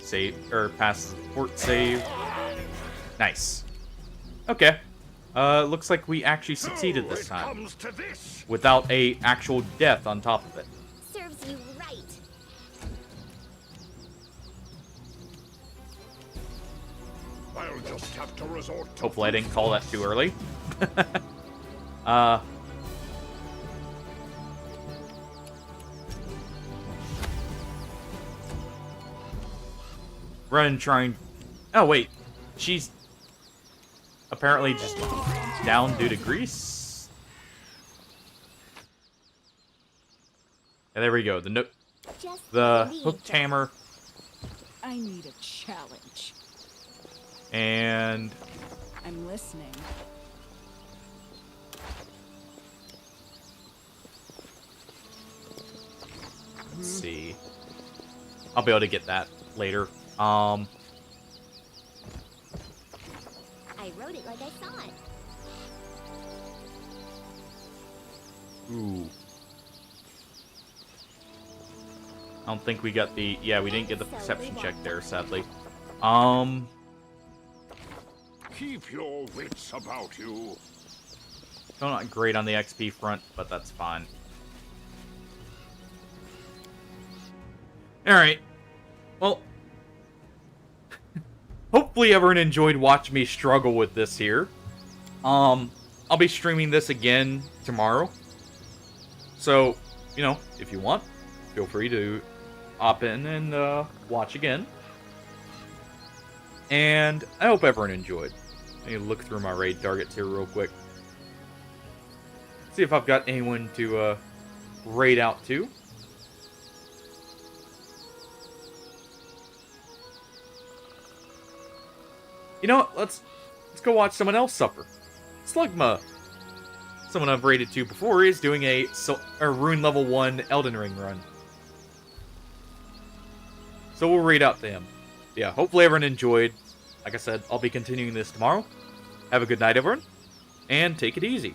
Speaker 1: Save, or pass the port save. Nice. Okay. Looks like we actually succeeded this time. Without a actual death on top of it.
Speaker 2: Serves you right.
Speaker 4: I'll just have to resort to
Speaker 1: Hopefully I didn't call that too early. Run, trying. Oh wait, she's apparently just down due to grease. And there we go. The hooked hammer.
Speaker 6: I need a challenge.
Speaker 1: And
Speaker 6: I'm listening.
Speaker 1: let's see. I'll be able to get that later.
Speaker 2: I wrote it like I saw it.
Speaker 1: Ooh. I don't think we got the... Yeah, we didn't get the perception check there, sadly.
Speaker 4: keep your wits about you.
Speaker 1: Still not great on the XP front, but that's fine. Alright. Well, hopefully everyone enjoyed watching me struggle with this here. I'll be streaming this again tomorrow. So, you know, if you want, feel free to hop in and watch again. And I hope everyone enjoyed. I need to look through my raid targets here real quick. See if I've got anyone to raid out to. You know what? Let's go watch someone else suffer. Slugma, someone I've raided to before, is doing a rune level 1 Elden Ring run. So we'll read out to him. Yeah, hopefully everyone enjoyed. Like I said, I'll be continuing this tomorrow. Have a good night, everyone, and take it easy.